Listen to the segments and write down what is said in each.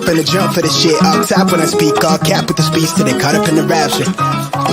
and a jump for the shit. All top when I speak, all cap with the speech till they caught up in the rapture.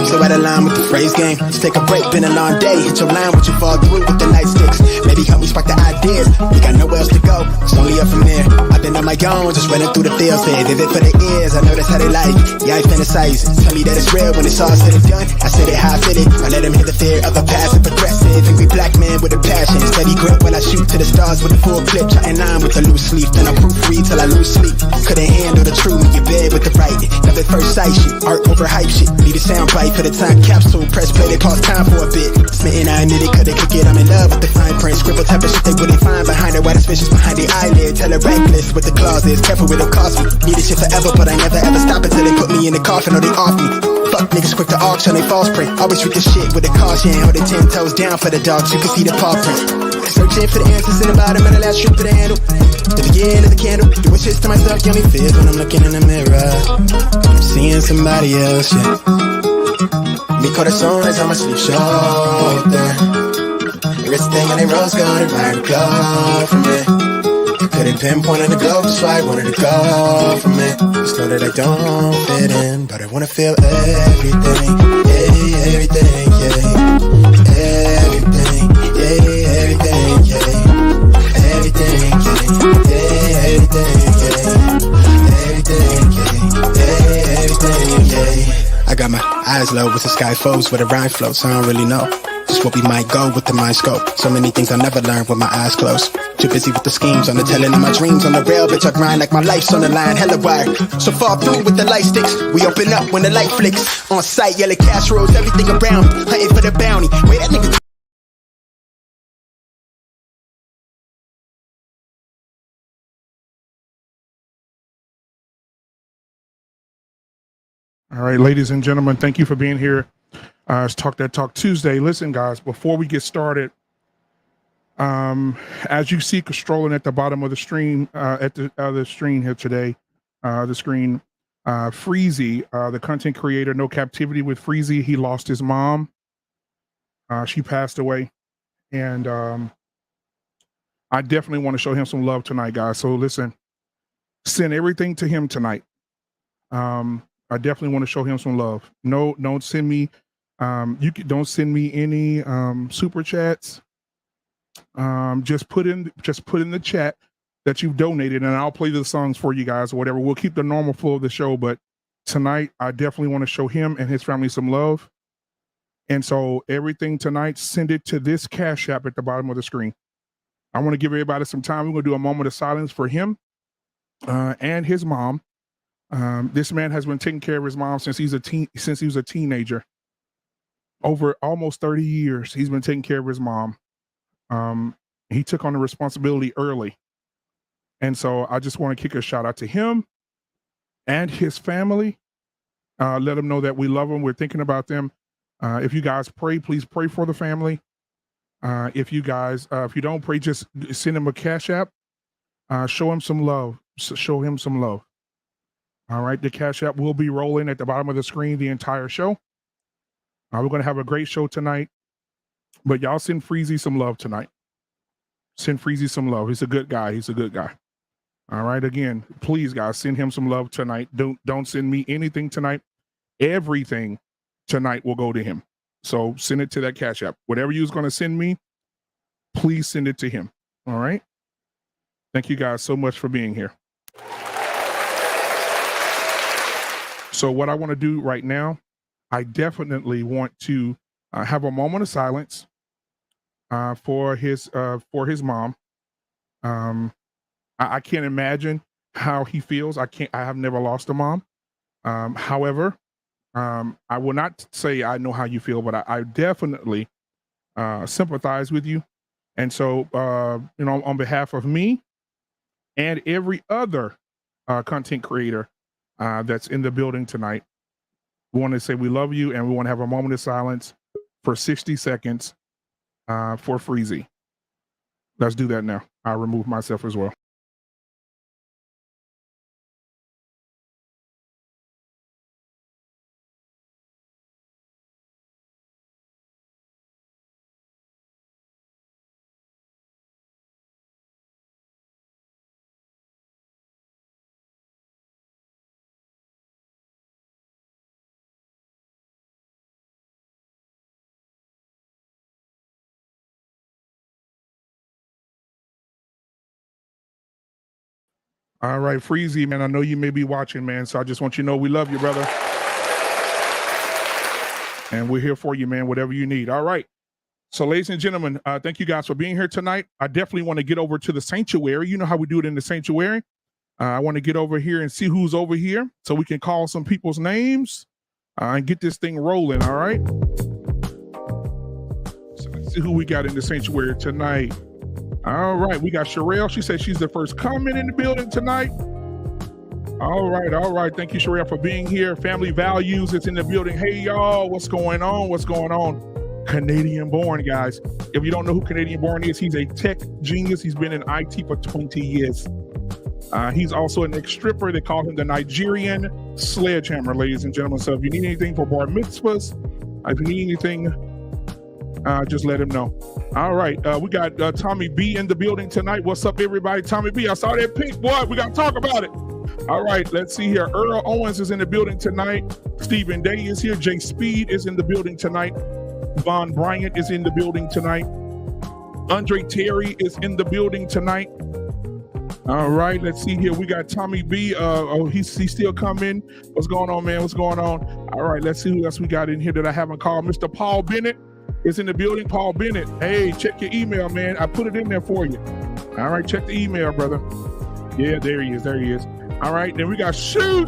So out of line with the phrase game. Let's take a break, been a long day. Hit your line, what you fall through with the nightsticks. Maybe help me spark the ideas. We got nowhere else to go, it's only up from there. I've been on my own, just running through the fields. They did it for the ears, I know that's how they like it. Yeah, I fantasize, tell me that it's real when it's all said and done. I said it how I feel it, I let them hear the fear of a passive aggressive. Angry black man with a passion, steady grip when I shoot to the stars with a full clip. Trying line with a loose sleeve, then I proofread till I lose sleep. Couldn't handle the truth, in your bed with the writing. Love at first sight shit, art over hype shit. Need a sound bite for the time capsule. Press play, they pause time for a bit. Smitten, I admit it, could they kick it? I'm in love with the fine print. Scribble type of shit they wouldn't find behind it. White suspicious behind the eyelid. Tell a reckless with the clauses. Careful with the cost me. Need this shit forever, but I never ever stop until they put me in the coffin or they off me. Fuck niggas quick to auction, they false print. Always treat this shit with a caution. Hold it 10 toes down for the dogs, you can see the paw print. Searching for the answers in the bottom of the last strip of the handle. The beginning of the candle. Doing shit to myself, give me fears when I'm looking in the mirror. I'm seeing somebody else, yeah. Mi corazón es on my sleeve shoulder. Everything in a rose gold and right glow from me. Couldn't pinpoint on the globe, that's why I wanted to go from it. Just know that I don't fit in, but I wanna feel everything, yeah, everything, yeah. Everything, yeah, everything, yeah. Everything, yeah, everything, yeah. Everything, yeah, everything, yeah. I got my eyes low with the sky foes where the rhyme floats, I don't really know just what we might go with the mind scope. So many things I'll never learn with my eyes closed. Too busy with the schemes on the telling of my dreams. On the rail, bitch, I grind like my life's on the line, hella wired. So fall through with the light sticks. We open up when the light flicks. On sight, yellow cash rolls, everything around me. Hunting for the bounty. Wait, that nigga. All right, ladies and gentlemen, thank you for being here. It's Talk That Talk Tuesday. Listen, guys, before we get started, as you see strolling at the bottom of the stream, at the screen here today, Freezie, the content creator, No Captivity with Freezie. He lost his mom. She passed away, and I definitely want to show him some love tonight, guys. So listen, send everything to him tonight. I definitely want to show him some love. No, don't send me. Don't send me any super chats. Just put in the chat that you've donated, and I'll play the songs for you guys or whatever. We'll keep the normal flow of the show, but tonight I definitely want to show him and his family some love. And so everything tonight, send it to this Cash App at the bottom of the screen. I want to give everybody some time. We're going to do a moment of silence for him and his mom. This man has been taking care of his mom since he was a teenager. Over almost 30 years, he's been taking care of his mom. He took on the responsibility early. And so I just want to kick a shout out to him and his family. Let them know that we love them. We're thinking about them. If you guys pray, please pray for the family. If you don't pray, just send him a Cash App. Show him some love. Show him some love. All right. The Cash App will be rolling at the bottom of the screen the entire show. We're going to have a great show tonight, but y'all send Freezie some love tonight. Send Freezie some love. He's a good guy. He's a good guy. All right. Again, please, guys, send him some love tonight. Don't send me anything tonight. Everything tonight will go to him. So send it to that Cash App. Whatever you was going to send me, please send it to him. All right. Thank you guys so much for being here. So what I want to do right now, I definitely want to have a moment of silence for his mom. I can't imagine how he feels. I have never lost a mom. However, I will not say I know how you feel, but I definitely sympathize with you. And so, on behalf of me and every other content creator that's in the building tonight, we want to say we love you, and we want to have a moment of silence for 60 seconds for Freezie. Let's do that now. I'll remove myself as well. All right, Freezie, man, I know you may be watching, man, so I just want you to know we love you, brother. And we're here for you, man, whatever you need. All right. So, ladies and gentlemen, thank you guys for being here tonight. I definitely want to get over to the sanctuary. You know how we do it in the sanctuary. I want to get over here and see who's over here so we can call some people's names and get this thing rolling, all right? So let's see who we got in the sanctuary tonight. All right, we got Sherelle. She said she's the first comment in the building tonight. All right. Thank you, Sherelle, for being here. Family Values is in the building. Hey, y'all, what's going on? Canadian born, guys. If you don't know who Canadian born is, he's a tech genius. He's been in IT for 20 years. He's also an ex-stripper. They call him the Nigerian Sledgehammer, ladies and gentlemen. So if you need anything for bar mitzvahs, if you need anything, just let him know. All right, we got Tommy B in the building tonight. What's up, everybody? Tommy B, I saw that pink, boy. We got to talk about it. All right, let's see here. Earl Owens is in the building tonight. Stephen Day is here. Jay Speed is in the building tonight. Von Bryant is in the building tonight. Andre Terry is in the building tonight. All right, let's see here. We got Tommy B. He's still coming. What's going on, man? What's going on? All right, let's see who else we got in here that I haven't called. Mr. Paul Bennett is in the building. Paul Bennett, hey, check your email, man. I put it in there for you. All right, check the email, brother. Yeah, there he is. All right, then we got Shoo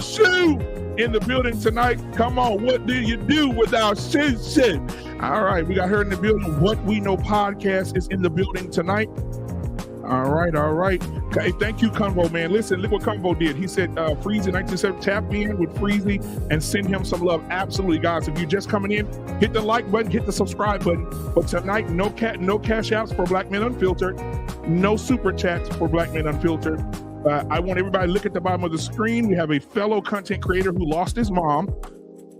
in the building tonight. Come on, what do you do without Shoo? All right, we got her in the building. What We Know podcast is in the building tonight. All right. Okay, thank you, Convo, man. Listen, look what Convo did. He said, Freezie 1970, tap in with Freezie and send him some love. Absolutely, guys. If you're just coming in, hit the like button, hit the subscribe button. But tonight, no cash apps for Black Man Unfiltered, no super chats for Black Man Unfiltered. I want everybody to look at the bottom of the screen. We have a fellow content creator who lost his mom.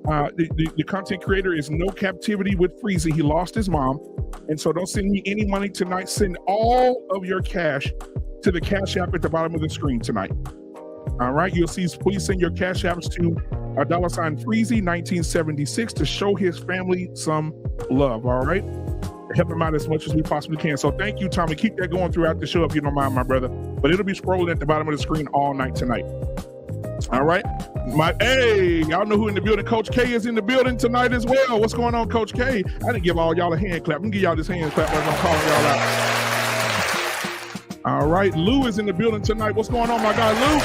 The content creator is No Captivity with Freezie. He lost his mom. And so don't send me any money tonight. Send all of your cash to the cash app at the bottom of the screen tonight. All right. You'll see, please send your cash apps to $Freezie 1976 to show his family some love. All right. Help him out as much as we possibly can. So thank you, Tommy. Keep that going throughout the show if you don't mind, my brother. But it'll be scrolling at the bottom of the screen all night tonight. All right. Hey, y'all know who in the building. Coach K is in the building tonight as well. What's going on, Coach K? I didn't give all y'all a hand clap. I'm gonna give y'all this hand clap as I'm calling y'all out. All right, Lou is in the building tonight. What's going on, my guy, Lou?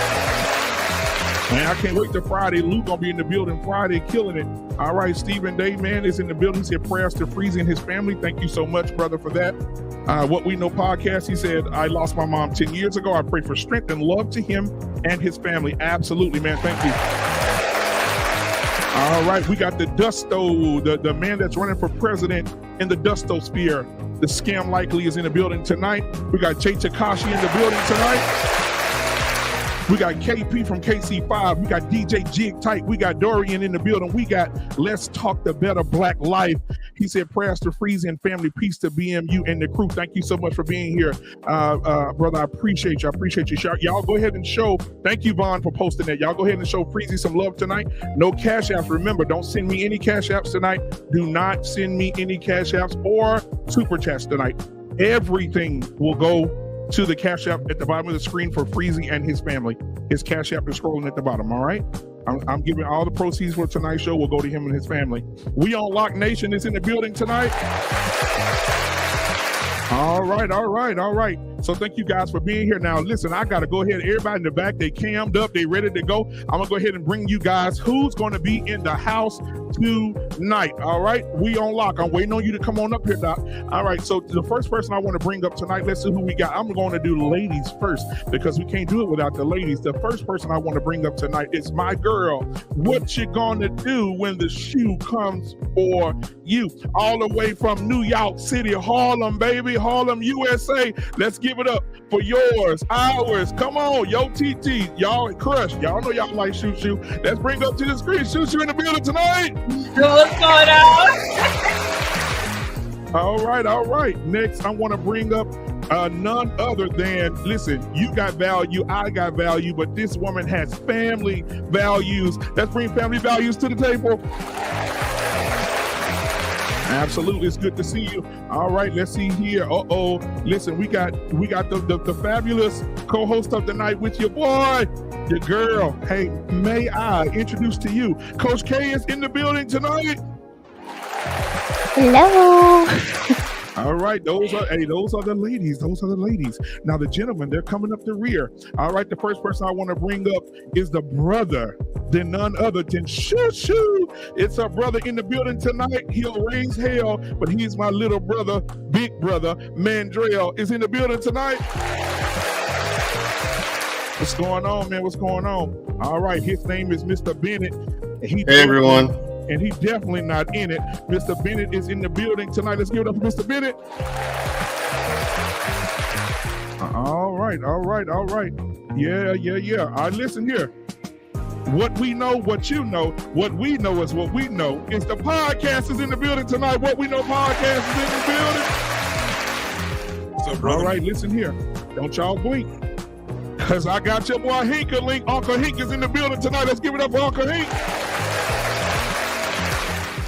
Man, I can't wait till Friday. Lou gonna be in the building Friday, killing it. All right, Stephen Day, man, is in the building. He said prayers to Freezie and his family. Thank you so much, brother, for that. What We Know podcast, he said, I lost my mom 10 years ago. I pray for strength and love to him and his family. Absolutely, man. Thank you. All right, we got the Dusto, the man that's running for president in the Dusto sphere. The Scam Likely is in the building tonight. We got Jay Takashi in the building tonight. We got KP from KC5. We got DJ Jig Tight. We got Dorian in the building. We got Let's Talk the Better Black Life. He said prayers to Freezie and family. Peace to BMU and the crew. Thank you so much for being here. Brother, I appreciate you. Y'all go ahead and show. Thank you, Vaughn, for posting that. Y'all go ahead and show Freezie some love tonight. No cash apps. Remember, don't send me any cash apps tonight. Do not send me any cash apps or super chats tonight. Everything will go to the cash app at the bottom of the screen for Freezie and his family. His cash app is scrolling at the bottom, all right? I'm giving all the proceeds for tonight's show will go to him and his family. We on Lock Nation is in the building tonight. All right. So thank you guys for being here. Now, listen, I got to go ahead. Everybody in the back, they cammed up. They ready to go. I'm going to go ahead and bring you guys who's going to be in the house tonight. All right. We on lock. I'm waiting on you to come on up here, Doc. All right. So the first person I want to bring up tonight, let's see who we got. I'm going to do ladies first because we can't do it without the ladies. The first person I want to bring up tonight is my girl. What you going to do when the shoe comes for you? All the way from New York City, Harlem, baby. Harlem, USA. Let's give it up for yours, ours. Come on, yo, TT. Y'all crush. Y'all know y'all like Shoo Shoo. Let's bring up to the screen. Shoo Shoo in the building tonight. What's going on? All right. Next, I want to bring up none other than, listen, you got value, I got value, but this woman has family values. Let's bring family values to the table. Absolutely, it's good to see you. All right, let's see here. Listen, we got the fabulous co-host of the night with your boy, your girl. Hey, may I introduce to you, Coach K is in the building tonight. Hello. All right, those are the ladies. Those are the ladies. Now the gentlemen, they're coming up the rear. All right, the first person I want to bring up is the brother, then none other than Shoo. It's our brother in the building tonight. He'll raise hell, but he's my little brother, big brother. Mandrell is in the building tonight. What's going on, man? What's going on? All right, his name is Mr. Bennett. Hey, everyone. And he's definitely not in it. Mr. Bennett is in the building tonight. Let's give it up for Mr. Bennett. All right. Yeah. All right, listen here. What we know, what you know, what we know is what we know. It's the podcast is in the building tonight. What we know podcast is in the building. So, all right, listen here. Don't y'all blink. Because I got your boy Hinkerlink. Uncle Hink is in the building tonight. Let's give it up for Uncle Hink.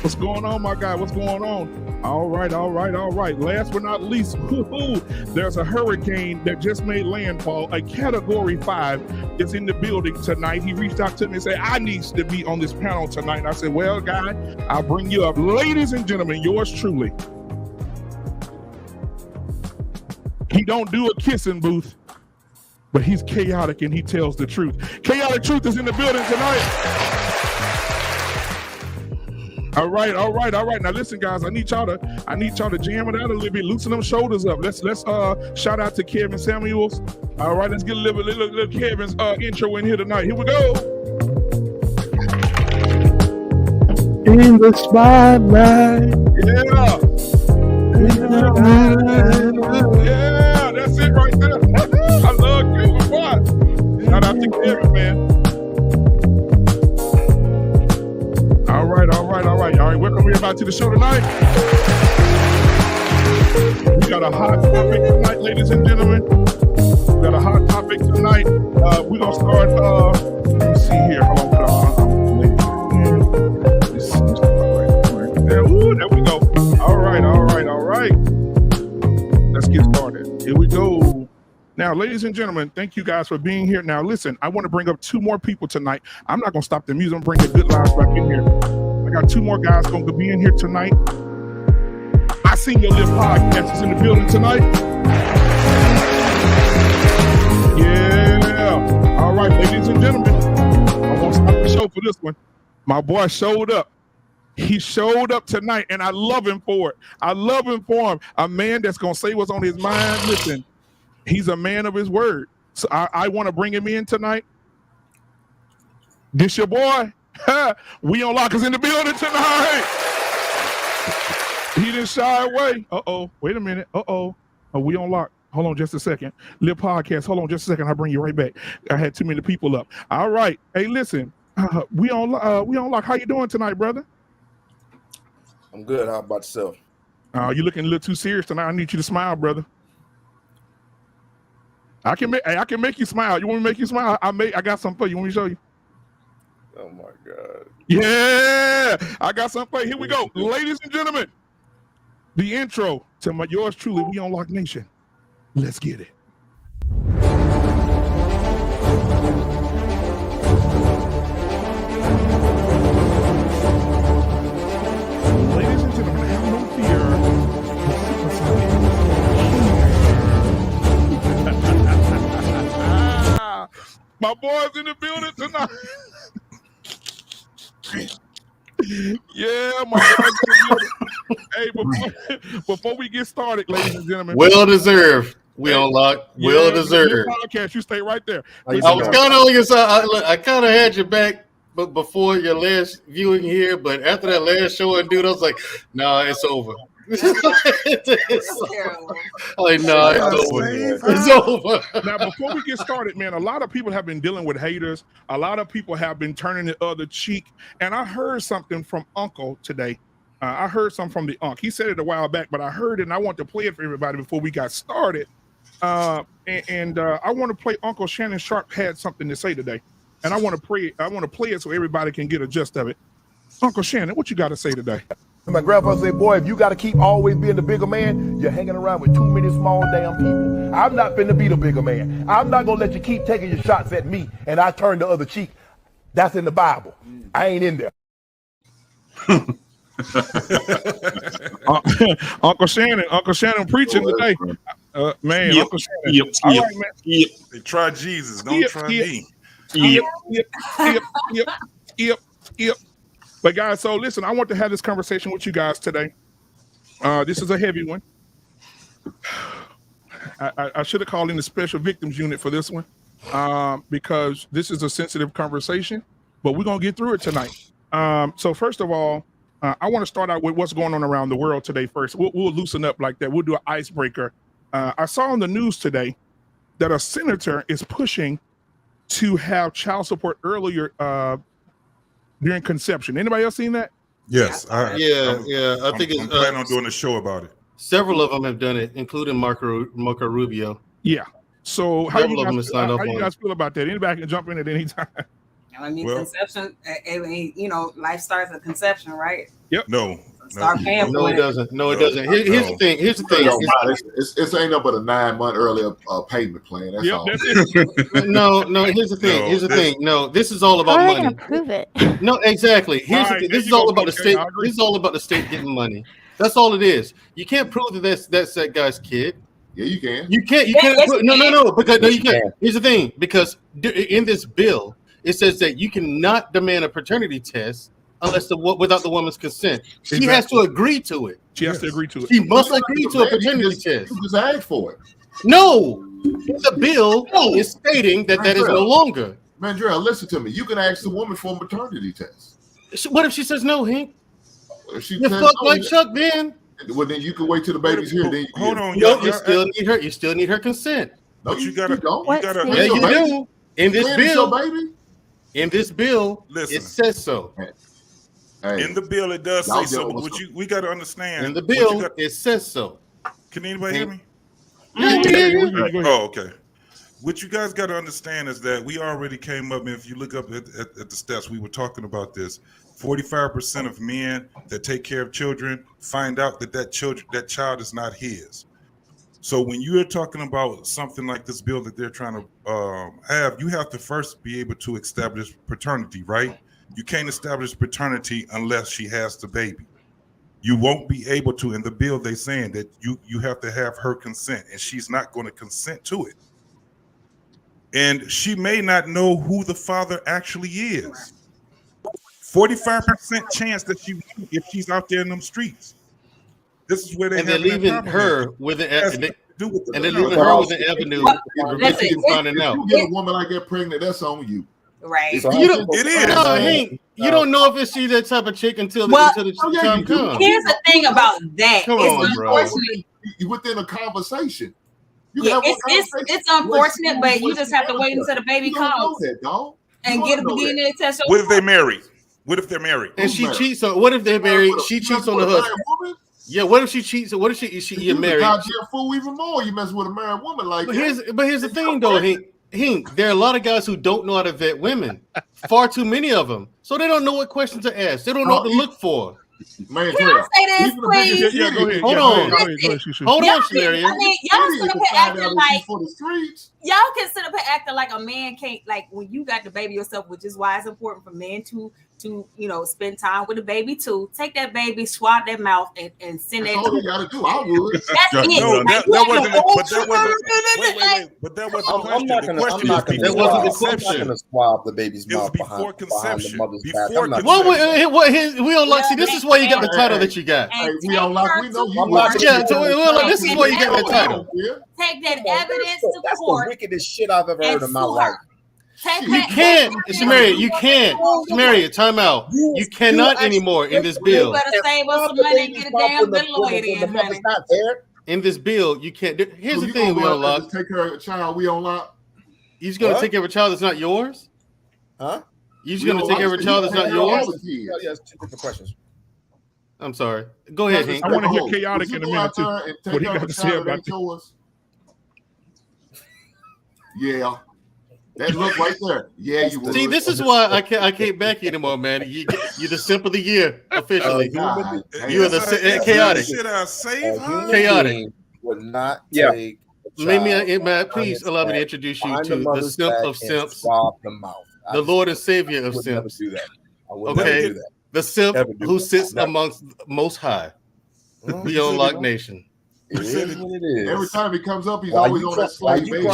What's going on, my guy? What's going on? All right. Last but not least, there's a hurricane that just made landfall. A Category 5 is in the building tonight. He reached out to me and said, I need to be on this panel tonight. And I said, well, guy, I'll bring you up. Ladies and gentlemen, yours truly. He don't do a kissing booth, but he's chaotic and he tells the truth. Chaotic Truth is in the building tonight. All right. Now listen, guys, I need y'all to jam it out a little bit, loosen them shoulders up. Let's shout out to Kevin Samuels. All right, let's get a little Kevin's intro in here tonight. Here we go. In the spotlight. Yeah, that's it right there. I love Kevin. What? Shout out to Kevin, man. All right. Welcome everybody to the show tonight. We got a hot topic tonight, ladies and gentlemen. We got a hot topic tonight. We're gonna start. Let me see here. Hold on. There we go. All right. Let's get started. Here we go. Now, ladies and gentlemen, thank you guys for being here. Now, listen, I want to bring up two more people tonight. I'm not going to stop the music. I'm going to bring the good lives back in here. I got two more guys going to be in here tonight. I Seen Your Live podcast is in the building tonight. Yeah. All right, ladies and gentlemen, I won't stop the show for this one. My boy showed up. He showed up tonight, and I love him for it. I love him for him. A man that's going to say what's on his mind. Listen. He's a man of his word. So I want to bring him in tonight. This your boy. We on Lock is in the building tonight. He didn't shy away. Wait a minute. Oh, we on Lock. Hold on just a second. Live podcast. Hold on just a second. I'll bring you right back. I had too many people up. All right. Hey, listen. We on Lock. How you doing tonight, brother? I'm good. How about yourself? You looking a little too serious tonight. I need you to smile, brother. I can make you smile. You want me to make you smile? I got something for you. Want me to show you? Oh my God. Yeah, I got something for you. Here we go. Ladies and gentlemen, the intro to yours truly, We on Lock Nation. Let's get it. Ladies and gentlemen, have no fear. My boy's in the building tonight. Yeah, my boy's in the building. Hey, before we get started, ladies and gentlemen. Well deserved. We on Lock. Well deserved. Podcast, you stay right there. I was kind of on your side. I kind of had your back, but before your last viewing here. But after that last show, and dude, I was like, nah, it's over. It's over. Now, before we get started, man, a lot of people have been dealing with haters. A lot of people have been turning the other cheek. And I heard something from Uncle today. I heard something from the Unc. He said it a while back, but I heard it and I want to play it for everybody before we got started. I want to play Uncle Shannon Sharpe had something to say today. And I want to play it so everybody can get a gist of it. Uncle Shannon, what you got to say today? And my grandfather said, boy, if you got to keep always being the bigger man, you're hanging around with too many small damn people. I'm not finna be the bigger man. I'm not going to let you keep taking your shots at me and I turn the other cheek. That's in the Bible. I ain't in there. Uncle Shannon preaching today. Man, Uncle Shannon. All right, man. They try Jesus, don't try me. Yep. But guys, so listen, I want to have this conversation with you guys today. This is a heavy one. I should have called in the special victims unit for this one because this is a sensitive conversation, but we're going to get through it tonight. So first of all, I want to start out with what's going on around the world today first. We'll loosen up like that. We'll do an icebreaker. I saw on the news today that a senator is pushing to have child support earlier during conception. Anybody else seen that? Yes. I think I'm planning on doing a show about it. Several of them have done it, including Marco Rubio. Yeah. So how you guys feel about that? Anybody can jump in at any time. I mean, conception, life starts at conception, right? Yep. No. Start paying No, it doesn't. No, it doesn't. Here's the thing. It's ain't no but a 9 month earlier payment plan. That's all. No. Here's the thing. Here's the thing. No, this is all about money. Gonna prove it. No, exactly. Here's the thing. This is all about the state. This is all about the state getting money. That's all it is. You can't prove that that's that guy's kid. Yeah, you can. You can't. You can't. No. Because no, you can't. Here's the thing. Because in this bill, it says that you cannot demand a paternity test unless without the woman's consent. She has to agree to it. She has to agree to it. She must agree to a paternity test. You just ask for it. No, the bill is stating that is no longer. Mandrell, listen to me. You can ask the woman for a maternity test. What if she says no, Hank? If she you fuck like Chuck, then. Well, then you can wait till the baby's here. Then hold on, you still need her. You still need her consent. No, you gotta. Yeah, you do. In this bill, baby. In this bill, it says so. Hey, in the bill, it does say so. But we got to understand. In the bill, it says so. Can anybody hear me? Yeah. Oh, okay. What you guys got to understand is that we already came up, and if you look up at the stats, we were talking about this. 45% of men that take care of children find out that child is not his. So when you're talking about something like this bill that they're trying to have, you have to first be able to establish paternity, right? You can't establish paternity unless she has the baby. You won't be able to. In the bill, they're saying that you have to have her consent, and she's not going to consent to it. And she may not know who the father actually is. 45% chance that she, if she's out there in them streets. This is where they're leaving her with an avenue. And they're leaving her with an avenue. Finding out. You get a woman like that pregnant, that's on you. Right. It is. No, Hank, you don't know if she's that type of chick until the time comes. Here's the thing about that. Come on, bro. Within a conversation. It's unfortunate, but you just have to wait until the baby comes and get a DNA test. What if they married? What if they're married? And she cheats on? What if they're married? She cheats on the husband. Yeah. What if she cheats? What if she you're married? You're a fool even more. You mess with a married woman like that. But here's the thing, though, Hank. There are a lot of guys who don't know how to vet women. Far too many of them. So they don't know what questions to ask. They don't know what to look for. Man, can I say this, please? Yeah, go ahead. Hold on, Samaria. I mean, y'all sit up here acting like y'all can sit up here acting like a man can't, like when you got the baby yourself, which is why it's important for men to spend time with the baby too. Take that baby, swab that mouth, and send it. That's all you gotta do. I would. That's it. No, that wasn't. But that wasn't the question. I'm not going to swab the baby's mouth behind the mother's back. We don't like. See, this is why you got the title that you got. We don't like. We know you. This is why you got that title. Take that evidence to court. That's the wickedest shit I've ever heard in my life. You can't, Samaria. You can't, Samaria. Time out. You cannot anymore in this bill. You better save us some money and get a damn good lawyer in, honey. In this bill, you can't. Here's the thing: we unlock. Take care of a child. We unlock. You're just gonna take care of a child that's not yours? Huh? You're just gonna take care of a child that's not yours? Yes, two different questions. I'm sorry. Go ahead, Hank. I want to hear chaotic in a minute too. What he got to say about yours? Yeah. That look right there. Yeah, you would. See, this is why I can't back you anymore, man. You're the simp of the year officially. You are the chaotic. Should I save her? Chaotic would not take. Matt, please allow me to introduce you to the simp of simps, the Lord and Savior of simps. Do that. Okay, the simp who sits amongst Most High, the Unlocked Nation. It is what it is. Every time he comes up, he's always on that slave baby.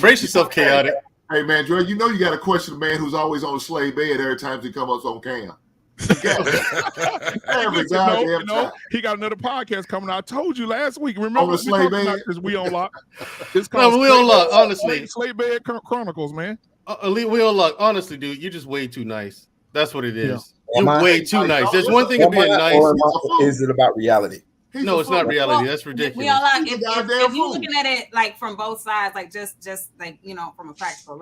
Brace yourself, chaotic. Hey, man, Dre, you know you got to question a man who's always on a slave bed every time he comes up on cam. Every goddamn time. He got another podcast coming out. I told you last week. Remember, on the slave bed? We on lock. It's called we on lock. Honestly, slave bed chronicles, man. We on lock. Honestly, dude, you're just way too nice. That's what it is. Yeah. You're way too nice. There's one thing of being nice. Is it about reality? No, it's not reality. That's ridiculous. We all like if you're looking at it like from both sides, like just like from a practical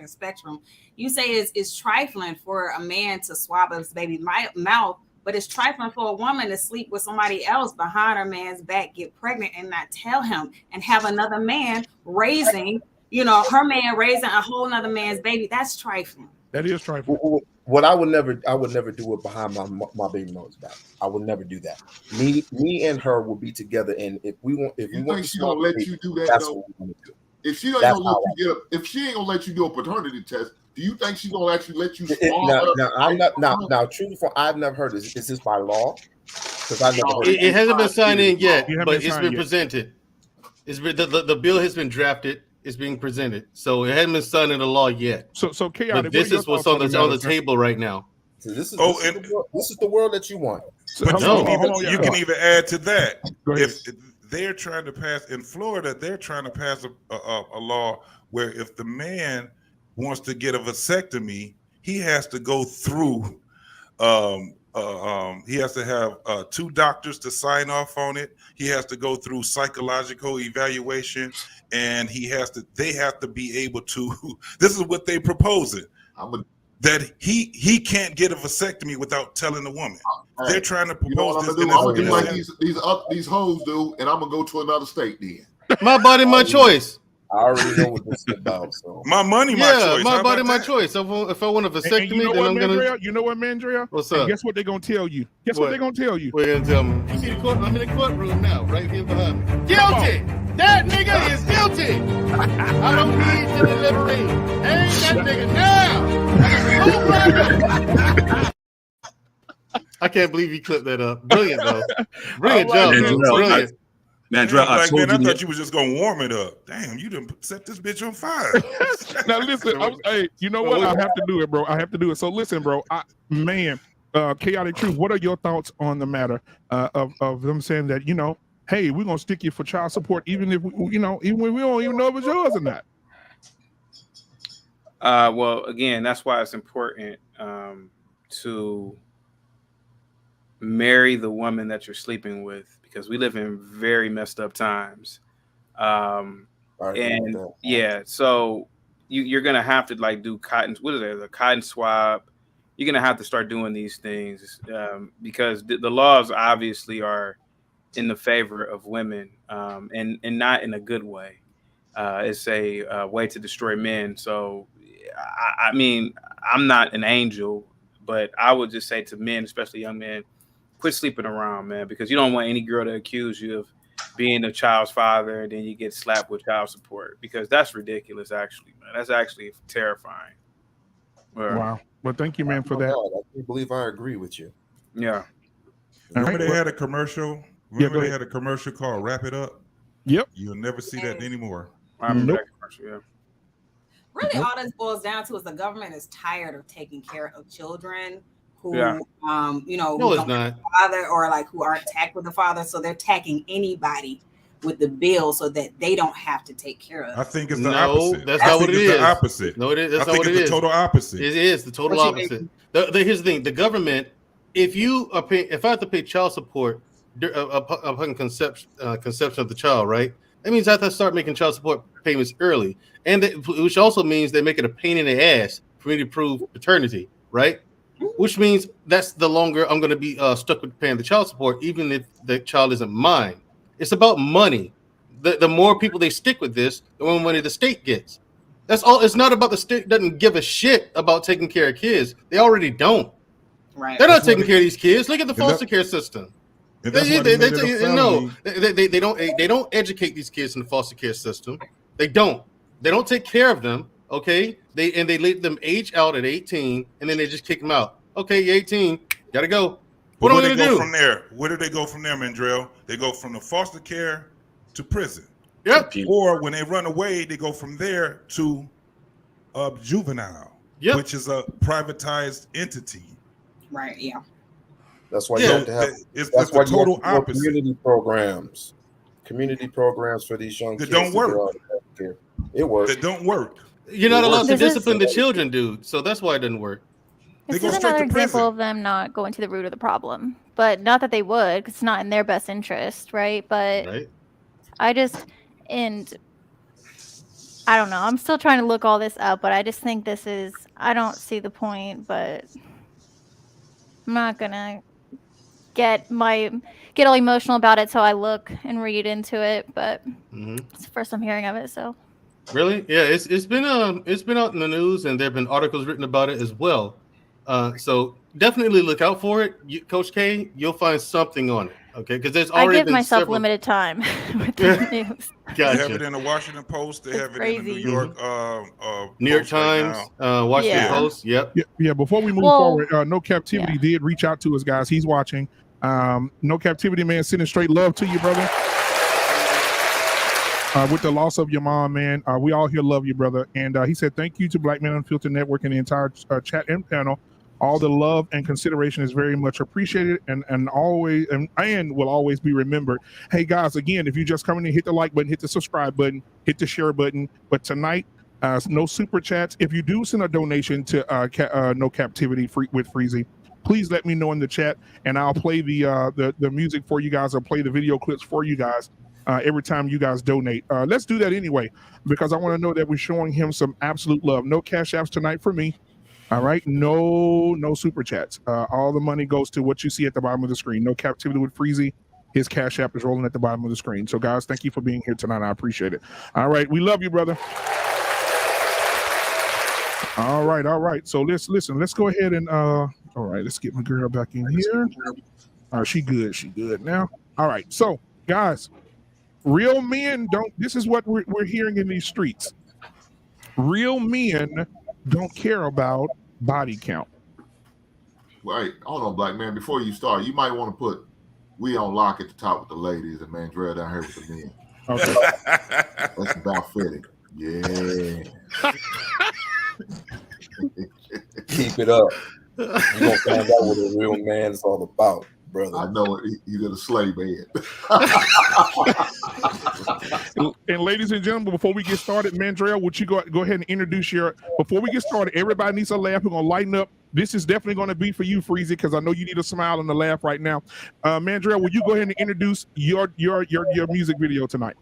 spectrum, you say it's trifling for a man to swab his baby's mouth, but it's trifling for a woman to sleep with somebody else behind her man's back, get pregnant, and not tell him, and have another man raising, her man raising a whole nother man's baby. That's trifling. That is trifling. What I would never do it behind my baby mother's back. I would never do that. Me and her will be together, and if we want, you think she's gonna let you do that? That's what we're gonna do. If she ain't gonna let you do a paternity test, do you think she's gonna actually let you? Now, truly, I've never heard this. Is this by law? Because I never heard it hasn't been signed in yet, but it's been presented. The bill has been drafted. It's being presented, so it hasn't been signed into law yet. So chaotic. But this is what's on the table right now. So this is the world that you want. But you can even add to that. If they're trying to pass in Florida, they're trying to pass a law where if the man wants to get a vasectomy, he has to go through. He has to have 2 doctors to sign off on it. He has to go through psychological evaluation, and they have to be able to. This is what they're proposing. That he can't get a vasectomy without telling the woman. They're trying to propose this. I'm gonna do like these hoes do, and I'm gonna go to another state then. My body, my choice. I already know what this is about. So my money, my choice. My body, my choice. If I want a vasectomy, then I'm gonna. You know what, Mandrell? What's up? And guess what they're gonna tell you? What they're gonna tell you? We're gonna tell me. You see the court? I'm in the courtroom now, right here behind me. Guilty. That nigga is guilty. I don't need to deliberate. Hang that nigga now. I can't believe you clipped that up. Brilliant, though. Brilliant job. Brilliant. Mandrell, I thought you was just gonna warm it up. Damn, you done set this bitch on fire. Now listen, hey, you know what? I have to do it, bro. I have to do it. So listen, bro. Chaotic Truth. What are your thoughts on the matter of them saying that hey, we're gonna stick you for child support, even if even when we don't even know if it's yours or not? Well, again, that's why it's important to marry the woman that you're sleeping with, because we live in very messed up times. So you're gonna have to do the cotton swab. You're gonna have to start doing these things because the laws obviously are in the favor of women and not in a good way. It's a way to destroy men. So I mean, I'm not an angel, but I would just say to men, especially young men, quit sleeping around, man, because you don't want any girl to accuse you of being a child's father and then you get slapped with child support, because that's ridiculous, actually, man. That's actually terrifying. Wow. Well, thank you, man, for that. I believe I agree with you. Yeah. Remember they had a commercial? Remember they had a commercial called Wrap It Up? Yep. You'll never see that anymore. I remember that commercial, yeah. Really, all this boils down to is the government is tired of taking care of children who, no, who it's not. Father, or who are attacked with the father. So they're attacking anybody with the bill so that they don't have to take care of. I think it's the opposite. That's not what it is. The opposite. No, it is. That's I think it's the total opposite. It is the total opposite. Here's the thing: the government, if I have to pay child support upon conception of the child, right? That means I have to start making child support payments early, and which also means they make it a pain in the ass for me to prove paternity, right? Which means that's the longer I'm going to be stuck with paying the child support, even if the child isn't mine. It's about money. The more people they stick with this, the more money the state gets. That's all. It's not about the state doesn't give a shit about taking care of kids. They already don't. Right. They're not taking care of these kids. Look at the foster care system. They don't educate these kids in the foster care system. They don't take care of them. Okay, they let them age out at 18, and then they just kick them out. Okay, you're 18, gotta go. What am I gonna do from there? Where do they go from there, Mandrell? They go from the foster care to prison. Yep. Or when they run away, they go from there to juvenile, which is a privatized entity. Right. Yeah. That's why you have to have. That's why you have to have community programs. Community programs for these young kids. That don't work. It works. That don't work. You're not allowed to discipline the children, dude. So that's why it doesn't work. This is another example of them not going to the root of the problem. But not that they would, because it's not in their best interest, right? But I don't know. I'm still trying to look all this up, but I just think this is, I don't see the point, but I'm not gonna get all emotional about it, so I look and read into it, but it's the first I'm hearing of it, so. Really? Yeah, it's been out in the news, and there have been articles written about it as well. So definitely look out for it, Coach K. You'll find something on it, okay? Because there's already I give myself limited time with the news. Gotcha. They have it in the Washington Post. They have it in the New York Times, Washington Post. Yep. Yeah. Before we move forward, No Captivity did reach out to us, guys. He's watching. No Captivity, man, sending straight love to you, brother. With the loss of your mom, man, we all here love you, brother. And he said thank you to Black Man Unfiltered Network and the entire chat and panel. All the love and consideration is very much appreciated and always and will always be remembered. Hey guys, again, if you just come in and hit the like button, hit the subscribe button, hit the share button. But tonight, no super chats. If you do send a donation to No Captivity with Freezie, please let me know in the chat, and I'll play the music for you guys. I'll play the video clips for you guys every time you guys donate. Let's do that anyway, because I want to know that we're showing him some absolute love. No cash apps tonight for me. All right, no super chats. All the money goes to what you see at the bottom of the screen. No Captivity with Freezie. His cash app is rolling at the bottom of the screen. So guys, thank you for being here tonight. I appreciate it. All right, we love you, brother. All right. So let's go ahead and all right, let's get my girl back in here. She good now. All right, so guys, real men don't. This is what we're hearing in these streets. Real men don't care about body count. Right. Hold on, Black Man. Before you start, you might want to put "We on Lock" at the top with the ladies and Mandrell down here with the men. Okay. That's about fitting. Yeah. Keep it up. You're gonna find out what a real man is all about, brother. I know it. He's in a slave bed. And ladies and gentlemen, before we get started, Mandrell, would you go ahead and introduce before we get started, everybody needs a laugh. We're gonna lighten up. This is definitely gonna be for you, Freezie, because I know you need a smile and a laugh right now. Mandrell, will you go ahead and introduce your music video tonight?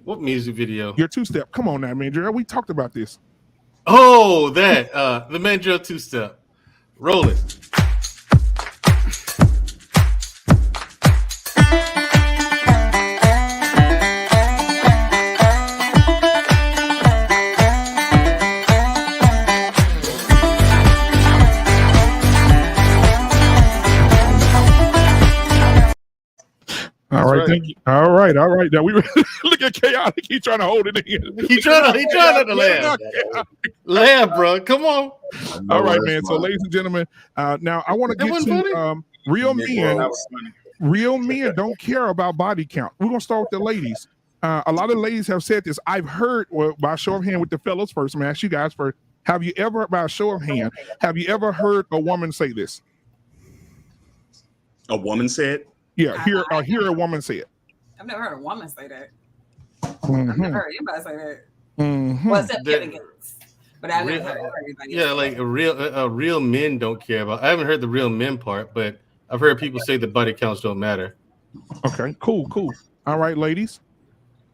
What music video? Your two-step. Come on now, Mandrell. We talked about this. Oh, that the Mandrell two-step. Roll it. All right, thank you. All right. Now we look at Chaotic. He's trying to hold it in. He trying to laugh. Laugh, bro. Come on. All right, man. So, ladies and gentlemen, now I want to get to real men. Real men don't care about body count. We're gonna start with the ladies. A lot of ladies have said this. I've heard, by show of hand with the fellas first. I'm gonna ask you guys first. Have you ever, by show of hand, have you ever heard a woman say this? A woman said? Yeah, hear a woman say it. I've never heard a woman say that. Mm-hmm. I've never heard anybody say that. Mm-hmm. Well, except Kevin Gates. But I've never heard anybody. Yeah, like real men don't care about. I haven't heard the real men part, but I've heard people say the body counts don't matter. Okay, cool. All right, ladies.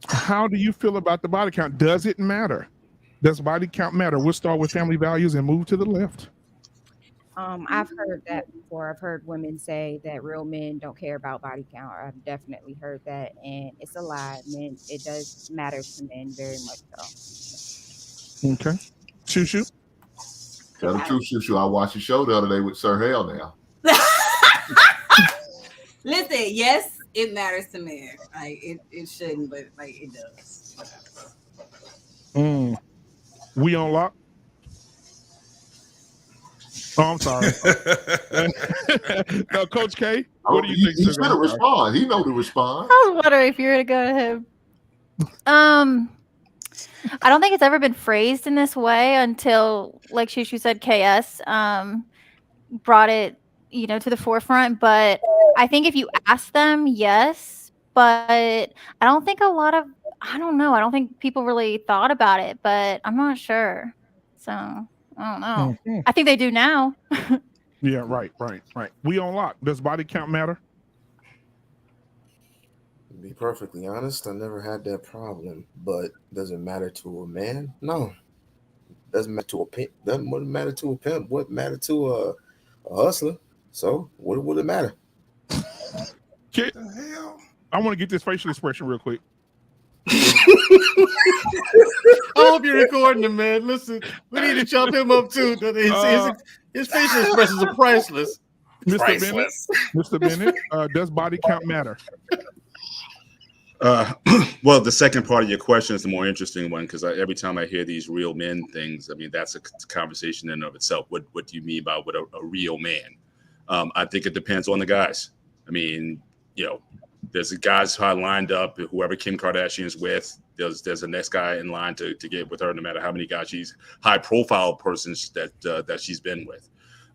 How do you feel about the body count? Does it matter? Does body count matter? We'll start with family values and move to the left. I've heard that before. I've heard women say that real men don't care about body count. I've definitely heard that, and it's a lie. Men, it does matter to men very much so. Okay. Shoo. Tell the truth, Shoo. I watched your show the other day with Sir Hale now. Listen, yes, it matters to men. Like it shouldn't, but like it does. We on lock? Oh, I'm sorry. No, Coach K, what do you think? He should have responded. He know to respond. I was wondering if you were to go ahead. I don't think it's ever been phrased in this way until, like Shushu said, KS brought it, to the forefront. But I think if you ask them, yes. But I don't think I don't think people really thought about it. But I'm not sure. So I don't know. Mm-hmm. I think they do now. Yeah, right. We on lock. Does body count matter? To be perfectly honest, I never had that problem. But does it matter to a man? No. Doesn't matter to a pimp. Doesn't matter to a pimp. What matter to a hustler? So what would it matter? What the hell? I want to get this facial expression real quick. I hope you're recording him, man. Listen, we need to chop him up too. His facial expressions are priceless. Mr. Bennett, does body count matter? Well, the second part of your question is the more interesting one, because every time I hear these real men things, I mean, that's a conversation in and of itself. What do you mean by what a real man? I think it depends on the guys. I mean, there's the guys who I lined up, whoever Kim Kardashian's with, there's a next guy in line to get with her, no matter how many guys she's high profile persons that she's been with.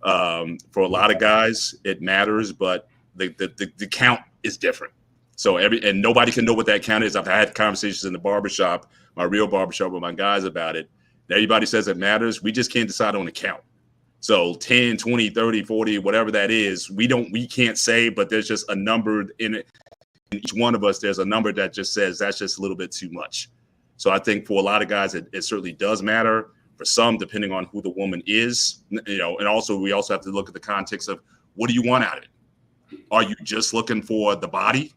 For a lot of guys, it matters, but the count is different. So and nobody can know what that count is. I've had conversations in the barbershop, my real barbershop, with my guys about it. Everybody says it matters. We just can't decide on the count. So 10, 20, 30, 40, whatever that is, we can't say, but there's just a number in it. In each one of us, there's a number that just says that's just a little bit too much. So I think for a lot of guys, it certainly does matter. For some, depending on who the woman is, and also we also have to look at the context of what do you want out of it? Are you just looking for the body?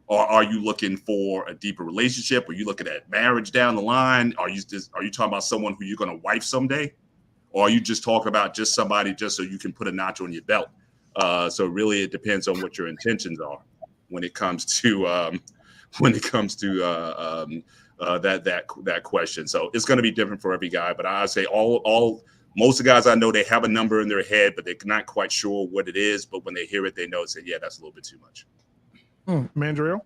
Or are you looking for a deeper relationship? Are you looking at marriage down the line? Are you talking about someone who you're going to wife someday? Or are you just talking about just somebody just so you can put a notch on your belt? So really, it depends on what your intentions are when it comes to that question. So it's going to be different for every guy. But I say most of the guys I know, they have a number in their head, but they're not quite sure what it is. But when they hear it, they know. Say, yeah, that's a little bit too much. Mandrell?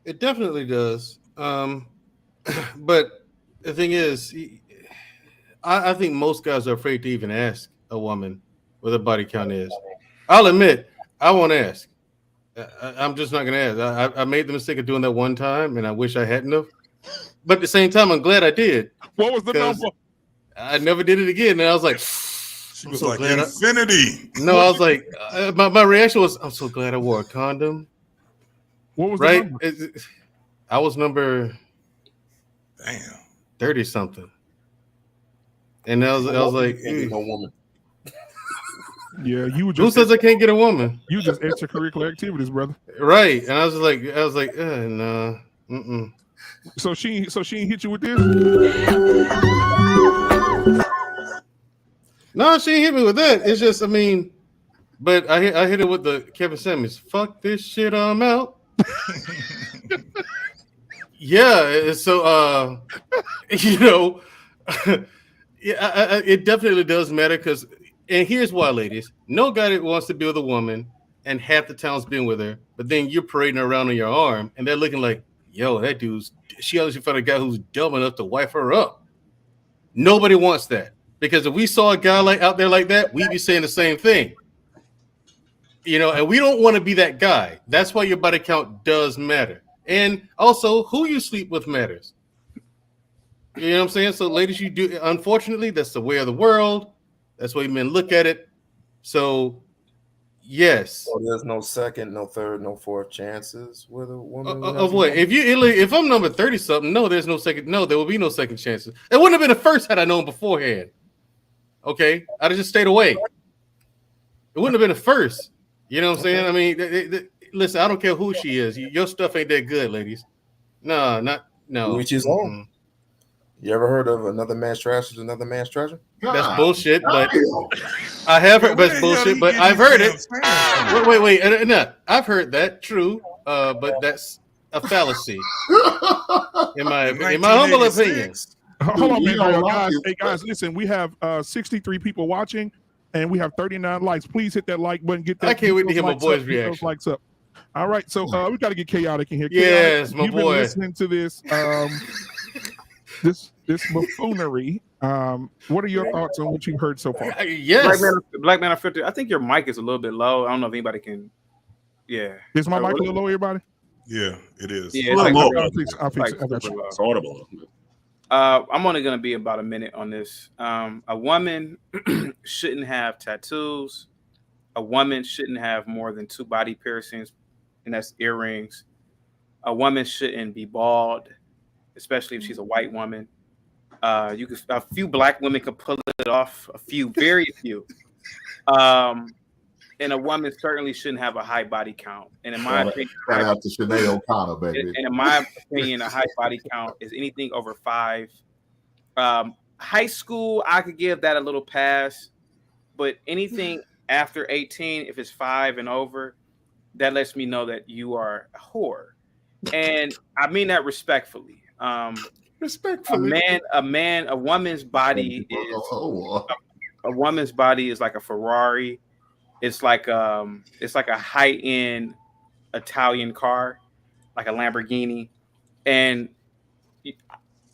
It definitely does. But the thing is, I think most guys are afraid to even ask a woman what her body count is. I'll admit, I won't ask. I'm just not going to ask. I made the mistake of doing that one time, and I wish I hadn't have. But at the same time, I'm glad I did. What was the number? I never did it again. And I was like, she was like, infinity. No, I was like, my reaction was, I'm so glad I wore a condom. What was the number? I was number 30 something. And I was like, no woman. Yeah, you were just. Who says I can't get a woman? You just extracurricular activities, brother. Right. And I was like, no. Mm-mm. So she ain't hit you with this? No, she ain't hit me with that. It's just, but I hit it with the Kevin Samuels. Fuck this shit, I'm out. Yeah. So, yeah, it definitely does matter because, and here's why, ladies. No guy that wants to be with a woman and half the town's been with her, but then you're parading around on your arm and they're looking like, yo, she obviously found a guy who's dumb enough to wife her up. Nobody wants that. Because if we saw a guy out there like that, we'd be saying the same thing. And we don't want to be that guy. That's why your body count does matter. And also, who you sleep with matters. You know what I'm saying? So, ladies, you do. Unfortunately, that's the way of the world. That's the way men look at it. So, Yes. So there's no second, no third, no fourth chances with a woman. Of what? If I'm number 30 something, no, there's no second. No, there will be no second chances. It wouldn't have been the first had I known beforehand. Okay, I'd have just stayed away. It wouldn't have been the first. You know what I'm saying? I mean, listen, I don't care who she is. Your stuff ain't that good, ladies. No. Which is all. You ever heard of another man's trash is another man's treasure? That's bullshit, but I have heard. But it's bullshit, but I've heard it. Wait. No, I've heard that. True, but that's a fallacy. In my humble opinion. Hold on, man, guys. Hey, guys, listen. We have 63 people watching, and we have 39 likes. Please hit that like button. Get that. I can't wait to hear my boy's reaction. Likes up. All right, so we got to get chaotic in here. Yes, chaotic, my you've boy. Been listening to this. This buffoonery. What are your thoughts on what you've heard so far? Yes, Black Man Unfiltered. I think your mic is a little bit low. I don't know if anybody can. Yeah, is my mic a little low, everybody? Yeah, it is. Yeah, it's I'll fix it. It's audible. I'm only going to be about a minute on this. A woman shouldn't have tattoos. A woman shouldn't have more than 2 body piercings, and that's earrings. A woman shouldn't be bald, especially if she's a white woman. A few black women can pull it off. Very few. And a woman certainly shouldn't have a high body count. And in my opinion, shout out to Sinead O'Connor, baby. And in my opinion, a high body count is anything over 5. High school, I could give that a little pass, but anything after 18, if it's 5 and over, that lets me know that you are a whore. And I mean that respectfully. Respectfully. A woman's body is like a Ferrari. It's like a high-end Italian car, like a Lamborghini, and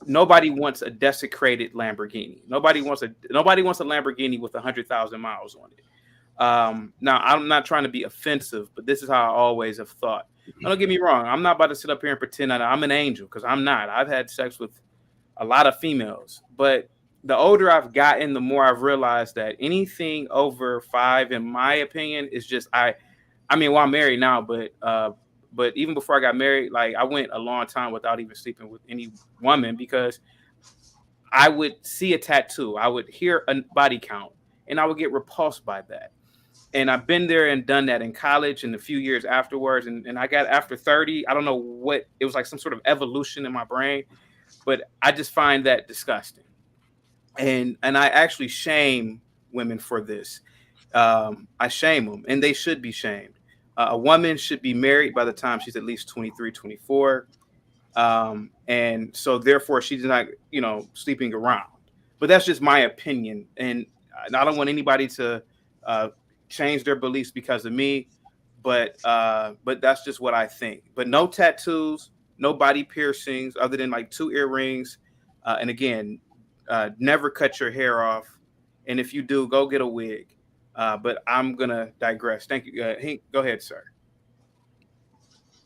nobody wants a desecrated Lamborghini. Nobody wants a Lamborghini with 100,000 miles on it. Now, I'm not trying to be offensive, but this is how I always have thought. Don't get me wrong. I'm not about to sit up here and pretend that I'm an angel, because I'm not. I've had sex with a lot of females, but the older I've gotten, the more I've realized that anything over 5, in my opinion, is just I'm married now, but even before I got married, like I went a long time without even sleeping with any woman, because I would see a tattoo, I would hear a body count, and I would get repulsed by that. And I've been there and done that in college and a few years afterwards. And I got after 30, I don't know what, it was like some sort of evolution in my brain, but I just find that disgusting. And I actually shame women for this. I shame them, and they should be shamed. A woman should be married by the time she's at least 23, 24. And so therefore she's not, sleeping around. But that's just my opinion. And I don't want anybody to change their beliefs because of me, but that's just what I think. But no tattoos, no body piercings other than like 2 earrings. And again, never cut your hair off. And if you do, go get a wig. But I'm going to digress. Thank you. Hank, go ahead, sir.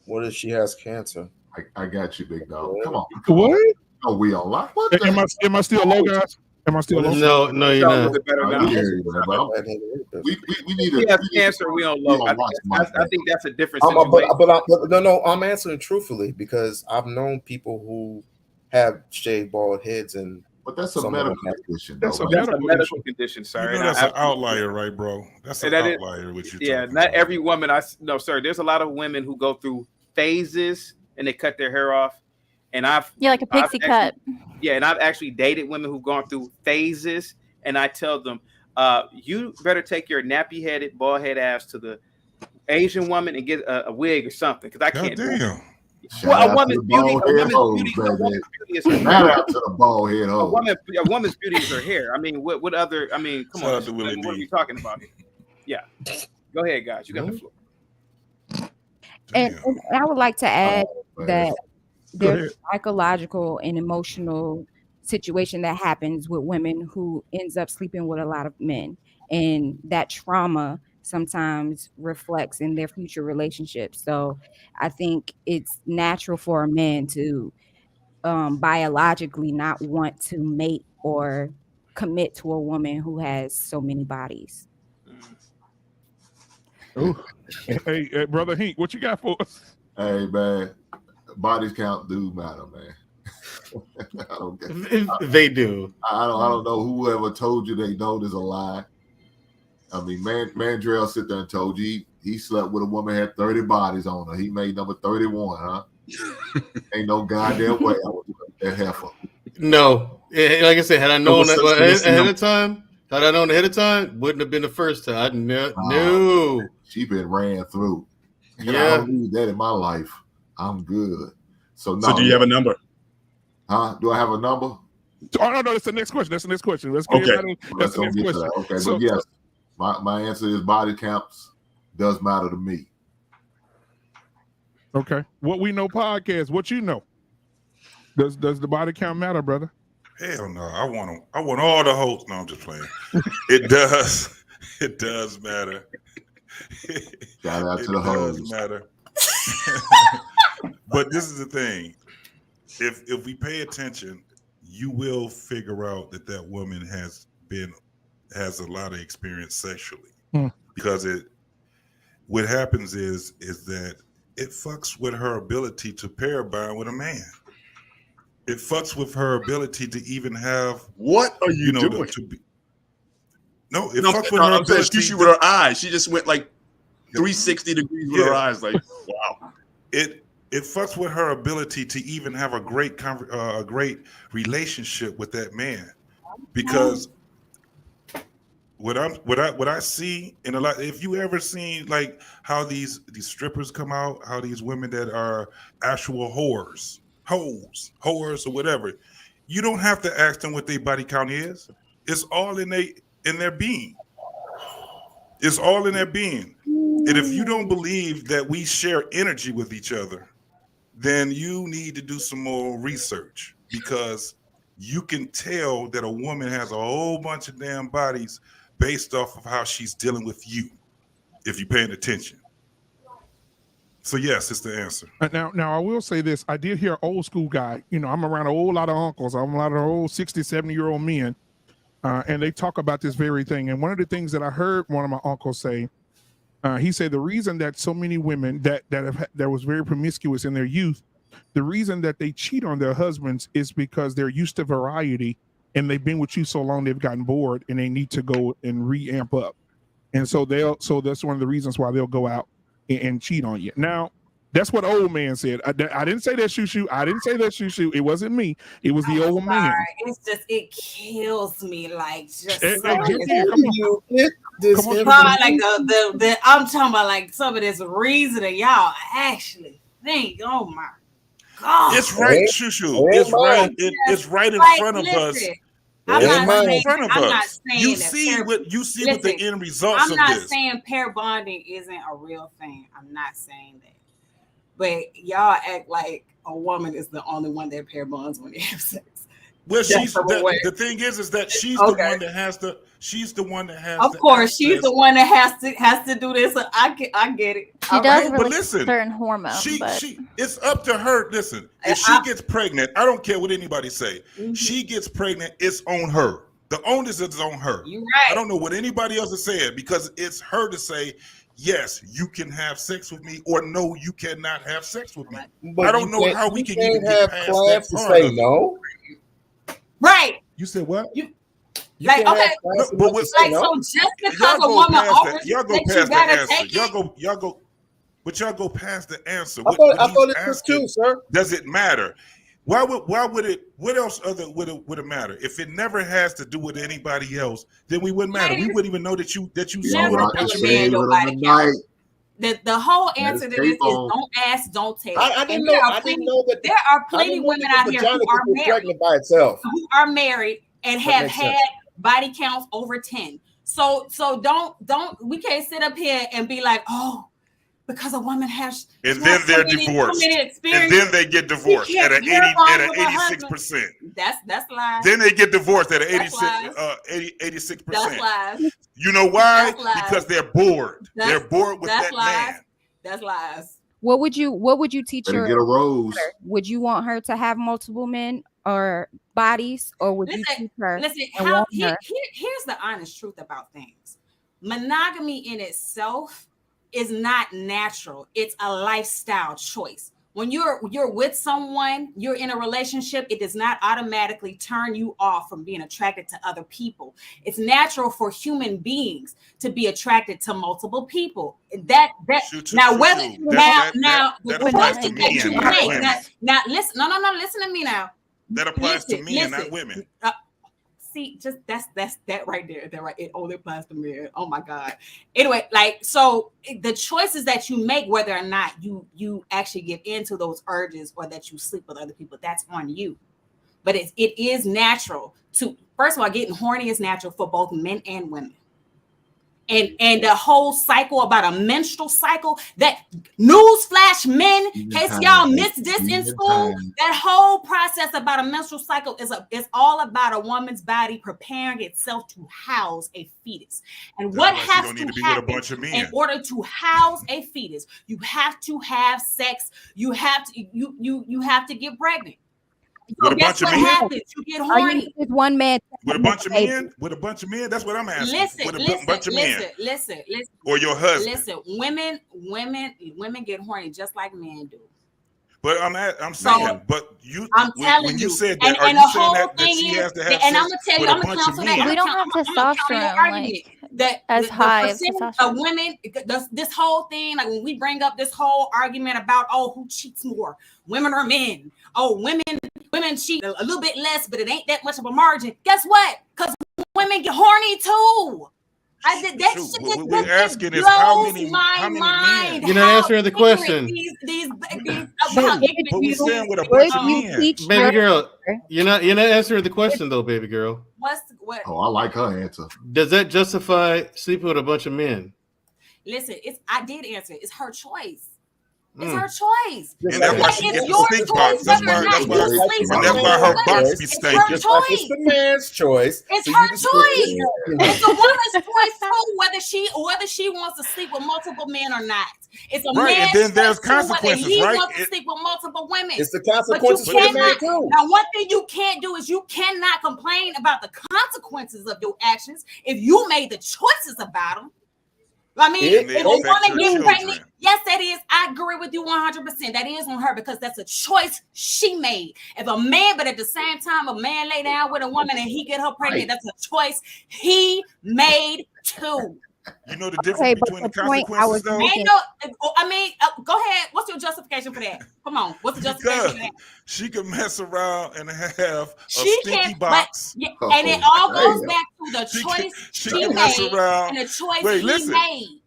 What if she has cancer? I got you, big dog. Come on. What? Oh, we all like. Am I still low, guys? Am I still low? No, you're not. We need a. Yes, cancer. We don't low. I think that's a different situation. No. I'm answering truthfully because I've known people who have shaved bald heads and. But that's a medical condition. That's a medical condition, sir. You know that's an outlier, right, bro? That's an outlier. What you? Yeah, not every woman. No, sir. There's a lot of women who go through phases and they cut their hair off. And like a pixie cut. And I've actually dated women who've gone through phases, and I tell them, you better take your nappy-headed, bald-head ass to the Asian woman and get a wig or something, because I can't. Damn. Well, a woman's beauty is her hair. Out to the bald head hole. A woman's beauty is her hair. I mean, what other? I mean, come on. What are we talking about here? Yeah. Go ahead, guys. You got the floor. And I would like to add that there's a psychological and emotional situation that happens with women who ends up sleeping with a lot of men, and that trauma sometimes reflects in their future relationships. So I think it's natural for a man to biologically not want to mate or commit to a woman who has so many bodies. Oh, hey, brother Hink, what you got for us? Hey man, bodies count do matter, man. They do. I don't know whoever told you they don't is a lie. I mean, Mandrell sit there and told you he slept with a woman had 30 bodies on her. He made number 31, huh? Ain't no goddamn way I would do that heifer. No, like I said, had I known that ahead of time, wouldn't have been the first time. No. She been ran through. And Yeah. I don't need that in my life. I'm good. So do you have a number? Huh? Do I have a number? Oh no, that's the next question. That's the next question. That's Okay. That's the next question. Okay, but yes, my answer is body counts does matter to me. Okay. What we know podcast. What you know? Does the body count matter, brother? Hell no. I want all the hosts. No, I'm just playing. It does. It does matter. Shout out to the hoes. It does matter. But this is the thing. If we pay attention, you will figure out that woman has a lot of experience sexually. Because what happens is that it fucks with her ability to pair bond with a man. It fucks with her ability to even have what are you doing? Fucks with her ability. She with her eyes. She just went like 360 degrees with her eyes. Like, wow. It fucks with her ability to even have a great relationship with that man, because what I see in a lot. If you ever seen like how these strippers come out, how these women that are actual hoes or whatever, you don't have to ask them what their body count is. It's all in their being. It's all in their being. And if you don't believe that we share energy with each other, then you need to do some more research, because you can tell that a woman has a whole bunch of damn bodies based off of how she's dealing with you, if you're paying attention. So yes, it's the answer. Now I will say this. I did hear an old school guy. You know, I'm around a whole lot of uncles. I'm a lot of old 60, 70-year-old men. And they talk about this very thing. And one of the things that I heard one of my uncles say, he said the reason that so many women that was very promiscuous in their youth, the reason that they cheat on their husbands is because they're used to variety, and they've been with you so long they've gotten bored and they need to go and re-amp up. And so that's one of the reasons why they'll go out and cheat on you. Now, that's what old man said. I didn't say that, shoo. I didn't say that, shoo. It wasn't me. It was the old man. It's just, it kills me. Like, just come on. I'm talking about like some of this reasoning y'all actually think. Oh my God. It's right, shoo. It's right. It's right in front of us. I'm not saying you see what the end results of this. I'm not saying pair bonding isn't a real thing. I'm not saying that. But y'all act like a woman is the only one that pair bonds when they have sex. Well, the thing is that she's the one that has to. She's the one that has. Of course, she's the one that has to do this. I get it. She does but listen, certain hormones. She it's up to her. Listen, if she gets pregnant, I don't care what anybody say. She gets pregnant, it's on her. The onus is on her. You're right. I don't know what anybody else is saying, because it's her to say, yes, you can have sex with me, or no, you cannot have sex with me. But I don't know how we can even get past that to say no. Right. You said what? Like, okay, but so just because a woman offers y'all go past the answer. Y'all go past the answer. I thought it was too, sir. Does it matter? Why would it? What else would it matter? If it never has to do with anybody else, then we wouldn't matter. We wouldn't even know that you saw it. The whole answer to this is don't ask, don't take. I didn't know that there are plenty of women out here who are married by itself, who are married and have had body counts over 10. So don't we can't sit up here and be like, oh, because a woman has and then they're divorced. And then they get divorced at an 86%. That's lies. Then they get divorced at an 86%. That's lies. You know why? Because they're bored. They're bored with that man. That's lies. What would you teach her? Get a rose. Would you want her to have multiple men or bodies, or would you teach her? Listen, here's the honest truth about things. Monogamy in itself is not natural. It's a lifestyle choice. When you're with someone, you're in a relationship, it does not automatically turn you off from being attracted to other people. It's natural for human beings to be attracted to multiple people. That listen, no, listen to me now. That applies to men, not women. See, just that's that right there. That right, it only applies to men. Oh my God. Anyway, like, so the choices that you make, whether or not you actually give into those urges or that you sleep with other people, that's on you. But it is natural to, first of all, getting horny is natural for both men and women. And the whole cycle about a menstrual cycle, that newsflash, men, in case y'all missed this in school, that whole process about a menstrual cycle is all about a woman's body preparing itself to house a fetus. And what has to happen in order to house a fetus? You have to have sex. You have to get pregnant. So guess what happens? You get horny. With one man. With a bunch of men? With a bunch of men? That's what I'm asking. Listen. Or your husband. Listen, women get horny just like men do. But I'm saying, but you, when you said that, are you saying that she has to have sex and I'm gonna tell you, I'm gonna counsel that. We don't have testosterone as high as testosterone. Women, this whole thing, like when we bring up this whole argument about who cheats more, women or men? Women cheat a little bit less, but it ain't that much of a margin. Guess what? Because women get horny too. We're asking is how many men? You're not answering the question. But we're saying with a bunch of men. Baby girl, you're not answering the question though, baby girl. What? Oh, I like her answer. Does that justify sleeping with a bunch of men? Listen, I did answer it. It's her choice. It's her choice. And that's why she gets the stink box. That's why her box be stinking. It's the man's choice. It's her choice. It's a woman's choice too, whether she wants to sleep with multiple men or not. It's a man's and then there's choice consequences, whether he right? wants to sleep with multiple women. It's the consequences for the man too. Now, one thing you can't do is you cannot complain about the consequences of your actions if you made the choices about them. I mean, if a woman gets pregnant, yes, that is. I agree with you 100%. That is on her because that's a choice she made. If a man, but at the same time, a man lay down with a woman and he get her pregnant, that's a choice he made too. You know the difference between the consequences, though? Go ahead. What's your justification for that? Come on. What's the justification for that? She can mess around and have a stinky box. And it all goes back to the choice she made and the choice he made.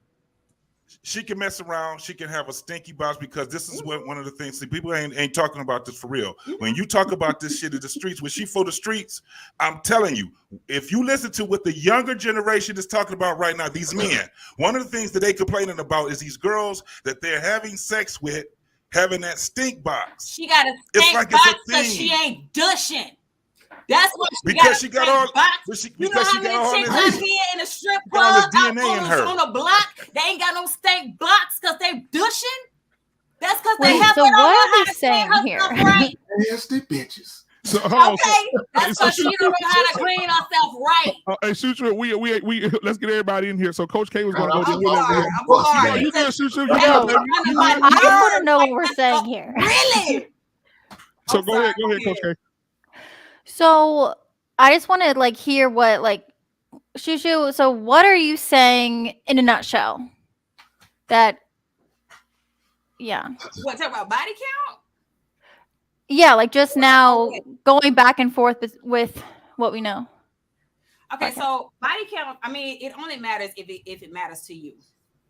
She can mess around. She can have a stinky box because this is one of the things. See, people ain't talking about this for real. When you talk about this shit in the streets, when she for the streets, I'm telling you, if you listen to what the younger generation is talking about right now, these men, one of the things that they complaining about is these girls that they're having sex with having that stink box. She got a stink box because she ain't dushing. That's what she got all. You know how many chicks out here in a strip club on the block? They ain't got no stink blocks because they dushing. That's because they have. So what are we saying here? Nasty bitches. That's because she don't know how to clean herself right. Hey, Sutra, we let's get everybody in here. So Coach K was going to go. You good, Sutra? I just want to know what we're saying here. Really? So go ahead, Coach K. So I just want to hear what Shushu. So what are you saying in a nutshell? What talk about body count? Yeah, just now going back and forth with what we know. Okay, so body count. I mean, it only matters if it matters to you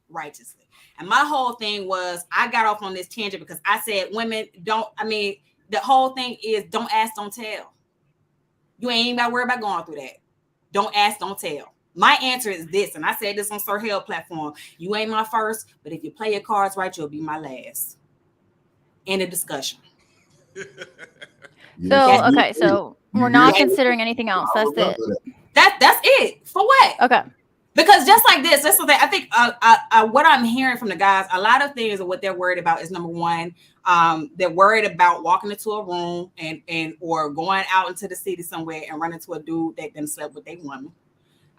righteously. And my whole thing was I got off on this tangent because I said women don't. I mean, the whole thing is don't ask, don't tell. You ain't even got to worry about going through that. Don't ask, don't tell. My answer is this, and I said this on Sir Hell platform. You ain't my first, but if you play your cards right, you'll be my last. End of discussion. So we're not considering anything else. That's it. That's it. For what? Okay. Because just like this, that's something I think what I'm hearing from the guys, a lot of things of what they're worried about is number one, they're worried about walking into a room and or going out into the city somewhere and running into a dude that then slept with their woman.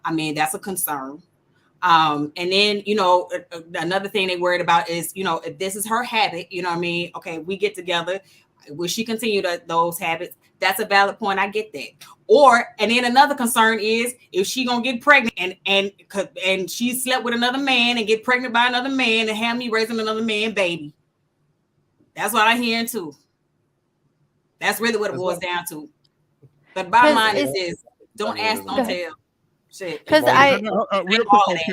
I mean, that's a concern. And then, you know, another thing they worried about is, you know, if this is her habit, you know what I mean? Okay, we get together. Will she continue those habits? That's a valid point. I get that. And then another concern is if she gonna get pregnant and she slept with another man and get pregnant by another man and have me raising another man baby. That's what I'm hearing too. That's really what it boils down to. But bottom line is don't ask, don't tell. Shit. Because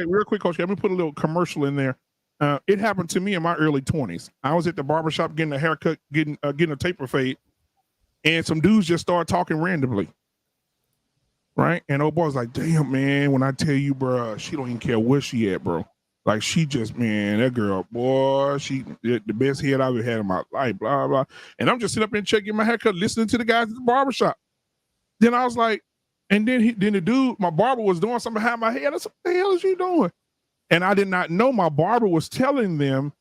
real quick, Coach, let me put a little commercial in there. It happened to me in my early 20s. I was at the barbershop getting a haircut, getting a taper fade, and some dudes just started talking randomly. Right? And old boy was like, damn, man, when I tell you, bro, she don't even care where she at, bro. Like, she just, man, that girl, boy, she the best head I've ever had in my life, blah, blah. And I'm just sitting up and checking my haircut, listening to the guys at the barbershop. Then I was like, and then the dude, my barber was doing something behind my head. I said, what the hell is you doing? And I did not know my barber was telling them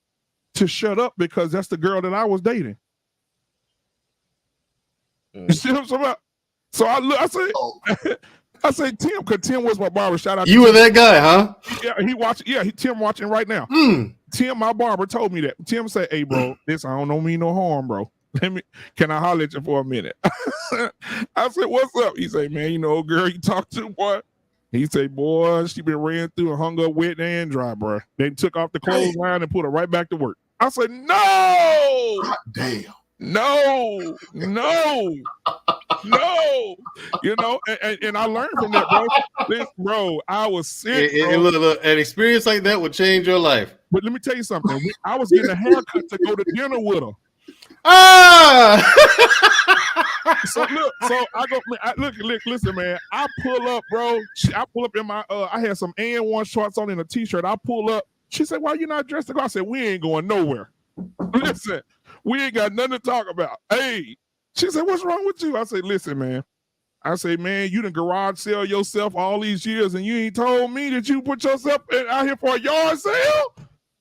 to shut up because that's the girl that I was dating. You see what I'm talking about? So I say Tim, because Tim was my barber. Shout out. You were that guy, huh? Yeah, he watching. Yeah, Tim watching right now. Tim, my barber, told me that. Tim said, "Hey, bro, this I don't know me no harm, bro. Can I holler at you for a minute?" I said, "What's up?" He said, "Man, you know, girl you talk to, boy." He said, "Boy, she been ran through and hung up wet and dry, bro. They took off the clothesline and put her right back to work." I said, "No, God damn." No, you know, and I learned from that, bro. Bro, I was sick. An experience like that would change your life. But let me tell you something. I was getting a haircut to go to dinner with her. So I go. Look, listen, man. I pull up, bro. I pull up in my. I had some AN1 shorts on and a t-shirt. I pull up. She said, "Why you not dressed to go?" I said, "We ain't going nowhere. Listen, we ain't got nothing to talk about." Hey, she said, "What's wrong with you?" I said, "Listen, man." I say, "Man, you done garage sale yourself all these years, and you ain't told me that you put yourself out here for a yard sale.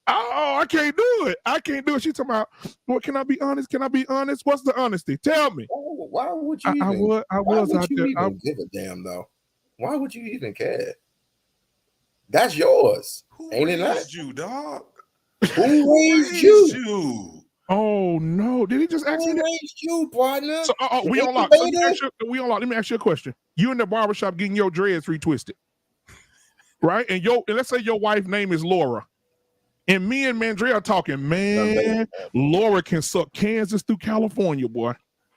Oh, I can't do it. I can't do it." She talking about, "Well, can I be honest? Can I be honest? What's the honesty? Tell me." Oh, why would you? I was out there. Even give a damn though? Why would you even care? That's yours, ain't it? Not you, dog. Who raised you? Oh no! Did he just ask me that? Raised you, partner? So, we on lock. Let me ask you a question. You in the barbershop getting your dreads retwisted, right? And let's say your wife's name is Laura. And me and Mandrell talking, man, Laura can suck Kansas through California, boy.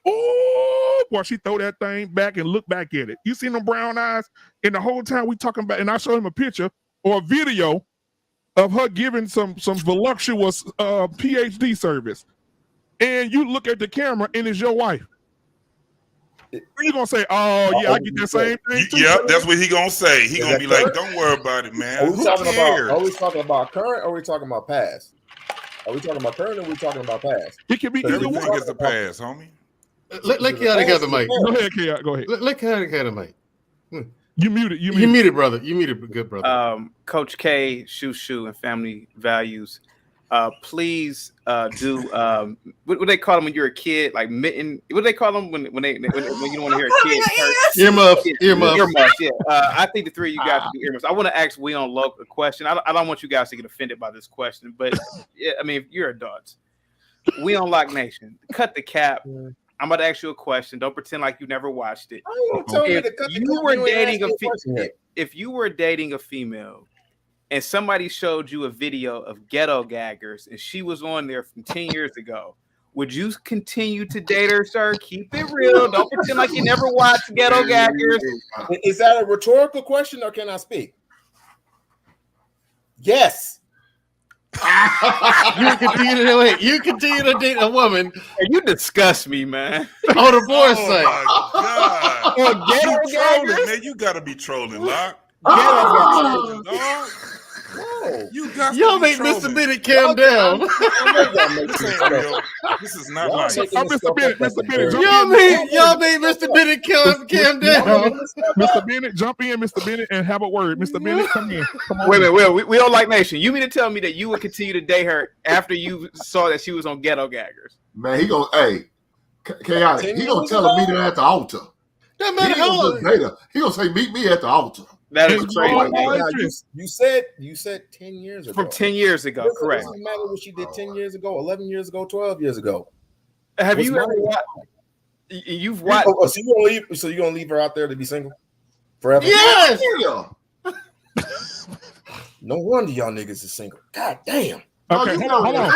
Oh, boy, she throw that thing back and look back at it. You see them brown eyes? And the whole time we talking about, and I show him a picture or a video of her giving some voluptuous PhD service. And you look at the camera and it's your wife. You gonna say, "Oh yeah, I get that same thing too." Yeah, that's what he gonna say. He gonna be like, "Don't worry about it, man." Are we talking about current or are we talking about past? Are we talking about current or are we talking about past? It can be everything is the past, homie. Let Kiana get the mic. Go ahead, Kiana. Go ahead. Let Kiana get the mic. You muted. You muted, brother. You muted, good brother. Coach K, Shoo, and Family Values. Please do what they call them when you're a kid, like mitten. What do they call them when you don't want to hear a kid? Earmuffs. Yeah. I think the three of you guys should do earmuffs. I want to ask We on Loc a question. I don't want you guys to get offended by this question, but yeah, I mean, if you're adults, We on Loc Nation, cut the cap. I'm about to ask you a question. Don't pretend like you never watched it. If you were dating a female and somebody showed you a video of ghetto gaggers and she was on there from 10 years ago, would you continue to date her, sir? Keep it real. Don't pretend like you never watched ghetto gaggers. Is that a rhetorical question or can I speak? Yes. You continue to date a woman. You disgust me, man. On the boy's side. Oh, ghetto gaggers, man. You gotta be trolling, Loc. Y'all make Mr. Bennett calm down. This is not like Mr. Bennett. Y'all made Mr. Bennett calm down. Mr. Bennett, jump in, Mr. Bennett, and have a word. Mr. Bennett, come in. Come on. Wait a minute. We don't like Nation. You mean to tell me that you would continue to date her after you saw that she was on ghetto gaggers? Man, he gonna chaotic. He gonna tell her meet her at the altar. That matter how he gonna say meet me at the altar. That is crazy. You said 10 years ago. From 10 years ago, correct. It doesn't matter what she did 10 years ago, 11 years ago, 12 years ago. Have you ever watched? You've watched. So you gonna leave her out there to be single forever? Yes. No wonder y'all niggas is single. God damn. Okay, hold on.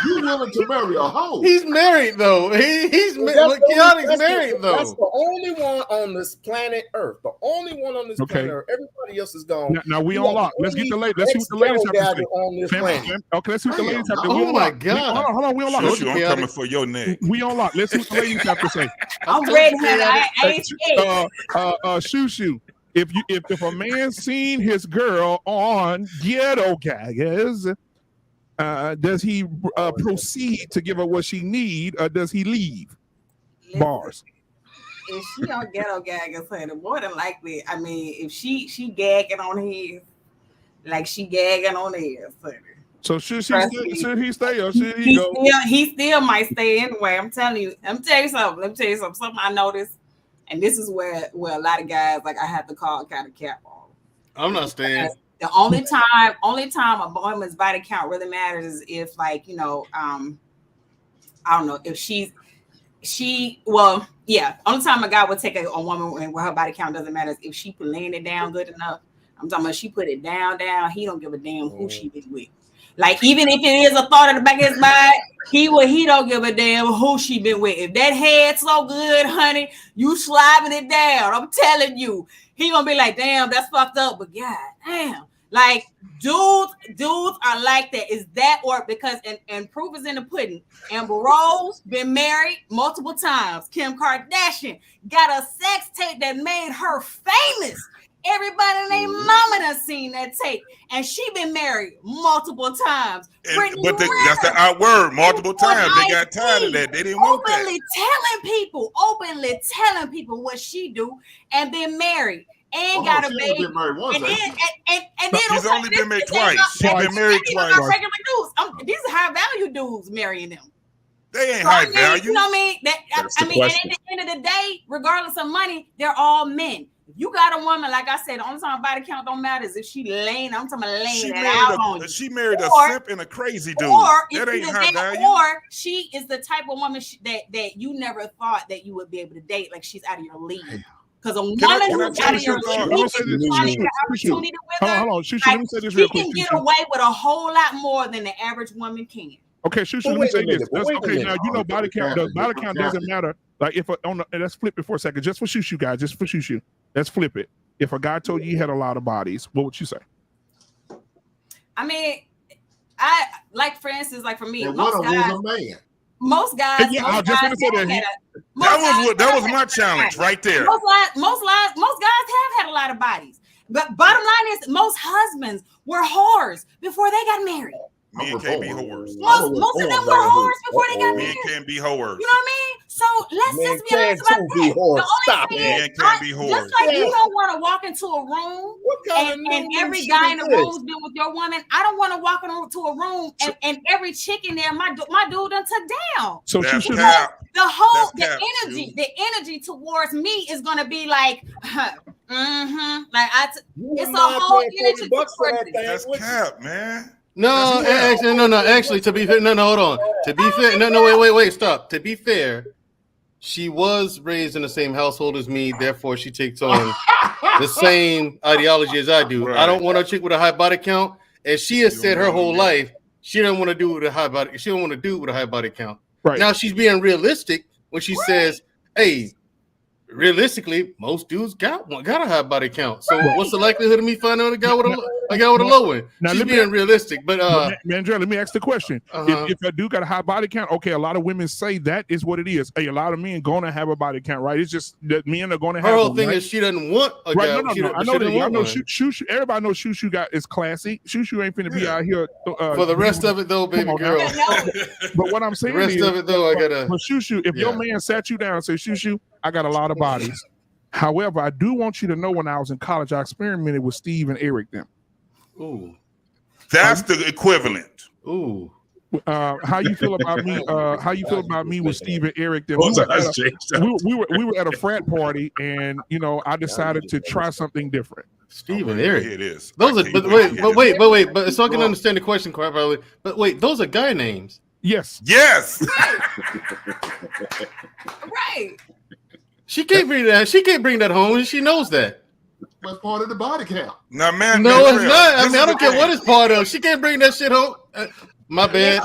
You willing to marry a hoe? He's married though. He's Keanu's married though. That's the only one on this planet Earth. The only one on this planet Earth. Everybody else is gone. Now we on lock. Let's get the ladies. Let's see what the ladies have to say. Okay, let's see what the ladies have to say. Oh my God! Hold on. We on lock. I'm coming for your neck. We on lock. Let's see what the ladies have to say. I'm ready. I ain't Shoo. If a man seen his girl on Ghetto Gagas, does he proceed to give her what she need, or does he leave? Bars. If she on Ghetto Gagas, honey, more than likely, I mean, if she gagging on his, like she gagging on his, honey. So should he stay or should he go? He still might stay anyway. I'm telling you something. Something I noticed. And this is where a lot of guys, like, I have to call kind of cap on. I'm not staying. The only time a woman's body count really matters is if, like, you know, I don't know, if only time a guy would take a woman where her body count doesn't matter is if she laying it down good enough. I'm talking about she put it down, he don't give a damn who she been with. Like, even if it is a thought in the back of his mind, he don't give a damn who she been with. If that head's so good, honey, you sliding it down. I'm telling you, he gonna be like, damn, that's fucked up. But God damn, like dudes are like that. Is that or because and proof is in the pudding. Amber Rose been married multiple times. Kim Kardashian got a sex tape that made her famous. Everybody and their mama done seen that tape, and she been married multiple times. That's the out word, multiple times. They got tired of that. They didn't want that. Openly telling people what she do, and been married, and got a baby. Been married once, and then she's only been married twice. She's been married twice. Regular dudes. These are high value dudes marrying them. They ain't high value. You know what I mean? And at the end of the day, regardless of money, they're all men. If you got a woman, like I said, the only time body count don't matter is if she laying. I'm talking about laying that out on you. She married a simp and a crazy dude. That ain't high value. Or she is the type of woman that you never thought that you would be able to date. Like she's out of your league. Because a woman who's out of your league, she can get away with a whole lot more than the average woman can. Okay, Shushu, let me say this. Okay, now you know body count doesn't matter. Like if let's flip it for a second, just for Shushu guys, just for Shushu. Let's flip it. If a guy told you he had a lot of bodies, what would you say? I mean, I like, for instance, like for me, most guys. Yeah, I was just gonna say that. That was my challenge right there. Most guys have had a lot of bodies, but bottom line is most husbands were whores before they got married. Men can't be whores. Most of them were whores before they got married. Men can't be whores. You know what I mean? So let's just be honest about that. Stop it. Men can't be whores. Just like you don't want to walk into a room and every guy in the room's been with your woman. I don't want to walk into a room and every chick in there, my dude done took down. So the energy towards me is gonna be like, it's a whole energy towards me. That's cap, man. Actually, to be fair, hold on. To be fair, wait, stop. To be fair, she was raised in the same household as me, therefore she takes on the same ideology as I do. Right. I don't want a chick with a high body count, and she has said her whole life she doesn't want to do with a high body. She don't want to do with a high body count. Right now, she's being realistic when she says, "Hey, realistically, most dudes got a high body count. So what's the likelihood of me finding a guy with a low one?" She's being realistic, but Mandrell, let me ask the question: if a dude got a high body count, okay, a lot of women say that is what it is. Hey, a lot of men gonna have a body count, right? It's just that men are gonna have. Her whole thing is she doesn't want a guy. Right? No, I know that. I know Shushu. Everybody knows Shushu got is classy. Shushu ain't finna be out here for the rest of it, though, baby girl. But what I'm saying the rest of it, though, I gotta. But Shushu, if your man sat you down and said, "Shushu, I got a lot of bodies." However, I do want you to know when I was in college, I experimented with Steve and Eric them. Ooh. That's the equivalent. Ooh. How you feel about me? How you feel about me with Steve and Eric? Them? We were at a frat party, and I decided to try something different. Steven Here Eric. it is. Those are, but so I can understand the question quite probably. But wait, those are guy names. Yes. Yes. Right. She can't bring that. She can't bring that home, and she knows that. That's part of the body count. Now, man, no, it's not. I mean, I don't care what it's part of. She can't bring that shit home. My bad.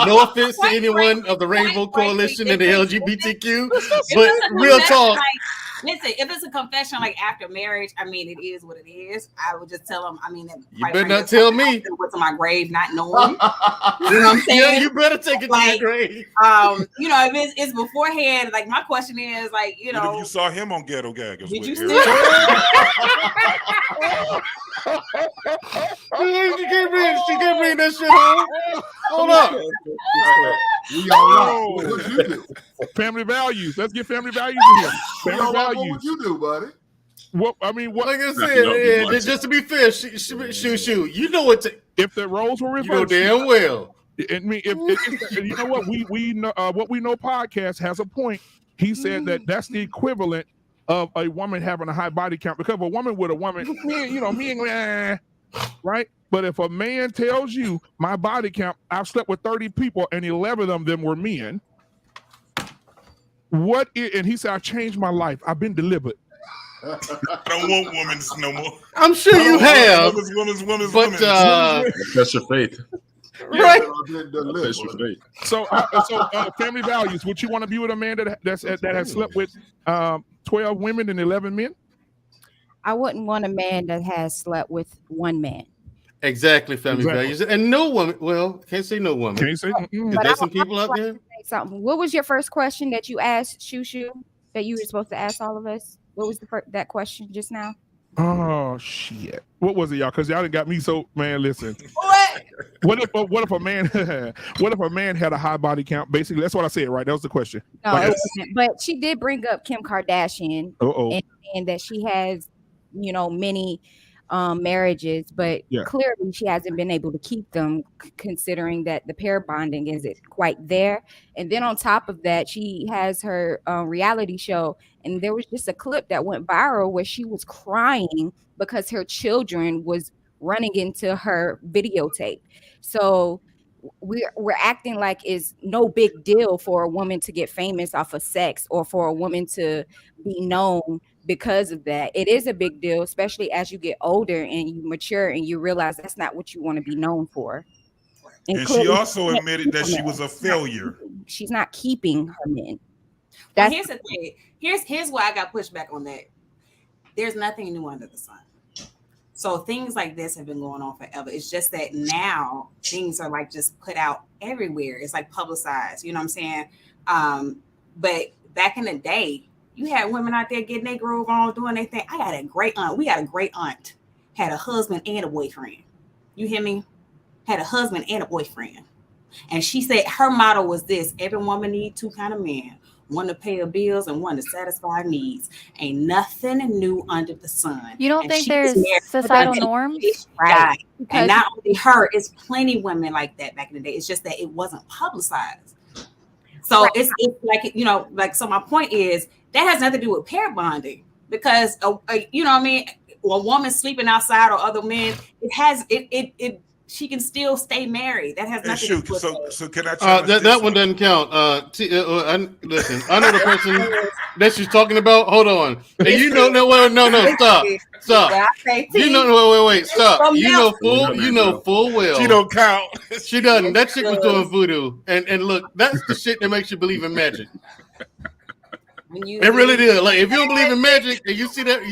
No offense to anyone of the Rainbow Coalition and the LGBTQ, but real talk. Listen, if it's a confession like after marriage, I mean, it is what it is. I would just tell them. I mean, you better not tell me. What's in my grave, not knowing. You know what I'm saying? Yeah, you better take it to your grave. You know, if it's beforehand, like my question is, like, you know, if you saw him on Ghetto Gaggers, did you still? She can't bring that shit home. Hold up. We all what you do? Family values. Let's get family values in here. Family values. What you do, buddy? What I mean, what? Like I said, just to be fair, shoot. You know what? If the roles were reversed, you know damn well. I mean, if you know what we know, what we know podcast has a point. He said that that's the equivalent of a woman having a high body count, because a woman with a woman, right? But if a man tells you my body count, I've slept with 30 people and 11 of them were men. And he said, I changed my life. I've been delivered. I don't want women no more. I'm sure you have. Women's. That's your faith. Right. So family values. Would you want to be with a man that has slept with 12 women and 11 men? I wouldn't want a man that has slept with one man. Exactly, family values. And no woman, well, can't say no woman. Can't say. Is there some people out there? What was your first question that you asked, Shushu, that you were supposed to ask all of us? What was that question just now? Oh shit! What was it, y'all? Because y'all done got me so, man. Listen. What if a man had a high body count? Basically, that's what I said, right? That was the question. No, it wasn't. But she did bring up Kim Kardashian and that she has, many marriages, but clearly she hasn't been able to keep them, considering that the pair bonding isn't quite there. And then on top of that, she has her reality show, and there was just a clip that went viral where she was crying because her children was running into her videotape. So we're acting like it's no big deal for a woman to get famous off of sex, or for a woman to be known because of that. It is a big deal, especially as you get older and you mature and you realize that's not what you want to be known for. And she also admitted that she was a failure. She's not keeping her men. Well, here's the thing. Here's why I got pushed back on that. There's nothing new under the sun. So things like this have been going on forever. It's just that now things are like just put out everywhere. It's like publicized, you know what I'm saying? But back in the day, you had women out there getting their groove on, doing their thing. I got a great aunt. We got a great aunt. Had a husband and a boyfriend. You hear me? Had a husband and a boyfriend. And she said her motto was this: every woman needs two kind of men. One to pay her bills and one to satisfy her needs. Ain't nothing new under the sun. You don't think there's societal norms? Right. And not only her, it's plenty women like that back in the day. It's just that it wasn't publicized. So it's like, like, so my point is that has nothing to do with pair bonding, because, you know what I mean? A woman sleeping outside or other men, she can still stay married. That has nothing to do with that. So can I that one doesn't count. Listen, I know the person that she's talking about. Hold on. And no, stop. Wait, stop. You know full well. She don't count. She doesn't. That chick was doing voodoo. And look, that's the shit that makes you believe in magic. It really did. Like, if you don't believe in magic and you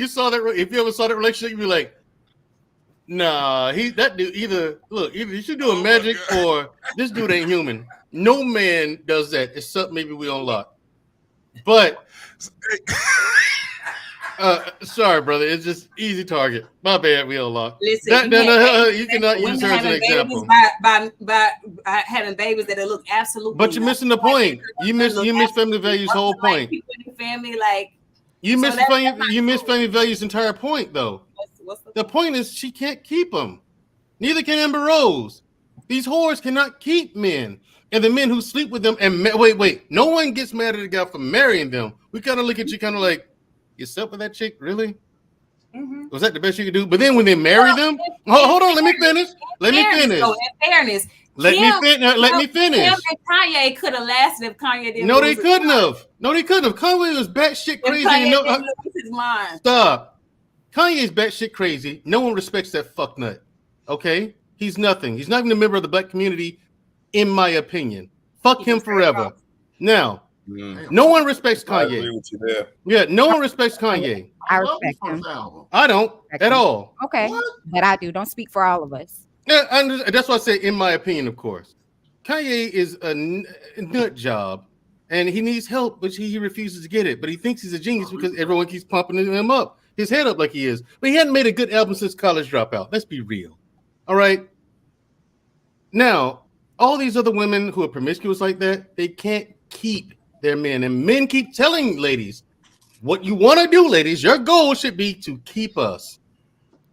saw that, if you ever saw that relationship, you'd be like, nah, that dude either he's doing magic or this dude ain't human. No man does that except maybe we unlock. But sorry, brother, it's just easy target. My bad, we unlock. Listen, you cannot use her as an example. By having babies that look absolutely. But you're missing the point. You miss family values' whole point. Family, like you miss family values' entire point, though. The point is she can't keep them. Neither can Amber Rose. These whores cannot keep men. And the men who sleep with them and wait. No one gets mad at a guy for marrying them. We kind of look at you kind of like, you slept with that chick? Really? Was that the best you could do? But then when they marry them, hold on, let me finish. Let me finish. So in fairness, let me finish. Kim and Kanye could have lasted if Kanye didn't. No, they couldn't have. No, they couldn't have. Kanye was batshit crazy. Kanye didn't lose his mind. Stop. Kanye's batshit crazy. No one respects that fucknut. Okay, he's nothing. He's not even a member of the black community, in my opinion. Fuck him forever. Now, no one respects Kanye. I agree with you there. Yeah, no one respects Kanye. I respect him. I don't at all. Okay, but I do. Don't speak for all of us. Yeah, that's why I say, in my opinion, of course. Kanye is a nut job, and he needs help, but he refuses to get it. But he thinks he's a genius because everyone keeps pumping him up, his head up like he is. But he hadn't made a good album since College Dropout. Let's be real. All right. Now, all these other women who are promiscuous like that, they can't keep their men. And men keep telling ladies, what you want to do, ladies, your goal should be to keep us.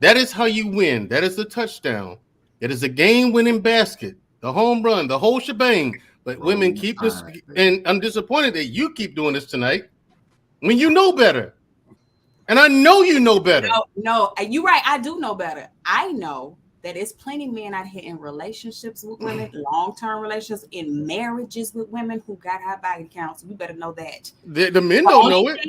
That is how you win. That is the touchdown. It is a game-winning basket, the home run, the whole shebang. But women keep this, and I'm disappointed that you keep doing this tonight when you know better. And I know you know better. No, you're right. I do know better. I know that there's plenty of men out here in relationships with women, long-term relationships, in marriages with women who got high body counts. You better know that. The men don't know it.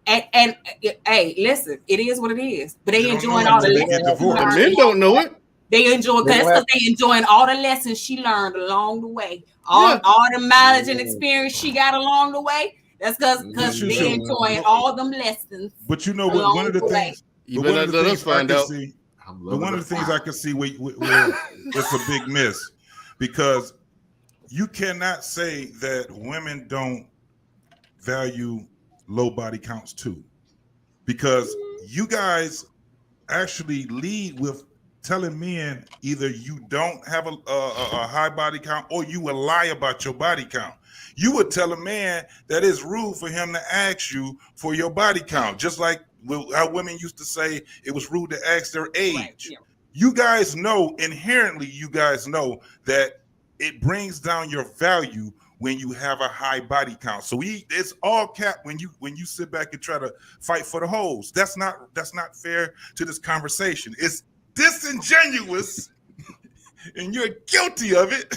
Hey, listen, it is what it is. But they enjoying all the lessons. The men don't know it. They enjoy because they enjoying all the lessons she learned along the way. All the mileage and experience she got along the way. That's because they enjoying all them lessons. But you know what? One of the things. One of the things I can see where it's a big miss, because you cannot say that women don't value low body counts too, because you guys actually lead with telling men either you don't have a high body count or you will lie about your body count. You would tell a man that it's rude for him to ask you for your body count, just like how women used to say it was rude to ask their age. Right, yeah. You guys know, inherently, you guys know that it brings down your value when you have a high body count. So it's all cap when you sit back and try to fight for the hoes. That's not fair to this conversation. It's disingenuous, and you're guilty of it.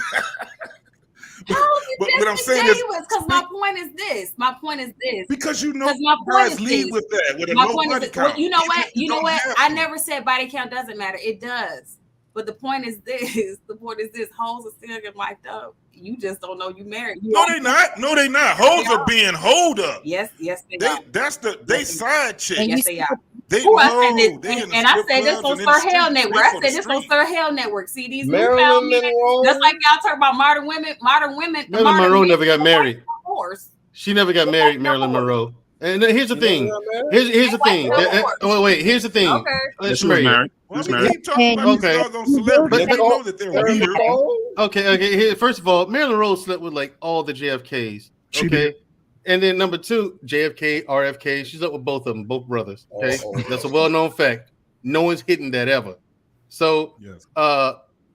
But what I'm saying is, because my point is this. Because you know, guys lead with that. With a low body count. You know what? I never said body count doesn't matter. It does. But the point is this. Hoes are still getting wiped up. You just don't know you married. No, they not. Hoes are being holed up. Yes, they are. They side chick. Yes, they are. And I say this on Sir Hell Network. I said this on Sir Hell Network. See these Marilyn Monroe. Just like y'all talk about modern women. Marilyn Monroe never got married. She never got married, Marilyn Monroe. And here's the thing. Here's the thing. Wait. Here's the thing. Okay. She was married. Okay. First of all, Marilyn Monroe slept with like all the JFKs. Okay. And then number two, JFK, RFK, she slept with both of them, both brothers. Okay. That's a well-known fact. No one's hidden that ever. So,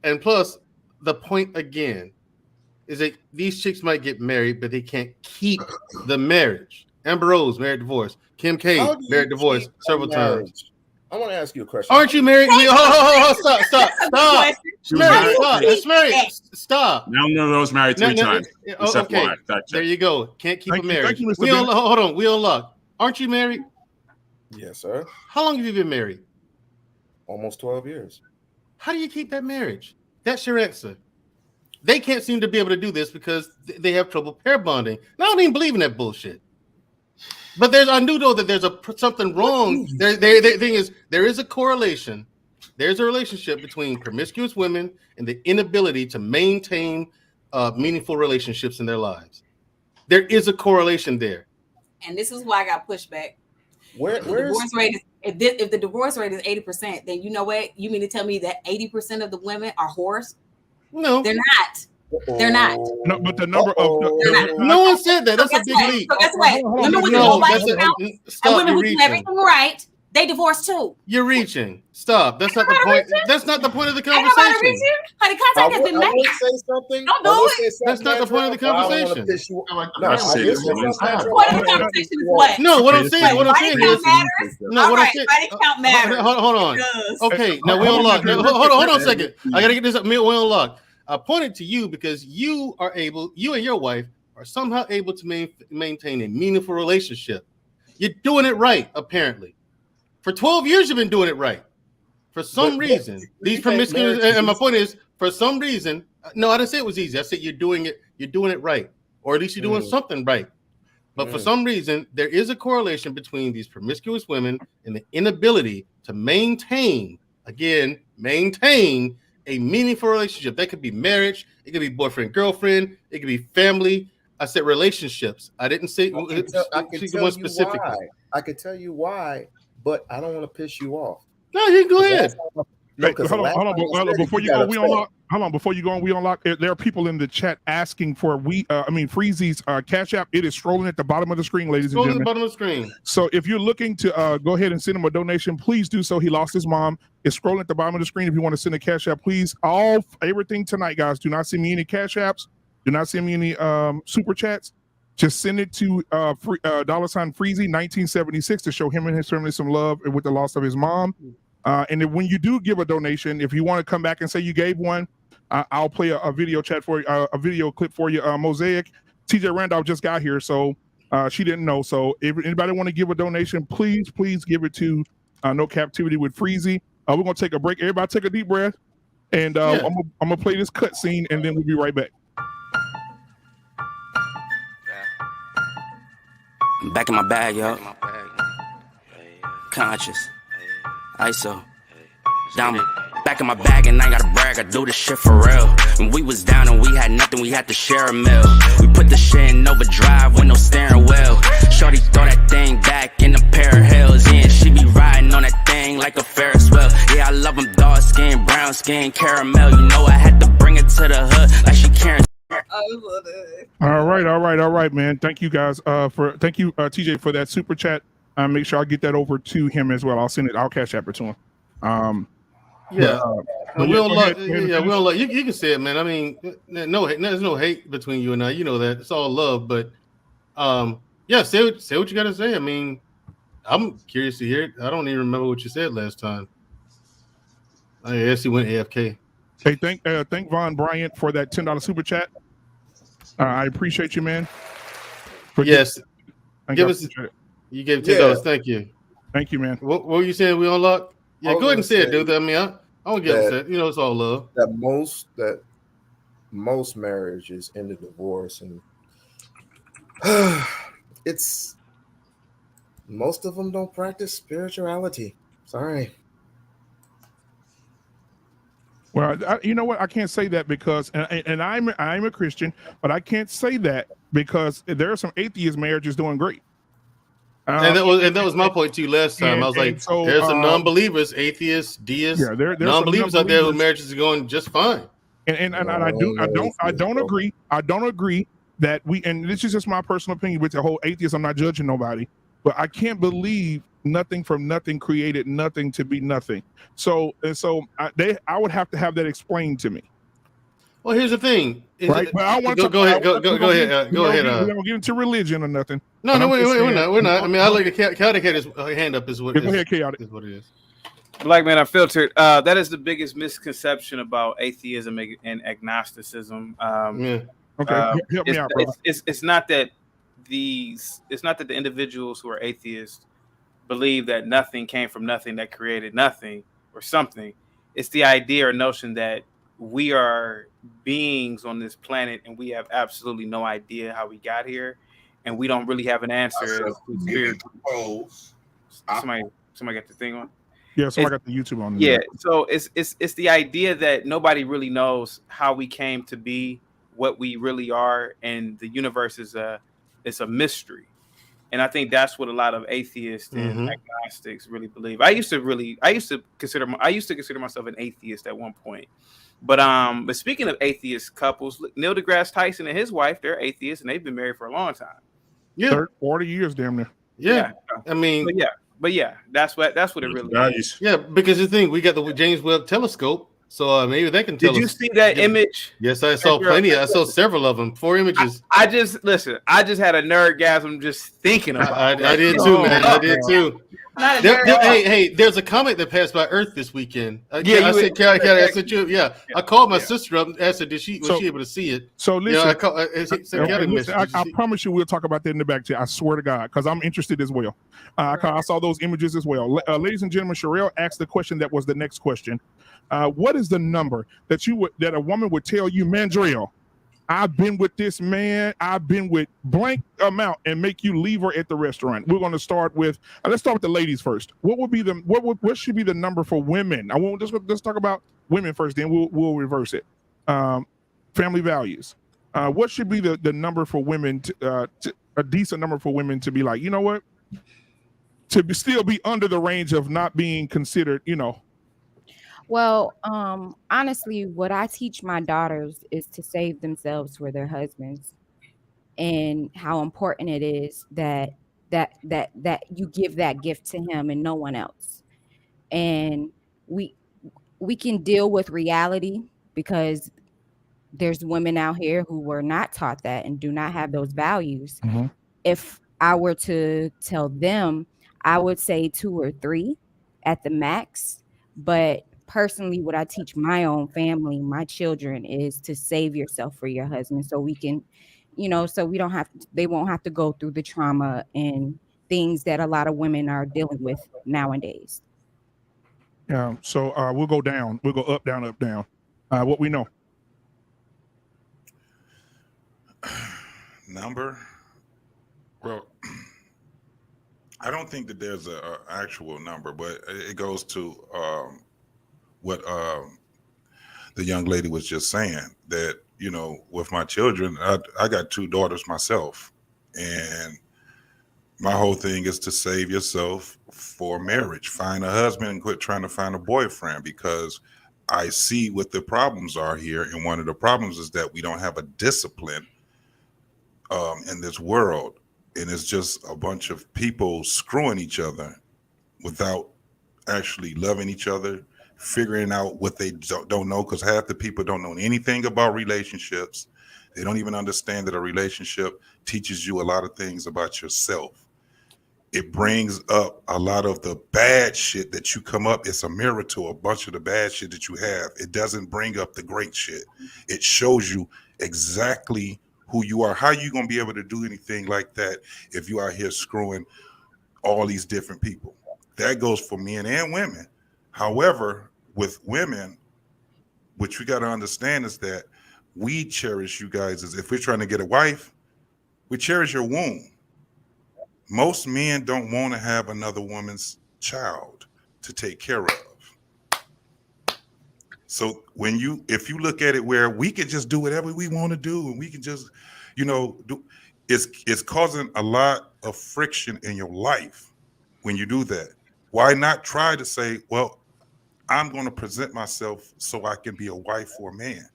and plus, the point again is that these chicks might get married, but they can't keep the marriage. Amber Rose married, divorced. Kim K married, divorced several times. I want to ask you a question. Aren't you married? Stop. Stop. Marilyn Rose married three times. Okay. There you go. Can't keep a marriage. Hold on. We unlocked. Aren't you married? Yes, sir. How long have you been married? Almost 12 years. How do you keep that marriage? That's your answer. They can't seem to be able to do this because they have trouble pair bonding. I don't even believe in that bullshit. But I do know that there's something wrong. The thing is, there is a correlation. There's a relationship between promiscuous women and the inability to maintain meaningful relationships in their lives. There is a correlation there. And this is why I got pushback. If the divorce rate is 80%, then you know what? You mean to tell me that 80% of the women are whores? No, they're not. They're not. No, but the number of no one said that. That's a big leap. So guess what? Women with low body count and women who do everything right, They divorced too. You're reaching. Stop. That's not the point. That's not the point of the Ain't nobody conversation. reaching. Honey, contact has been I made. would say something. Don't do it. That's not the point of the conversation. No, I say will this say one something. time. Point of the conversation is what? No, what I'm saying is. Body count matters. No, All what right, I'm saying. body count matters. Hold on. It does. Okay, now we unlock. Hold on a second. I gotta get this up. We unlock. I pointed to you because you and your wife are somehow able to maintain a meaningful relationship. You're doing it right, apparently. For 12 years, you've been doing it right. For some reason, these promiscuous. And my point is, for some reason, no, I didn't say it was easy. I said you're doing it right, or at least you're doing something right. But for some reason, there is a correlation between these promiscuous women and the inability to maintain a meaningful relationship. That could be marriage, it could be boyfriend, girlfriend, it could be family. I said relationships. I didn't say I can tell you why. I could tell you why, but I don't want to piss you off. No, you can go ahead. Hold on. Before you go, we unlock. Hold on. Before you go, we unlock. There are people in the chat asking for Freezie's Cash App. It is scrolling at the bottom of the screen, ladies and gentlemen. Scrolling at the bottom of the screen. So if you're looking to go ahead and send him a donation, please do so. He lost his mom. It's scrolling at the bottom of the screen. If you want to send a Cash App, please. Everything tonight, guys. Do not send me any Cash Apps. Do not send me any super chats. Just send it to $Freezie 1976 to show him and his family some love with the loss of his mom. And then when you do give a donation, if you want to come back and say you gave one, I'll play a video chat for you, a video clip for you. Mosaic, TJ Randolph just got here, so she didn't know. So if anybody want to give a donation, please give it to No Captivity with Freezie. We're gonna take a break. Everybody take a deep breath, and I'm gonna play this cut scene, and then we'll be right back. I'm back in my bag, yo. Conscious. ISO. Diamond. Back in my bag and I ain't gotta brag, I do this shit for real. When we was down and we had nothing, we had to share a meal. We put the shit in overdrive with no steering wheel. Shorty throw that thing back in a pair of heels. Yeah, she be riding on that thing like a Ferris wheel. Yeah, I love them dark skin, brown skin, caramel. You know I had to bring it to the hood like she caring. All right, man. Thank you guys thank you TJ for that super chat. Make sure I get that over to him as well. I'll send it. I'll cash app it to him. We don't like. You can say it, man. I mean, there's no hate between you and I. You know that it's all love. But say what you got to say. I mean, I'm curious to hear it. I don't even remember what you said last time. I guess he went AFK. Hey, thank Von Bryant for that $10 super chat. I appreciate you, man. Yes, give us. You gave $10. Thank you. Thank you, man. What were you saying? We unlock? Yeah, go ahead and say it, dude. I mean, I don't get upset. You know, it's all love. That most marriages end in divorce, and it's most of them don't practice spirituality. Sorry. Well, you know what? I can't say that because, and I'm a Christian, but I can't say that because there are some atheist marriages doing great. And that was my point too last time. I was like, there's some non-believers, atheists, deists, non-believers out there whose marriages are going just fine. And I don't agree. I don't agree that and this is just my personal opinion with the whole atheist. I'm not judging nobody, but I can't believe nothing from nothing created nothing to be nothing. So I would have to have that explained to me. Well, here's the thing. Right? But I want go ahead. Go ahead. We don't get into religion or nothing. No, we're not. I mean, I like the chaotic had his hand up. Is what go ahead, chaotic. Is what it is. Black Man Unfiltered. That is the biggest misconception about atheism and agnosticism. Help me out, brother. It's not that the individuals who are atheists believe that nothing came from nothing that created nothing or something. It's the idea or notion that we are beings on this planet and we have absolutely no idea how we got here, and we don't really have an answer. Somebody got the thing on. Yeah, somebody got the YouTube on. Yeah, so it's the idea that nobody really knows how we came to be, what we really are, and the universe is a mystery. And I think that's what a lot of atheists and agnostics really believe. I used to consider myself an atheist at one point. But speaking of atheist couples, Neil deGrasse Tyson and his wife, they're atheists and they've been married for a long time. Yeah, 40 years, damn near. Yeah. I mean, But yeah, that's what it really is. Yeah, because the thing, we got the James Webb Telescope, so maybe they can tell us. Did you see that image? Yes, I saw plenty. I saw several of them, 4 images. I just had a nerdgasm just thinking about it. I did too, man. I did too. Hey, there's a comet that passed by Earth this weekend. I called my sister up and asked her, was she able to see it? So listen, I I promise you we'll talk about that in the back chat. I swear to God, because I'm interested as well. I saw those images as well. Ladies and gentlemen, Sherelle asked the question that was the next question. What is the number that a woman would tell you, Mandrell, I've been with this man, I've been with blank amount, and make you leave her at the restaurant? We're going to start with let's start with the ladies first. What should be the number for women? I won't let's talk about women first, then we'll reverse it. Family values. What should be the number for women a decent number for women to be like, you know what, still be under the range of not being considered, Well, honestly, what I teach my daughters is to save themselves for their husbands, and how important it is that you give that gift to him and no one else. And we can deal with reality, because there's women out here who were not taught that and do not have those values. Mm-hmm. If I were to tell them, I would say 2 or 3 at the max, but personally, what I teach my own family, my children, is to save yourself for your husband, so we can, so they won't have to go through the trauma and things that a lot of women are dealing with nowadays. Yeah. So we'll go down. We'll go up, down, up, down. What we know. Number? Well, I don't think that there's an actual number, but it goes to what the young lady was just saying, that, with my children, I got 2 daughters myself, and my whole thing is to save yourself for marriage. Find a husband and quit trying to find a boyfriend, because I see what the problems are here. And one of the problems is that we don't have a discipline in this world. And it's just a bunch of people screwing each other without actually loving each other, figuring out what they don't know, because half the people don't know anything about relationships. They don't even understand that a relationship teaches you a lot of things about yourself. It brings up a lot of the bad shit that you come up. It's a mirror to a bunch of the bad shit that you have. It doesn't bring up the great shit. It shows you exactly who you are. How you going to be able to do anything like that if you out here screwing all these different people? That goes for men and women. However, with women, what you got to understand is that we cherish you guys as if we're trying to get a wife, we cherish your womb. Most men don't want to have another woman's child to take care of. So if you look at it where we can just do whatever we want to do, and we can just, it's causing a lot of friction in your life when you do that. Why not try to say, well, I'm going to present myself so I can be a wife for a man?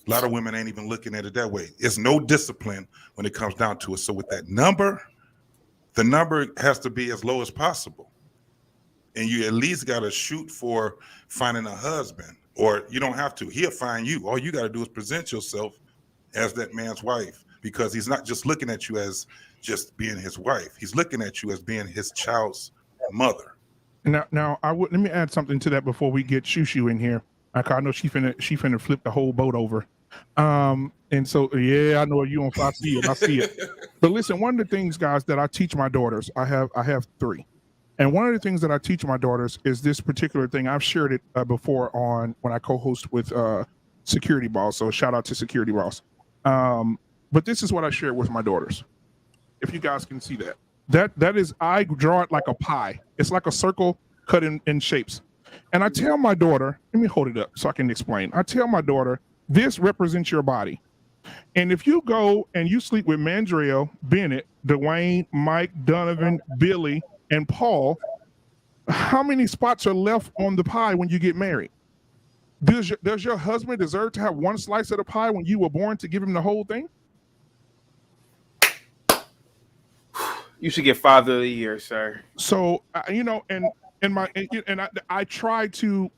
A lot of women ain't even looking at it that way. It's no discipline when it comes down to it. So with that number, the number has to be as low as possible. And you at least got to shoot for finding a husband, or you don't have to. He'll find you. All you got to do is present yourself as that man's wife, because he's not just looking at you as just being his wife. He's looking at you as being his child's mother. Now let me add something to that before we get Shushu in here. I know she finna flip the whole boat over. And so, yeah, I know you on. I see it. But listen, one of the things, guys, that I teach my daughters, I have 3. And one of the things that I teach my daughters is this particular thing. I've shared it before on when I co-host with Security Boss. So shout out to Security Boss. But this is what I shared with my daughters. If you guys can see that. That is, I draw it like a pie. It's like a circle cut in shapes. And I tell my daughter, let me hold it up so I can explain. I tell my daughter, this represents your body. And if you go and you sleep with Mandrell, Bennett, Dewayne, Mike, Donovan, Billy, and Paul, how many spots are left on the pie when you get married? Does your husband deserve to have one slice of the pie when you were born to give him the whole thing? You should get Father of the Year, sir. So you know, and I try to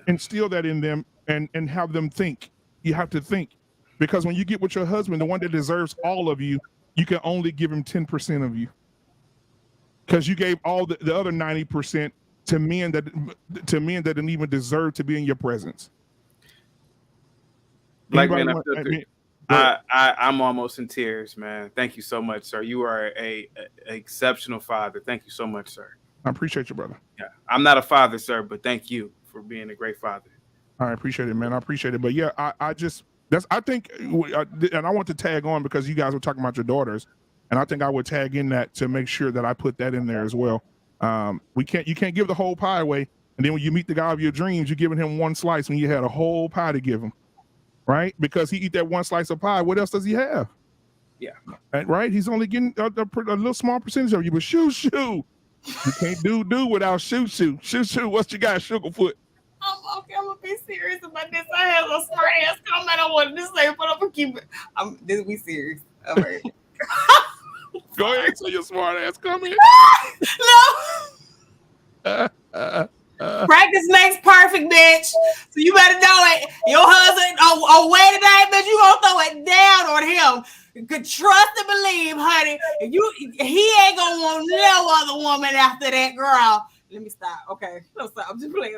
instill that in them and have them think. You have to think, because when you get with your husband, the one that deserves all of you, you can only give him 10% of you, because you gave all the other 90% to men that didn't even deserve to be in your presence. Black Man Unfiltered. I'm almost in tears, man. Thank you so much, sir. You are a exceptional father. Thank you so much, sir. I appreciate you, brother. Yeah, I'm not a father, sir, but thank you for being a great father. I appreciate it, man. I appreciate it. But yeah, I think, and I want to tag on because you guys were talking about your daughters, and I think I would tag in that to make sure that I put that in there as well. You can't give the whole pie away, and then when you meet the guy of your dreams, you're giving him one slice when you had a whole pie to give him. Right? Because he eat that one slice of pie. What else does he have? Yeah. Right? He's only getting a little small percentage of you. But shoo. You can't do without shoo. Shoo. What you got, Sugarfoot? Okay, I'm gonna be serious about this. I have a smart ass comment I wanted to say, but I'm gonna keep it. This be serious. All right. Go ahead, say your smart ass comment. No. Practice makes perfect, bitch. So you better know it. Your husband, away tonight, bitch, you gonna throw it down on him. You could trust and believe, honey. He ain't gonna want no other woman after that girl. Let me stop. Okay. No, stop. I'm just playing.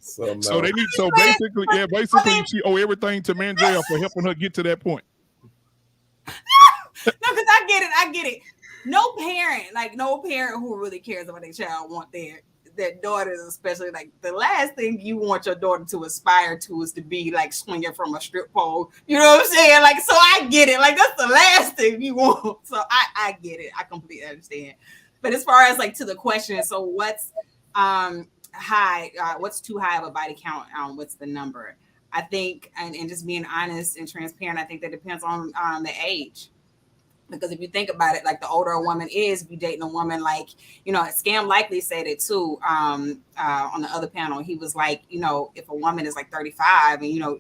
So basically, she owe everything to Mandrell for helping her get to that point. No, because I get it. No parent who really cares about their child want their daughters, especially, like, the last thing you want your daughter to aspire to is to be like swinging from a strip pole. You know what I'm saying? Like, so I get it. Like, that's the last thing you want. So I get it. I completely understand. But as far as like to the question, so what's high? What's too high of a body count? What's the number? I think, and just being honest and transparent, I think that depends on the age. Because if you think about it, like, the older a woman is, if you're dating a woman, like, you know, Scam Likely said it too on the other panel. He was like, you know, if a woman is like 35 and, you know,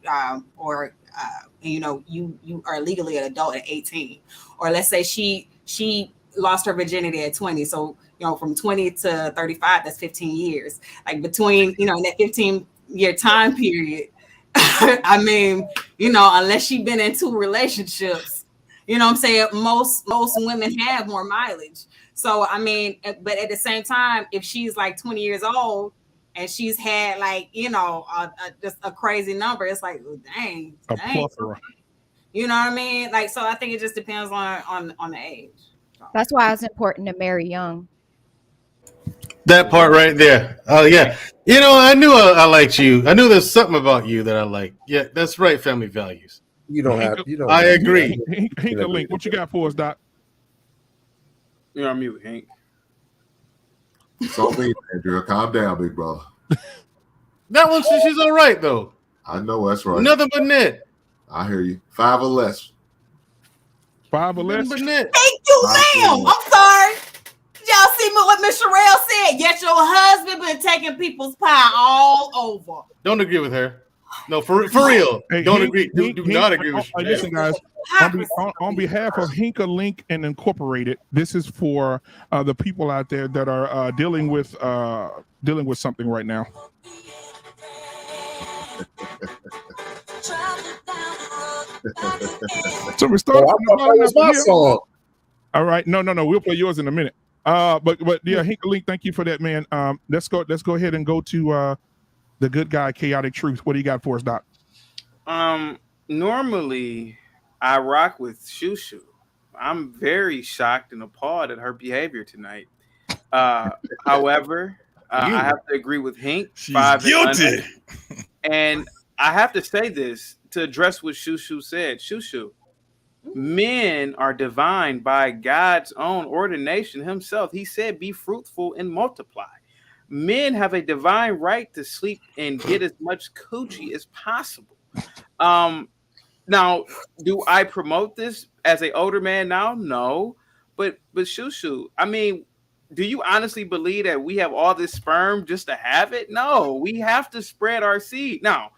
you are legally an adult at 18, or let's say she lost her virginity at 20. So, you know, from 20 to 35, that's 15 years. Like, between, you know, in that 15-year time period, I mean, you know, unless she's been in 2 relationships, you know what I'm saying? Most women have more mileage. So, I mean, but at the same time, if she's like 20 years old and she's had, like, you know, just a crazy number, it's like, well, dang. Plethora. You know what I mean? Like, so I think it just depends on the age. That's why it's important to marry young. That part right there. Oh, yeah. You know, I knew I liked you. I knew there's something about you that I like. Yeah, that's right. Family values. You don't have. I agree. Hank, Link, what you got for us, Doc? You're on mute, Hank. So me, Andrew. Calm down, big brother. That one, she's all right, though. I know that's right. Nothing but net. I hear you. 5 or less. 5 or less? Thank you, ma'am. I'm sorry. Y'all see what Miss Sherelle said? Yet your husband been taking people's pie all over. Don't agree with her. No, for real. Hey, don't agree. Do not agree with you. Listen, guys. On behalf of Hinka Link and Incorporated, this is for the people out there that are dealing with something right now. So we start. My song. All right, no, we'll play yours in a minute. But yeah, Hinka Link, thank you for that, man. Let's go ahead and go to the good guy, Chaotic Truth. What do you got for us, Doc? Normally I rock with Shushu. I'm very shocked and appalled at her behavior tonight. However, I have to agree with Hank. She's guilty. And I have to say this to address what Shushu said. Shushu, men are divine by God's own ordination himself. He said, be fruitful and multiply. Men have a divine right to sleep and get as much coochie as possible. Now, do I promote this as an older man now? No. But Shushu, I mean, do you honestly believe that we have all this sperm just to have it? No, we have to spread our seed. Now,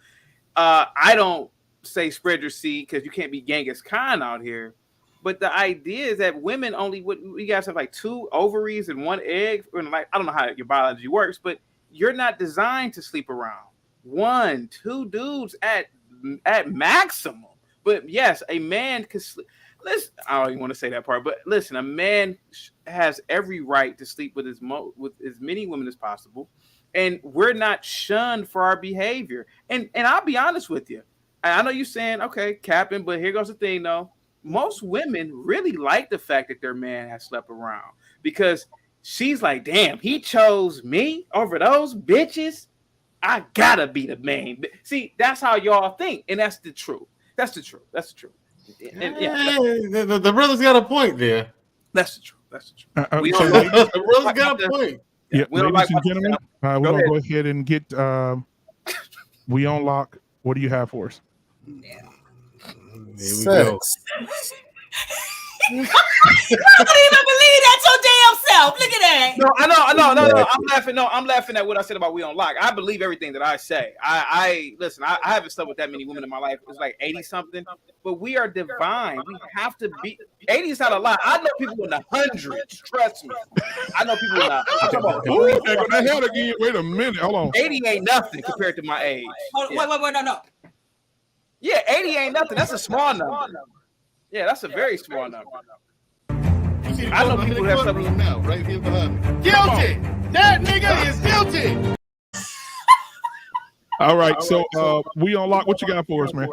I don't say spread your seed because you can't be Genghis Khan out here. But the idea is that women only we guys have like 2 ovaries and 1 egg. And like I don't know how your biology works, but you're not designed to sleep around 1, 2 dudes at maximum. But yes, a man could sleep. Listen, I don't even want to say that part, but listen, a man has every right to sleep with as many women as possible, and we're not shunned for our behavior. And I'll be honest with you. I know you're saying, okay, capping, but here goes the thing, though. Most women really like the fact that their man has slept around because she's like, damn, he chose me over those bitches. I gotta be the man. See, that's how y'all think, and that's the truth. That's the truth. That's the truth. And, the brother's got a point there. That's the truth. That's the truth. The brother's got a point. Yeah, ladies and gentlemen, we're gonna go ahead and get we on lock. What do you have for us? Sex. I don't even believe that's your damn self. Look at that. No, I know. I'm laughing. No, I'm laughing at what I said about we on lock. I believe everything that I say. I listen. I haven't slept with that many women in my life. It's like 80 something. But we are divine. We have to be. 80 is not a lot. I know people in the hundreds. Trust me. I know people in the. hell again. Wait a minute. Hold on. 80 ain't nothing compared to my age. Wait, no. Yeah, 80 ain't nothing. That's a small number. Yeah, that's a very small number. I know people who have something now, right here behind me. Guilty. That nigga is guilty. All right, so we on lock. What you got for us, man?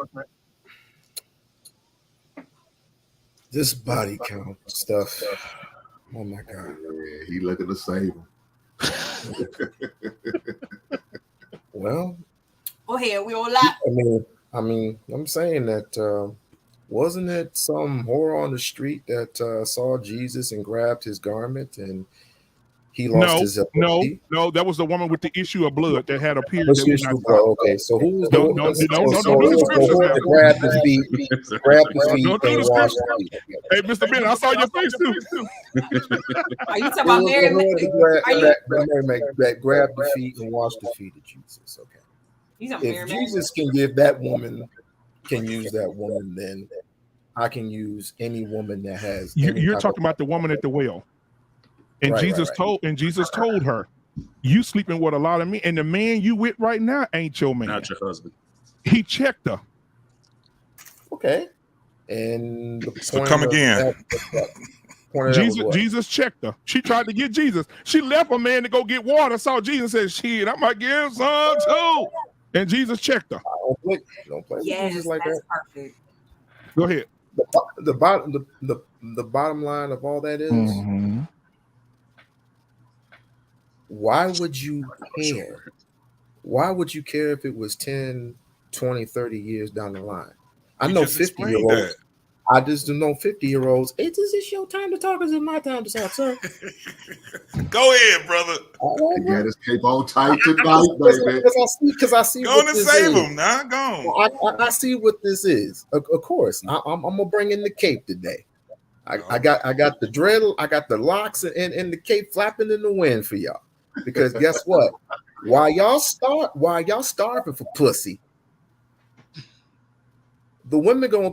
This body count stuff. Oh my God. Yeah, he looking to save him. Well, go ahead. We on lock. I mean, I'm saying that wasn't it some whore on the street that saw Jesus and grabbed his garment and he lost his ability? No, that was the woman with the issue of blood that had appeared. Okay, so who was the whore grabbed his feet and washed his feet? Hey, Mr. Ben, I saw your face too. Are you talking about Mary? That grabbed the feet and washed the feet of Jesus. Okay. If Jesus can give that woman, can use that woman, then I can use any woman that has. You're talking about the woman at the well, and Jesus told her, "You sleeping with a lot of men, and the man you with right now ain't your man, not your husband." He checked her. Okay, and so come again. Jesus checked her. She tried to get Jesus. She left a man to go get water. Saw Jesus and said, "Shit, I might give some too." And Jesus checked her. Don't play yes, Jesus like that's that. Perfect. Go ahead. The bottom line of all that is, why would you care? Why would you care if it was 10, 20, 30 years down the line? I know 50-year-olds. I just don't know 50-year-olds. Is this your time to talk or is it my time to talk, sir? Go ahead, brother. He got his cape on tight tonight, baby. Because I see. Go on and save him now. Go on. I see what this is. Of course, I'm gonna bring in the cape today. I got the dread. I got the locks and the cape flapping in the wind for y'all. Because guess what? While y'all starving for pussy, the women gonna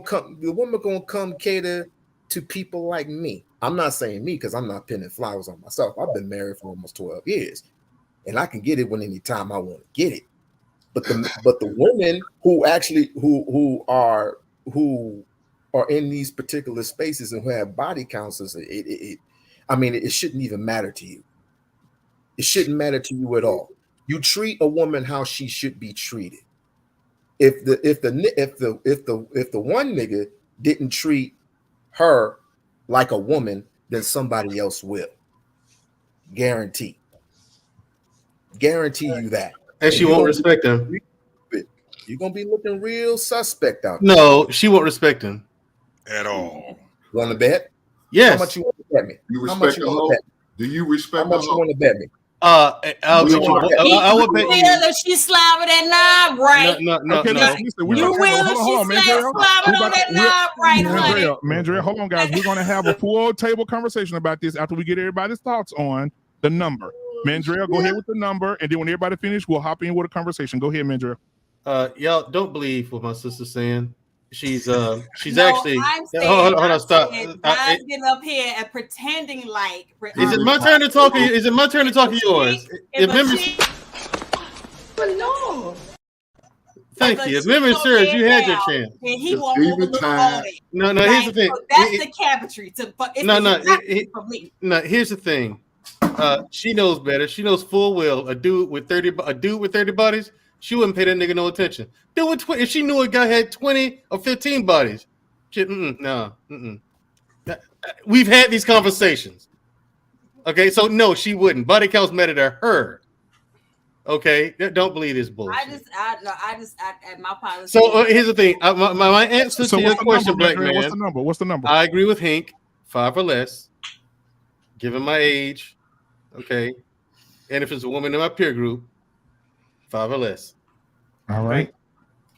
come cater to people like me. I'm not saying me because I'm not pinning flowers on myself. I've been married for almost 12 years, and I can get it when anytime I want to get it. But the women who actually who are in these particular spaces and who have body counselors, it shouldn't even matter to you. It shouldn't matter to you at all. You treat a woman how she should be treated. If the one nigga didn't treat her like a woman, then somebody else will. Guarantee you that. And she won't respect him. You're gonna be looking real suspect out there. No, she won't respect him at all. Want to bet? Yes. How much you want to bet me? You respect the hoe? Do you respect how much you want to bet me? I would bet you. If she slide with that knob right. No. You will if she slide on that knob right, honey. Mandrell, hold on, guys. We're going to have a full table conversation about this after we get everybody's thoughts on the number. Mandrell, go ahead with the number, and then when everybody finishes, we'll hop in with a conversation. Go ahead, Mandrell. Y'all don't believe what my sister's saying. She's actually. I'm saying, hold on, stop. Guys getting up here and pretending like. Is it my turn to talk? Is it my turn to talk? Yours. No. Thank you. If memory serves, you had your chance. And he won't overlook all it. No. Here's the thing. So that's the cabinetry. For me. No. Here's the thing. She knows better. She knows full well a dude with 30 bodies. She wouldn't pay that nigga no attention. Dude with 20, if she knew a guy had 20 or 15 bodies, no. We've had these conversations. Okay, so no, she wouldn't. Body counts matter to her. Okay, don't believe this bullshit. My policy. So here's the thing. My answer to your question, Black Man. What's the number? I agree with Hank. 5 or less. Given my age, okay, and if it's a woman in my peer group, 5 or less. All right.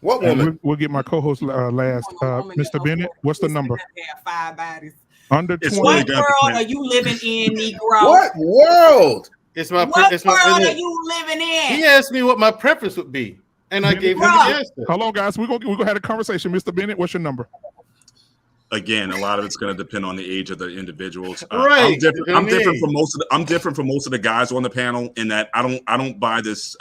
What woman? We'll get my co-host last. Mr. Bennett, what's the number? 5 bodies. Under 20. What world are you living in, Negro? What world? It's my. What it's world my, are you living in? He asked me what my preference would be, and I gave him the answer. Hold on, guys. We're gonna have a conversation. Mr. Bennett, what's your number? Again, a lot of it's going to depend on the age of the individuals. Right. I'm different from most of the guys on the panel in that I don't buy this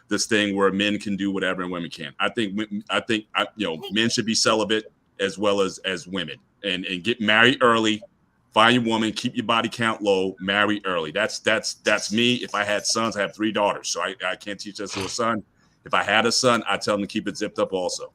this thing where men can do whatever and women can't. I think men should be celibate as well as women and get married early. Find your woman, keep your body count low, marry early. That's me. If I had sons, I have 3 daughters, so I can't teach this to a son. If I had a son, I tell him to keep it zipped up also.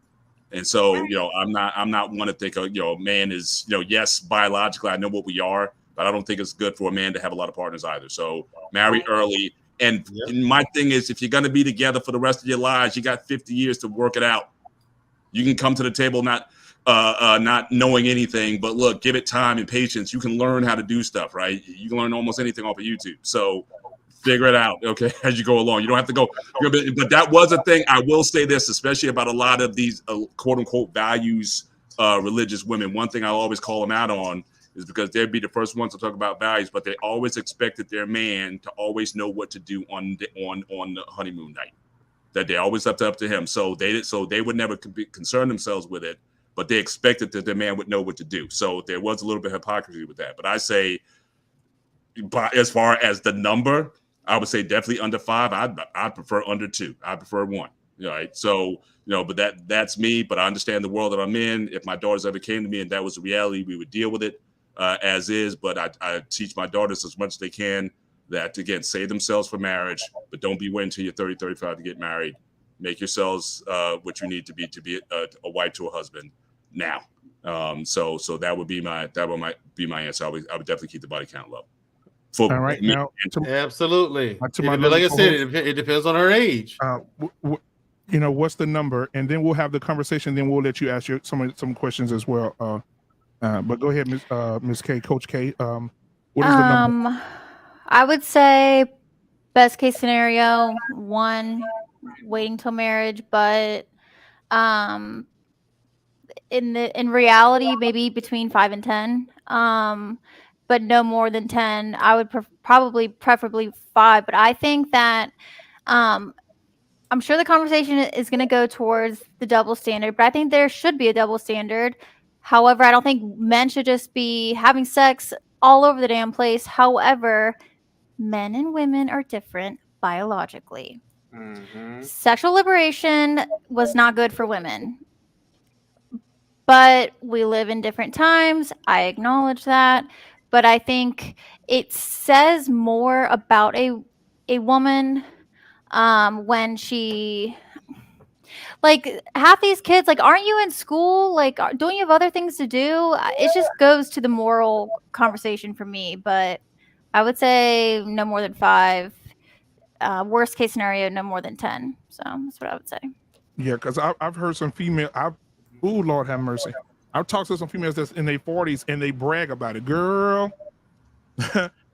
And so, I'm not one to think a man is, yes, biologically, I know what we are, but I don't think it's good for a man to have a lot of partners either. So marry early. And my thing is, if you're going to be together for the rest of your lives, you got 50 years to work it out. You can come to the table not knowing anything, but look, give it time and patience. You can learn how to do stuff, right? You can learn almost anything off of YouTube. So figure it out, okay, as you go along. You don't have to go. But that was a thing. I will say this, especially about a lot of these quote unquote values religious women. One thing I always call them out on is because they'd be the first ones to talk about values, but they always expected their man to always know what to do on the honeymoon night. That they always up to him. So they would never concern themselves with it, but they expected that their man would know what to do. So there was a little bit of hypocrisy with that. But I say, as far as the number, I would say definitely under 5. I'd prefer under 2. I prefer 1. Right. So, but that's me. But I understand the world that I'm in. If my daughters ever came to me and that was the reality, we would deal with it as is. But I teach my daughters as much as they can that, again, save themselves for marriage, but don't be waiting until you're 30, 35 to get married. Make yourselves what you need to be a wife to a husband now. So that would be my answer. I would definitely keep the body count low. All right, now absolutely. Like I said, it depends on her age. What's the number, and then we'll have the conversation. Then we'll let you ask some questions as well. But go ahead, Miss K, Coach K. What is the number? I would say best case scenario 1, waiting till marriage, but in reality, maybe between 5 and 10. But no more than 10. I would preferably 5. But I think that I'm sure the conversation is going to go towards the double standard. But I think there should be a double standard. However, I don't think men should just be having sex all over the damn place. However, men and women are different biologically. Mm-hmm. Sexual liberation was not good for women. But we live in different times. I acknowledge that. But I think it says more about a woman when she, like, half these kids, like, aren't you in school? Like, don't you have other things to do? It just goes to the moral conversation for me. But I would say no more than 5. Worst case scenario, no more than 10. So that's what I would say. Yeah, because I've heard some female. Lord have mercy. I've talked to some females that's in their 40s and they brag about it. Girl,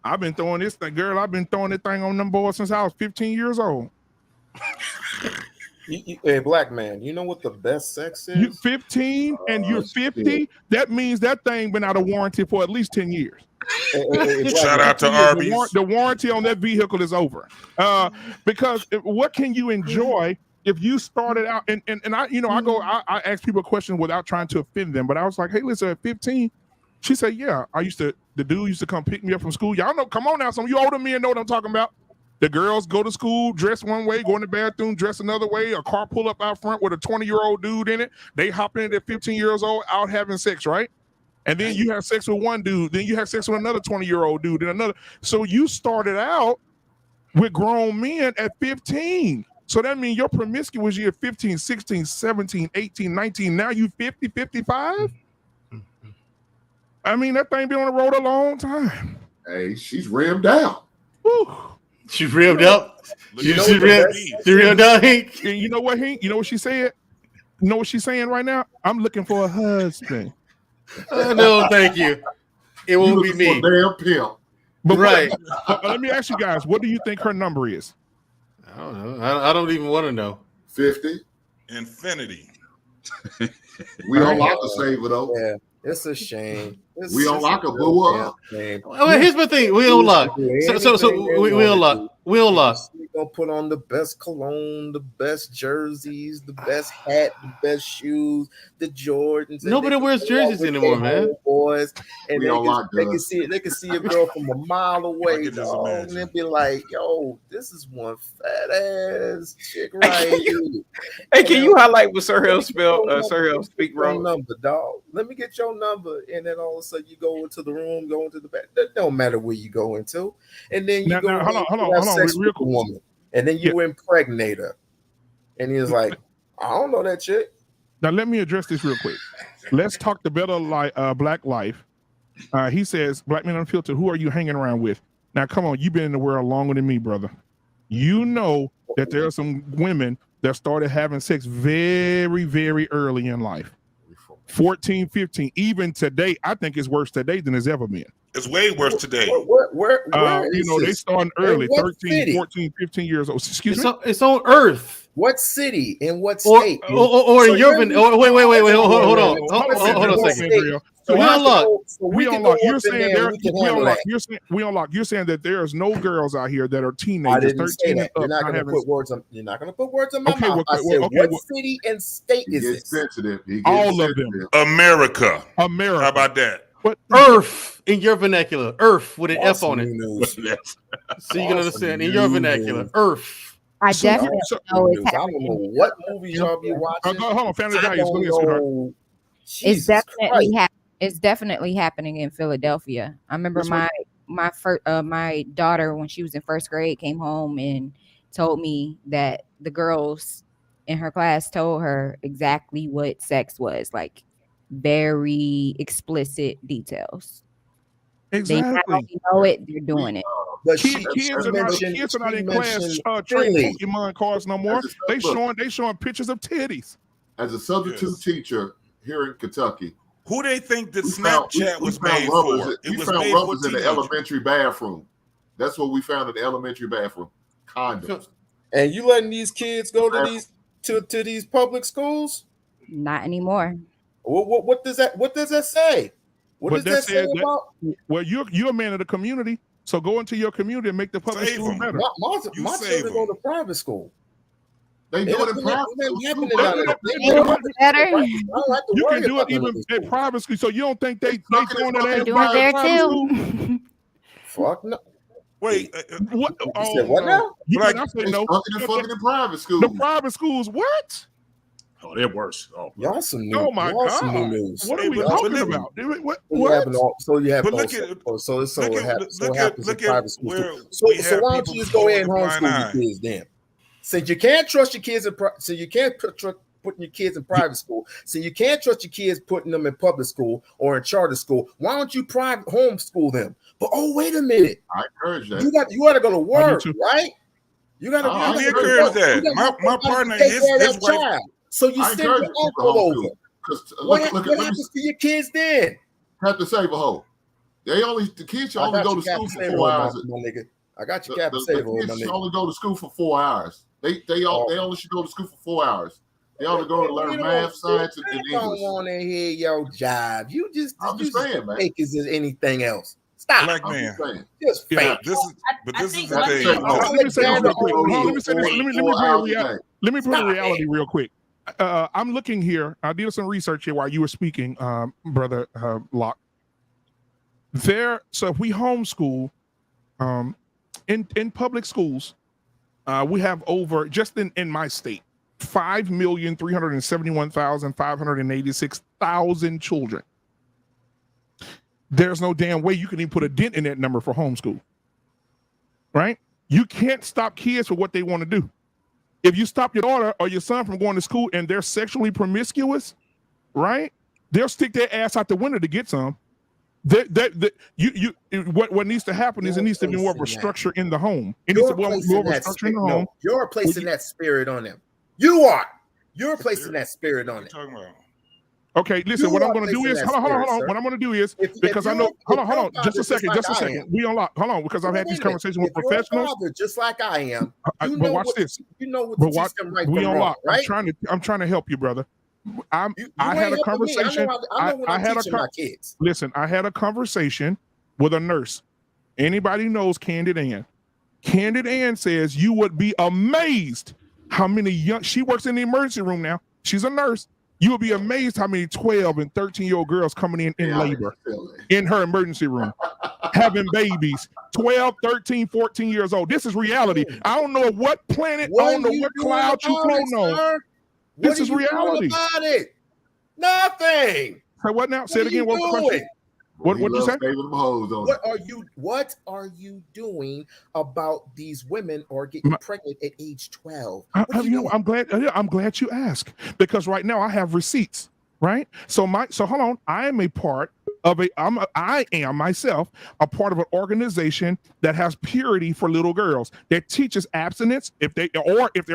I've been throwing this thing. Girl, I've been throwing this thing on them boys since I was 15 years old. Hey, Black Man, you know what the best sex is? You 15 and you're 50. Shit. That means that thing been out of warranty for at least 10 years. Shout out to Arby's. The warranty on that vehicle is over. Because what can you enjoy if you started out and I, you know, I ask people questions without trying to offend them, but I was like, hey, listen, at 15, she said, yeah, the dude used to come pick me up from school. Y'all know, come on now, some of you older men know what I'm talking about. The girls go to school, dress one way, go in the bathroom, dress another way. A car pull up out front with a 20-year-old dude in it. They hop in at 15 years old, out having sex, right? And then you have sex with one dude. Then you have sex with another 20-year-old dude and another. So you started out with grown men at 15. So that means your promiscuous year 15, 16, 17, 18, 19. Now you 50, 55? I mean, that thing been on the road a long time. Hey, she's rimmed out. Woo. She rimmed up. She rimmed out, Hank. And you know what, Hank? You know what she said? You know what she's saying right now? I'm looking for a husband. No, thank you. It won't be me. Damn pimp. But right. Let me ask you guys, what do you think her number is? I don't know. I don't even want to know. 50. Infinity. We don't like to save it though. Yeah, it's a shame. We don't like a boo up. Well, here's my thing. We don't lock. So we don't lock. We don't lock. We gonna put on the best cologne, the best jerseys, the best hat, the best shoes, the Jordans. Nobody wears jerseys anymore, man. Boys, and We don't like they can see a girl from a mile away, dog, and they be like, "Yo, this is one fat ass chick right here." Hey, can you highlight what Sir Hill spelled? Sir Hill speak wrong. Number, dog. Let me get your number, and then all of a sudden you go into the room, go into the back. That don't matter where you go into, and then you go. Hold on, real quick. Woman, and then you impregnate her, and he's like, I don't know that chick. Now let me address this real quick. Let's talk the better black life. He says, Black Man Unfiltered, who are you hanging around with? Now come on, you've been in the world longer than me, brother. You know that there are some women that started having sex very, very early in life. 14, 15, even today. I think it's worse today than it's ever been. It's way worse today. Where you know, they starting early, 13, city? 14, 15 years old. Excuse me? It's on Earth. What city? In what state? Or in Europe? Wait, hold on a second. So we unlock. You're saying You're saying that there's no girls out here that are teenagers, 13 and up. You're not going to put words on my mouth. I said, what city and state is it? Sensitive. All of them. America. How about that? What? Earth in your vernacular. Earth with an F on it. So you can understand in your vernacular. Earth. I definitely know it's I don't know what movies y'all be watching. Hold on, Family Guy. It's definitely happening in Philadelphia. I remember my daughter, when she was in first grade, came home and told me that the girls in her class told her exactly what sex was, like very explicit details. Exactly. They not only know it, they're doing it. But kids are not in class trading Pokemon cards no more. They showing pictures of titties. As a substitute teacher here in Kentucky, who they think that Snapchat was made for? We found rubbers in the elementary bathroom. That's what we found in the elementary bathroom. Condoms. And you letting these kids go to these public schools? Not anymore. What does that say? What does that say about? Well, you're a man of the community, so go into your community and make the public school better. My children go to private school. They do it in private school. You can do it even at private school. So you don't think they doing that doing it there too? Fuck no. Wait, what? You said what now? I say no. Fucking in private schools. The private schools, what? Oh, they're worse. Oh, y'all some new. Oh my God! Some new news. What are we talking about? So you have. But so it happens in private schools. So why don't you just go ahead and homeschool your kids then? Since you can't trust your kids so you can't putting your kids in private school, so you can't trust your kids putting them in public school or in charter school. Why don't you private homeschool them? But wait a minute. I encourage that. You got to go to work, right? You got to. I encourage that. My partner, his wife. So you send your uncle over. What happens to your kids then? Have to save a hoe. The kids only go to school for 4 hours. My nigga. I got your cap and save a hoe, my nigga. Only go to school for 4 hours. They only should go to school for 4 hours. They ought to go to learn math, science, and English. I don't want to hear your jive. You just I'm just saying, man. Fake as anything else. Stop. Black man. Just fake. This is the Let thing. me say this real quick. Let me put a reality real quick. I'm looking here. I did some research here while you were speaking, brother Locke. So if we homeschool, in public schools, we have over, just in my state, 5,371,586 children. There's no damn way you can even put a dent in that number for homeschool, right? You can't stop kids for what they want to do. If you stop your daughter or your son from going to school and they're sexually promiscuous, right? They'll stick their ass out the window to get some. What needs to happen is it needs to be more of a structure in the home. It needs to be more of a structure in the home. You're placing that spirit on them. You are. You're placing that spirit on them. Okay, listen, what I'm going to do is, hold on. What I'm going to do is, because I know, hold on, just a second. We unlock, hold on, because I've had these conversations with professionals. Just like I am. But watch this. You know what to teach them right from wrong, right? I'm trying to help you, brother. I had a conversation. I had a conversation with a nurse. Anybody knows Candid Ann? Candid Ann says you would be amazed how many she works in the emergency room now. She's a nurse. You would be amazed how many 12 and 13-year-old girls coming in labor in her emergency room, having babies, 12, 13, 14 years old. This is reality. I don't know what planet, I don't know what cloud you floating on. This is reality. About it? Nothing. Say what now? Say it again. What was the question? What you say? What are you doing about these women or getting pregnant at age 12? I'm glad you asked, because right now I have receipts, right? So hold on. I am a part of I am myself a part of an organization that has purity for little girls, that teaches abstinence if they're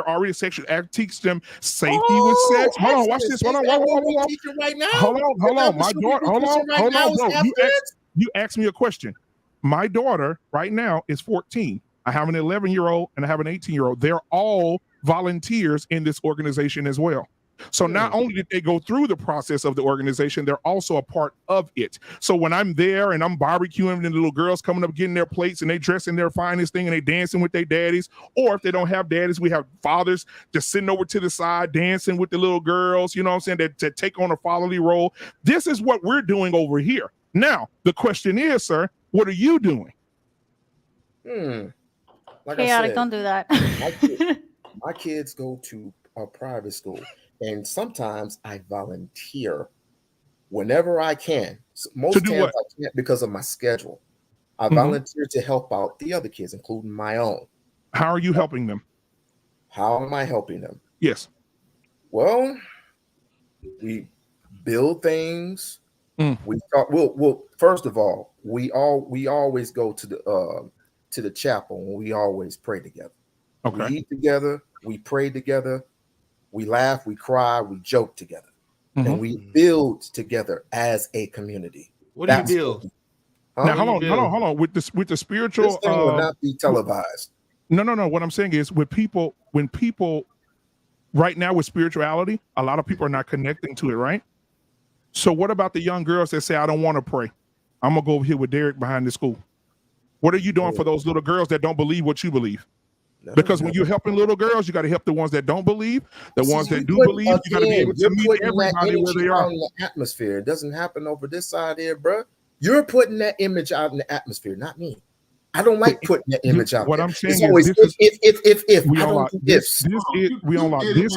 already sexually active, teach them safety with sex. Hold on, watch this. Hold on. Hold on. My daughter. Hold on, bro. You asked me a question. My daughter right now is 14. I have an 11-year-old and I have an 18-year-old. They're all volunteers in this organization as well. So not only did they go through the process of the organization, they're also a part of it. So when I'm there and I'm barbecuing and the little girls coming up getting their plates and they dress in their finest thing and they dancing with their daddies, or if they don't have daddies, we have fathers just sitting over to the side dancing with the little girls, you know what I'm saying, that take on a fatherly role. This is what we're doing over here. Now, the question is, sir, what are you doing? Like chaotic, don't do that. My kids go to a private school. And sometimes I volunteer whenever I can. Most times I can't because of my schedule. I volunteer to help out the other kids, including my own. How are you helping them? How am I helping them? Yes. Well, we build things. We talk. Well, first of all, we always go to the chapel and we always pray together. Okay. We eat together. We pray together. We laugh, we cry, we joke together, and we build together as a community. What do you build? Now, hold on. With the spiritual, this thing will not be televised. No. What I'm saying is, when people right now with spirituality, a lot of people are not connecting to it, right? So, what about the young girls that say, "I don't want to pray. I'm gonna go over here with Derek behind the school"? What are you doing for those little girls that don't believe what you believe? Because when you're helping little girls, you got to help the ones that don't believe. The ones that do believe, you got to be able to meet everybody where they are. In the atmosphere, it doesn't happen over this side here, bro. You're putting that image out in the atmosphere, not me. I don't like putting that image out. What I'm saying is always if. We I don't do ifs. This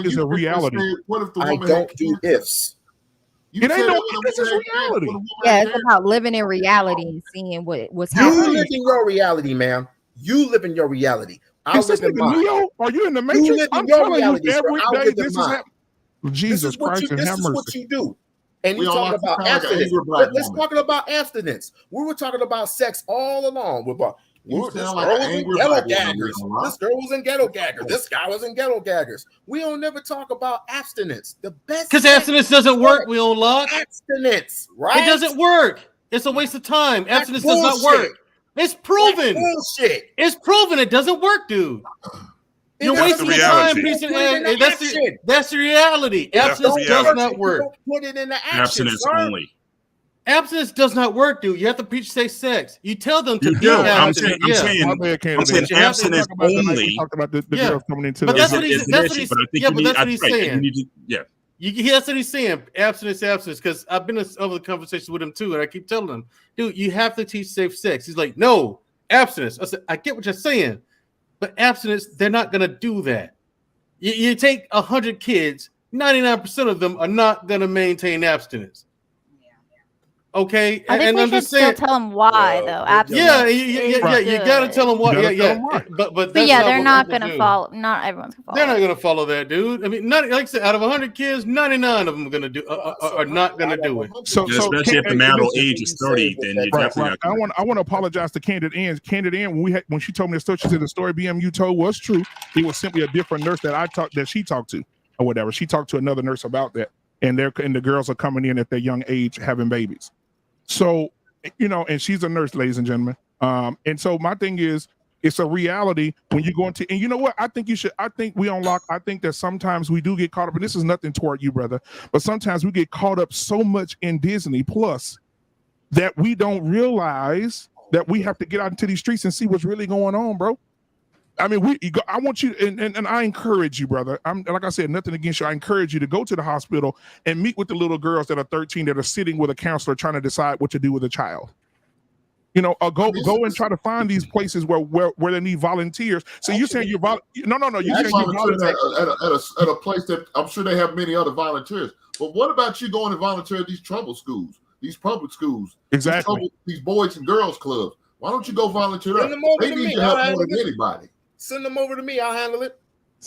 is a reality. I don't do ifs. It ain't no. This is reality. Yeah, it's about living in reality and seeing what's happening. You live in your reality, man. You live in your reality. Is this nigga Neo? Are you in the Matrix? I'm telling you every day this is happening. Jesus Christ and have mercy. This is what you do. And you're talking about abstinence. Let's talk about abstinence. We were talking about sex all along. This girl was in ghetto gaggers. This guy was in ghetto gaggers. We don't never talk about abstinence. The best, because abstinence doesn't work. We don't lock abstinence, right? It doesn't work. It's a waste of time. Abstinence does not work. It's proven. Bullshit. It's proven it doesn't work, dude. You're wasting your time, piece of that's the reality. Abstinence does not work. Put it in the action, abstinence only. Abstinence does not work, dude. You have to preach safe sex. You tell them to be abstinent. I'm saying abstinence only. We talked about the girls coming into but the. That's what he's saying. That's what he's saying. Abstinence. Because I've been over the conversation with him too, and I keep telling him, dude, you have to teach safe sex. He's like, no, abstinence. I said, I get what you're saying, but abstinence, they're not gonna do that. You take 100 kids, 99% of them are not gonna maintain abstinence. Okay, I think we should still tell them why, though. Absolutely. Yeah. You gotta tell them why. Yeah. But yeah, they're not gonna follow. Not everyone's gonna follow. They're not gonna follow that, dude. I mean, like I said, out of 100 kids, 99 of them are gonna do are not gonna do it. So especially if the marital age is 30, then you're definitely not. I want to apologize to Candid Ann. Candid Ann, when she told me the story, she said the story BM you told was true. It was simply a different nurse that she talked to, or whatever. She talked to another nurse about that, and the girls are coming in at their young age having babies. So, and she's a nurse, ladies and gentlemen. And so my thing is, it's a reality when you go into, and you know what? I think that sometimes we do get caught up, and this is nothing toward you, brother, but sometimes we get caught up so much in Disney Plus that we don't realize that we have to get out into these streets and see what's really going on, bro. I mean, I want you, and I encourage you, brother. Like I said, nothing against you. I encourage you to go to the hospital and meet with the little girls that are 13 that are sitting with a counselor trying to decide what to do with a child. Or go and try to find these places where they need volunteers. So you're saying you're no. You saying you're volunteering at a place that I'm sure they have many other volunteers. But what about you going to volunteer at these trouble schools, these public schools, exactly, these boys and girls clubs? Why don't you go volunteer there? They need your help more than anybody. Send them over to me. I'll handle it.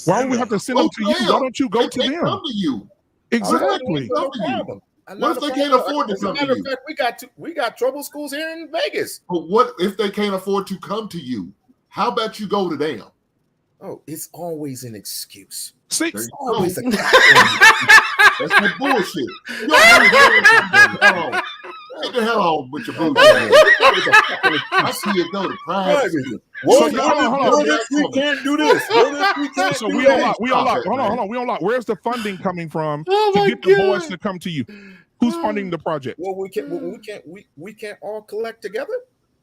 Why do we have to send them to you? Why don't you go to them? Come to you. Exactly. No problem. What if they can't afford to come to you? As a matter of fact, we got trouble schools here in Vegas. But what if they can't afford to come to you? How about you go to them? Oh, it's always an excuse. It's always a That's that bullshit. Get the hell on with your bullshit. I see you go to private. What if we can't do this? What if we can't so do we that? unlock. Hold on. We unlock. Where's the funding coming from to get the boys to come to you? Who's funding the project? Well, we can't all collect together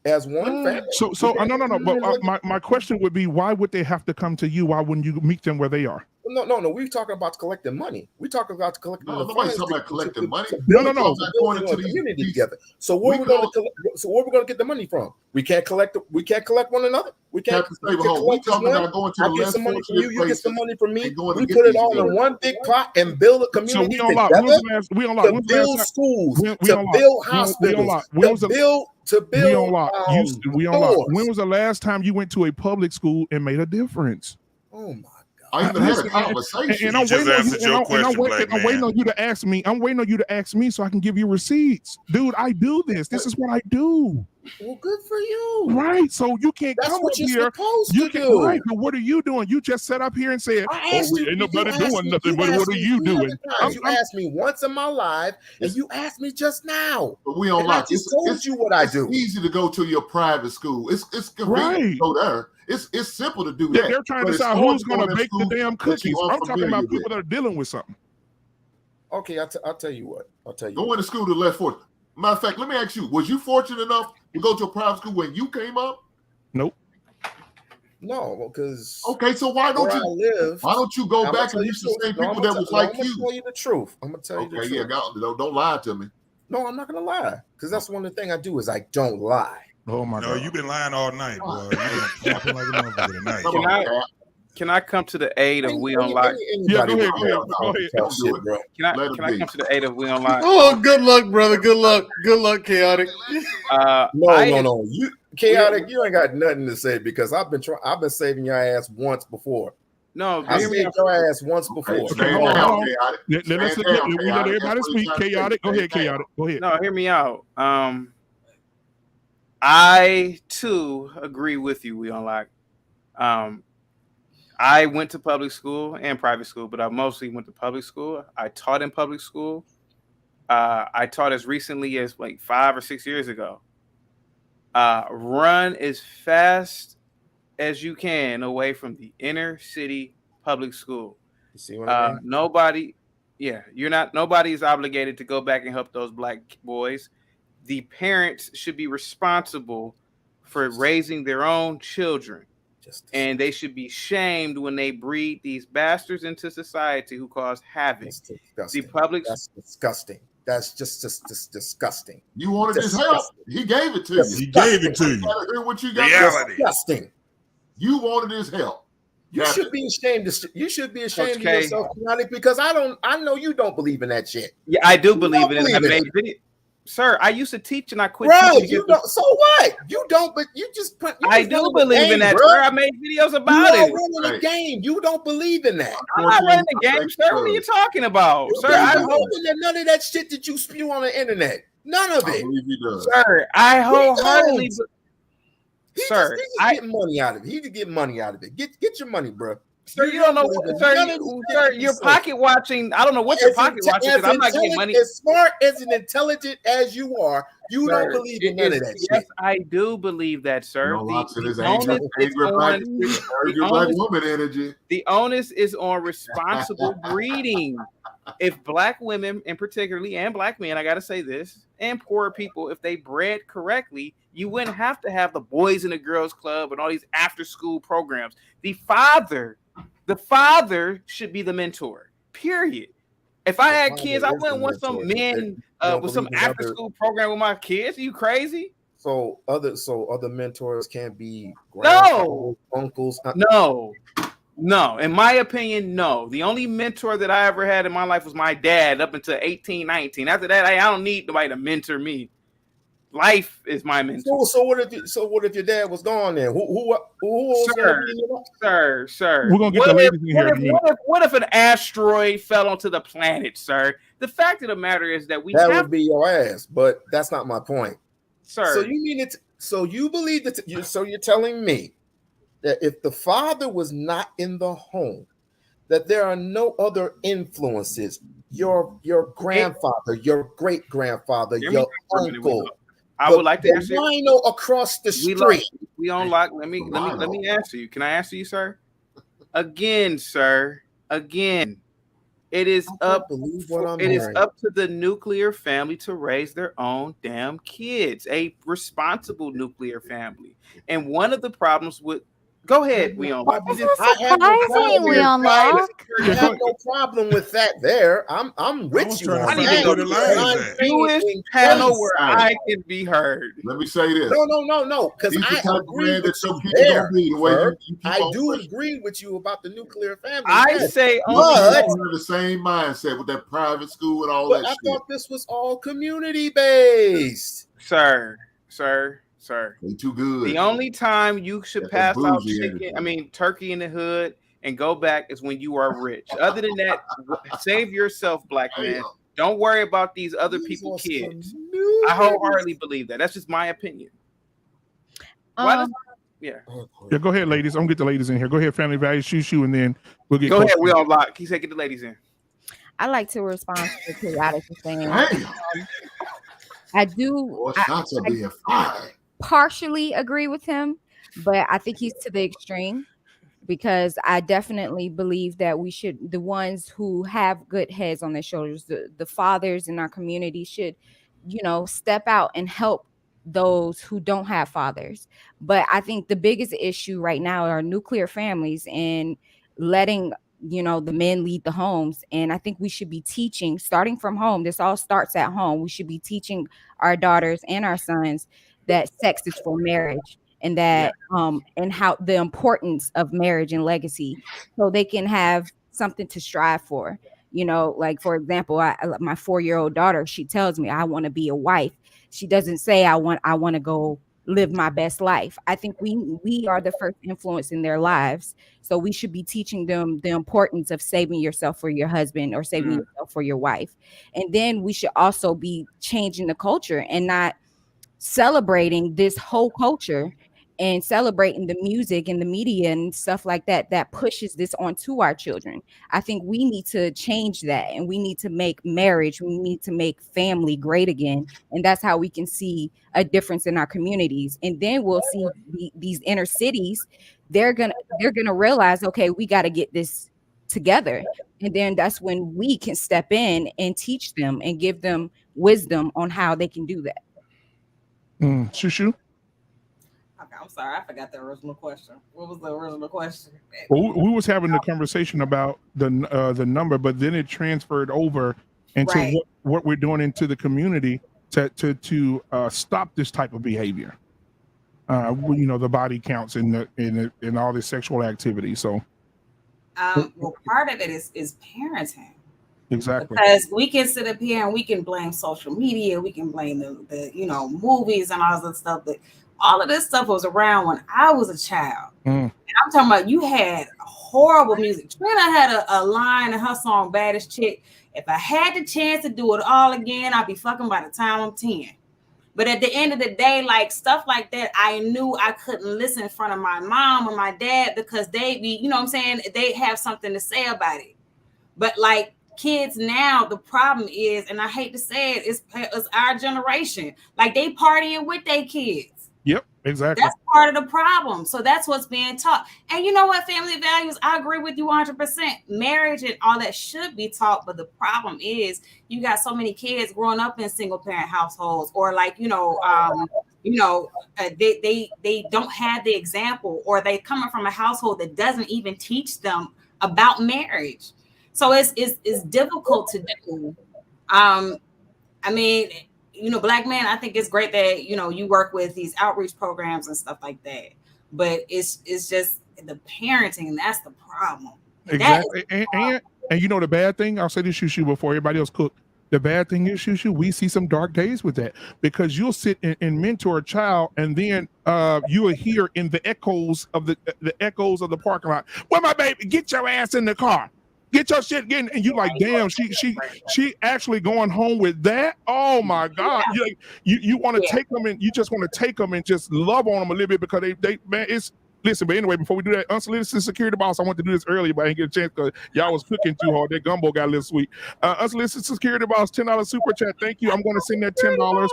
as one family. So no. But my question would be, why would they have to come to you? Why wouldn't you meet them where they are? No. We're talking about collecting money. We're talking about collecting. No, nobody's talking about collecting money. No. Going into the community together. So where we're going to get the money from? We can't collect. We can't collect one another. We can't. We talking about going to the less some money from you. You get some money from me. We to put it all in one big pot and build a community together. To build schools, to build hospitals, to build. When was the last time you went to a public school and made a difference? Oh my. I even had a conversation. And I'm waiting on you to ask me. I'm waiting on you to ask me so I can give you receipts. Dude, I do this. This is what I do. Well, good for you. Right. So you can't That's come what up you're here. supposed You to can do. right, but what are you doing? You just sat up here and said, ain't nobody doing nothing, but what are you doing? You asked me once in my life, and you asked me just now. But we don't like it. Told you what I do. It's easy to go to your private school. It's convenient to go there. It's simple to do that. They're trying to decide who's going to bake the damn cookies. I'm talking about people that are dealing with something. Okay, I'll tell you what. Go into school to less fortunate. Matter of fact, let me ask you: was you fortunate enough to go to a private school when you came up? Nope. No, because so why don't you go back and use the same people that was like you? I'm gonna tell you the truth. I'm gonna tell you the truth. Don't lie to me. No, I'm not gonna lie, because that's one of the things I do is I don't lie. Oh my God! You've been lying all night, boy. You've been like a motherfucker tonight. Can I come to the aid of We Unlock? Yeah, go ahead. Can I come to the aid of We Unlock? Oh, good luck, brother. Good luck, chaotic. No. You chaotic. You ain't got nothing to say because I've been saving your ass once before. No, I saved your ass once before. Let's let everybody speak. Chaotic. Go ahead, chaotic. Go ahead. No, hear me out. I too agree with you. We Unlock. I went to public school and private school, but I mostly went to public school. I taught in public school. I taught as recently as like 5 or 6 years ago. Run as fast as you can away from the inner city public school. You see what I mean? Nobody is obligated to go back and help those black boys. the parents should be responsible for raising their own children. And they should be shamed when they breed these bastards into society who cause havoc. The public's That's disgusting. That's just disgusting. You wanted his help. He gave it to you. He gave it to you. Hear what you got. Disgusting. You wanted his help. You should be ashamed. You should be ashamed of yourself, because I know you don't believe in that shit. Yeah, I do believe in it. I made video. Sir, I used to teach and I quit. Bro, you don't. So what? You don't. But you just. I do believe in that, sir. I made videos about it. You're running the game. You don't believe in that. I'm not running the game, sir. What are you talking about, sir? I don't believe in none of that shit that you spew on the internet. None of it, sir. I wholeheartedly. Sir, I get money out of it. He could get money out of it. Get your money, bro. Sir, you don't know, sir. You're pocket watching. I don't know what you're pocket watching because I'm not getting money. As smart as and intelligent as you are, you don't believe in none of that shit. Yes, I do believe that, sir. The onus is on responsible breeding. If black women, in particularly, and black men, I gotta say this, and poor people, if they bred correctly, you wouldn't have to have the Boys and the Girls Club and all these after-school programs. The father should be the mentor. Period. If I had kids, I wouldn't want some men with some after-school program with my kids. Are you crazy? So other mentors can't be uncles. No. In my opinion, no. The only mentor that I ever had in my life was my dad up until 18, 19. After that, I don't need nobody to mentor me. Life is my mentor. So what if your dad was gone then? Who Sir. We're gonna get the ladies in here. What if an asteroid fell onto the planet, sir? The fact of the matter is that would be your ass, but that's not my point, sir. So you mean it? So you believe that? So you're telling me that if the father was not in the home, that there are no other influences? Your grandfather, your great grandfather, your uncle. I would like to answer you. Rhino across the street. We on lock. Let me answer you. Can I answer you, sir? Again, sir. Again, it is up. It is up to the nuclear family to raise their own damn kids. A responsible nuclear family. And one of the problems with go ahead, we on lock. I have no problem with that. There, I'm with you. I need to go to the newest panel where I can be heard. Let me say this. No, because I agree with you. I do agree with you about the nuclear family. I say, have the same mindset with that private school and all that. I thought this was all community based, sir. They too good. The only time you should pass out turkey in the hood and go back is when you are rich. Other than that, save yourself, black man. Don't worry about these other people's kids. I wholeheartedly believe that. That's just my opinion. Yeah, go ahead, ladies. I'm gonna get the ladies in here. Go ahead, family values, shoo, and then we'll get. Go ahead, we on lock. He said, get the ladies in. I like to respond to the periodic thing. I do. I partially agree with him, but I think he's to the extreme, because I definitely believe that we should, the ones who have good heads on their shoulders, the fathers in our community should, step out and help those who don't have fathers. But I think the biggest issue right now are nuclear families and letting the men lead the homes. And I think we should be teaching, starting from home. This all starts at home. We should be teaching our daughters and our sons that sex is for marriage, and that and how the importance of marriage and legacy, so they can have something to strive for. Like, for example, my 4-year-old daughter, she tells me, I want to be a wife. She doesn't say I want to go live my best life. I think we are the first influence in their lives, so we should be teaching them the importance of saving yourself for your husband or saving yourself for your wife. And then we should also be changing the culture and not celebrating this whole culture and celebrating the music and the media and stuff like that pushes this onto our children. I think we need to change that, and we need to make marriage, we need to make family great again. And that's how we can see a difference in our communities. And then we'll see these inner cities, they're gonna realize, okay, we got to get this together. And then that's when we can step in and teach them and give them wisdom on how they can do that. Shushu? Okay, I'm sorry, I forgot the original question. What was the original question? Well, we was having the conversation about the number, but then it transferred over into what we're doing into the community to stop this type of behavior. The body counts in all this sexual activity. So, well, part of it is parenting. Exactly. Because we can sit up here and we can blame social media, we can blame the movies and all that stuff, but all of this stuff was around when I was a child. And I'm talking about you had horrible music. Trina had a line in her song Baddest Chick. If I had the chance to do it all again, I'd be fucking by the time I'm 10. But at the end of the day, like stuff like that, I knew I couldn't listen in front of my mom or my dad because they'd be, you know what I'm saying? They have something to say about it. But like kids now, the problem is, and I hate to say it, it's our generation. Like they partying with their kids. Yep, exactly. That's part of the problem. So that's what's being taught. And you know what, family values, I agree with you 100%. Marriage and all that should be taught. But the problem is you got so many kids growing up in single parent households or like, they don't have the example or they coming from a household that doesn't even teach them about marriage. So it's difficult to do. Black Man, I think it's great that, you work with these outreach programs and stuff like that. But it's just the parenting, and that's the problem. Exactly. And the bad thing, I'll say this, Shushu, before everybody else cook. The bad thing is, Shushu, we see some dark days with that because you'll sit and mentor a child, and then you will hear in the echoes of the echoes of the parking lot, "Well, my baby, get your ass in the car. Get your shit getting," and you like, damn, she actually going home with that. Oh my God. You want to take them and you just want to take them and just love on them a little bit because they man, it's listen, but anyway, before we do that, Unsolicited Security Boss, I want to do this earlier, but I didn't get a chance because y'all was cooking too hard. That gumbo got a little sweet. Unsolicited Security Boss, $10 super chat. Thank you. I'm going to send that $10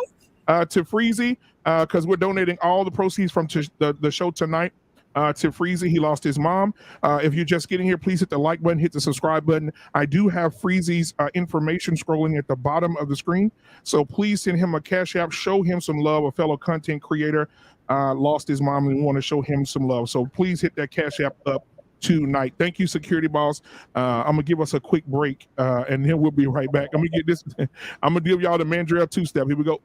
to Freezie because we're donating all the proceeds from the show tonight. To Freezie. He lost his mom. If you're just getting here, please hit the like button, hit the subscribe button. I do have Freezie's information scrolling at the bottom of the screen. So please send him a cash app, show him some love. A fellow content creator lost his mom and we want to show him some love. So please hit that cash app up tonight. Thank you, Security Boss. I'm gonna give us a quick break and then we'll be right back. I'm gonna give y'all the Mandrell two-step. Here we go.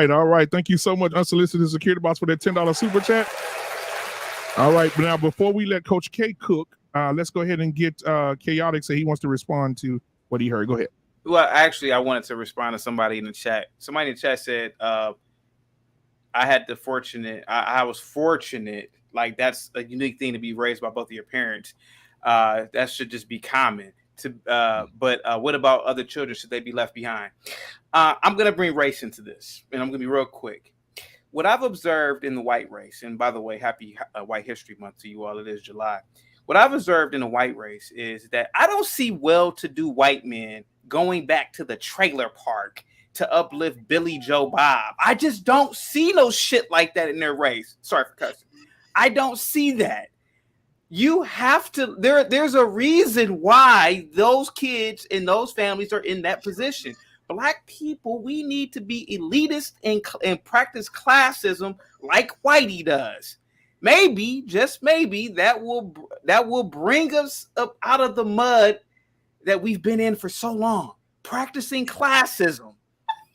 All right. Thank you so much, Unsolicited Security Boss, for that $10 super chat. All right, but now before we let Coach K cook, let's go ahead and get Chaotic say he wants to respond to what he heard. Go ahead. Well, actually, I wanted to respond to somebody in the chat. Somebody in the chat said, I was fortunate. Like, that's a unique thing to be raised by both of your parents. That should just be common. But what about other children? Should they be left behind? I'm going to bring race into this, and I'm going to be real quick. What I've observed in the white race, and by the way, happy White History Month to you all. It is July. What I've observed in the white race is that I don't see well-to-do white men going back to the trailer park to uplift Billy Joe Bob. I just don't see no shit like that in their race. Sorry for cussing. I don't see that. You have to, there's a reason why those kids in those families are in that position. Black people, we need to be elitist and practice classism like Whitey does. Maybe, just maybe, that will bring us up out of the mud that we've been in for so long. Practicing classism.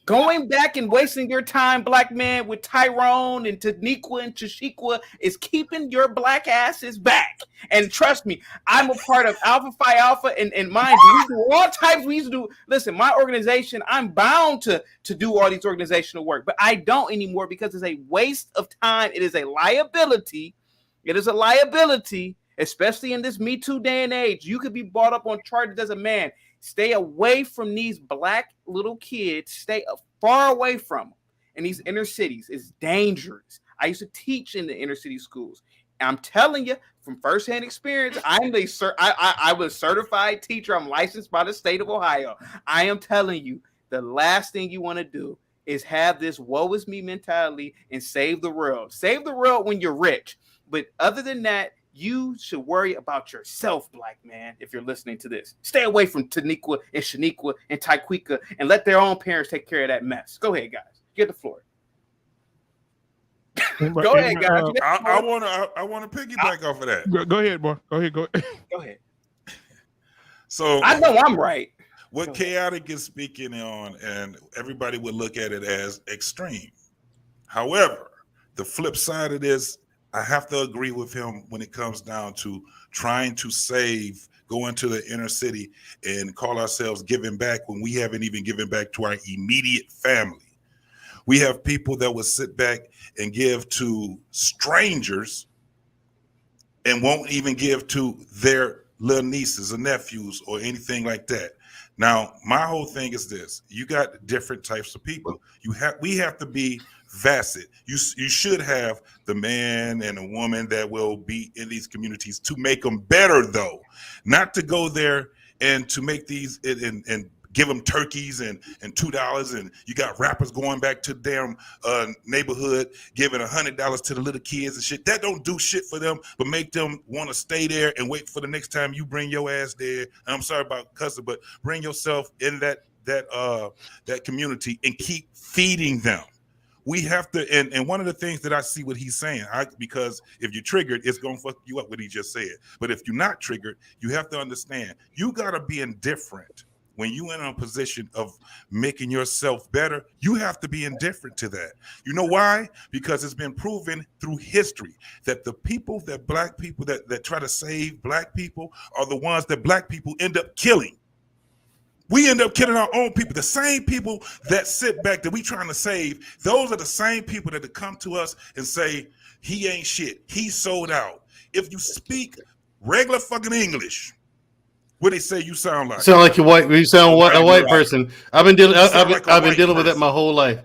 Going back and wasting your time, black man, with Tyrone and Taniqua and Tashikwa is keeping your black asses back. And trust me, I'm a part of Alpha Phi Alpha, and mind you, we do all types. We used to do. Listen, my organization, I'm bound to do all these organizational work, but I don't anymore because it's a waste of time. It is a liability. It is a liability, especially in this Me Too day and age. You could be brought up on charges as a man. Stay away from these black little kids. Stay far away from them. In these inner cities, it's dangerous. I used to teach in the inner city schools. I'm telling you from firsthand experience, I was a certified teacher. I'm licensed by the state of Ohio. I am telling you, the last thing you want to do is have this woe is me mentality and save the world. Save the world when you're rich. But other than that, you should worry about yourself, black man, if you're listening to this. Stay away from Taniqua and Shaniqua and Tyquika and let their own parents take care of that mess. Go ahead, guys. Get the floor. Go ahead, guys. I want to piggyback off of that. Go ahead, boy. Go ahead. So I know I'm right. What Chaotic is speaking on, and everybody would look at it as extreme. However, the flip side of this, I have to agree with him when it comes down to trying to save, go into the inner city and call ourselves giving back when we haven't even given back to our immediate family. We have people that will sit back and give to strangers and won't even give to their little nieces or nephews or anything like that. Now, my whole thing is this: you got different types of people. We have to be facet. You should have the man and a woman that will be in these communities to make them better, though, not to go there and to make these and give them turkeys and $2, and you got rappers going back to their neighborhood giving $100 to the little kids and shit. That don't do shit for them, but make them want to stay there and wait for the next time you bring your ass there. And I'm sorry about cussing, but bring yourself in that community and keep feeding them. We have to, and one of the things that I see what he's saying, because if you're triggered, it's going to fuck you up what he just said. But if you're not triggered, you have to understand, you got to be indifferent. When you're in a position of making yourself better, you have to be indifferent to that. You know why? Because it's been proven through history that the people that black people that try to save black people are the ones that black people end up killing. We end up killing our own people. The same people that sit back that we trying to save, those are the same people that come to us and say, he ain't shit. He sold out. If you speak regular fucking English, what they say you sound like? Sound like you sound a white person. I've been dealing with that my whole life.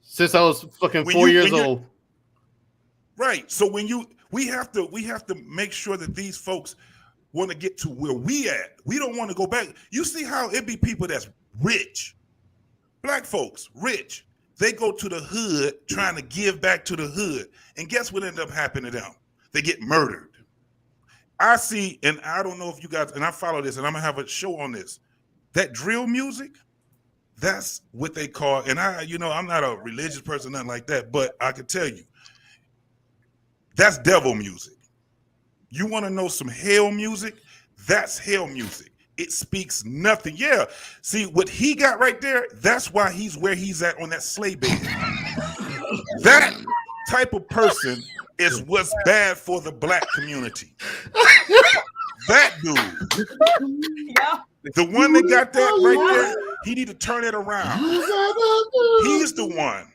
Since I was fucking 4 years old. Right. So we have to make sure that these folks want to get to where we at. We don't want to go back. You see how it be people that's rich, black folks, rich. They go to the hood trying to give back to the hood. And guess what ended up happening to them? They get murdered. I see, and I don't know if you guys, and I follow this, and I'm going to have a show on this. That drill music, that's what they call, and I'm not a religious person, nothing like that, but I can tell you, that's devil music. You want to know some hell music? That's hell music. It speaks nothing. Yeah. See, what he got right there, that's why he's where he's at on that sleigh bed. That type of person is what's bad for the black community. That dude. The one that got that right there, he need to turn it around. He's the one.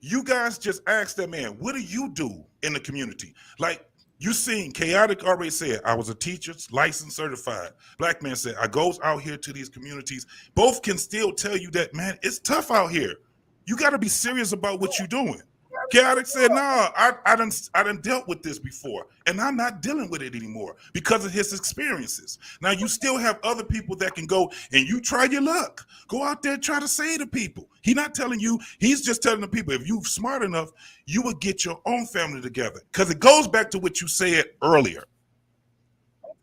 You guys just ask that man, what do you do in the community? Like, you seen Chaotic already said, I was a teacher, licensed, certified. Black man said, I goes out here to these communities. Both can still tell you that, man, it's tough out here. You got to be serious about what you're doing. Chaotic said, nah, I done dealt with this before, and I'm not dealing with it anymore because of his experiences. Now, you still have other people that can go and you try your luck. Go out there and try to say to people. He's not telling you, he's just telling the people, if you're smart enough, you will get your own family together. Because it goes back to what you said earlier.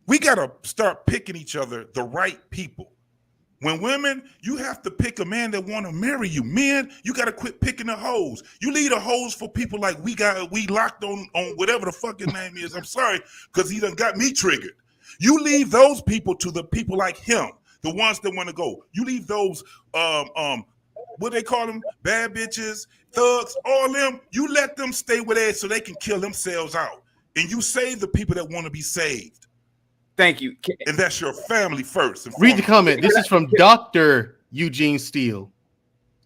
We got to start picking each other, the right people. When women, you have to pick a man that want to marry you. Men, you got to quit picking the hoes. You leave the hoes for people like we locked on whatever the fucking name is. I'm sorry, because he done got me triggered. You leave those people to the people like him, the ones that want to go. You leave those, what they call them, bad bitches, thugs, all them. You let them stay with us so they can kill themselves out. And you save the people that want to be saved. Thank you. And that's your family first. Read the comment. This is from Dr. Eugene Steele.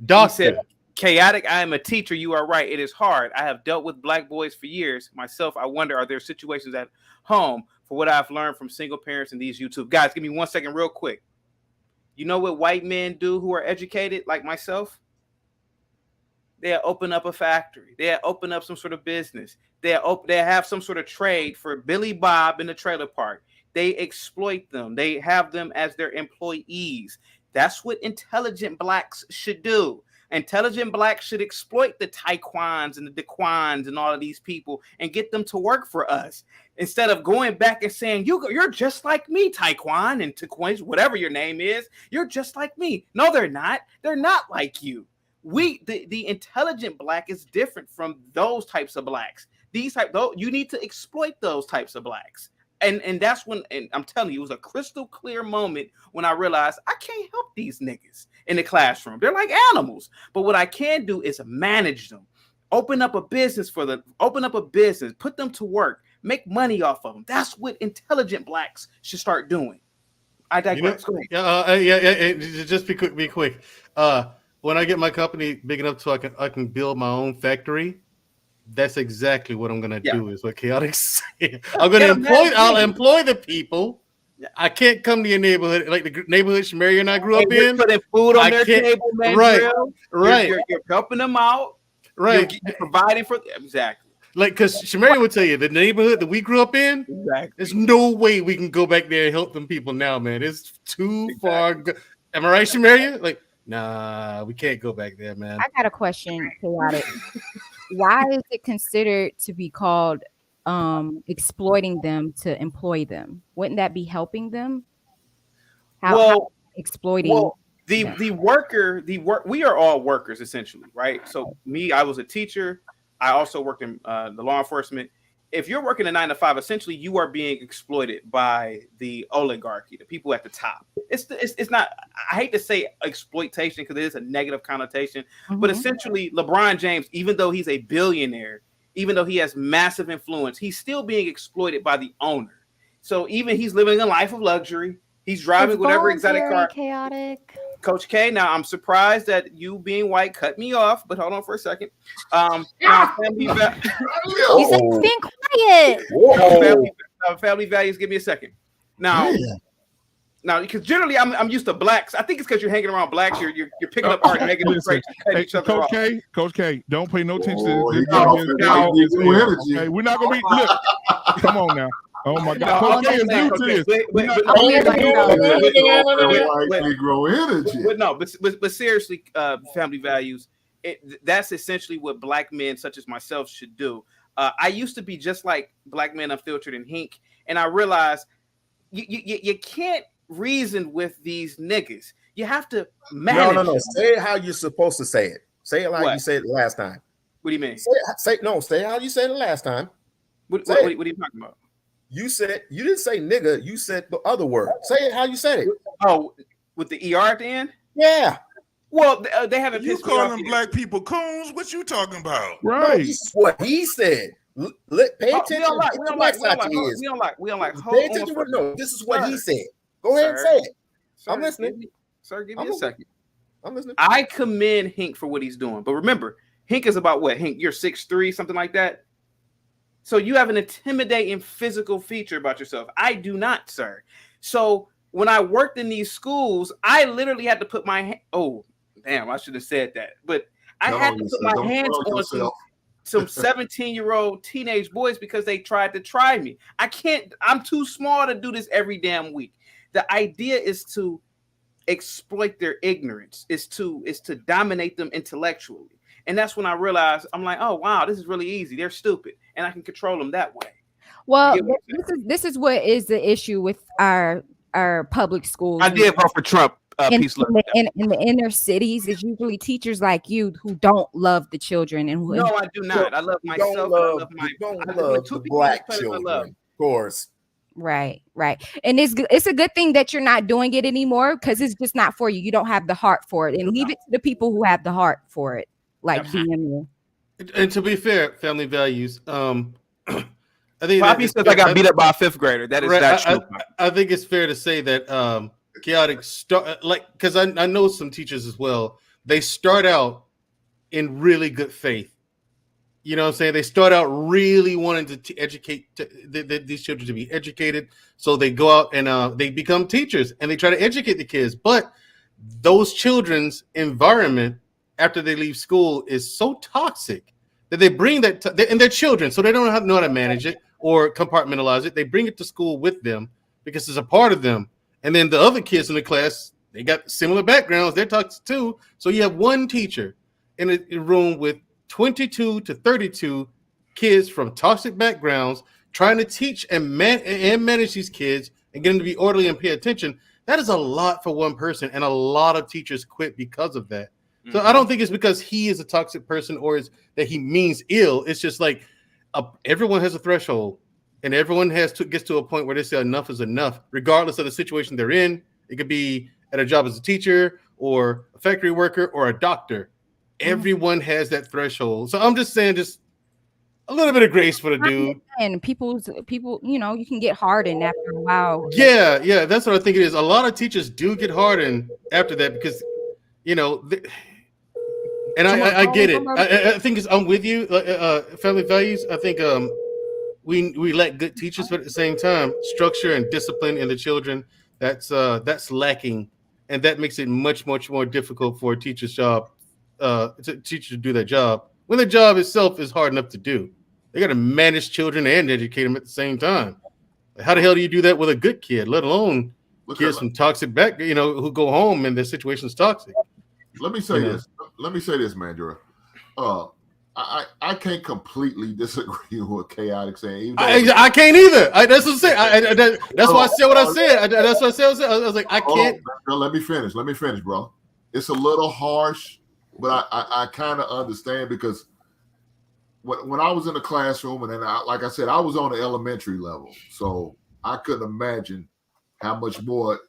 Doctor. He said, Chaotic, I am a teacher. You are right. It is hard. I have dealt with black boys for years. Myself, I wonder, are there situations at home for what I've learned from single parents and these YouTube? Guys, give me 1 second real quick. You know what white men do who are educated like myself? They'll open up a factory. They'll open up some sort of business. They'll have some sort of trade for Billy Bob in the trailer park. They exploit them. They have them as their employees. That's what intelligent blacks should do. Intelligent blacks should exploit the Taekwons and the Daquans and all of these people and get them to work for us instead of going back and saying, you're just like me, Taekwon and Taquan, whatever your name is. You're just like me. No, they're not. They're not like you. The intelligent black is different from those types of blacks. You need to exploit those types of blacks. And that's when, and I'm telling you, it was a crystal clear moment when I realized I can't help these niggas in the classroom. They're like animals. But what I can do is manage them, open up a business for them, put them to work, make money off of them. That's what intelligent blacks should start doing. I digress. Just be quick. When I get my company big enough so I can build my own factory, that's exactly what I'm gonna do. Is what Chaotic said. I'll employ the people. I can't come to your neighborhood like the neighborhood Shamaria and I grew up in. Putting food on their table, man. Right. You're helping them out. Right. You're providing for them. Exactly. Like, because Shamaria would tell you the neighborhood that we grew up in. Exactly. There's no way we can go back there and help them people now, man. It's too far. Am I right, Shamaria? Like, nah, we can't go back there, man. I got a question, Chaotic. Why is it considered to be called exploiting them to employ them? Wouldn't that be helping them? How exploiting? Well, we are all workers essentially, right? So I was a teacher. I also worked in the law enforcement. If you're working a 9 to 5, essentially you are being exploited by the oligarchy, the people at the top. It's not. I hate to say exploitation because it is a negative connotation, but essentially LeBron James, even though he's a billionaire, even though he has massive influence, he's still being exploited by the owner. So even he's living a life of luxury. He's driving whatever exotic car. Chaotic. Coach K, now I'm surprised that you being white cut me off, but hold on for a second. Now, You said being quiet. Family values, give me a second. Now, because generally I'm used to blacks. I think it's because you're hanging around blacks. You're picking up our negative traits. Coach K, don't pay no attention to this. Okay, we're not gonna be. Look, come on now. Oh my God, Coach K is new to this. But seriously, family values. That's essentially what black men such as myself should do. I used to be just like Black Man Unfiltered and Hink, and I realized you can't reason with these niggas. You have to manage. No. Say it how you're supposed to say it. Say it like you said it last time. What do you mean? Say how you said it last time. What are you talking about? You said you didn't say nigga. You said the other word. Say it how you said it. Oh, with the ER at the end? Yeah. Well, they haven't. You calling black people coons? What you talking about? Right. No, this is what he said. Pay attention. We don't like. Pay attention. No, this is what he said. Go ahead and say it. I'm listening. Give me a second. I'm listening. I commend Hink for what he's doing, but remember, Hink is about what? Hink, you're 6'3", something like that. So you have an intimidating physical feature about yourself. I do not, sir. So when I worked in these schools, I literally had to put my I should have said that. But I had to put my hands on some 17-year-old teenage boys because they tried to try me. I'm too small to do this every damn week. The idea is to exploit their ignorance, is to dominate them intellectually. And that's when I realized, I'm like, oh, wow, this is really easy. They're stupid. And I can control them that way. Well, this is what is the issue with our public schools. I did vote for Trump. In the inner cities, it's usually teachers like you who don't love the children. And no, I do not. I love myself. Don't love the black children, of course. Right. And it's a good thing that you're not doing it anymore because it's just not for you. You don't have the heart for it. And leave it to the people who have the heart for it, like DMU. And to be fair, family values. I think Poppy says I got beat up by a 5th grader. That is not true. I think it's fair to say that Chaotic start because I know some teachers as well. They start out in really good faith. You know what I'm saying? They start out really wanting to educate these children to be educated. So they go out and they become teachers and they try to educate the kids. But those children's environment after they leave school is so toxic that they bring that and they're children, so they don't know how to manage it or compartmentalize it. They bring it to school with them because it's a part of them. And then the other kids in the class, they got similar backgrounds. They're toxic too. So you have one teacher in a room with 22 to 32 kids from toxic backgrounds trying to teach and manage these kids and get them to be orderly and pay attention. That is a lot for one person, and a lot of teachers quit because of that. So I don't think it's because he is a toxic person or is that he means ill. It's just like everyone has a threshold, and everyone gets to a point where they say enough is enough, regardless of the situation they're in. It could be at a job as a teacher or a factory worker or a doctor. Everyone has that threshold. So I'm just saying, just a little bit of grace for the dude. And people, you know, you can get hardened after a while. Yeah, that's what I think it is. A lot of teachers do get after that because, you know, and I get it. I think I'm with you. Family values. I think we lack good teachers, but at the same time, structure and discipline in the children that's lacking, and that makes it much more difficult for a teacher's job. Teacher to do that job when the job itself is hard enough to do. They got to manage children and educate them at the same time. How the hell do you do that with a good kid, let alone kids from toxic who go home and their situation's toxic? Let me say this. Let me say this, Mandrell. I can't completely disagree with what Chaotic saying. I can't either. That's what I'm saying. That's why I said what I said. That's what I said. I was like, I can't. Let me finish. Let me finish, bro. It's a little harsh, but I kind of understand because when I was in the classroom, and then like I said, I was on the elementary level, so I couldn't imagine how much more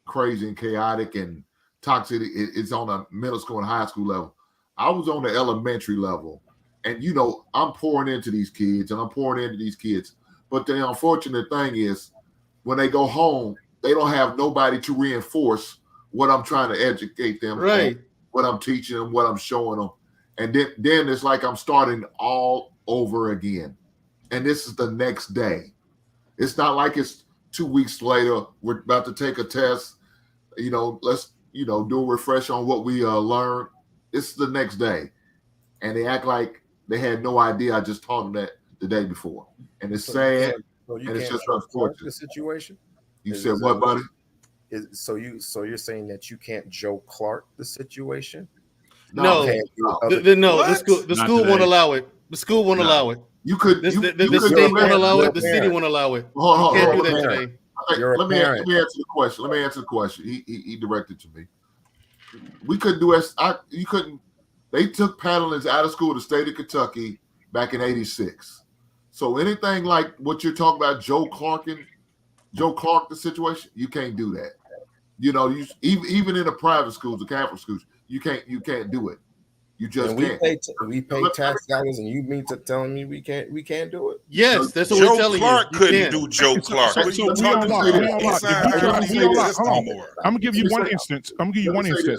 crazy and chaotic and toxic it's on a middle school and high school level. I was on the elementary level, and you know, I'm pouring into these kids, but the unfortunate thing is when they go home, they don't have nobody to reinforce what I'm trying to educate them, right? What I'm teaching them, what I'm showing them. And then it's like I'm starting all over again. And this is the next day. It's not like it's 2 weeks later, we're about to take a test. You know, let's, do a refresh on what we learned. It's the next day. And they act like they had no idea I just taught them that the day before. And it's sad. And it's just unfortunate. The situation? You said what, buddy? So you're saying that you can't Joe Clark the situation? No, the school won't allow it. The school won't allow it. You could. The state won't allow it. The city won't allow it. Hold on. Can't do that today. Let me answer the question. He directed to me. We couldn't do you couldn't. They took panelists out of school, the state of Kentucky, back in '86. So anything like what you're talking about, Joe Clark, the situation, you can't do that. You know, even in the private schools, the Catholic schools. You can't do it. You just can't. We pay tax dollars, and you mean to telling me we can't do it? Yes, that's what we're telling you. Joe Clark couldn't do Joe Clark. I'm gonna give you one instance.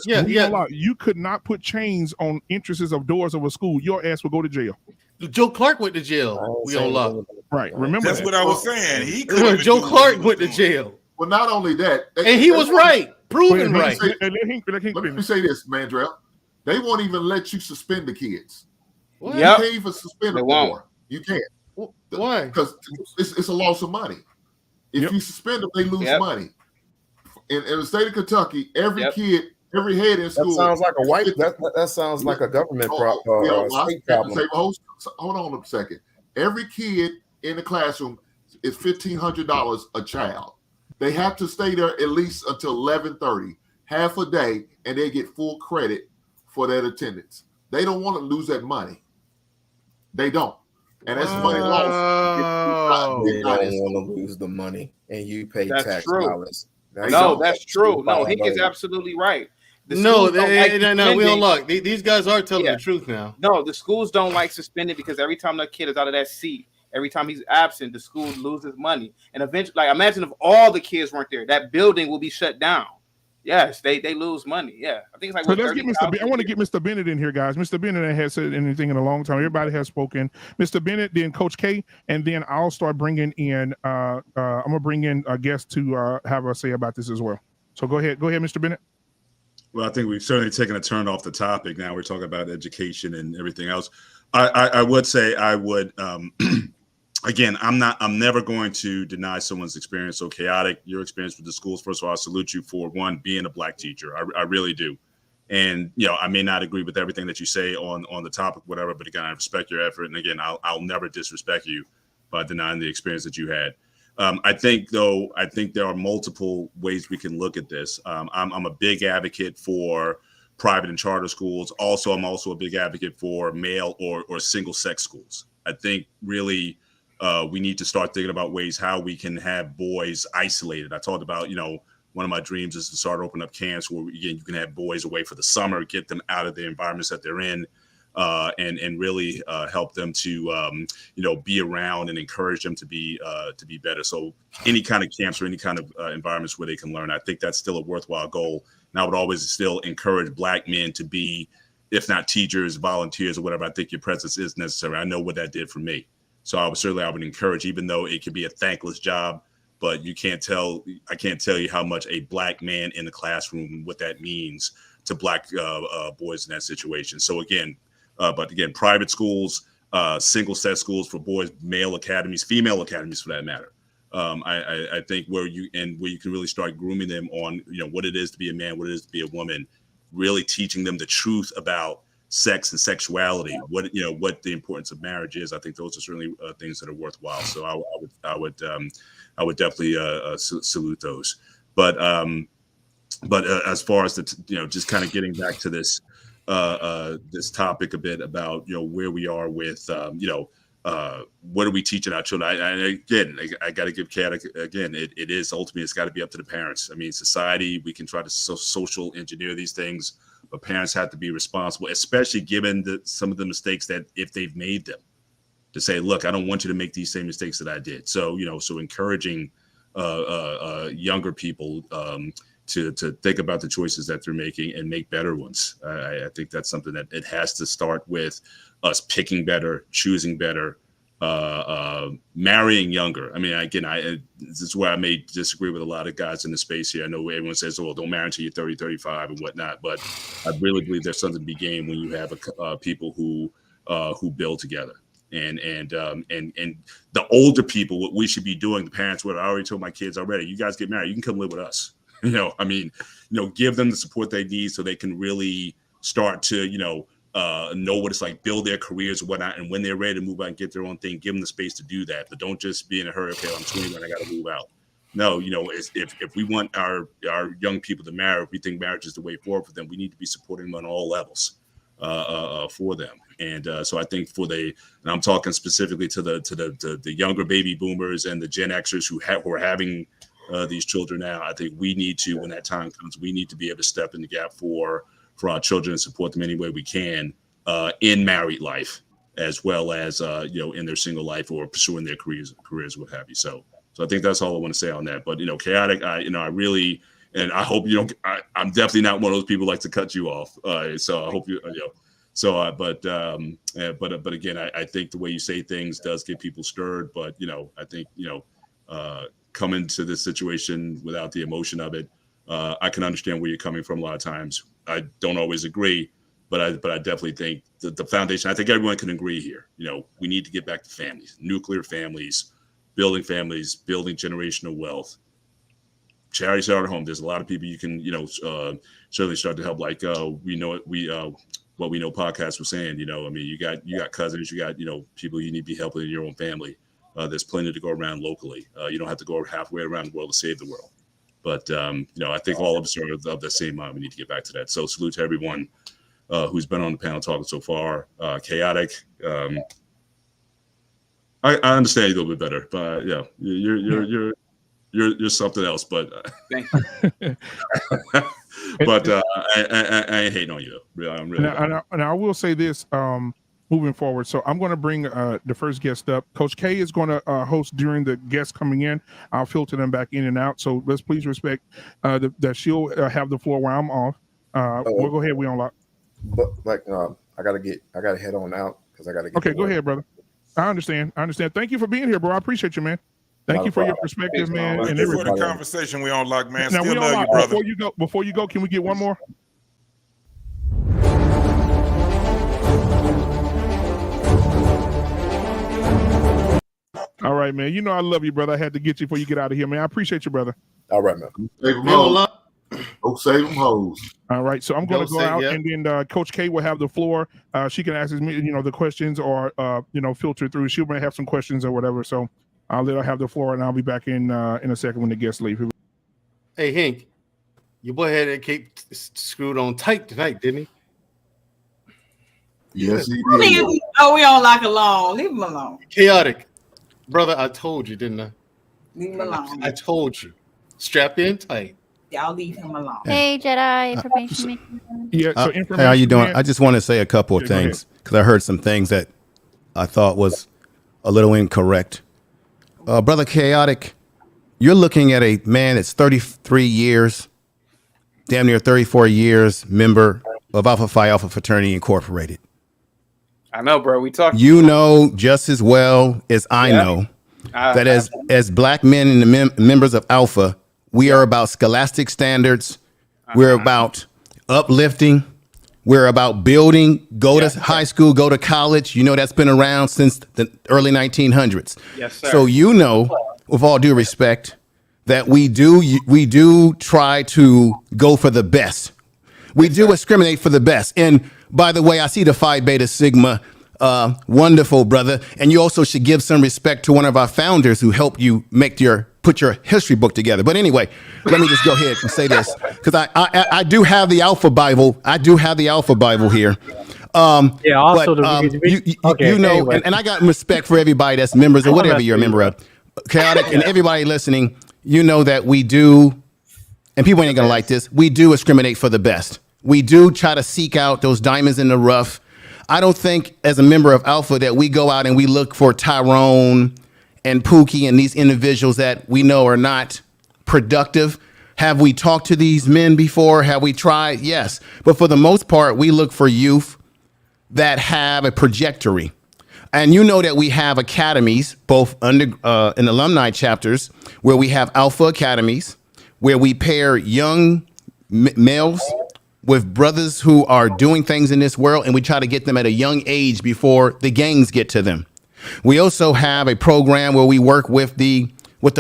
Yeah. You could not put chains on entrances of doors of a school. Your ass would go to jail. Joe Clark went to jail. We don't lock. Right. Remember that's what I was saying. Joe Clark went to jail. Well, not only that, and he was right. Proven right. Let me say this, Mandrell. They won't even let you suspend the kids. What? You can't even suspend them anymore. You can't. Why? Because it's a loss of money. If you suspend them, they lose money. In the state of Kentucky, every kid, every head in school. That sounds like a that sounds like a government state problem. Hold on a second. Every kid in the classroom is $1,500 a child. They have to stay there at least until 11:30, half a day, and they get full credit for that attendance. They don't want to lose that money. They don't. And that's money lost. They don't want to lose the money, and you pay tax dollars. That's true. No, he is absolutely right. We don't look. These guys are telling the truth now. No, the schools don't like suspended because every time that kid is out of that seat, every time he's absent, the school loses money. And eventually, like, imagine if all the kids weren't there, that building will be shut down. Yes, they lose money. Yeah, I think it's like. So let's get Mr. I want to get Mr. Bennett in here, guys. Mr. Bennett has said anything in a long time. Everybody has spoken. Mr. Bennett, then Coach K, and then I'll start bringing in. I'm gonna bring in a guest to have us say about this as well. So go ahead, Mr. Bennett. Well, I think we've certainly taken a turn off the topic. Now we're talking about education and everything else. I would say I would. Again, I'm never going to deny someone's experience. So chaotic, your experience with the schools. First of all, I salute you for one, being a Black teacher. I really do. And, I may not agree with everything that you say on the topic, whatever, but again, I respect your effort. And again, I'll never disrespect you by denying the experience that you had. I think there are multiple ways we can look at this. I'm a big advocate for private and charter schools. Also, I'm also a big advocate for male or single sex schools. I think really, we need to start thinking about ways how we can have boys isolated. I talked about, one of my dreams is to start opening up camps where, again, you can have boys away for the summer, get them out of the environments that they're in, and really help them to, be around and encourage them to be better. So any kind of camps or any kind of environments where they can learn, I think that's still a worthwhile goal. And I would always still encourage Black men to be, if not teachers, volunteers, or whatever. I think your presence is necessary. I know what that did for me. So I would encourage, even though it could be a thankless job, but I can't tell you how much a Black man in the classroom, what that means to Black boys in that situation. So again, private schools, single sex schools for boys, male academies, female academies for that matter. I think where you can really start grooming them on, what it is to be a man, what it is to be a woman, really teaching them the truth about sex and sexuality, what the importance of marriage is. I think those are certainly things that are worthwhile. So I would definitely salute those. But as far as just kind of getting back to this this topic a bit about where we are with what are we teaching our children? I got to give Kat again. It is ultimately, it's got to be up to the parents. I mean, society, we can try to social engineer these things, but parents have to be responsible, especially given some of the mistakes that if they've made them, to say, look, I don't want you to make these same mistakes that I did. So so encouraging younger people to think about the choices that they're making and make better ones. I think that's something that it has to start with us picking better, choosing better, marrying younger. I mean, again, this is where I may disagree with a lot of guys in the space here. I know everyone says, "Oh, don't marry until you're 30, 35 and whatnot," but I really believe there's something to be gained when you have people who build together. And the older people, what we should be doing, the parents, what I already told my kids already, you guys get married, you can come live with us. Give them the support they need so they can really start to, know what it's like, build their careers and whatnot. And when they're ready to move out and get their own thing, give them the space to do that. But don't just be in a hurry. Okay, I'm 21, I got to move out. No, if we want our young people to marry, if we think marriage is the way forward for them, we need to be supporting them on all levels for them. And so I think and I'm talking specifically to the younger baby boomers and the Gen Xers who are having these children now. I think we need to, when that time comes, we need to be able to step in the gap for our children and support them any way we can in married life, as well as in their single life or pursuing their careers, what have you. So I think that's all I want to say on that. But chaotic, I really, and I hope I'm definitely not one of those people who like to cut you off. So I hope but again, I think the way you say things does get people stirred. But I think coming to this situation without the emotion of it, I can understand where you're coming from a lot of times. I don't always agree, but I definitely think the foundation, I think everyone can agree here. We need to get back to families, nuclear families, building generational wealth. Charity started home. There's a lot of people you can, certainly start to help. Like what we know podcast was saying, you got cousins, you got, people you need to be helping in your own family. There's plenty to go around locally. You don't have to go halfway around the world to save the world. But, I think all of us are of the same mind. We need to get back to that. So salute to everyone who's been on the panel talking so far. Chaotic. I understand you a little bit better, but yeah, you're something else. But thank you. But I ain't hating on you. Really. And I will say this. Moving forward, so I'm going to bring the first guest up. Coach K is going to host during the guests coming in. I'll filter them back in and out. So let's please respect that she'll have the floor while I'm off. We'll go ahead. We on lock. But I gotta head on out because I gotta get. Okay, go ahead, brother. I understand. Thank you for being here, bro. I appreciate you, man. Thank you for your perspective, man. Thank you for the conversation. We on lock, man. Now, Still love you, brother. Before you go, can we get one more? All right, man. You know I love you, brother. I had to get you before you get out of here, man. I appreciate you, brother. All right, man. Save them hoes. Go save them hoes. All right, so I'm going to go out, and then Coach K will have the floor. She can ask me, the questions, or filter through. She may have some questions or whatever. So I'll let her have the floor, and I'll be back in a second when the guests leave. Hey, Hank, your boy had that cape screwed on tight tonight, didn't he? Yes, he did. Oh, we don't like alone. Leave him alone. Chaotic, brother. I told you, didn't I? Leave him alone. I told you. Strap in tight. Y'all leave him alone. Hey, Jedi information. Yeah. So hey, how you doing? I just want to say a couple of things because I heard some things that I thought was a little incorrect. Brother Chaotic, you're looking at a man that's 33 years, damn near 34 years, member of Alpha Phi Alpha Fraternity Incorporated. I know, bro. We talked. You know just as well as I know that as black men and the members of Alpha, we are about scholastic standards. We're about uplifting. We're about building. Go to high school, go to college. You know that's been around since the early 1900s. Yes, sir. So you know, with all due respect, that we do try to go for the best. We do discriminate for the best. And by the way, I see the Phi Beta Sigma. Wonderful, brother. And you also should give some respect to one of our founders who helped you put your history book together. But anyway, let me just go ahead and say this, because I do have the Alpha Bible. I do have the Alpha Bible here. Also, anyway. and I got respect for everybody that's members or whatever you're a member of. Chaotic and everybody listening, you know that we do, and people ain't gonna like this, we do discriminate for the best. We do try to seek out those diamonds in the rough. I don't think as a member of Alpha that we go out and we look for Tyrone and Pookie and these individuals that we know are not productive. Have we talked to these men before? Have we tried? Yes. But for the most part, we look for youth that have a trajectory. And you know that we have academies, both in alumni chapters, where we have Alpha academies, where we pair young males with brothers who are doing things in this world, and we try to get them at a young age before the gangs get to them. We also have a program where we work with the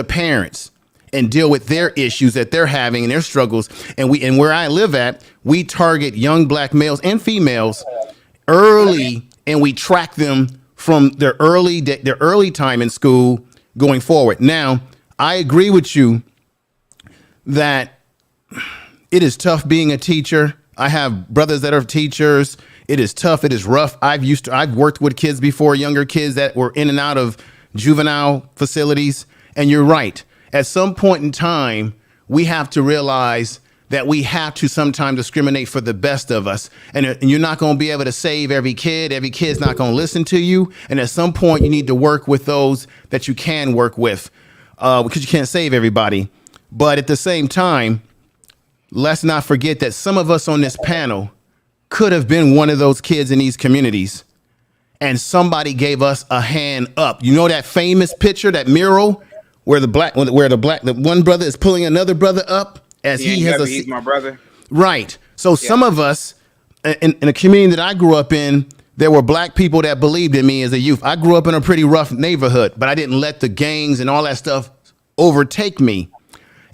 parents and deal with their issues that they're having and their struggles. And where I live at, we target young black males and females early, and we track them from their early time in school going forward. Now, I agree with you that it is tough being a teacher. I have brothers that are teachers. It is tough. It is rough. I've worked with kids before, younger kids that were in and out of juvenile facilities. And you're right. At some point in time, we have to realize that we have to sometimes discriminate for the best of us. And you're not going to be able to save every kid. Every kid's not going to listen to you. And at some point, you need to work with those that you can work with, because you can't save everybody. But at the same time, let's not forget that some of us on this panel could have been one of those kids in these communities, and somebody gave us a hand up. You know that famous picture, that mural, where the one brother is pulling another brother up as he's my brother. Right. So some of us in a community that I grew up in, there were black people that believed in me as a youth. I grew up in a pretty rough neighborhood, but I didn't let the gangs and all that stuff overtake me.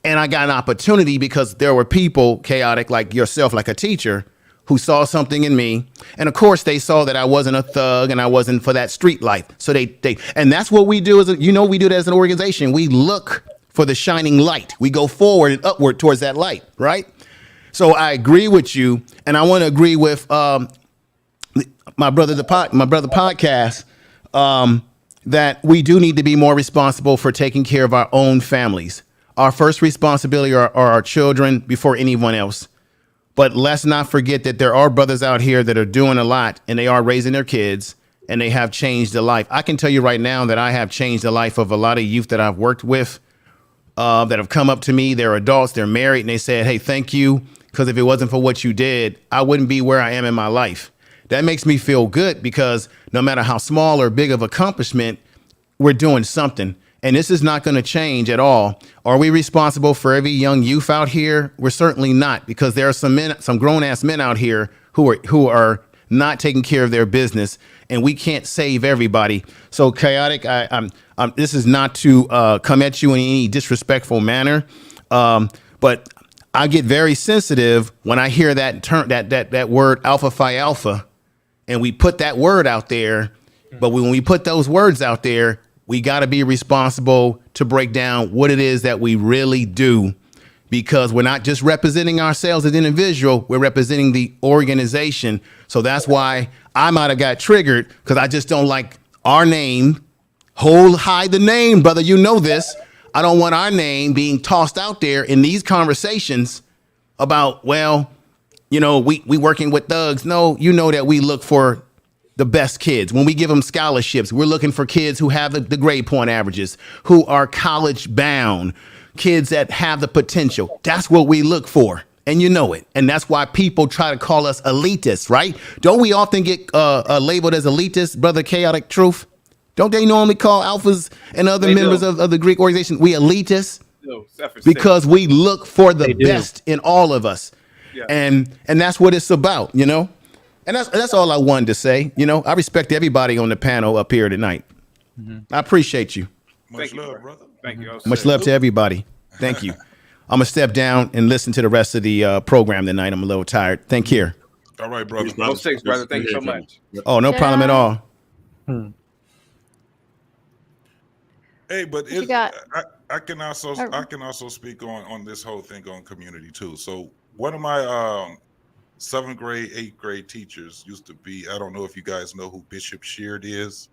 And I got an opportunity because there were people, Chaotic, like yourself, like a teacher, who saw something in me. And of course, they saw that I wasn't a thug and I wasn't for that street life. So and that's what we do we do that as an organization. We look for the shining light. We go forward and upward towards that light, right? So I agree with you. And I want to agree with my brother podcast, that we do need to be more responsible for taking care of our own families. Our first responsibility are our children before anyone else. But let's not forget that there are brothers out here that are doing a lot, and they are raising their kids, and they have changed the life. I can tell you right now that I have changed the life of a lot of youth that I've worked with, that have come up to me. They're adults, they're married, and they said, hey, thank you, because if it wasn't for what you did, I wouldn't be where I am in my life. That makes me feel good, because no matter how small or big of accomplishment, we're doing something. And this is not going to change at all. Are we responsible for every young youth out here? We're certainly not, because there are some grown ass men out here who are not taking care of their business, and we can't save everybody. So chaotic, this is not to come at you in any disrespectful manner, but I get very sensitive when I hear that term, that word alpha phi alpha, and we put that word out there. But when we put those words out there, we got to be responsible to break down what it is that we really do, because we're not just representing ourselves as an individual, we're representing the organization. So that's why I might have got triggered, because I just don't like our name. Hold high the name, brother. You know this. I don't want our name being tossed out there in these conversations about, well, you know, we working with thugs. No, you know that we look for the best kids. When we give them scholarships, we're looking for kids who have the grade point averages, who are college bound, kids that have the potential. That's what we look for. And you know it. And that's why people try to call us elitists, right? Don't we often get labeled as elitists, brother Chaotic Truth? Don't they normally call alphas and other members of the Greek organization we elitists? Because we look for the best in all of us. Yeah. And that's what it's about, you know? And that's all I wanted to say. You know, I respect everybody on the panel up here tonight. I appreciate you. Much love, brother. Thank you. Much love to everybody. Thank you. I'm going to step down and listen to the rest of the program tonight. I'm a little tired. Thank you. All right, brother. Thanks, brother. Thank you so much. Oh, no problem at all. Hey, but I can also speak on this whole thing on community too. So one of my 7th grade, 8th grade teachers used to be, I don't know if you guys know who Bishop Sheard is.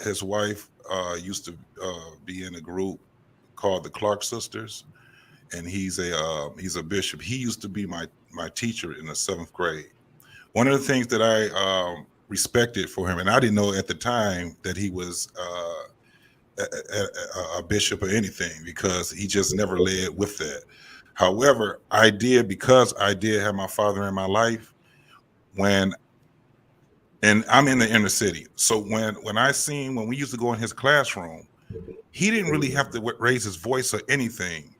His wife used to be in a group called the Clark Sisters, and he's a bishop. He used to be my teacher in the 7th grade. One of the things that I respected for him, and I didn't know at the time that he was a bishop or anything, because he just never led with that. However, because I did have my father in my life and I'm in the inner city. So when we used to go in his classroom, he didn't really have to raise his voice or anything.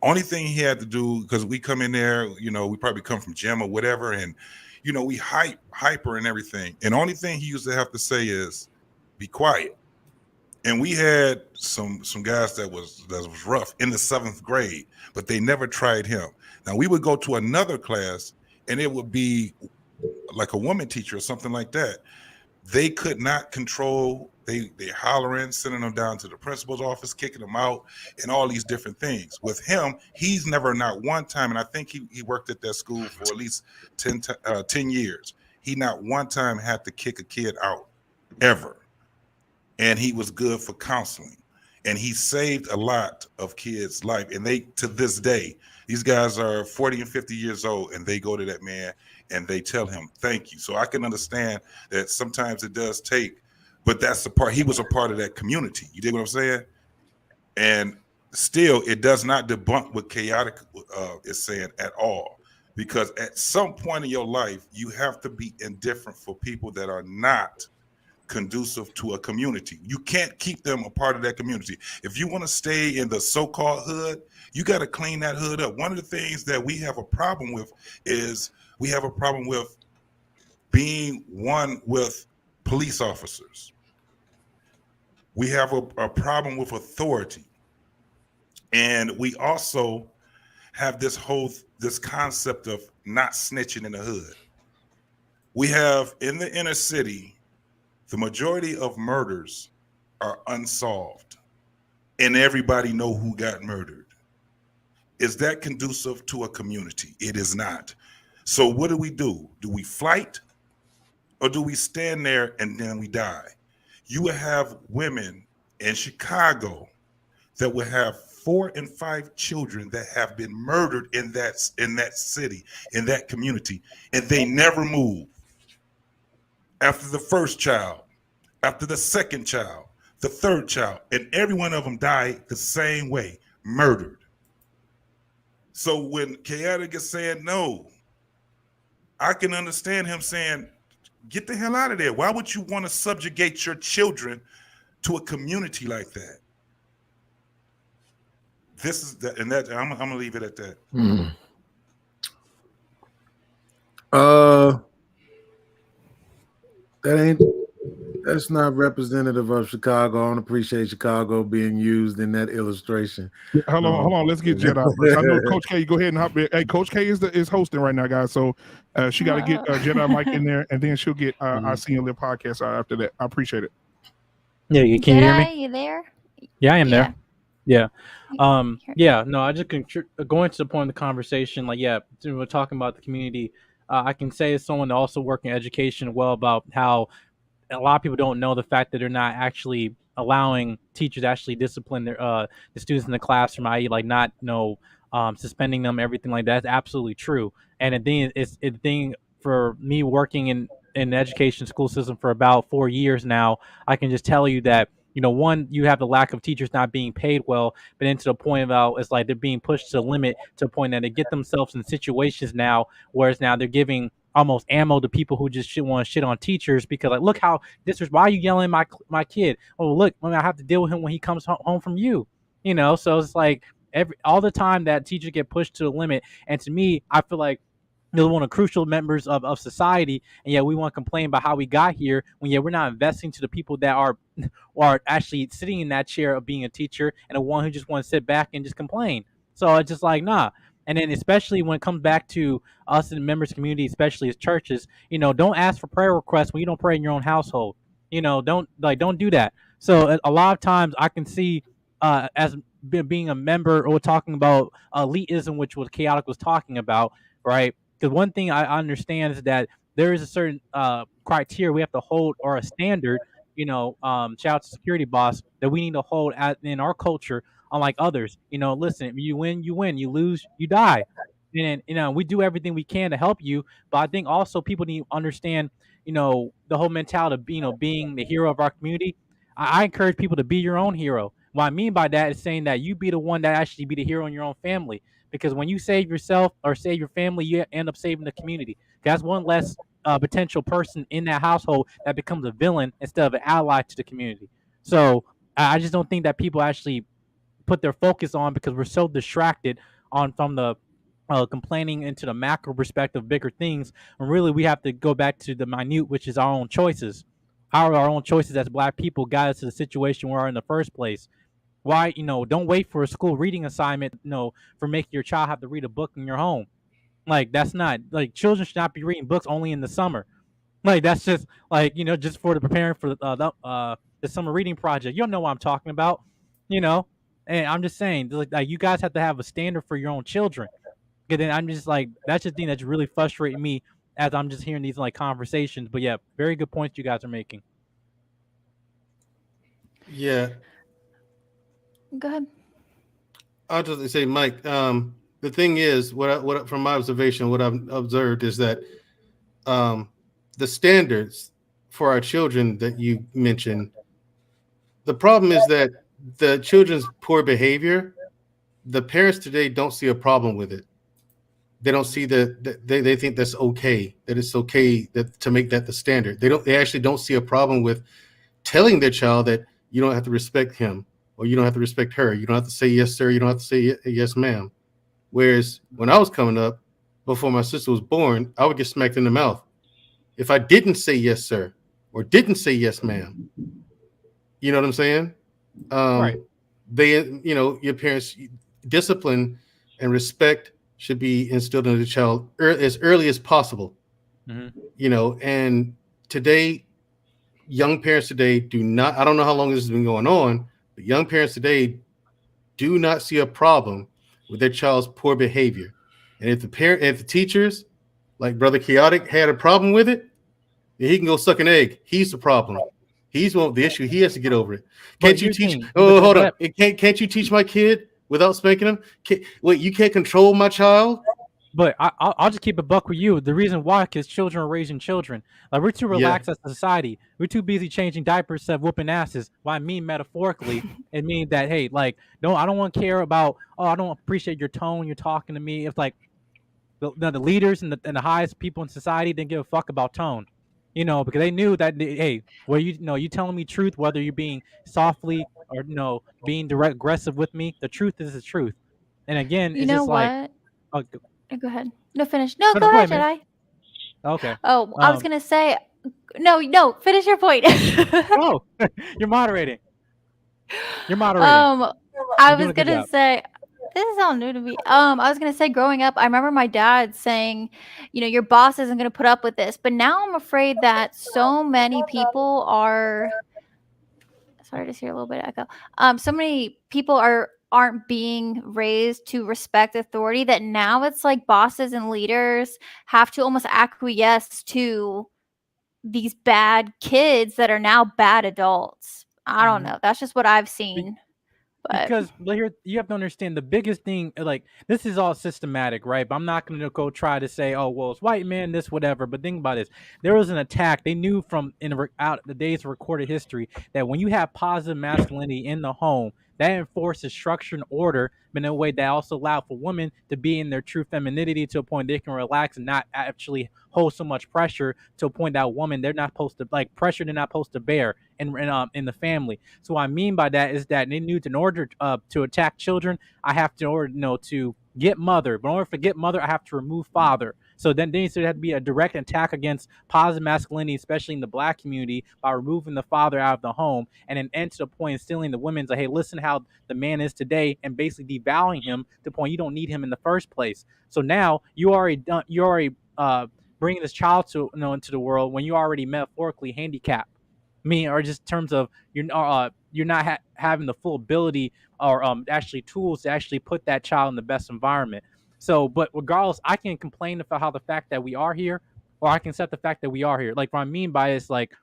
Only thing he had to do, because we come in there, you know, we probably come from gym or whatever, and you know, we hyper and everything. And only thing he used to have to say is, be quiet. And we had some guys that was rough in the 7th grade, but they never tried him. Now we would go to another class, and it would be like a woman teacher or something like that. They could not control. They hollering, sending them down to the principal's office, kicking them out, and all these different things. With him, he's never, not one time, and I think he worked at that school for at least 10 years. He not one time had to kick a kid out, ever. And he was good for counseling, and he saved a lot of kids' life. And they, to this day, these guys are 40 and 50 years old, and they go to that man and they tell him thank you. So I can understand that sometimes it does take, but that's the part. He was a part of that community. You dig what I'm saying? And still, it does not debunk what Chaotic is saying at all, because at some point in your life, you have to be indifferent for people that are not conducive to a community. You can't keep them a part of that community. If you want to stay in the so-called hood, you got to clean that hood up. One of the things that we have a problem with is we have a problem with being one with police officers. We have a problem with authority. And we also have this concept of not snitching in the hood. We have in the inner city, the majority of murders are unsolved, and everybody know who got murdered. Is that conducive to a community? It is not. So what do? Do we fight, or do we stand there and then we die? You would have women in Chicago that would have 4 and 5 children that have been murdered in that city, in that community, and they never move. After the first child, after the second child, the third child, and every one of them died the same way, murdered. So when Chaotic is saying no, I can understand him saying, get the hell out of there. Why would you want to subjugate your children to a community like that? This is that, and that I'm gonna leave it at that. That's not representative of Chicago. I don't appreciate Chicago being used in that illustration. Hold on. Let's get Jet out first. I know Coach K, go ahead and hop in. Hey, Coach K is hosting right now, guys. So she got to get Jet out mic in there, and then she'll get our Senior Live podcast out after that. I appreciate it. Yeah, can you hear me? You there? Yeah, I am there. Yeah. No, I just going to the point of the conversation. Like, yeah, we're talking about the community. I can say as someone also working in education well about how a lot of people don't know the fact that they're not actually allowing teachers to actually discipline their the students in the classroom, i.e., like not suspending them, everything like that. That's absolutely true. And the thing for me working in the education school system for about 4 years now, I can just tell you that, one, you have the lack of teachers not being paid well, but then to the point about it's like they're being pushed to the limit to the point that they get themselves in situations now, whereas now they're giving almost ammo to people who just want to shit on teachers because, like, look how why are you yelling at my kid? Oh, look, I have to deal with him when he comes home from you, So it's like all the time that teachers get pushed to the limit. And to me, I feel like they're one of the crucial members of society, and yet we want to complain about how we got here when we're not investing to the people that are actually sitting in that chair of being a teacher and the one who just want to sit back and just complain. So it's just like, nah. And then especially when it comes back to us in the members community, especially as churches, don't ask for prayer requests when you don't pray in your own household. Don't do that. So a lot of times I can see as being a member or talking about elitism, which was Chaotic was talking about, right? Because one thing I understand is that there is a certain criteria we have to hold or a standard, shout out to Security Boss, that we need to hold in our culture, unlike others. Listen, you win, you lose, you die. And we do everything we can to help you. But I think also people need to understand, the whole mentality of being the hero of our community. I encourage people to be your own hero. What I mean by that is saying that you be the one that actually be the hero in your own family. Because when you save yourself or save your family, you end up saving the community. That's one less potential person in that household that becomes a villain instead of an ally to the community. So I just don't think that people actually put their focus on, because we're so distracted from the complaining into the macro perspective, bigger things. And really, we have to go back to the minute, which is our own choices. How our own choices as Black people got us to the situation we are in the first place. Why, don't wait for a school reading assignment, for making your child have to read a book in your home. Like, that's not, like, children should not be reading books only in the summer. Like, that's just, like, just for the preparing for the summer reading project. You don't know what I'm talking about, And I'm just saying, like, you guys have to have a standard for your own children. And then I'm just like, that's the thing that's really frustrating me as I'm just hearing these, like, conversations. But yeah, very good points you guys are making. Yeah. Go ahead. I'll just say, Mike, the thing is, what from my observation, what I've observed is that the standards for our children that you mentioned, the problem is that the children's poor behavior, the parents today don't see a problem with it. They don't see that they think that's okay, that it's okay to make that the standard. They actually don't see a problem with telling their child that you don't have to respect him, or you don't have to respect her. You don't have to say yes, sir. You don't have to say yes, ma'am. Whereas when I was coming up, before my sister was born, I would get smacked in the mouth if I didn't say yes, sir, or didn't say yes, ma'am. You know what I'm saying? Right. Your parents' discipline and respect should be instilled into the child as early as possible. Mm-hmm. And today, young parents today do not, I don't know how long this has been going on, but young parents today do not see a problem with their child's poor behavior. And if the teachers, like Brother Chaotic, had a problem with it, then he can go suck an egg. He's the problem. He's the issue. He has to get over it. Can't you teach? Hold on. Can't you teach my kid without spanking him? Wait, you can't control my child? But I'll just keep a buck with you. The reason why, because children are raising children. Like, we're too relaxed as a society. We're too busy changing diapers instead of whooping asses. What I mean metaphorically, it means that, hey, like, I don't want to care about, I don't appreciate your tone, you're talking to me. It's like the leaders and the highest people in society didn't give a fuck about tone. Because they knew that, hey, well, you telling me truth, whether you're being softly or being direct aggressive with me, the truth is the truth. And again, it's just like, go ahead. No, finish. No, go ahead, Jedi. Okay. Oh, I was gonna say, No, finish your point. Oh, you're moderating. You're moderating. I was gonna say, this is all new to me. I was gonna say, growing up, I remember my dad saying, your boss isn't gonna put up with this. But now I'm afraid that so many people are. Sorry to hear a little bit of echo. So many people aren't being raised to respect authority that now it's like bosses and leaders have to almost acquiesce to these bad kids that are now bad adults. I don't know. That's just what I've seen. Because here you have to understand the biggest thing, like this is all systematic, right? But I'm not going to go try to say, oh, well, it's white men, this, whatever. But think about this: there was an attack. They knew from out the days of recorded history that when you have positive masculinity in the home, that enforces structure and order, but in a way that also allowed for women to be in their true femininity to a point they can relax and not actually hold so much pressure to a point that woman they're not supposed to pressure they're not supposed to bear in the family. So what I mean by that is that they knew in order to attack children, I have to to get mother. But in order to get mother, I have to remove father. So then there had to be a direct attack against positive masculinity, especially in the Black community, by removing the father out of the home, and then end to the point instilling the women like, hey, listen how the man is today, and basically devaluing him to the point you don't need him in the first place. So now you already bringing this child to into the world when you already metaphorically handicapped. Or just in terms of you're not having the full ability or actually tools to actually put that child in the best environment. So, but regardless, I can complain about how the fact that we are here, or I can set the fact that we are here. Like what I mean by it's like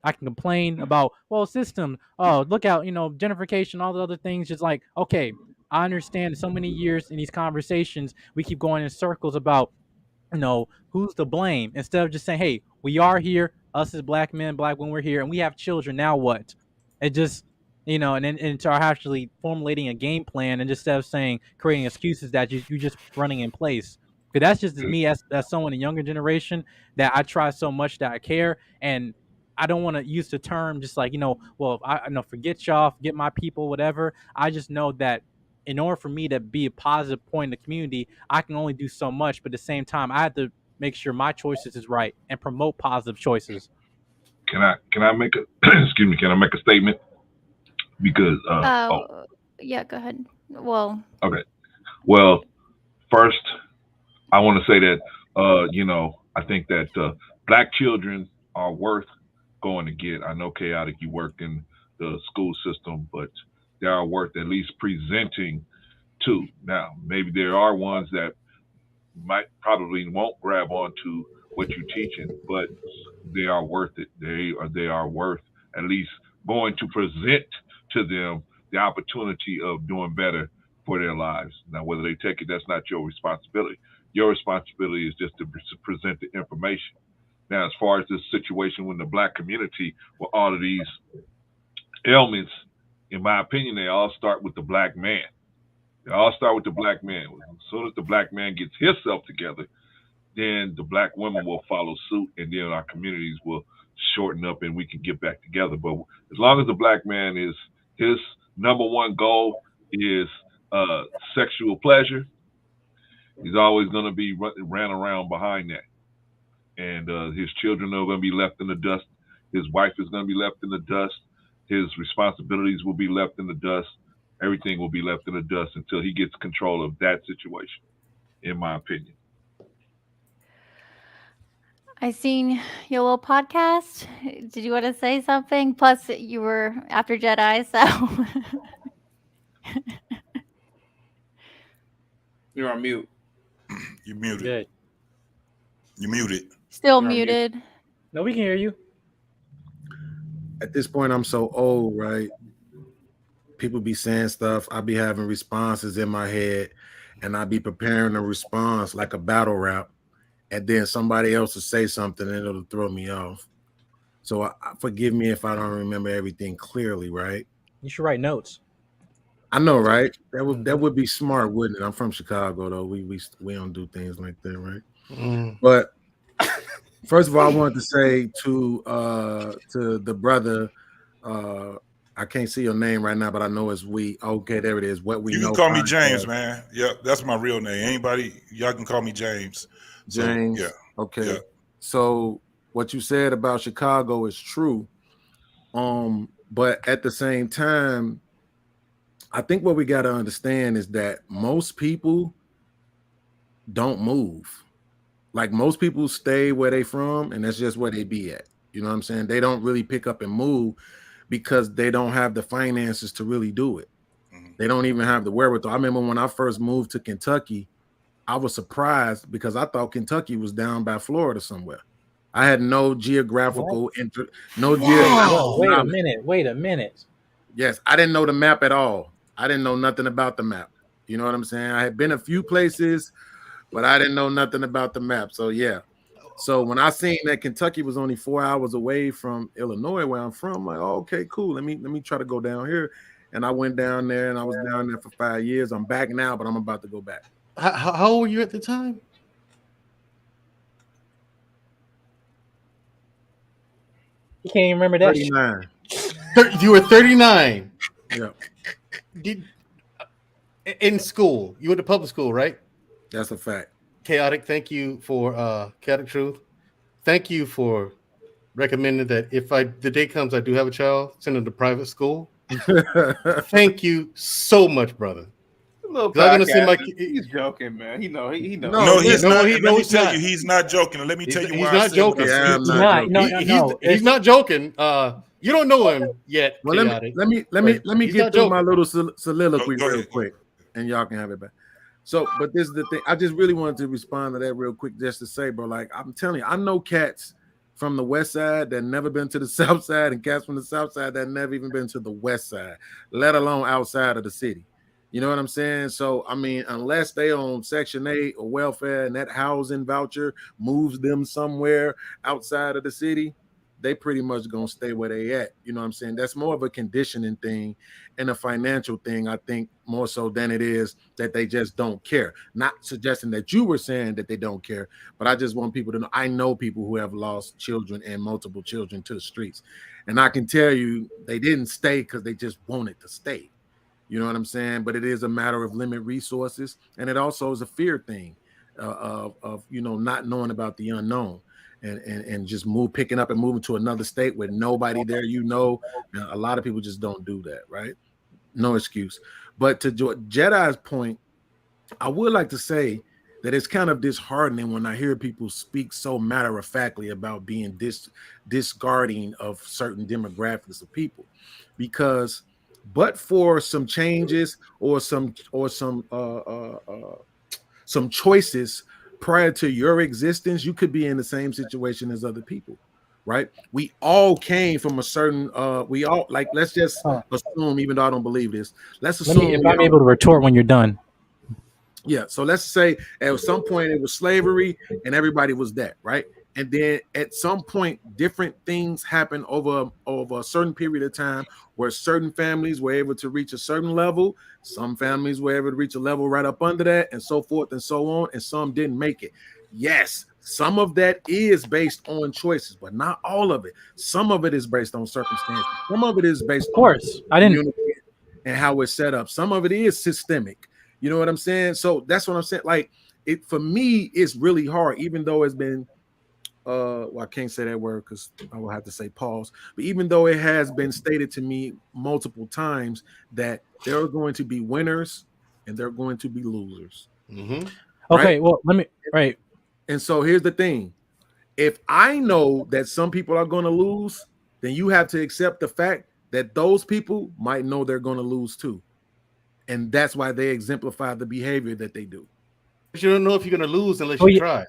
I can complain about system. Oh, look out, gentrification, all the other things. Just like okay, I understand. So many years in these conversations, we keep going in circles about who's to blame instead of just saying, hey, we are here. Us as Black men, Black women, we're here, and we have children. Now what? It just, and then into actually formulating a game plan, and just instead of saying creating excuses that you're just running in place. Because that's just me as someone in the younger generation that I try so much that I care, and I don't want to use the term just like forget y'all, forget my people, whatever. I just know that in order for me to be a positive point in the community, I can only do so much. But at the same time, I have to make sure my choices is right and promote positive choices. Can I make a excuse me? Can I make a statement? Because yeah, go ahead. Well, okay. Well, first, I want to say that I think that Black children are worth going to get. I know, Chaotic, you work in the school system, but they are worth at least presenting to. Now, maybe there are ones that probably won't grab onto what you're teaching, but they are worth it. They are worth at least going to present to them the opportunity of doing better for their lives. Now, whether they take it, that's not your responsibility. Your responsibility is just to present the information. Now, as far as this situation with the Black community, with all of these ailments, in my opinion, they all start with the Black man. They all start with the Black man. As soon as the Black man gets himself together, then the Black women will follow suit, and then our communities will shorten up and we can get back together. But as long as the Black man is, his number one goal is sexual pleasure, he's always going to be ran around behind that. And his children are going to be left in the dust. His wife is going to be left in the dust. His responsibilities will be left in the dust. Everything will be left in the dust until he gets control of that situation, in my opinion. I seen your little podcast. Did you want to say something? Plus, you were after Jedi, so. You're on mute. You muted. Good. You muted. Still muted. No, we can hear you. At this point, I'm so old, right? People be saying stuff. I be having responses in my head, and I be preparing a response like a battle rap, and then somebody else will say something, and it'll throw me off. So forgive me if I don't remember everything clearly, right? You should write notes. I know, right? That would be smart, wouldn't it? I'm from Chicago, though. We don't do things like that, right? But first of all, I wanted to say to the brother, I can't see your name right now, but I know it's we. Okay, there it is. What we know. You can call me James, man. Yeah, that's my real name. Anybody, y'all can call me James. James. So, yeah. Okay. Yeah. So what you said about Chicago is true. But at the same time, I think what we got to understand is that most people don't move. Like most people stay where they from, and that's just where they be at. You know what I'm saying? They don't really pick up and move because they don't have the finances to really do it. They don't even have the wherewithal. I remember when I first moved to Kentucky, I was surprised because I thought Kentucky was down by Florida somewhere. I had no geographical Wait a minute. Yes, I didn't know the map at all. I didn't know nothing about the map. You know what I'm saying? I had been a few places, but I didn't know nothing about the map. So yeah. So when I seen that Kentucky was only 4 hours away from Illinois, where I'm from, I'm like, oh, okay, cool. Let me try to go down here. And I went down there, and I was down there for 5 years. I'm back now, but I'm about to go back. How old were you at the time? You can't even remember that. 39. You were 39. Yeah. In school, you went to public school, right? That's a fact. Chaotic, thank you for Chaotic Truth. Thank you for recommending that if the day comes I do have a child, send them to private school. Thank you so much, brother. I'm gonna seem like he's joking, man. He knows. No, he's not. Let me tell you, he's not joking. Let me tell you why. He's not joking. He's not joking. You don't know him yet. Well, let me get through my little soliloquy real quick, and y'all can have it back. So, but this is the thing. I just really wanted to respond to that real quick, just to say, bro. Like I'm telling you, I know cats from the west side that never been to the south side, and cats from the south side that never even been to the west side, let alone outside of the city. You know what I'm saying? So, I mean, unless they own Section 8 or welfare and that housing voucher moves them somewhere outside of the city, they pretty much gonna stay where they at. You know what I'm saying? That's more of a conditioning thing and a financial thing, I think, more so than it is that they just don't care. Not suggesting that you were saying that they don't care, but I just want people to know. I know people who have lost children and multiple children to the streets. And I can tell you they didn't stay because they just wanted to stay. You know what I'm saying? But it is a matter of limited resources, and it also is a fear thing of not knowing about the unknown, and just picking up and moving to another state with nobody there. A lot of people just don't do that, right? No excuse. But to Jedi's point, I would like to say that it's kind of disheartening when I hear people speak so matter-of-factly about being discarding of certain demographics of people, because but for some changes or some choices prior to your existence, you could be in the same situation as other people, right? We all came from a certain let's just assume, even though I don't believe this, let's assume if I'm able to retort when you're done. Yeah, so let's say at some point it was slavery and everybody was that, right? And then at some point, different things happen over a certain period of time where certain families were able to reach a certain level. Some families were able to reach a level right up under that, and so forth and so on, and some didn't make it. Yes, some of that is based on choices, but not all of it. Some of it is based on circumstances. Some of it is based on community and how it's set up. Some of it is systemic. You know what I'm saying? So that's what I'm saying. Like, it for me, it's really hard, even though it's been I can't say that word because I will have to say pause. But even though it has been stated to me multiple times that there are going to be winners and there are going to be losers. Mm-hmm. Okay, well, right. And so here's the thing. If I know that some people are going to lose, then you have to accept the fact that those people might know they're going to lose too. And that's why they exemplify the behavior that they do. But you don't know if you're going to lose unless you try.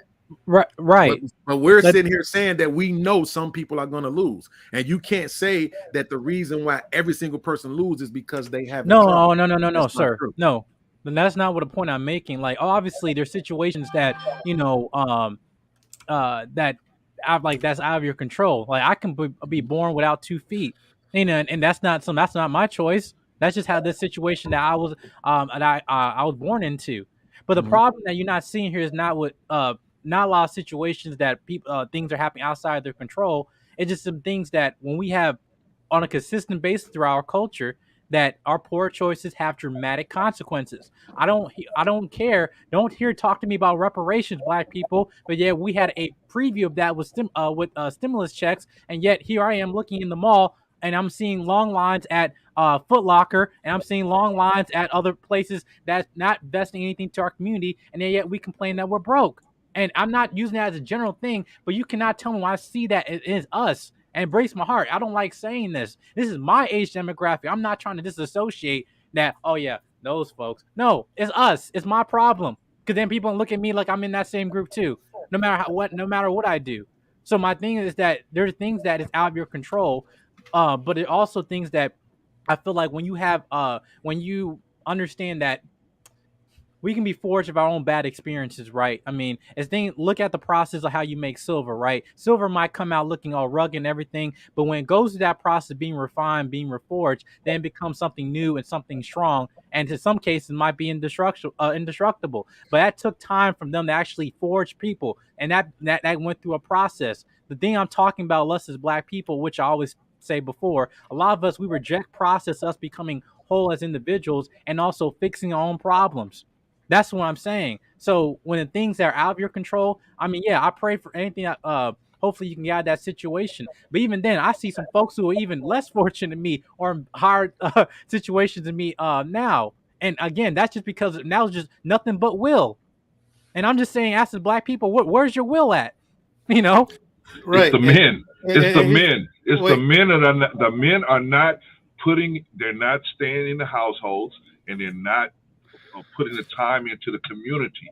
Right. But we're sitting here saying that we know some people are going to lose, and you can't say that the reason why every single person loses is because they have no, sir. No, then that's not what the point I'm making. Like, obviously, there's situations that that that's out of your control. Like, I can be born without 2 feet, and that's not my choice. That's just how this situation that I was I was born into. But the problem that you're not seeing here is not what not a lot of situations that people things are happening outside their control. It's just some things that when we have on a consistent basis throughout our culture that our poor choices have dramatic consequences. I don't care. Don't talk to me about reparations, Black people. But yeah, we had a preview of that with stimulus checks, and yet here I am looking in the mall, and I'm seeing long lines at Foot Locker, and I'm seeing long lines at other places that's not investing anything to our community, and yet we complain that we're broke. And I'm not using that as a general thing, but you cannot tell me when I see that it is us. And it breaks my heart. I don't like saying this. This is my age demographic. I'm not trying to disassociate that, oh yeah, those folks. No, it's us. It's my problem. Because then people look at me like I'm in that same group too, no matter what I do. So my thing is that there's things that is out of your control, but it also things that I feel like when you understand that we can be forged of our own bad experiences, right? I mean, look at the process of how you make silver, right? Silver might come out looking all rugged and everything, but when it goes through that process of being refined, being reforged, then it becomes something new and something strong, and in some cases might be indestructible. But that took time from them to actually forge people, and that went through a process. The thing I'm talking about, us as Black people, which I always say before, a lot of us, we reject process, us becoming whole as individuals and also fixing our own problems. That's what I'm saying. So when the things that are out of your control, I mean, yeah, I pray for anything. Hopefully you can get out of that situation. But even then, I see some folks who are even less fortunate than me or in hard situations than me now. And again, that's just because now it's just nothing but will. And I'm just saying, asking Black people, where's your will at? You know, right? It's the men. It's the men. It's the men that the men are not putting. They're not staying in the households, and they're not putting the time into the community.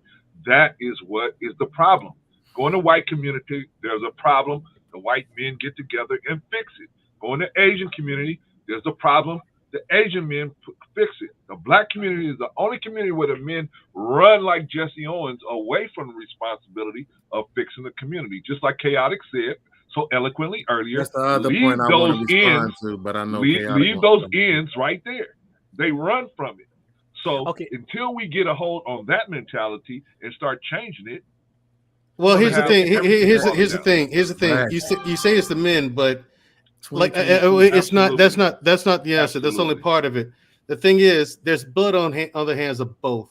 That is what is the problem. Go in the white community, there's a problem. The white men get together and fix it. Go in the Asian community, there's a problem. The Asian men fix it. The Black community is the only community where the men run like Jesse Owens away from the responsibility of fixing the community. Just like Chaotic said so eloquently earlier. That's the other point I want to respond to, but I know leave those ends right there. They run from it. So until we get a hold on that mentality and start changing it. Well, here's the thing. Here's the thing. Right. You say it's the men, but like it's not. That's not the answer. That's only part of it. The thing is, there's blood on the hands of both.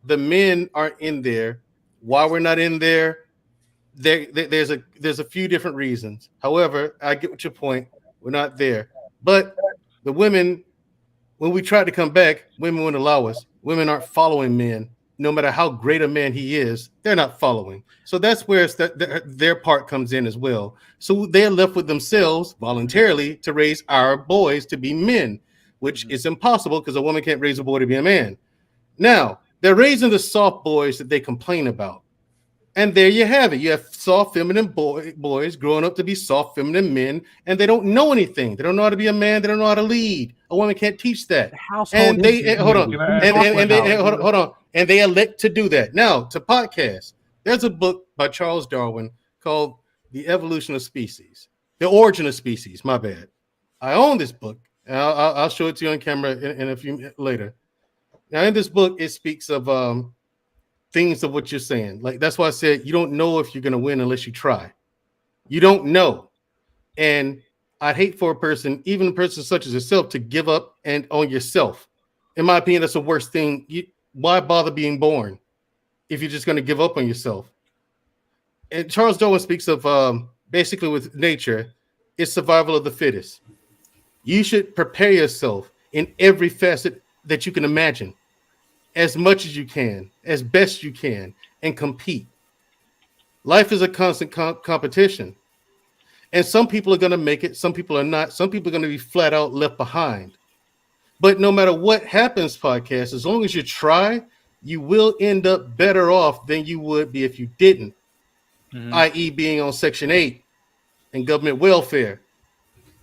The men aren't in there. Why we're not in there? There's a few different reasons. However, I get what your point. We're not there, but the women. When we try to come back, women wouldn't allow us. Women aren't following men. No matter how great a man he is, they're not following. So that's where their part comes in as well. So they're left with themselves voluntarily to raise our boys to be men, which is impossible because a woman can't raise a boy to be a man. Now, they're raising the soft boys that they complain about. And there you have it. You have soft feminine boys growing up to be soft feminine men, and they don't know anything. They don't know how to be a man. They don't know how to lead. A woman can't teach that. And they hold on. And they elect to do that. Now to podcast. There's a book by Charles Darwin called "The Evolution of Species," the Origin of Species. My bad. I own this book. I'll show it to you on camera in a few later. Now in this book, it speaks of things of what you're saying. Like that's why I said you don't know if you're going to win unless you try. You don't know. And I'd hate for a person, even a person such as yourself, to give up on yourself. In my opinion, that's the worst thing. Why bother being born if you're just going to give up on yourself? And Charles Darwin speaks of basically with nature, it's survival of the fittest. You should prepare yourself in every facet that you can imagine. As much as you can, as best you can, and compete. Life is a constant competition. And some people are going to make it, some people are not. Some people are going to be flat out left behind. But no matter what happens, podcast, as long as you try, you will end up better off than you would be if you didn't, i.e. being on Section 8 and government welfare.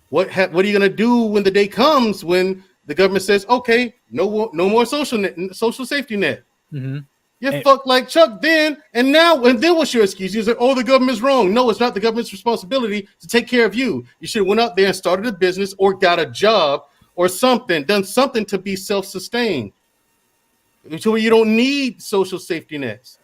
What are you going to do when the day comes when the government says, okay, no more social safety net? You're fucked like Chuck then. And then what's your excuse? You say, oh, the government's wrong. No, it's not the government's responsibility to take care of you. You should have went out there and started a business or got a job or something, done something to be self-sustained. So you don't need social safety nets.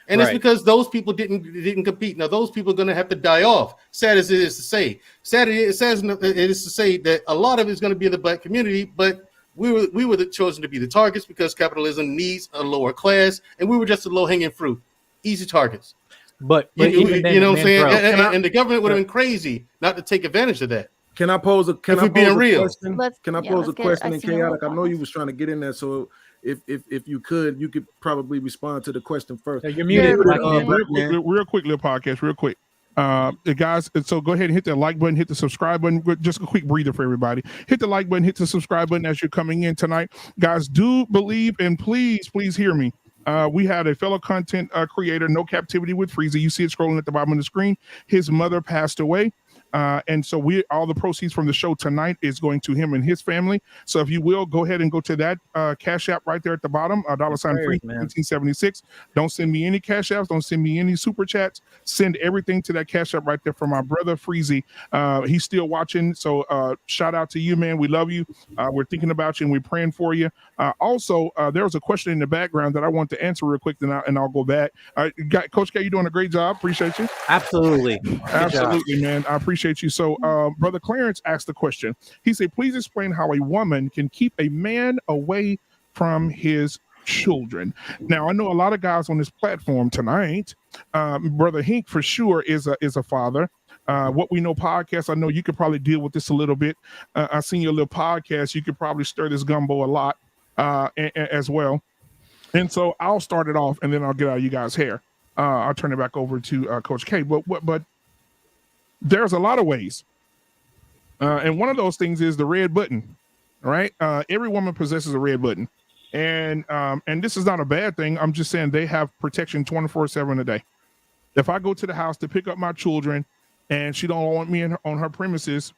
And it's because those people didn't compete. Now, those people are going to have to die off. Sad it is to say that a lot of it is going to be in the Black community, but we were chosen to be the targets because capitalism needs a lower class, and we were just a low hanging fruit, easy targets. But you know what I'm saying? And the government would have been crazy not to take advantage of that. Can I pose a question? Can I pose a question in chaotic? I know you was trying to get in there, so if you could probably respond to the question first. Yeah, you're muted. Real quick, little podcast, real quick. The guys, so go ahead and hit the like button, hit the subscribe button. Just a quick breather for everybody. Hit the like button, hit the subscribe button as you're coming in tonight. Guys, do believe and please hear me. We had a fellow content creator, No Captivity with Freezie. You see it scrolling at the bottom of the screen. His mother passed away. And so all the proceeds from the show tonight is going to him and his family. So if you will, go ahead and go to that Cash App right there at the bottom, $free 1976. Don't send me any Cash Apps. Don't send me any super chats. Send everything to that Cash App right there for my brother Freezie. He's still watching. So shout out to you, man. We love you. We're thinking about you and we're praying for you. Also, there was a question in the background that I want to answer real quick, and I'll go back. Coach K, you're doing a great job. Appreciate you. Absolutely. Absolutely, man. I appreciate you. So Brother Clarence asked the question. He said, please explain how a woman can keep a man away from his children. Now, I know a lot of guys on this platform tonight. Brother Hink for sure is a father. What We Know podcast, I know you could probably deal with this a little bit. I seen your little podcast. You could probably stir this gumbo a lot as well. And so I'll start it off and then I'll get out of you guys' hair. I'll turn it back over to Coach K. But there's a lot of ways. And one of those things is the red button, right? Every woman possesses a red button. And this is not a bad thing. I'm just saying they have protection 24/7 a day. If I go to the house to pick up my children and she don't want me on her premises,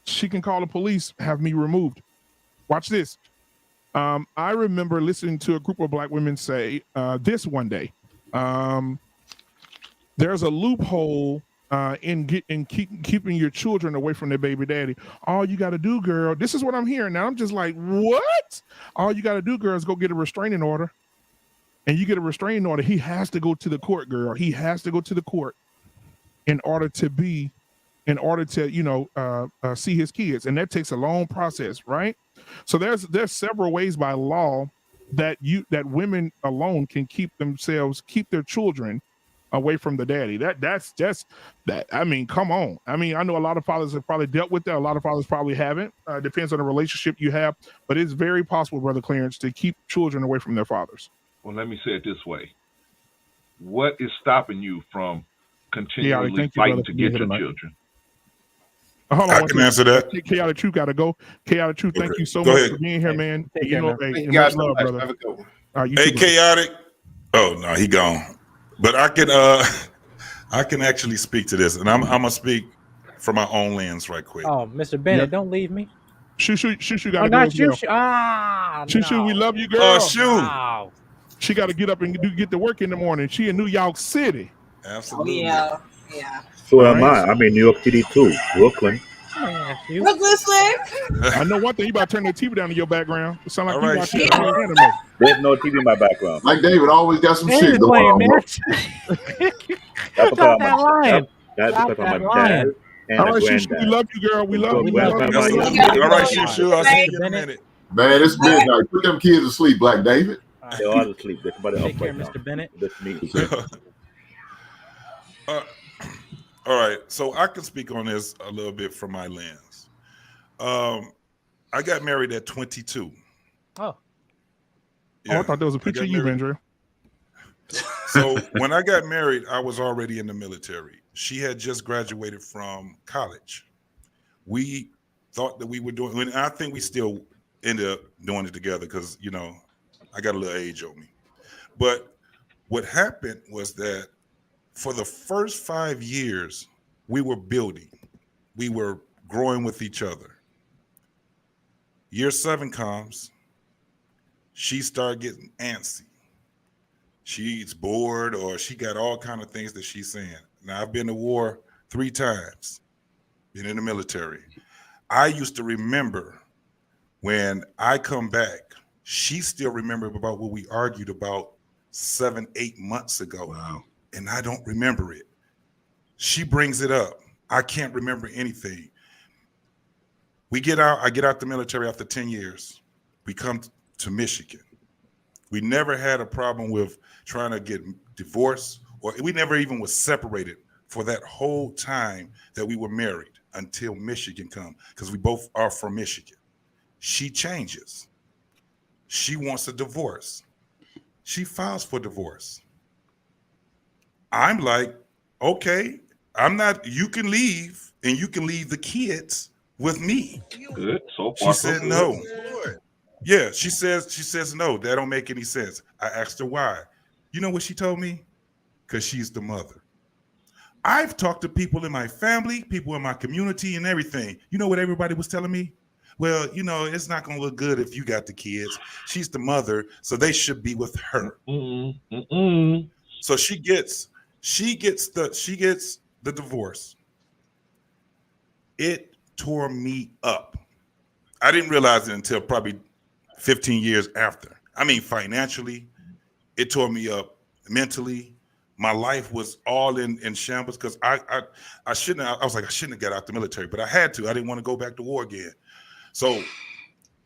she can call the police, have me removed. Watch this. I remember listening to a group of black women say this one day. There's a loophole in keeping your children away from their baby daddy. All you got to do, girl, this is what I'm hearing now. I'm just like, what? All you got to do, girl, is go get a restraining order. And you get a restraining order. He has to go to the court, girl. He has to go to the court in order to see his kids. And that takes a long process, right? So there's several ways by law that women alone can keep their children away from the daddy. That's just that. I mean, come on. I mean, I know a lot of fathers have probably dealt with that. A lot of fathers probably haven't. Depends on the relationship you have, but it's very possible, Brother Clarence, to keep children away from their fathers. Well, let me say it this way. What is stopping you from continually fighting to get your children? Hold on, I can answer that. Chaotic Truth got to go. Chaotic Truth, thank you so much for being here, man. Thank you know, man. hey, Thank you guys much love, so much. brother. Have a good one. You Hey, too, Chaotic. Oh no, he gone. But I can actually speak to this, and I'm gonna speak from my own lens right quick. Oh, Mr. Bennett, don't leave me. Shoo got to go. Not as well. Shoo. We love you, girl. Shoo. Wow. She got to get up and get to work in the morning. She in New York City. Absolutely. Yeah. So am I. I'm in New York City too, Brooklyn. Brooklyn Slim. I know one thing. You about to turn the TV down in your background. It sound like you right, watching shit. anime. There's no TV in my background. Like David always got some shit going on. Bro. That's Stop that lying. That's Stop because that I'm a lying. dad and All a right, granddad. we love you, girl. We love you. All right, Shoo. I'll see you in a minute. Man, it's midnight. Put them kids to sleep, Black David. They're all asleep. There's somebody Take up care, right now. Mr. Bennett. That's me. All right, so I can speak on this a little bit from my lens. I got married at 22. Oh. I thought there was a picture of you, Mandrell. So when I got married, I was already in the military. She had just graduated from college. We thought that we were doing, and I think we still ended up doing it together because, you know, I got a little age on me. But what happened was that for the first 5 years, we were building. We were growing with each other. Year 7 comes. She started getting antsy. She's bored or she got all kind of things that she's saying. Now, I've been to war 3 times, been in the military. I used to remember when I come back, she still remembered about what we argued about 7-8 months ago. Wow. And I don't remember it. She brings it up. I can't remember anything. We get out, I get out the military after 10 years. We come to Michigan. We never had a problem with trying to get divorced, or we never even was separated for that whole time that we were married until Michigan come, because we both are from Michigan. She changes. She wants a divorce. She files for divorce. I'm like, okay, you can leave, and you can leave the kids with me. Good. So far, She said no. Yeah, she says no. That don't make any sense. I asked her why. You know what she told me? Because she's the mother. I've talked to people in my family, people in my community, and everything. You know what everybody was telling me? Well, it's not going to look good if you got the kids. She's the mother, so they should be with her. So she gets the divorce. It tore me up. I didn't realize it until probably 15 years after. I mean, financially, it tore me up. Mentally, my life was all in shambles because I shouldn't have got out the military, but I had to. I didn't want to go back to war again. So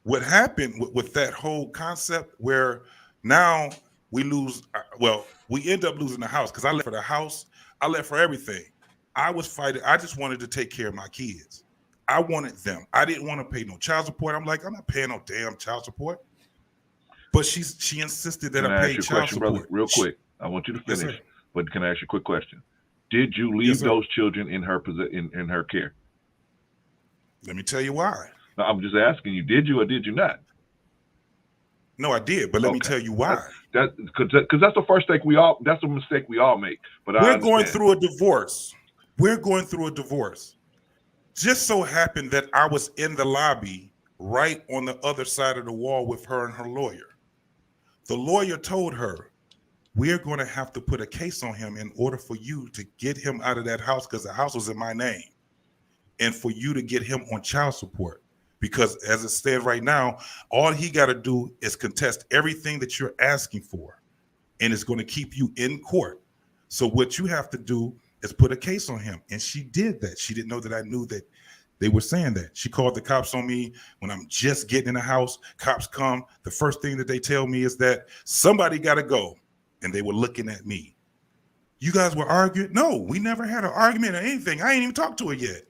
what happened with that whole concept where now we lose, we end up losing the house because I left for the house. I left for everything. I was fighting. I just wanted to take care of my kids. I wanted them. I didn't want to pay no child support. I'm like, I'm not paying no damn child support. But she insisted that I pay child support. Brother, real quick. I want you to finish. Yes, but can I ask you a quick question? Did you leave those children in her in her care? Let me tell you why. No, I'm just asking you, did you or did you not? No, I did, but let me tell you why. Because that's the first thing that's a mistake we all make. But we're going through a divorce. Just so happened that I was in the lobby right on the other side of the wall with her and her lawyer. The lawyer told her, we're going to have to put a case on him in order for you to get him out of that house because the house was in my name, and for you to get him on child support. Because as it stands right now, all he got to do is contest everything that you're asking for, and it's going to keep you in court. So what you have to do is put a case on him. And she did that. She didn't know that I knew that they were saying that. She called the cops on me when I'm just getting in the house. Cops come. The first thing that they tell me is that somebody got to go. And they were looking at me. You guys were arguing? No, we never had an argument or anything. I ain't even talked to her yet.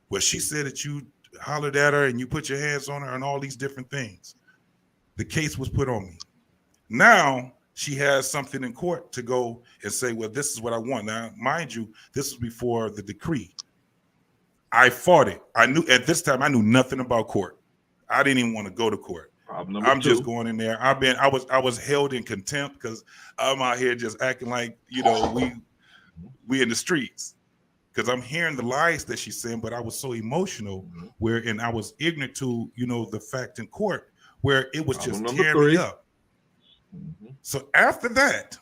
Well, she said that you hollered at her and you put your hands on her and all these different things. The case was put on me. Now she has something in court to go and say, well, this is what I want. Now, mind you, this was before the decree. I fought it. I knew at this time, I knew nothing about court. I didn't even want to go to court. I'm just going in there. I was held in contempt because I'm out here just acting like, we in the streets. Because I'm hearing the lies that she's saying, but I was so emotional and I was ignorant to, the fact in court where it was just tearing me up. So after that,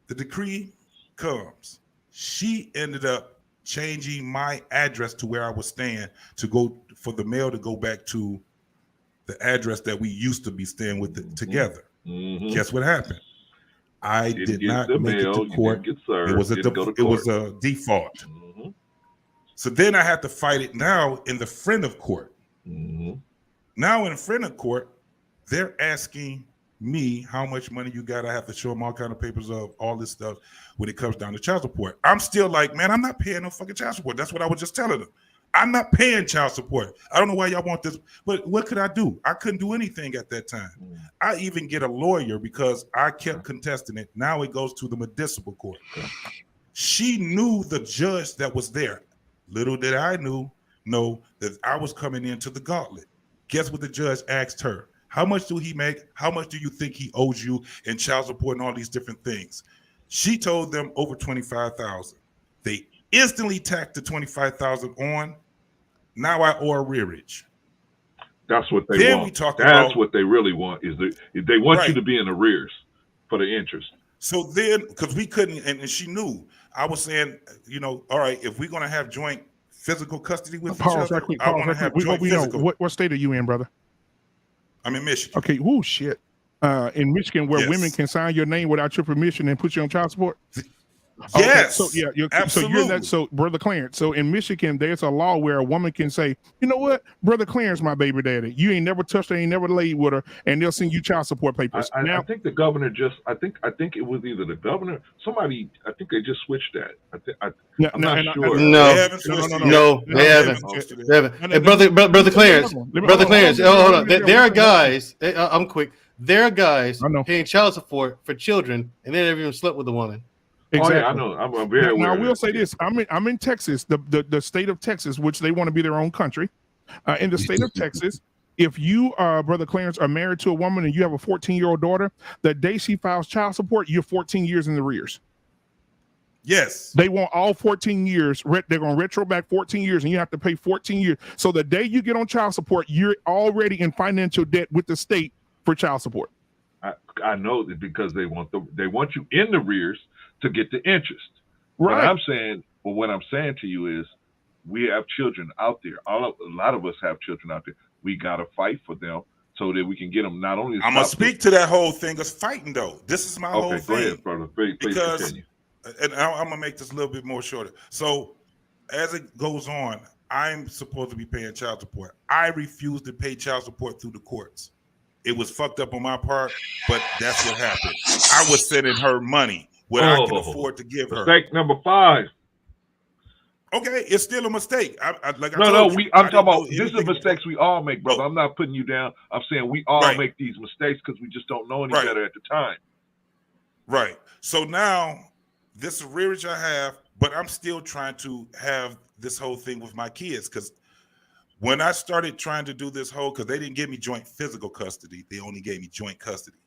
the decree comes. She ended up changing my address to where I was staying to go for the mail to go back to the address that we used to be staying with together. Guess what happened? I did not make it to court. It was a default. So then I had to fight it now in the friend of court. Now in friend of court, they're asking me how much money you got. I have to show them all kind of papers of all this stuff when it comes down to child support. I'm still like, man, I'm not paying no fucking child support. That's what I was just telling them. I'm not paying child support. I don't know why y'all want this, but what could I do? I couldn't do anything at that time. I even get a lawyer because I kept contesting it. Now it goes to the medicinal court. She knew the judge that was there. Little did I know that I was coming into the gauntlet. Guess what the judge asked her? How much do he make? How much do you think he owes you in child support and all these different things? She told them over $25,000. They instantly tacked the $25,000 on. Now I owe a rearage. That's what they want. That's what they really want. They want you to be in arrears for the interest. So then, because we couldn't, and she knew, I was saying, all right, if we're going to have joint physical custody with each other, I want to have joint physical. What state are you in, brother? I'm in Michigan. Okay. Oh shit. In Michigan, where women can sign your name without your permission and put you on child support. Yes. So yeah, absolutely. So Brother Clarence. So in Michigan, there's a law where a woman can say, you know what, Brother Clarence, my baby daddy, you ain't never touched her, ain't never laid with her, and they'll send you child support papers. I think the governor just. I think it was either the governor. Somebody. I think they just switched that. I'm not sure. No, they haven't. Hey, brother Clarence, hold on. There are guys. I'm quick. There are guys paying child support for children, and they never even slept with a woman. Exactly. Oh, yeah, I know. I'm very aware. Now I will say this: I'm in Texas, the state of Texas, which they want to be their own country. In the state of Texas, if you, Brother Clarence, are married to a woman and you have a 14-year-old daughter, the day she files child support, you're 14 years in the arrears. Yes. They want all 14 years. They're going to retro back 14 years, and you have to pay 14 years. So the day you get on child support, you're already in financial debt with the state for child support. I know that because they want you in the rears to get the interest. Right. What I'm saying to you is, we have children out there. A lot of us have children out there. We gotta fight for them so that we can get them. Not only. I'm gonna speak to that whole thing of fighting though. This is my whole thing. Go ahead, brother. Please continue. And I'm gonna make this a little bit more shorter. So as it goes on, I'm supposed to be paying child support. I refuse to pay child support through the courts. It was fucked up on my part, but that's what happened. I was sending her money what I can afford to give her. Mistake number 5. Okay, it's still a mistake. I'm talking about this is mistakes we all make, brother. I'm not putting you down. I'm saying we all make these mistakes because we just don't know any better at the time. Right. So now this arrearage I have, but I'm still trying to have this whole thing with my kids because when I started trying to do this whole, because they didn't give me joint physical custody, they only gave me joint custody.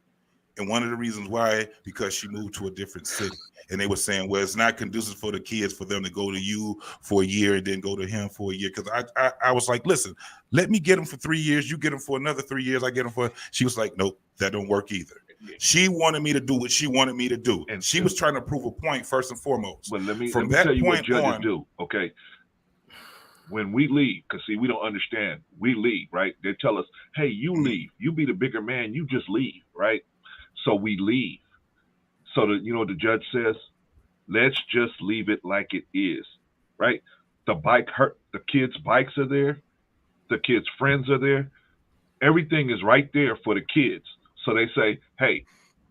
And one of the reasons why, because she moved to a different city. And they were saying, well, it's not conducive for the kids for them to go to you for a year and then go to him for a year. Because I was like, listen, let me get him for 3 years. You get him for another 3 years. I get him for. She was like, nope, that don't work either. She wanted me to do what she wanted me to do. And she was trying to prove a point first and foremost. But let me tell you what judges do, okay? When we leave, because see, we don't understand. We leave, right? They tell us, hey, you leave. You be the bigger man. You just leave, right? So we leave. So you know what the judge says? Let's just leave it like it is, right? The kids' bikes are there. The kids' friends are there. Everything is right there for the kids. So they say, hey,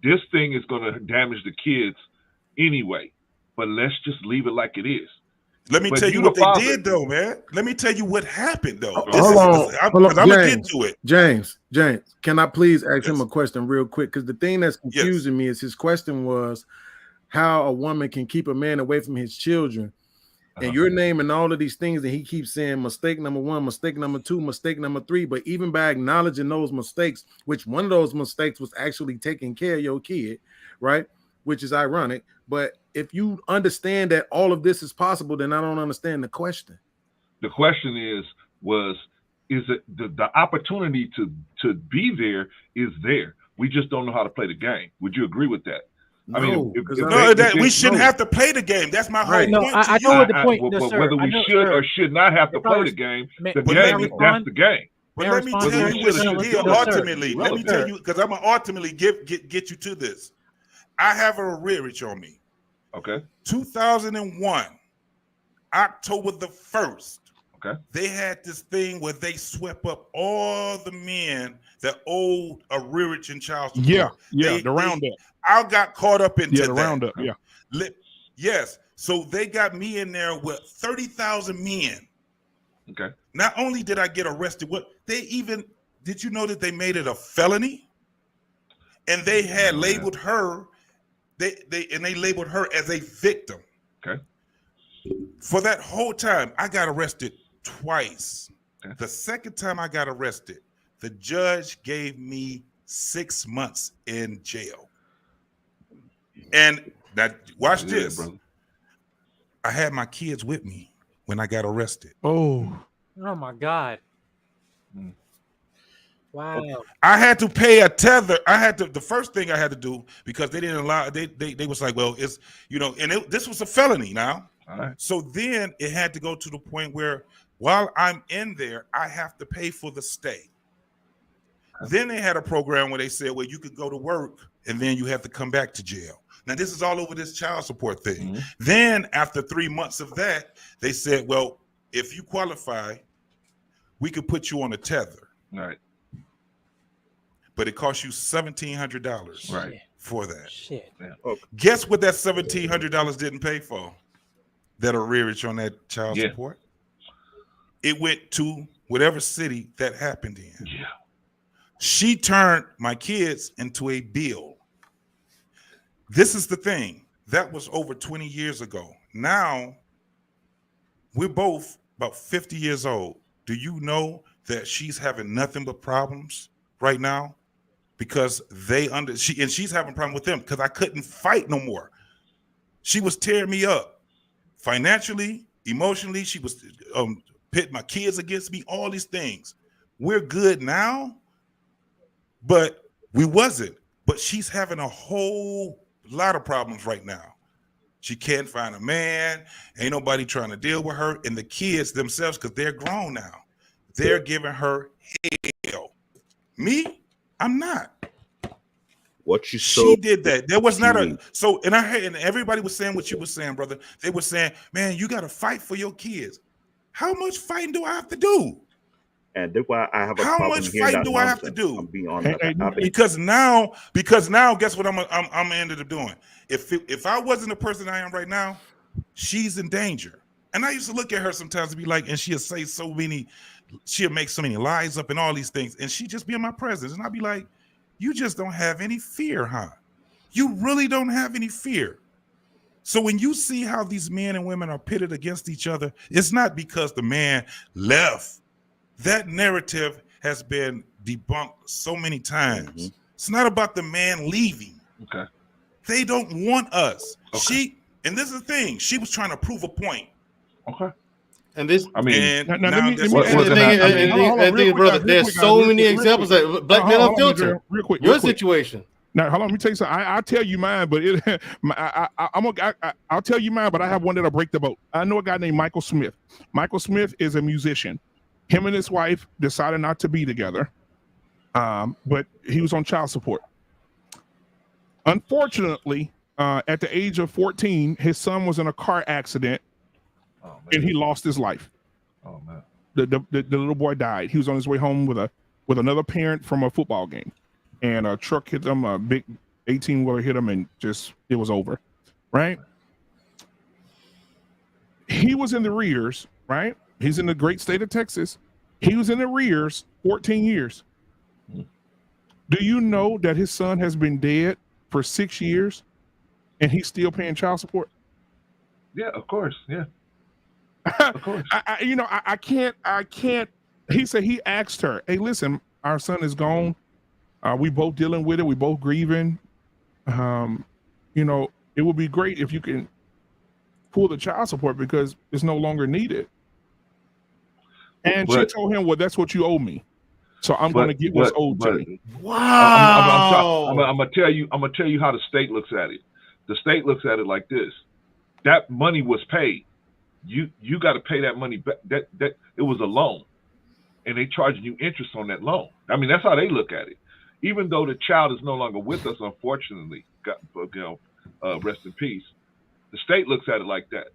this thing is going to damage the kids anyway, but let's just leave it like it is. Let me tell you what they did, though, man. Let me tell you what happened, though. Hold on. I'm going to get to it. James, can I please ask him a question real quick? Because the thing that's confusing me is his question was how a woman can keep a man away from his children. And you're naming all of these things, and he keeps saying mistake number 1, mistake number 2, mistake number 3. But even by acknowledging those mistakes, which one of those mistakes was actually taking care of your kid, right? Which is ironic. But if you understand that all of this is possible, then I don't understand the question. The question is it the opportunity to be there is there. We just don't know how to play the game. Would you agree with that? No, I mean, we shouldn't have to play the game. That's my whole point. No, I know what the point is, but sir. Whether we should or should not have to play the game, that's the game. But let me tell you what you ultimately. Let me tell you, because I'm going to ultimately get you to this. I have a arrearage on me. Okay. 2001, October the 1st. Okay. They had this thing where they swept up all the men that owed arrearage in child support. The roundup. I got caught up into the roundup. Yeah. Yes. So they got me in there with 30,000 men. Okay. Not only did I get arrested, did you know that they made it a felony? And they had labeled her. They labeled her as a victim. Okay. For that whole time, I got arrested twice. Okay. The second time I got arrested, the judge gave me 6 months in jail. And that watch this. Brother. I had my kids with me when I got arrested. Oh my God. Wow. I had to pay a tether. The first thing I had to do, because they didn't allow, they was like, well, it's, this was a felony now. All right. So then it had to go to the point where while I'm in there, I have to pay for the stay. Then they had a program where they said, well, you could go to work and then you have to come back to jail. Now, this is all over this child support thing. Then after 3 months of that, they said, well, if you qualify, we could put you on a tether. Right. But it costs you $1,700 right. for that. Shit. Yeah. Guess what that $1,700 didn't pay for? That arrearage on that child support. It went to whatever city that happened in. Yeah. She turned my kids into a bill. This is the thing. That was over 20 years ago. Now, we're both about 50 years old. Do you know that she's having nothing but problems right now? Because she's having a problem with them because I couldn't fight no more. She was tearing me up financially, emotionally. She was pitting my kids against me, all these things. We're good now, but we wasn't. But she's having a whole lot of problems right now. She can't find a man. Ain't nobody trying to deal with her. And the kids themselves, because they're grown now, they're giving her hell. Me, I'm not. What you she did that. There was not a so, and I heard, and everybody was saying what you were saying, brother. They were saying, man, you got to fight for your kids. How much fighting do I have to do? And that's why I have a How problem much hearing fighting that do I have to nonsense. do? I'm being honest. Because now, guess what I'm gonna end up doing? If I wasn't the person I am right now, she's in danger. And I used to look at her sometimes and be like, and she'll say she'll make so many lies up and all these things, and she just be in my presence, and I'd be like, you just don't have any fear, huh? You really don't have any fear. So when you see how these men and women are pitted against each other, it's not because the man left. That narrative has been debunked so many times. It's not about the man leaving. Okay. They don't want us. Okay. And this is the thing, she was trying to prove a point. Okay. And this, I mean, brother, there's so many examples of Black Man Unfiltered. Real quick. Your situation. Now, hold on. Let me tell you something. I'll tell you mine, but I'll tell you mine, but I have one that'll break the boat. I know a guy named Michael Smith. Michael Smith is a musician. Him and his wife decided not to be together, but he was on child support. Unfortunately, at the age of 14, his son was in a car accident, and he lost his life. Oh man! The little boy died. He was on his way home with another parent from a football game, and a truck hit him. A big 18-wheeler hit him, and it was over. Right? He was in the rears. Right? He's in the great state of Texas. He was in the rears 14 years. Do you know that his son has been dead for 6 years, and he's still paying child support? Yeah, of course. Yeah. Of course. I can't. He said he asked her, hey, listen, our son is gone. We both dealing with it. We both grieving. It would be great if you can pull the child support because it's no longer needed. And she told him, well, that's what you owe me. So I'm going to get what's owed to me. Wow. I'm going to tell you how the state looks at it. The state looks at it like this. That money was paid. You got to pay that money back. That it was a loan, and they charging you interest on that loan. I mean, that's how they look at it. Even though the child is no longer with us, unfortunately, rest in peace. The state looks at it like that.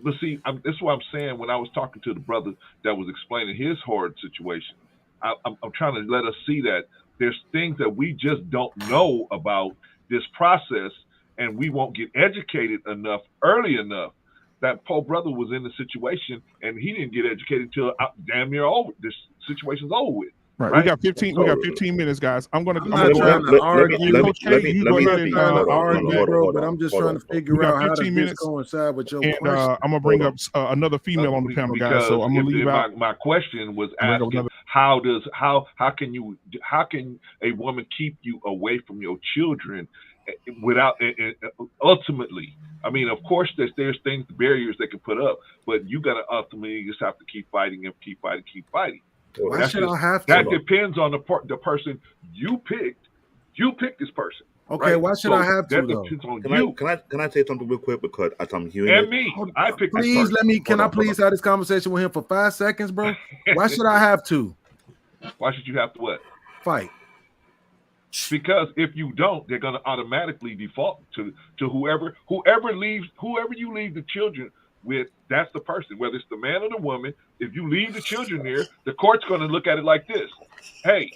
But see, that's what I'm saying when I was talking to the brother that was explaining his horrid situation. I'm trying to let us see that there's things that we just don't know about this process, and we won't get educated enough early enough. That poor brother was in the situation, and he didn't get educated till damn near over. This situation's over with. Right. We got 15 minutes, guys. I'm not trying to argue, but I'm just trying to figure out how this coincide with your question. I'm gonna bring up another female on the panel, guys. So I'm gonna leave out. My question was asking how can a woman keep you away from your children without ultimately? I mean, of course, there's things, barriers they can put up, but you got to ultimately just have to keep fighting and keep fighting. Why should I have to? That depends on the person you picked. You picked this person. Okay, why should I have to? Though? Can I say something real quick because I'm hearing and me? I picked. Please let me. Can I please have this conversation with him for 5 seconds, bro? Why should I have to? Why should you have to what? Fight. Because if you don't, they're going to automatically default to whoever you leave the children with. That's the person, whether it's the man or the woman. If you leave the children there, the court's going to look at it like this: hey,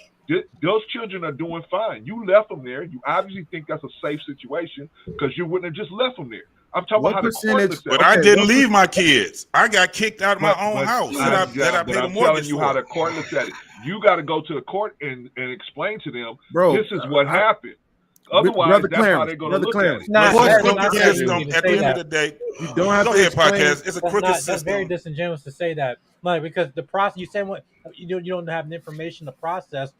those children are doing fine. You left them there. You obviously think that's a safe situation because you wouldn't have just left them there. I'm talking about how the court looks at it. But I didn't leave my kids. I got kicked out of my own house that I paid a mortgage for. I'm telling you how the court looks at it. You got to go to the court and explain to them, this is what happened. Otherwise, that's how they're going to look at it. At the end of the day, you don't have to explain. Podcast. It's a crooked system. That's very disingenuous to say that, like, because the process you say what you don't have the information, the process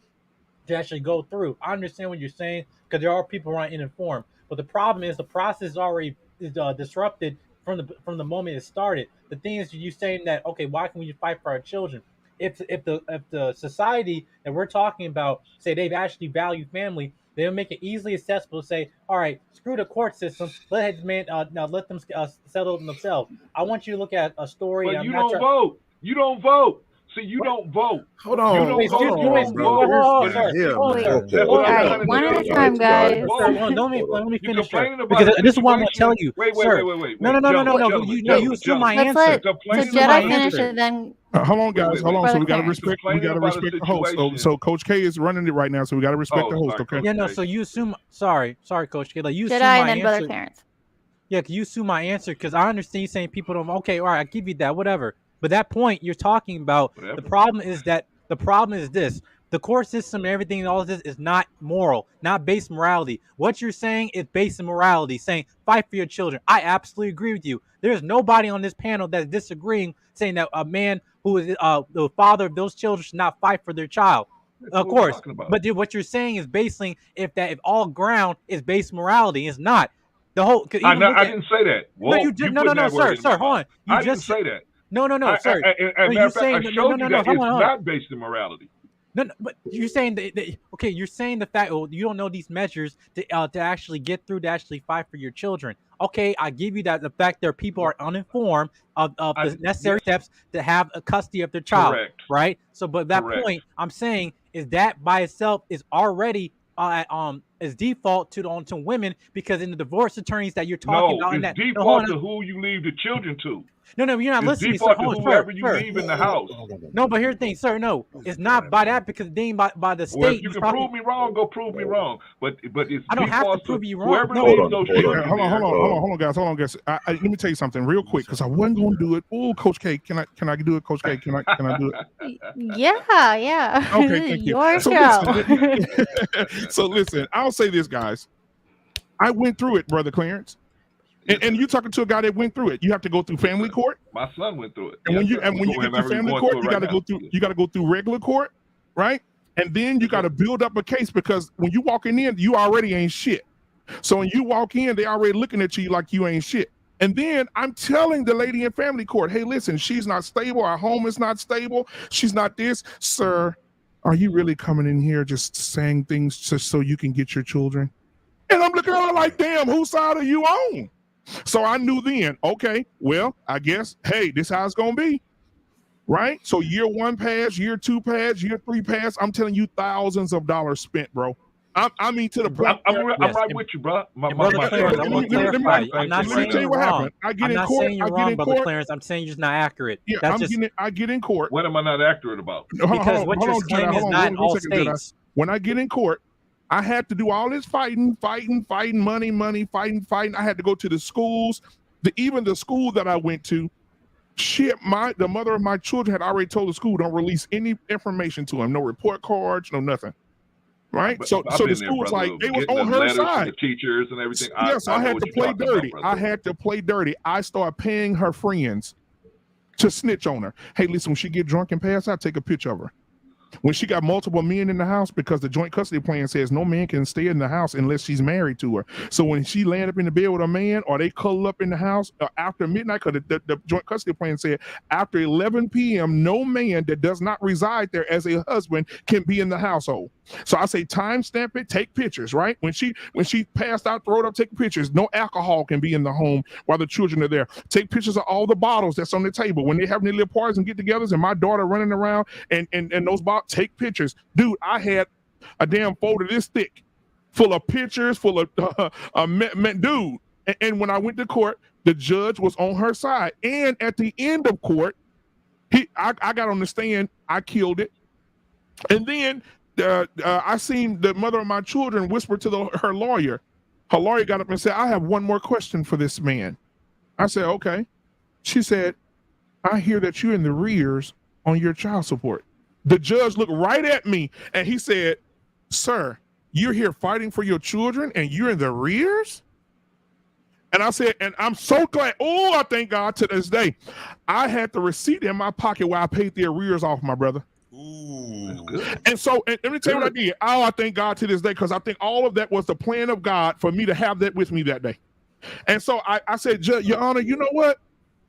to actually go through. I understand what you're saying because there are people who aren't informed, but the problem is the process is already disrupted from the moment it started. The thing is, you saying that okay, why can we fight for our children? If the society that we're talking about say they've actually valued family, they'll make it easily accessible to say, all right, screw the court system. Let them settle it themselves. I want you to look at a story. But you don't vote. You don't vote. See, you don't vote. Hold on. Wait, all right, one at a time, guys. Let me finish. Because this is what I'm going to tell you. Wait. No. You assume my answer. Let Jedi finish it, then. Hold on, guys. Hold on. So we got to respect. We got to respect the host. So Coach K is running it right now. So we got to respect the host. Okay. Yeah. No. So you assume. Sorry, Coach K. Like you assume Jedi my and then answer. Brother Clarence. Yeah, you assume my answer because I understand you saying people don't. Okay, all right, I give you that. Whatever. But that point you're talking about, the problem is this: the court system and everything and all of this is not moral, not based morality. What you're saying is based in morality, saying fight for your children. I absolutely agree with you. There's nobody on this panel that's disagreeing, saying that a man who is the father of those children should not fight for their child. Of course, but what you're saying is basing if all ground is based morality. It's not the whole. I didn't say that. Whoa, no, sir, hold on. I didn't say that. No, sir. I showed you that it's not based in morality. No, but you're saying okay. You're saying the fact you don't know these measures to actually get through to actually fight for your children. Okay, I give you that. The fact that people are uninformed of the necessary steps to have a custody of their child. Correct. Right. So, but that point I'm saying is that by itself is already is default to women because in the divorce attorneys that you're talking about, it's default to who you leave the children to. No, you're not listening. Default to whoever you leave in the house. No, but here's the thing, sir. No, it's not by that because being by the state. Well, if you can prove me wrong, go prove me wrong. But it's I don't have to prove you wrong. Whoever leaves those children. Hold on, guys. Let me tell you something real quick because I wasn't going to do it. Oh, Coach K, can I do it, Coach K? Can I do it? Yeah. Okay, thank you. Your show. So listen, I'll say this, guys. I went through it, Brother Clarence. And you're talking to a guy that went through it. You have to go through family court. My son went through it. And when you get to family court, you got to go through regular court, right? And then you got to build up a case because when you walking in, you already ain't shit. So when you walk in, they already looking at you like you ain't shit. And then I'm telling the lady in family court, hey, listen, she's not stable. Our home is not stable. She's not this. Sir, are you really coming in here just saying things just so you can get your children? And I'm looking at her like, damn, whose side are you on? So I knew then, okay, well, I guess, hey, this how it's going to be, right? So year 1 pass, year 2 pass, year 3 pass. I'm telling you thousands of dollars spent, bro. I mean, to the point. I'm right with you, bro. I'm not saying you're wrong. I'm not saying you're wrong, Brother Clarence. I'm saying you're just not accurate. Yeah, I get in court. What am I not accurate about? Because what you're saying is not in all states. When I get in court, I had to do all this fighting, money, fighting. I had to go to the schools, even the school that I went to. Shit, the mother of my children had already told the school, don't release any information to him, no report cards, no nothing. Right? So the school's like, they was on her side. The teachers and everything. Yes, I had to play dirty. I started paying her friends to snitch on her. Hey, listen, when she get drunk and pass out, take a picture of her. When she got multiple men in the house, because the joint custody plan says no man can stay in the house unless she's married to her. So when she land up in the bed with a man or they cuddle up in the house after midnight, because the joint custody plan said after 11 p.m., no man that does not reside there as a husband can be in the household. So I say timestamp it, take pictures, right? When she passed out, throw it up, take pictures. No alcohol can be in the home while the children are there. Take pictures of all the bottles that's on the table. When they have their little parties and get-togethers and my daughter running around and those bottles, take pictures. Dude, I had a damn folder this thick full of pictures, full of dude. And when I went to court, the judge was on her side. And at the end of court, I got on the stand. I killed it. And then I seen the mother of my children whisper to her lawyer. Her lawyer got up and said, I have one more question for this man. I said, okay. She said, I hear that you're in the rears on your child support. The judge looked right at me and he said, sir, you're here fighting for your children and you're in the rears? And I said, and I'm so glad. Oh, I thank God to this day. I had the receipt in my pocket where I paid the arrears off, my brother. Ooh. And so, and let me tell you what I did. Oh, I thank God to this day, because I think all of that was the plan of God for me to have that with me that day. And so I said, Judge, Your Honor, you know what?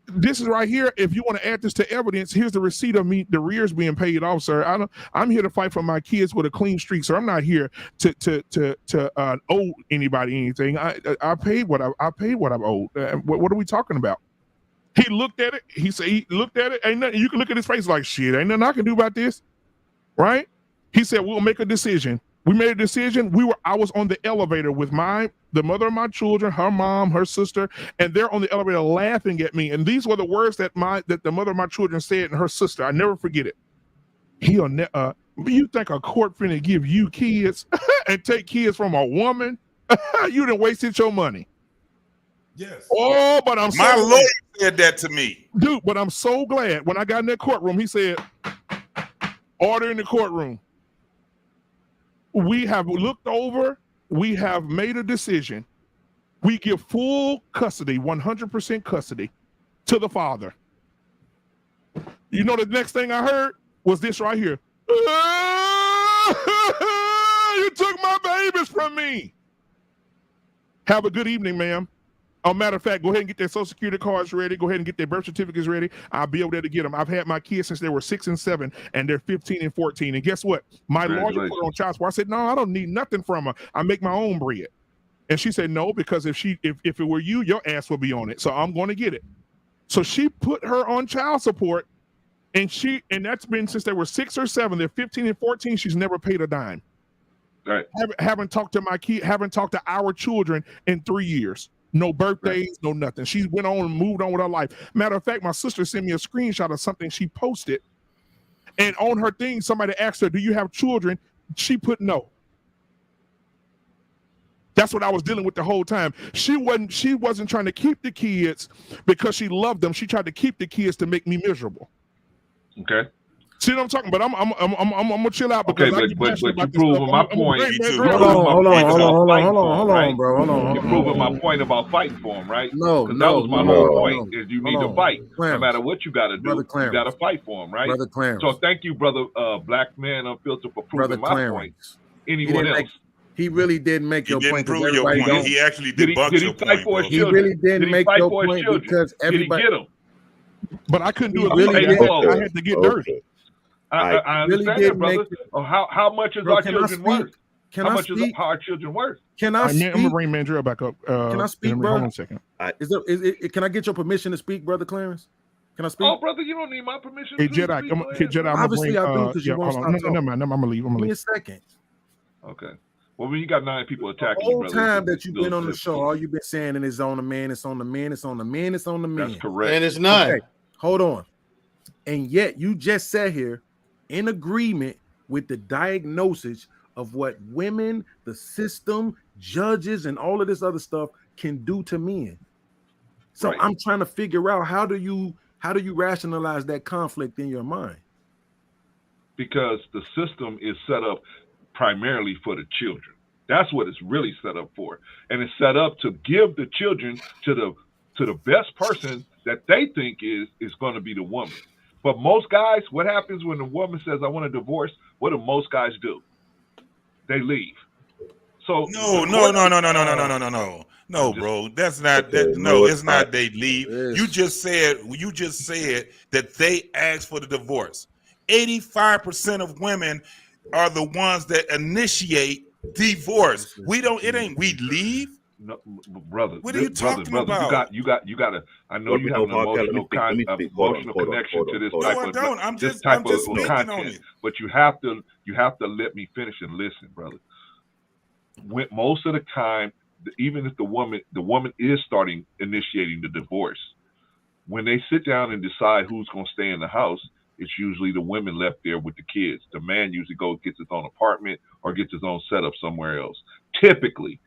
This is right here. If you want to add this to evidence, here's the receipt of me, the arrears being paid off, sir. I'm here to fight for my kids with a clean streak, sir. I'm not here to owe anybody anything. I paid what I paid what I'm owed. What are we talking about? He looked at it. He said he looked at it. Ain't nothing. You can look at his face like, shit, ain't nothing I can do about this, right? He said we'll make a decision. We made a decision. I was on the elevator with the mother of my children, her mom, her sister, and they're on the elevator laughing at me. And these were the words that the mother of my children said and her sister. I never forget it. You think a court finna give you kids and take kids from a woman? You done wasted your money. Yes. Oh, but my lawyer said that to me, dude. But I'm so glad when I got in that courtroom, he said, "Order in the courtroom." We have looked over. We have made a decision. We give full custody, 100% custody, to the father. You know, the next thing I heard was this right here. You took my babies from me. Have a good evening, ma'am. Matter of fact, go ahead and get their Social Security cards ready. Go ahead and get their birth certificates ready. I'll be able to get them. I've had my kids since they were 6 and 7, and they're 15 and 14. And guess what? My lawyer put her on child support. I said, no, I don't need nothing from her. I make my own bread. And she said, no, because if it were you, your ass would be on it. So I'm going to get it. So she put her on child support, and that's been since they were 6 or 7. They're 15 and 14. She's never paid a dime. Right. Haven't talked to my kid. Haven't talked to our children in 3 years. No birthdays, no nothing. She went on and moved on with her life. Matter of fact, my sister sent me a screenshot of something she posted. And on her thing, somebody asked her, do you have children? She put no. That's what I was dealing with the whole time. She wasn't trying to keep the kids because she loved them. She tried to keep the kids to make me miserable. Okay. See what I'm talking about? I'm gonna chill out because but you proving my point. Hold on, bro. Hold on. You're proving my point about fighting for him, right? No, that was my whole point. Is you need to fight, no matter what you got to do. You got to fight for him, right? Brother Clarence. So thank you, brother Black Man Unfiltered, for proving my point. Anyone else? He really didn't make your point. Prove your point. He actually debunked your point. He really didn't make your point because everybody. Did he get him? But I couldn't do it. I had to get dirty. I understand that, brother. How much is our children worth? How much is our children worth? Can I speak? I'm gonna bring Mandrell back up. Can I speak, bro? Hold on a second. Can I get your permission to speak, brother Clarence? Can I speak? Oh, brother, you don't need my permission. Hey, Jedi, obviously I do because you won't stop talking. Never mind. I'm gonna leave. Give me a second. Okay. Well, when you got 9 people attacking you, brother. The whole time that you've been on the show, all you've been saying is on the man, it's on the man, it's on the man, it's on the man. That's correct. And it's not. Okay, hold on. And yet you just sat here in agreement with the diagnosis of what women, the system, judges, and all of this other stuff can do to men. So I'm trying to figure out how do you rationalize that conflict in your mind? Because the system is set up primarily for the children. That's what it's really set up for. And it's set up to give the children to the best person that they think is going to be the woman. But most guys, what happens when the woman says, I want a divorce? What do most guys do? They leave. So no, bro. That's not that. No, it's not they leave. You just said that they asked for the divorce. 85% of women are the ones that initiate divorce. We don't, it ain't we leave. No, brother. What are you talking about? You got to. I know you have an emotional connection to this type of content, but you have to let me finish and listen, brother. most of the time, even if the woman is initiating the divorce, when they sit down and decide who's going to stay in the house, it's usually the women left there with the kids. The man usually gets his own apartment or gets his own setup somewhere else. Typically.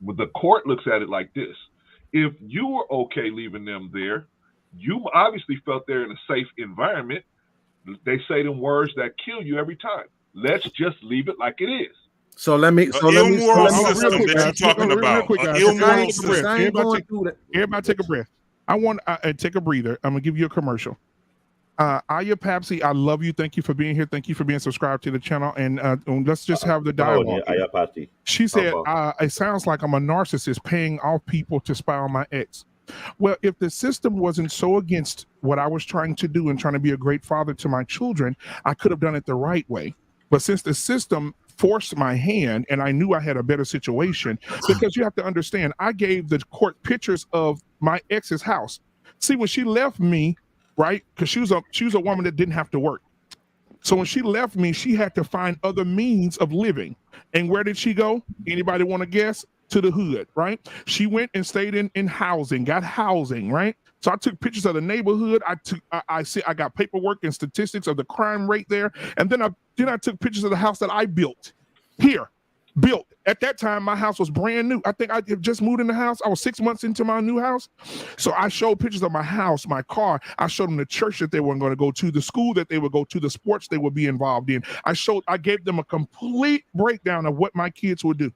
But the court looks at it like this. If you were okay leaving them there, you obviously felt they're in a safe environment. They say them words that kill you every time. Let's just leave it like it is. So let me. Everybody take a breath. I want to take a breather. I'm gonna give you a commercial. Aya Papsy, I love you. Thank you for being here. Thank you for being subscribed to the channel. And let's just have the dialogue. She said, it sounds like I'm a narcissist paying off people to spy on my ex. Well, if the system wasn't so against what I was trying to do and trying to be a great father to my children, I could have done it the right way. But since the system forced my hand and I knew I had a better situation, because you have to understand, I gave the court pictures of my ex's house. See, when she left me, right, because she was a woman that didn't have to work. So when she left me, she had to find other means of living. And where did she go? Anybody want to guess? To the hood, right? She went and stayed in housing, got housing, right? So I took pictures of the neighborhood. I got paperwork and statistics of the crime rate there. And then I took pictures of the house that I built here. At that time, my house was brand new. I think I had just moved in the house. I was 6 months into my new house. So I showed pictures of my house, my car. I showed them the church that they were going to go to, the school that they would go to, the sports they would be involved in. I gave them a complete breakdown of what my kids would do.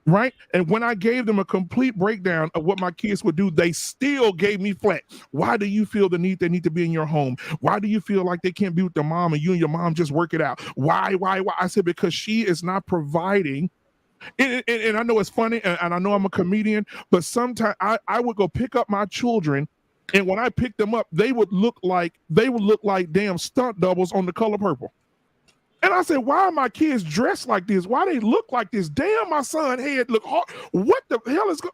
Right. And when I gave them a complete breakdown of what my kids would do, they still gave me flack. Why do you feel the need they need to be in your home? Why do you feel like they can't be with their mom and you and your mom just work it out? Why? I said, because she is not providing. And I know it's funny and I know I'm a comedian, but sometimes I would go pick up my children. And when I picked them up, they would look like damn stunt doubles on The Color Purple. And I said, why are my kids dressed like this? Why they look like this? Damn, my son head look hard. What the hell is going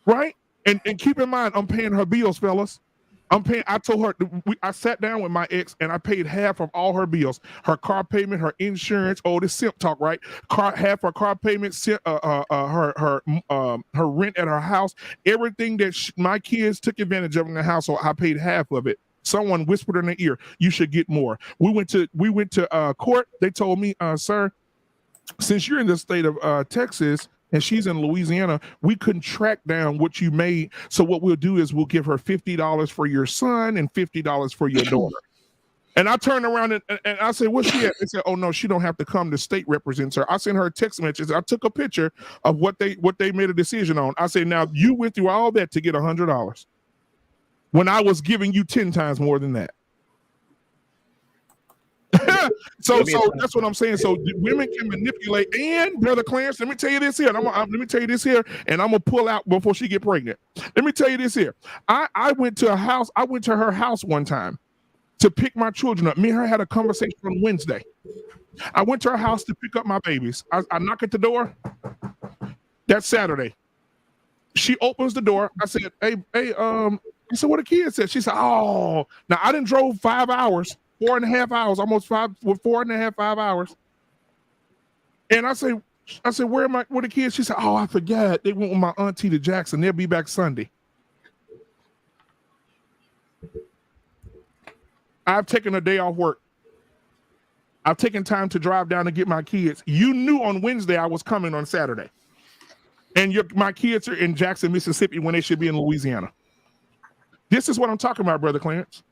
right? And keep in mind, I'm paying her bills, fellas. I told her, I sat down with my ex and I paid half of all her bills. Her car payment, her insurance, this simp talk, right? Half her car payment, her rent at her house, everything that my kids took advantage of in the household, I paid half of it. Someone whispered in their ear, you should get more. We went to court. They told me, sir, since you're in the state of Texas and she's in Louisiana, we couldn't track down what you made. So what we'll do is we'll give her $50 for your son and $50 for your daughter. And I turned around and I said, what's she at? They said, oh no, she don't have to come. The state represents her. I sent her a text message. I took a picture of what they made a decision on. I said, now you went through all that to get $100. When I was giving you 10 times more than that. so that's what I'm saying. So women can manipulate. And Brother Clarence, let me tell you this here. Let me tell you this here, and I'm gonna pull out before she get pregnant. Let me tell you this here. I went to her house one time to pick my children up. Me and her had a conversation on Wednesday. I went to her house to pick up my babies. I knock at the door. That's Saturday. She opens the door. I said, hey, I said, what the kid said? She said, oh, now I done drove 5 hours, 4.5 hours, almost 4.5, 5 hours. And I said, where the kids? She said, oh, I forgot. They went with my auntie to Jackson. They'll be back Sunday. I've taken a day off work. I've taken time to drive down to get my kids. You knew on Wednesday I was coming on Saturday. And my kids are in Jackson, Mississippi when they should be in Louisiana. This is what I'm talking about, Brother Clarence.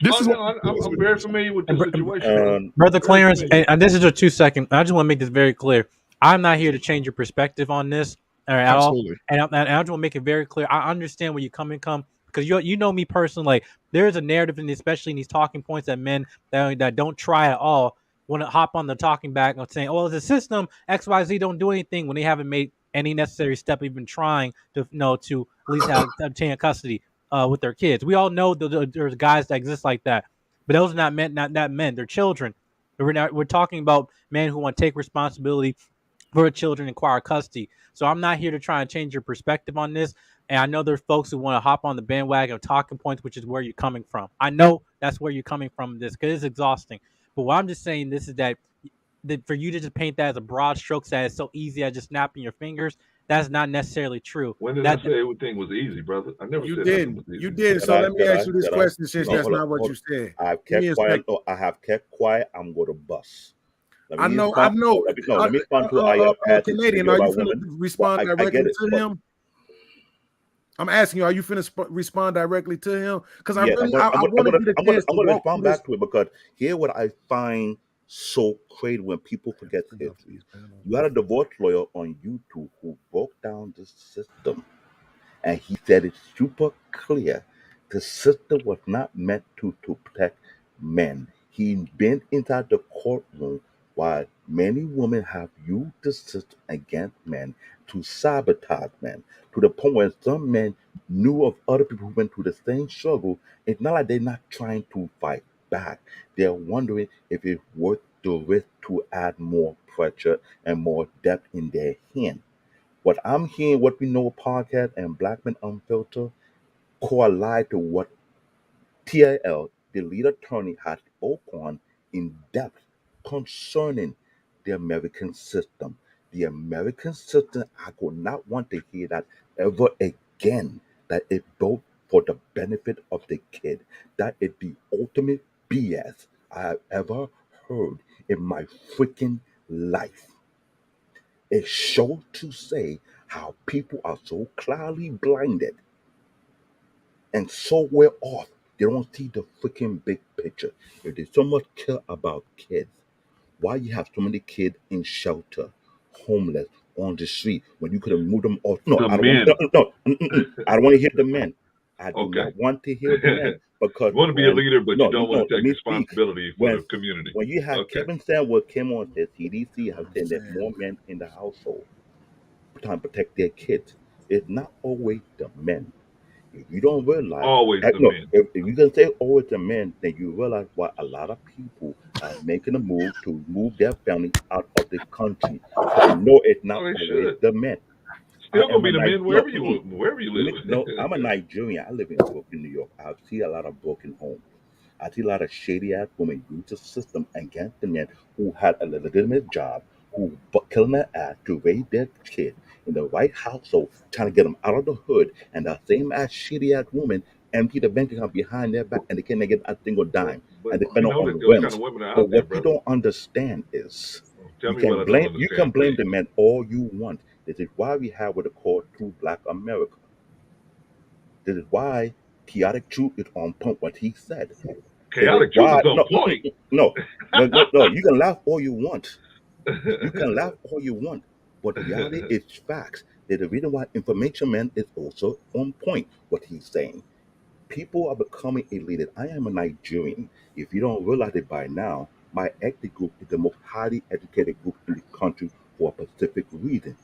I'm very familiar with the situation. Brother Clarence, and this is a 2 second. I just want to make this very clear. I'm not here to change your perspective on this at all. And I just want to make it very clear. I understand where you're coming from because you know me personally. Like there's a narrative, especially in these talking points that men that don't try at all want to hop on the talking back and saying, "Oh, the system XYZ don't do anything" when they haven't made any necessary step, even trying to to at least obtain custody with their kids. We all know there's guys that exist like that, but those are not men. They're children. We're talking about men who want to take responsibility for children and acquire custody. So I'm not here to try and change your perspective on this. And I know there's folks who want to hop on the bandwagon of talking points, which is where you're coming from. I know that's where you're coming from this because it's exhausting. But what I'm just saying this is that for you to just paint that as a broad strokes that it's so easy as just snapping your fingers, that's not necessarily true. When did I say everything was easy, brother? I never said nothing was easy. You did. So let me ask you this question, since that's not what you said. I have kept quiet. No, I have kept quiet. I'm going to bust. I know. Let me respond to Canadian, are you finna respond directly to him? I'm asking you, are you finna respond directly to him? Because I want to get a chance to respond back to it, because here what I find so crazy when people forget history. You had a divorce lawyer on YouTube who broke down the system, and he said it's super clear. The system was not meant to protect men. He's been inside the courtroom while many women have used the system against men to sabotage men, to the point where some men knew of other people who went through the same struggle. It's not like they're not trying to fight back. They're wondering if it's worth the risk to add more pressure and more depth in their hand. What I'm hearing, what we know podcast and Black Man Unfiltered, correlate to what TIL, the lead attorney, has spoken on in depth concerning the American system. The American system, I could not want to hear that ever again, that it built for the benefit of the kid. That is the ultimate BS I have ever heard in my freaking life. It shows to say how people are so clearly blinded and so well off, they don't see the freaking big picture. If they so much care about kids, why you have so many kids in shelter, homeless, on the street, when you could have moved them off? No, I don't want to hear the men. I do not want to hear the men, because you want to be a leader, but you don't want to take responsibility for the community. When you have Kevin Sandwood came on, says CDC has said there's more men in the household trying to protect their kids. It's not always the men. If you don't realize, men. If you can say always the men, then you realize why a lot of people are making a move to move their family out of the country. They know it's not always the men. Still gonna be the men wherever you live. No, I'm a Nigerian. I live in Brooklyn, New York. I see a lot of broken homes. I see a lot of shady ass women use the system against the men who had a legitimate job, who killing their ass to raise their kid in the right household, trying to get them out of the hood, and the same ass shitty ass woman empty the bank account behind their back, and they can't get a single dime, and they spend it on rent. But what you don't understand is you can blame the men all you want. This is why we have what they call True Black America. This is why Chaotic Truth is on point what he said. Chaotic Truth is on point. No. You can laugh all you want. You can laugh all you want, but the reality is facts. There's a reason why Information Man is also on point what he's saying. People are becoming elite. I am a Nigerian. If you don't realize it by now, my ethnic group is the most highly educated group in the country for a specific reason.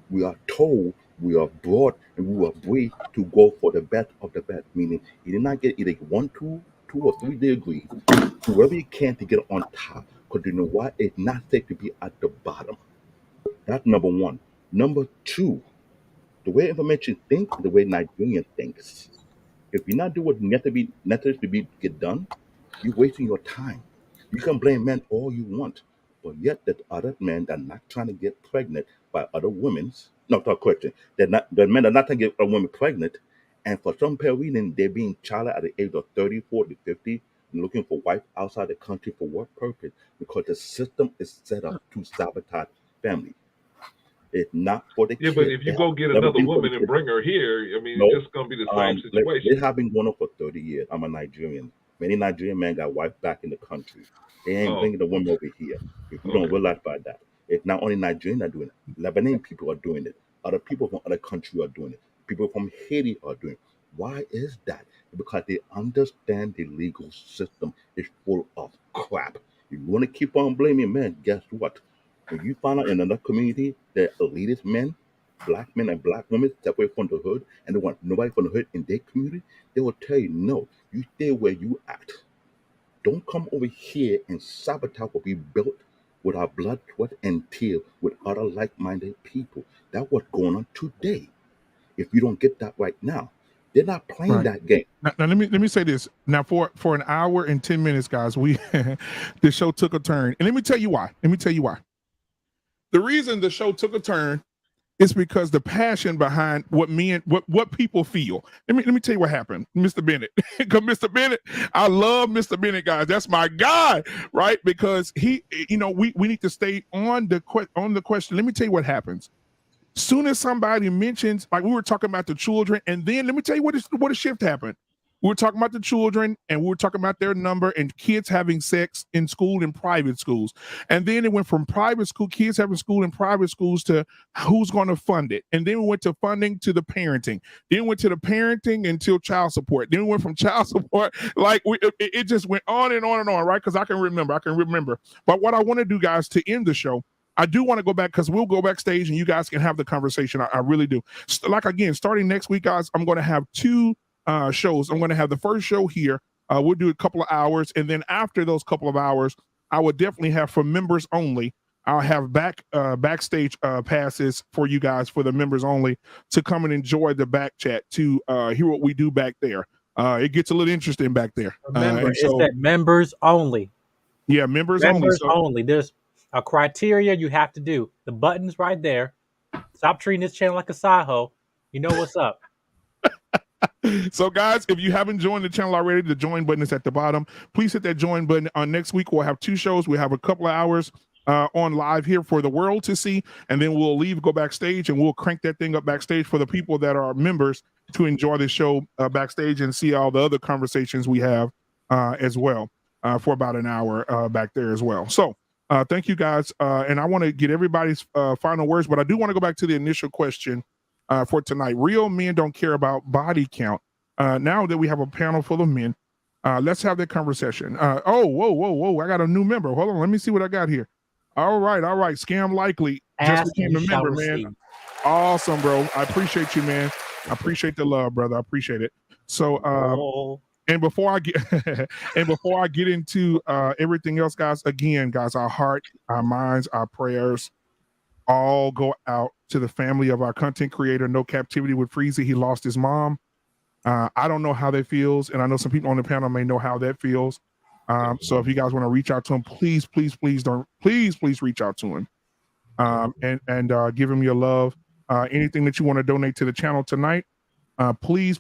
We are told, we are brought, and we are bred to go for the best of the best, meaning you did not get either 1, 2 or 3 degrees, whoever you can to get on top, because you know why? It's not safe to be at the bottom. That's number one. Number two, the way Information thinks, the way Nigerian thinks. If you're not doing what necessary to get done, you're wasting your time. You can blame men all you want, but yet there's other men that are not trying to get pregnant by other women's. No, not question. The men are not trying to get a woman pregnant, and for some reason they're being child at the age of 30, 40, 50, and looking for wife outside the country for what purpose? Because the system is set up to sabotage family. It's not for the kids. But if you go get another woman and bring her here, I mean, it's just going to be the same situation. They have been going on for 30 years. I'm a Nigerian. Many Nigerian men got wife back in the country. They ain't bringing the women over here. If you don't realize by that, it's not only Nigerians that are doing it. Lebanese people are doing it. Other people from other countries are doing it. People from Haiti are doing it. Why is that? Because they understand the legal system is full of crap. If you want to keep on blaming men, guess what? When you find out in another community that elitist men, black men and black women separate from the hood, and they want nobody from the hood in their community, they will tell you, no, you stay where you at. Don't come over here and sabotage what we built with our blood, sweat, and tears with other like-minded people. That's what's going on today. If you don't get that right now, They're not playing that game. Now let me say this. Now for an hour and 10 minutes, guys, we the show took a turn, and let me tell you why. The reason the show took a turn is because the passion behind what people feel. Let me tell you what happened, Mr. Bennett. Because Mr. Bennett, I love Mr. Bennett, guys. That's my guy, right? Because he, we need to stay on the question. Let me tell you what happens. Soon as somebody mentions, like we were talking about the children, and then let me tell you what a shift happened. We were talking about the children, and we were talking about their number and kids having sex in school and private schools. And then it went from private school, kids having school in private schools, to who's going to fund it. And then we went to funding to the parenting. Then we went to the parenting until child support. Then we went from child support, it just went on and on and on, right? Because I can remember. But what I want to do, guys, to end the show, I do want to go back, because we'll go backstage and you guys can have the conversation. I really do. Again, starting next week, guys, I'm going to have two shows. I'm going to have the first show here. We'll do a couple of hours, and then after those couple of hours, I would definitely have, for members only, I'll have backstage passes for you guys, for the members only, to come and enjoy the back chat, to hear what we do back there. It gets a little interesting back there. Remember, it's that members only. Yeah, members only. There's a criteria you have to do. The button's right there. Stop treating this channel like a side hoe. You know what's up. So, guys, if you haven't joined the channel already, the join button is at the bottom. Please hit that join button. Next week, we'll have two shows. We have a couple of hours on live here for the world to see, and then we'll go backstage, and we'll crank that thing up backstage for the people that are members to enjoy the show backstage and see all the other conversations we have as well for about an hour back there as well. So, thank you, guys. And I want to get everybody's final words, but I do want to go back to the initial question for tonight. Real men don't care about body count. Now that we have a panel full of men, let's have that conversation. Whoa. I got a new member. Hold on. Let me see what I got here. All right. Scam Likely just became a member, man. Awesome, bro. I appreciate you, man. I appreciate the love, brother. I appreciate it. So, and before I get into everything else, guys, our heart, our minds, our prayers all go out to the family of our content creator, No Captivity with Freezie. He lost his mom. I don't know how that feels, and I know some people on the panel may know how that feels. So if you guys want to reach out to him, please reach out to him and give him your love. Anything that you want to donate to the channel tonight, please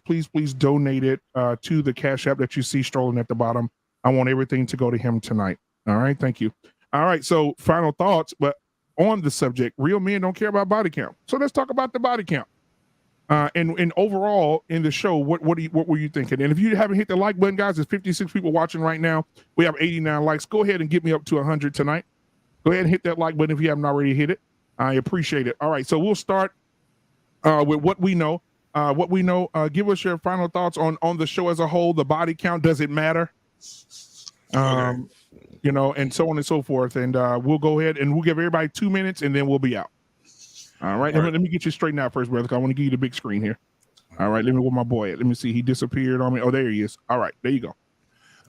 donate it to the Cash App that you see strolling at the bottom. I want everything to go to him tonight. All right, thank you. All right, so final thoughts, but on the subject, real men don't care about body count. So let's talk about the body count. And overall in the show, what were you thinking? And if you haven't hit the like button, guys, there's 56 people watching right now. We have 89 likes. Go ahead and get me up to 100 tonight. Go ahead and hit that like button if you haven't already hit it. I appreciate it. All right, so we'll start with what we know. Give us your final thoughts on the show as a whole. The body count, does it matter? And so on and so forth. And we'll go ahead and we'll give everybody 2 minutes, and then we'll be out. All right. Let me get you straightened out first, brother. I want to give you the big screen here. All right. Let me, where my boy at? Let me see. He disappeared on me. Oh, there he is. All right. There you go.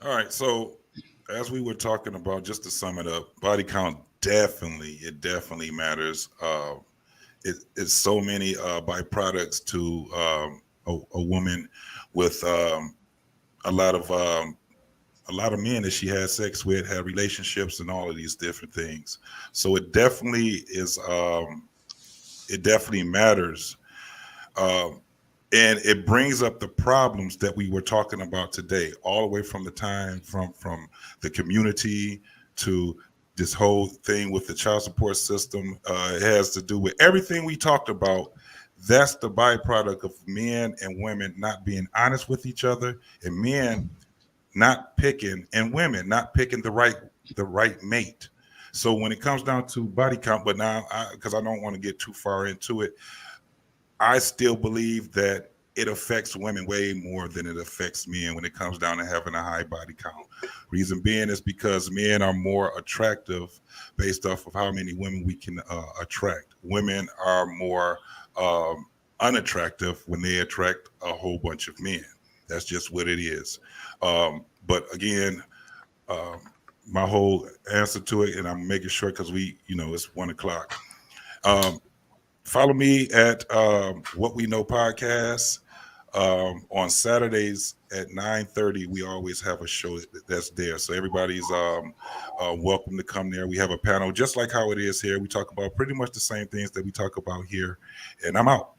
All right. So as we were talking about, just to sum it up, body count definitely matters. It's so many byproducts to a woman with a lot of men that she has sex with, have relationships, and all of these different things. So it definitely is. It definitely matters, and it brings up the problems that we were talking about today, all the way from the time from the community to this whole thing with the child support system. It has to do with everything we talked about. That's the byproduct of men and women not being honest with each other, and men not picking, and women not picking the right mate. So when it comes down to body count, but now, because I don't want to get too far into it, I still believe that it affects women way more than it affects men when it comes down to having a high body count. Reason being is because men are more attractive based off of how many women we can attract. Women are more unattractive when they attract a whole bunch of men. That's just what it is. But again, my whole answer to it, and I'm making sure because it's 1 o'clock. Follow me at What We Know Podcast. On Saturdays at 9:30, we always have a show that's there. So everybody's welcome to come there. We have a panel just like how it is here. We talk about pretty much the same things that we talk about here. And I'm out.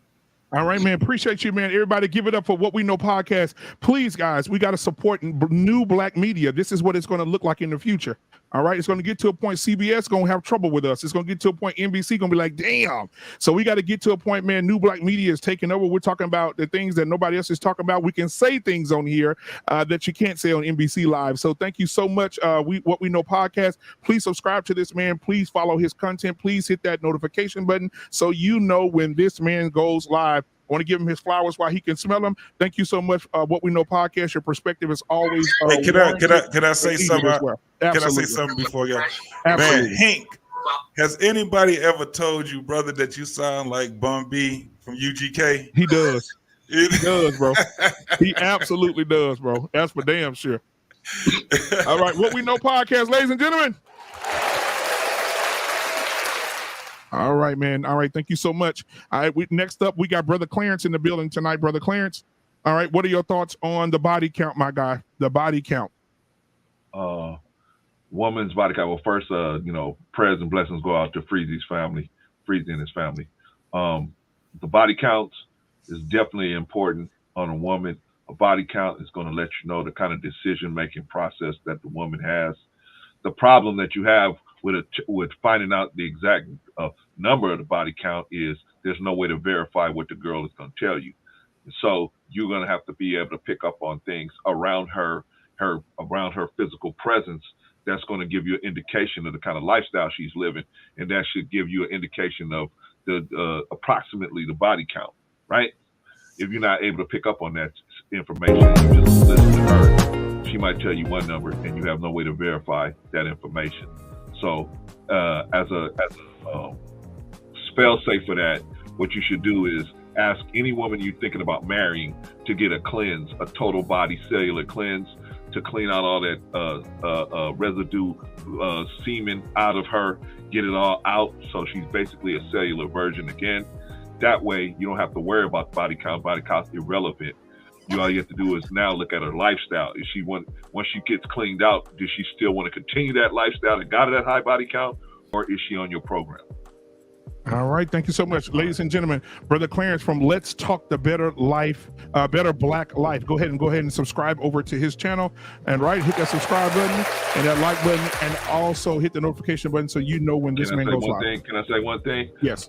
All right, man. Appreciate you, man. Everybody give it up for What We Know podcast. Please, guys, we got to support new black media. This is what it's going to look like in the future. All right. It's going to get to a point CBS going to have trouble with us. It's going to get to a point NBC going to be like, damn. So we got to get to a point, man. New black media is taking over. We're talking about the things that nobody else is talking about. We can say things on here that you can't say on NBC Live. So thank you so much. What We Know podcast. Please subscribe to this man. Please follow his content. Please hit that notification button so you know when this man goes live. I want to give him his flowers while he can smell them. Thank you so much. What We Know podcast. Your perspective is always. Hey, can I say something? Well. Can I say something before y'all? Man, Hank, has anybody ever told you, brother, that you sound like Bun B from UGK? He does. He does, bro. He absolutely does, bro. That's for damn sure. All right, What We Know podcast, ladies and gentlemen. All right, man. All right, thank you so much. All right, next up, we got Brother Clarence in the building tonight. Brother Clarence, all right, what are your thoughts on the body count, my guy? The body count. Woman's body count. Well, first, prayers and blessings go out to Freezie's family, Freezie and his family. The body count is definitely important on a woman. A body count is going to let you know the kind of decision-making process that the woman has. The problem that you have with finding out the exact number of the body count is there's no way to verify what the girl is going to tell you. So you're going to have to be able to pick up on things around her physical presence. That's going to give you an indication of the kind of lifestyle she's living, and that should give you an indication of the approximately the body count, right? If you're not able to pick up on that information, you just listen to her. She might tell you one number, and you have no way to verify that information. So, as a spell safe for that, what you should do is ask any woman you're thinking about marrying to get a cleanse, a total body cellular cleanse, to clean out all that residue semen out of her, get it all out, so she's basically a cellular virgin again. That way, you don't have to worry about body count. Body count's irrelevant. All you have to do is now look at her lifestyle. Is she once she gets cleaned out, does she still want to continue that lifestyle that got her that high body count, or is she on your program? All right, thank you so much, ladies and gentlemen. Brother Clarence from Let's Talk the Better Life, Better Black Life. Go ahead and subscribe over to his channel, and hit that subscribe button and that like button, and also hit the notification button so you know when this man goes live. Can I say one thing? Yes.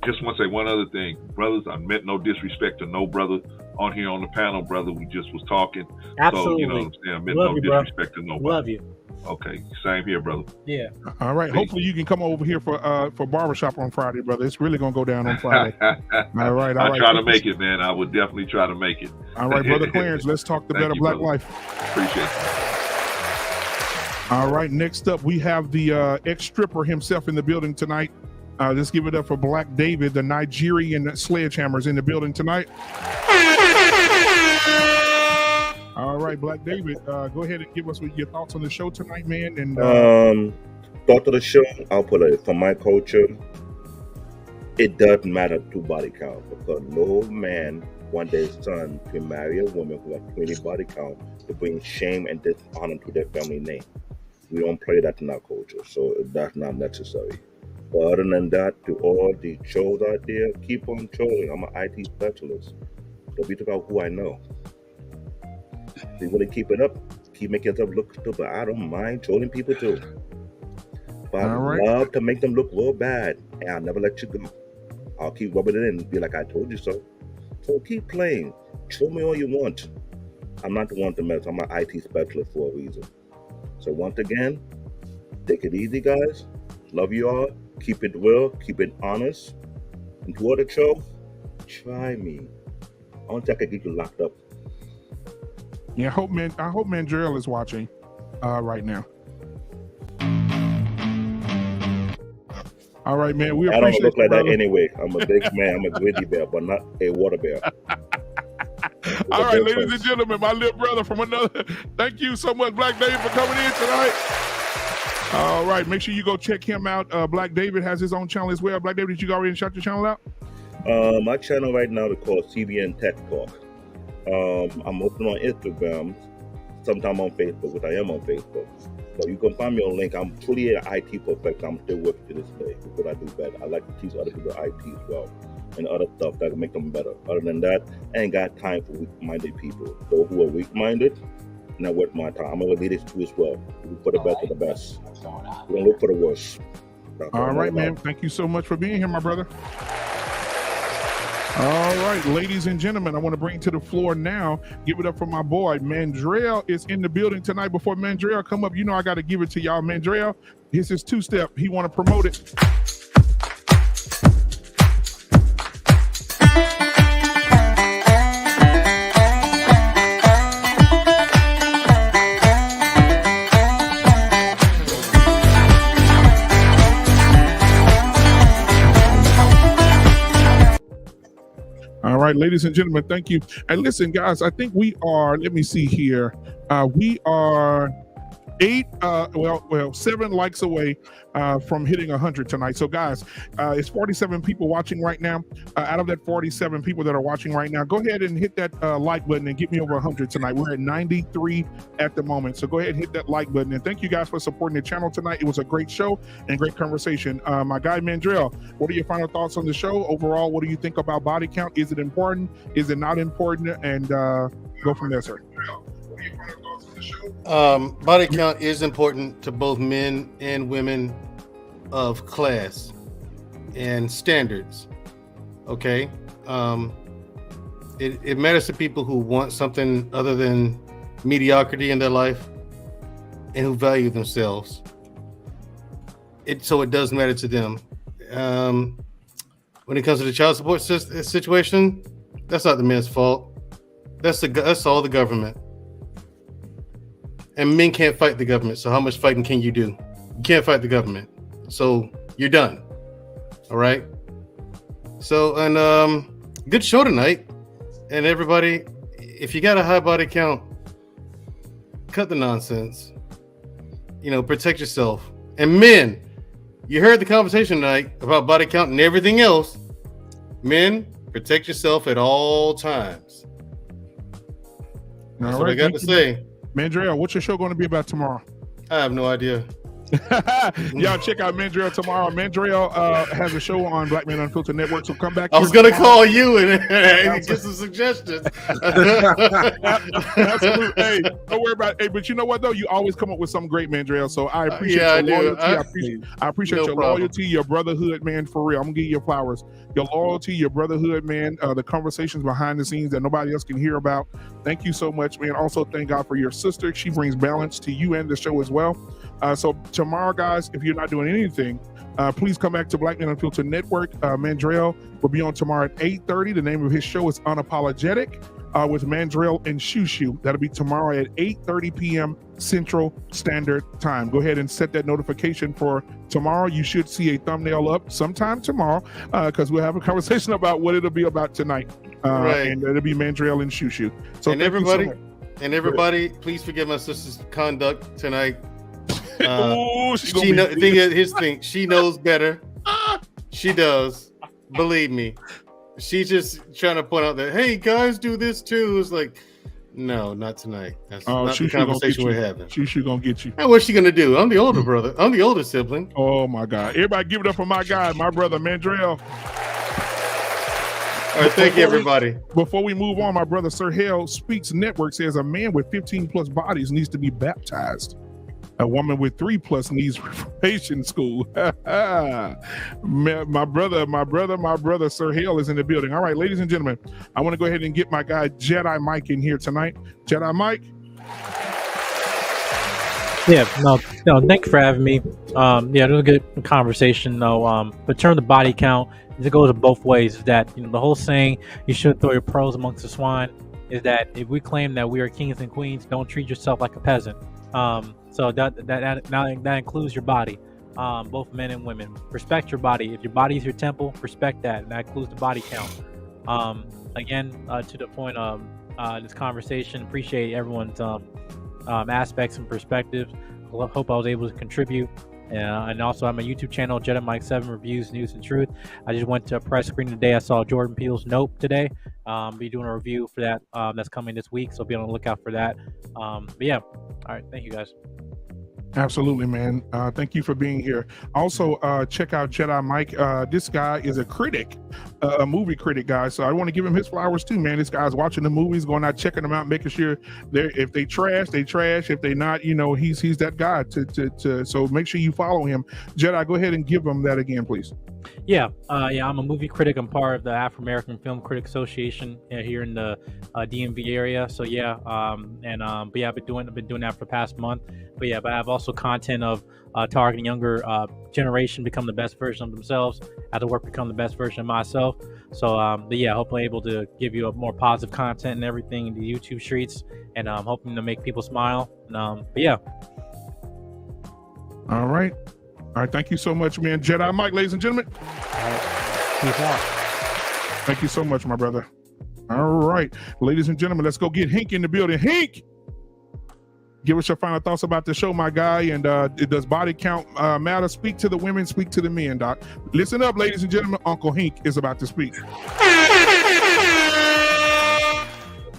Just want to say one other thing, brothers. I meant no disrespect to no brother on here on the panel, brother. We just was talking. Absolutely. So you know what I'm saying. I meant Love no you, disrespect to nobody. Love you. Okay, same here, brother. Yeah. All right. Peace. Hopefully you can come over here for barbershop on Friday, brother. It's really gonna go down on Friday. All right. I'll try to make it, man. I would definitely try to make it. All right, Brother Clarence. Let's talk the Better Black Life. Appreciate it. All right. Next up, we have the ex-stripper himself in the building tonight. Let's give it up for Black David, the Nigerian sledgehammers in the building tonight. All right, Black David, go ahead and give us your thoughts on the show tonight, man. And thought of the show, I'll put it from my culture. It doesn't matter to body count, because no man want their son to marry a woman who has 20 body count to bring shame and dishonor to their family name. We don't play that in our culture, so that's not necessary. But other than that, to all the trolls out there, keep on trolling. I'm an IT specialist. Don't be talking about who I know. If you want to keep it up, keep making yourself look stupid. I don't mind trolling people too. But I love to make them look real bad, and I'll never let you go. I'll keep rubbing it in and be like, I told you so. So keep playing. Show me all you want. I'm not the one to mess. I'm an IT specialist for a reason. So once again, take it easy, guys. Love you all. Keep it real. Keep it honest. And to other trolls, try me. I want to get you locked up. Yeah, I hope Mandrell is watching right now. All right, man. We appreciate I don't look like brother. that anyway. I'm a big man. I'm a grizzly bear, but not a water bear. All right, ladies and gentlemen, my little brother from another. Thank you so much, Black David, for coming in tonight. All right, make sure you go check him out. Black David has his own channel as well. Black David, did you already shout your channel out? My channel right now is called CBN Tech Talk. I'm open on Instagram, sometimes on Facebook, which I am on Facebook. So you can find me on link. I'm truly an IT professional. I'm still working to this day because I do better. I like to teach other people IT as well and other stuff that can make them better. Other than that, I ain't got time for weak-minded people. Those who are weak-minded, not worth my time. I'm going to lead this too as well. We look for the best of the best. We don't look for the worst. All right, man. Thank you so much for being here, my brother. All right, ladies and gentlemen, I want to bring to the floor now. Give it up for my boy. Mandrell is in the building tonight. Before Mandrell come up, you know I got to give it to y'all. Mandrell, here's his two-step. He want to promote it. All right, ladies and gentlemen, thank you. And listen, guys, I think we are, let me see here. We are 7 likes away from hitting 100 tonight. So guys, it's 47 people watching right now. Out of that 47 people that are watching right now, go ahead and hit that like button and get me over 100 tonight. We're at 93 at the moment. So go ahead and hit that like button. And thank you guys for supporting the channel tonight. It was a great show and great conversation. My guy Mandrell, what are your final thoughts on the show? Overall, what do you think about body count? Is it important? Is it not important? And go from there, sir. Body count is important to both men and women of class and standards. Okay. It matters to people who want something other than mediocrity in their life and who value themselves. So it does matter to them. When it comes to the child support situation, that's not the man's fault. That's all the government. And men can't fight the government. So how much fighting can you do? You can't fight the government. So you're done. All right. So, and good show tonight. And everybody, if you got a high body count, cut the nonsense. Protect yourself. And men, you heard the conversation tonight about body count and everything else. Men, protect yourself at all times. That's what I got to say. Mandrell, what's your show going to be about tomorrow? I have no idea. Y'all check out Mandrell tomorrow. Mandrell has a show on Black Man Unfiltered Network, so come back. I was going to call you and get some suggestions. Absolutely. Hey, don't worry about it. Hey, but you know what, though? You always come up with something great, Mandrell, so I appreciate your loyalty. I appreciate your loyalty, your brotherhood, man, for real. I'm going to give you your flowers. Your loyalty, your brotherhood, man, the conversations behind the scenes that nobody else can hear about. Thank you so much, man. Also, thank God for your sister. She brings balance to you and the show as well. So tomorrow, guys, if you're not doing anything, please come back to Black Man Unfiltered Network. Mandrell will be on tomorrow at 8:30. The name of his show is Unapologetic with Mandrell and Shushu. That'll be tomorrow at 8:30 p.m. Central Standard Time. Go ahead and set that notification for tomorrow. You should see a thumbnail up sometime tomorrow because we'll have a conversation about what it'll be about tonight. Right. And it'll be Mandrell and Shushu. So and everybody, please forgive my sister's conduct tonight. She knows better. She does. Believe me. She's just trying to point out that, hey, guys do this too. It's like, no, not tonight. That's not the conversation we're having. She's gonna get you. And what's she gonna do? I'm the older brother. I'm the older sibling. Oh my God. Everybody give it up for my guy, my brother Mandrell. All right, thank you, everybody. Before we move on, my brother Sir Hale Speaks Network says a man with 15 plus bodies needs to be baptized. A woman with 3+ needs reformation school. my brother, Sir Hale is in the building. All right, ladies and gentlemen, I want to go ahead and get my guy Jedi Mike in here tonight. Jedi Mike. Yeah, no, thank you for having me. Yeah, it was a good conversation though. But in terms of body count, it goes both ways. That the whole saying, you shouldn't throw your pearls amongst the swine, is that if we claim that we are kings and queens, don't treat yourself like a peasant. So that includes your body, both men and women. Respect your body. If your body is your temple, respect that, and that includes the body count. Again, to the point of this conversation, appreciate everyone's aspects and perspectives. Hope I was able to contribute. Yeah, and also on my YouTube channel, Jedi Mike 7 Reviews, News, and Truth. I just went to a press screening today. I saw Jordan Peele's Nope today. Be doing a review for that. That's coming this week, so be on the lookout for that. But yeah, all right, thank you guys. Absolutely, man. Thank you for being here. Also, check out Jedi Mike. This guy is a critic, a movie critic, guys. So I want to give him his flowers too, man. This guy's watching the movies, going out, checking them out, making sure if they trash, they trash. If they not, he's that guy. So make sure you follow him. Jedi, go ahead and give him that again, please. Yeah, I'm a movie critic. I'm part of the Afro American Film Critic Association here in the DMV area. So yeah, but yeah, I've been doing that for the past month. But I have also content of targeting younger generation become the best version of themselves. At the work, become the best version of myself. So hopefully able to give you a more positive content and everything in the YouTube streets, and hoping to make people smile. All right. All right, thank you so much, man. Jedi Mike, ladies and gentlemen. Peace out. Thank you so much, my brother. All right, ladies and gentlemen, let's go get Hink in the building. Hink, give us your final thoughts about the show, my guy. And does body count matter? Speak to the women, speak to the men, Doc. Listen up, ladies and gentlemen. Uncle Hink is about to speak.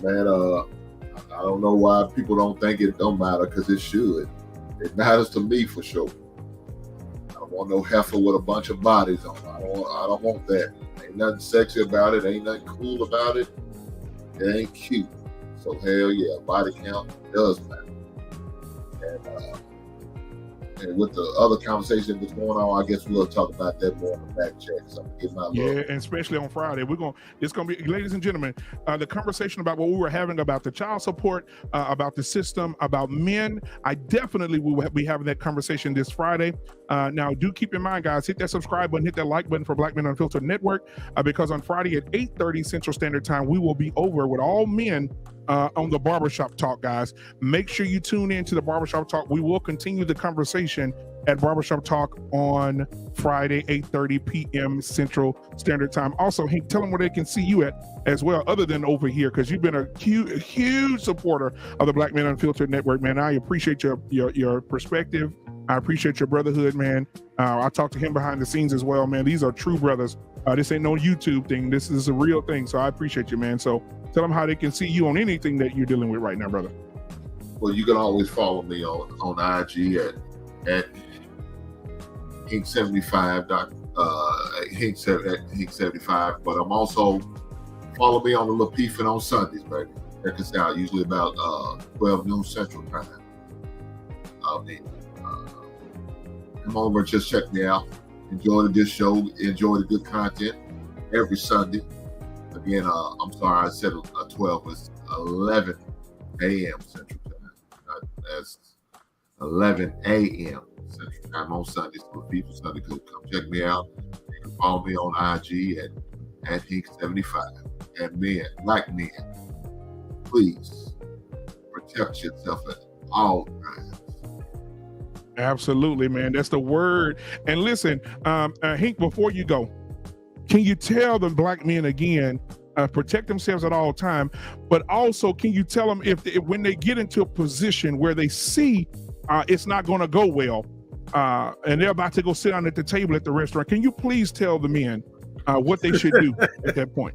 Man, I don't know why people don't think it don't matter, because it should. It matters to me for sure. I don't want no heifer with a bunch of bodies on. I don't want that. Ain't nothing sexy about it. Ain't nothing cool about it. It ain't cute. So hell yeah, body count does matter. And with the other conversation that's going on, I guess we'll talk about that more on the back check. So get my love. Yeah, and especially on Friday, it's gonna be, ladies and gentlemen, the conversation about what we were having about the child support, about the system, about men. I definitely will be having that conversation this Friday. Now, do keep in mind, guys, hit that subscribe button, hit that like button for Black Man Unfiltered Network, because on Friday at 8:30 Central Standard Time, we will be over with all men on the Barbershop Talk, guys. Make sure you tune in to the Barbershop Talk. We will continue the conversation at Barbershop Talk on Friday, 8:30 p.m. Central Standard Time. Also, Hank, tell them where they can see you at as well, other than over here, because you've been a huge supporter of the Black Man Unfiltered Network, man. I appreciate your perspective. I appreciate your brotherhood, man. I talked to him behind the scenes as well, man. These are true brothers. This ain't no YouTube thing. This is a real thing. So I appreciate you, man. So tell them how they can see you on anything that you're dealing with right now, brother. Well, you can always follow me on IG at Hink75, Hink75. But I'm also, follow me on the little Beefing on Sundays, baby. Check us out, usually about 12 noon Central Time. Come over and just check me out. Enjoy this show. Enjoy the good content every Sunday. Again, I'm sorry, I said 12. It's 11 a.m. Central Time. That's 11 a.m. Central Time on Sundays. For people Sunday, come check me out. You can follow me on IG at Hink75. And men, black men, please protect yourself at all times. Absolutely, man. That's the word. And listen, Hank, before you go, can you tell the black men again, protect themselves at all time, but also can you tell them if when they get into a position where they see it's not going to go well, and they're about to go sit down at the table at the restaurant, can you please tell the men what they should do at that point?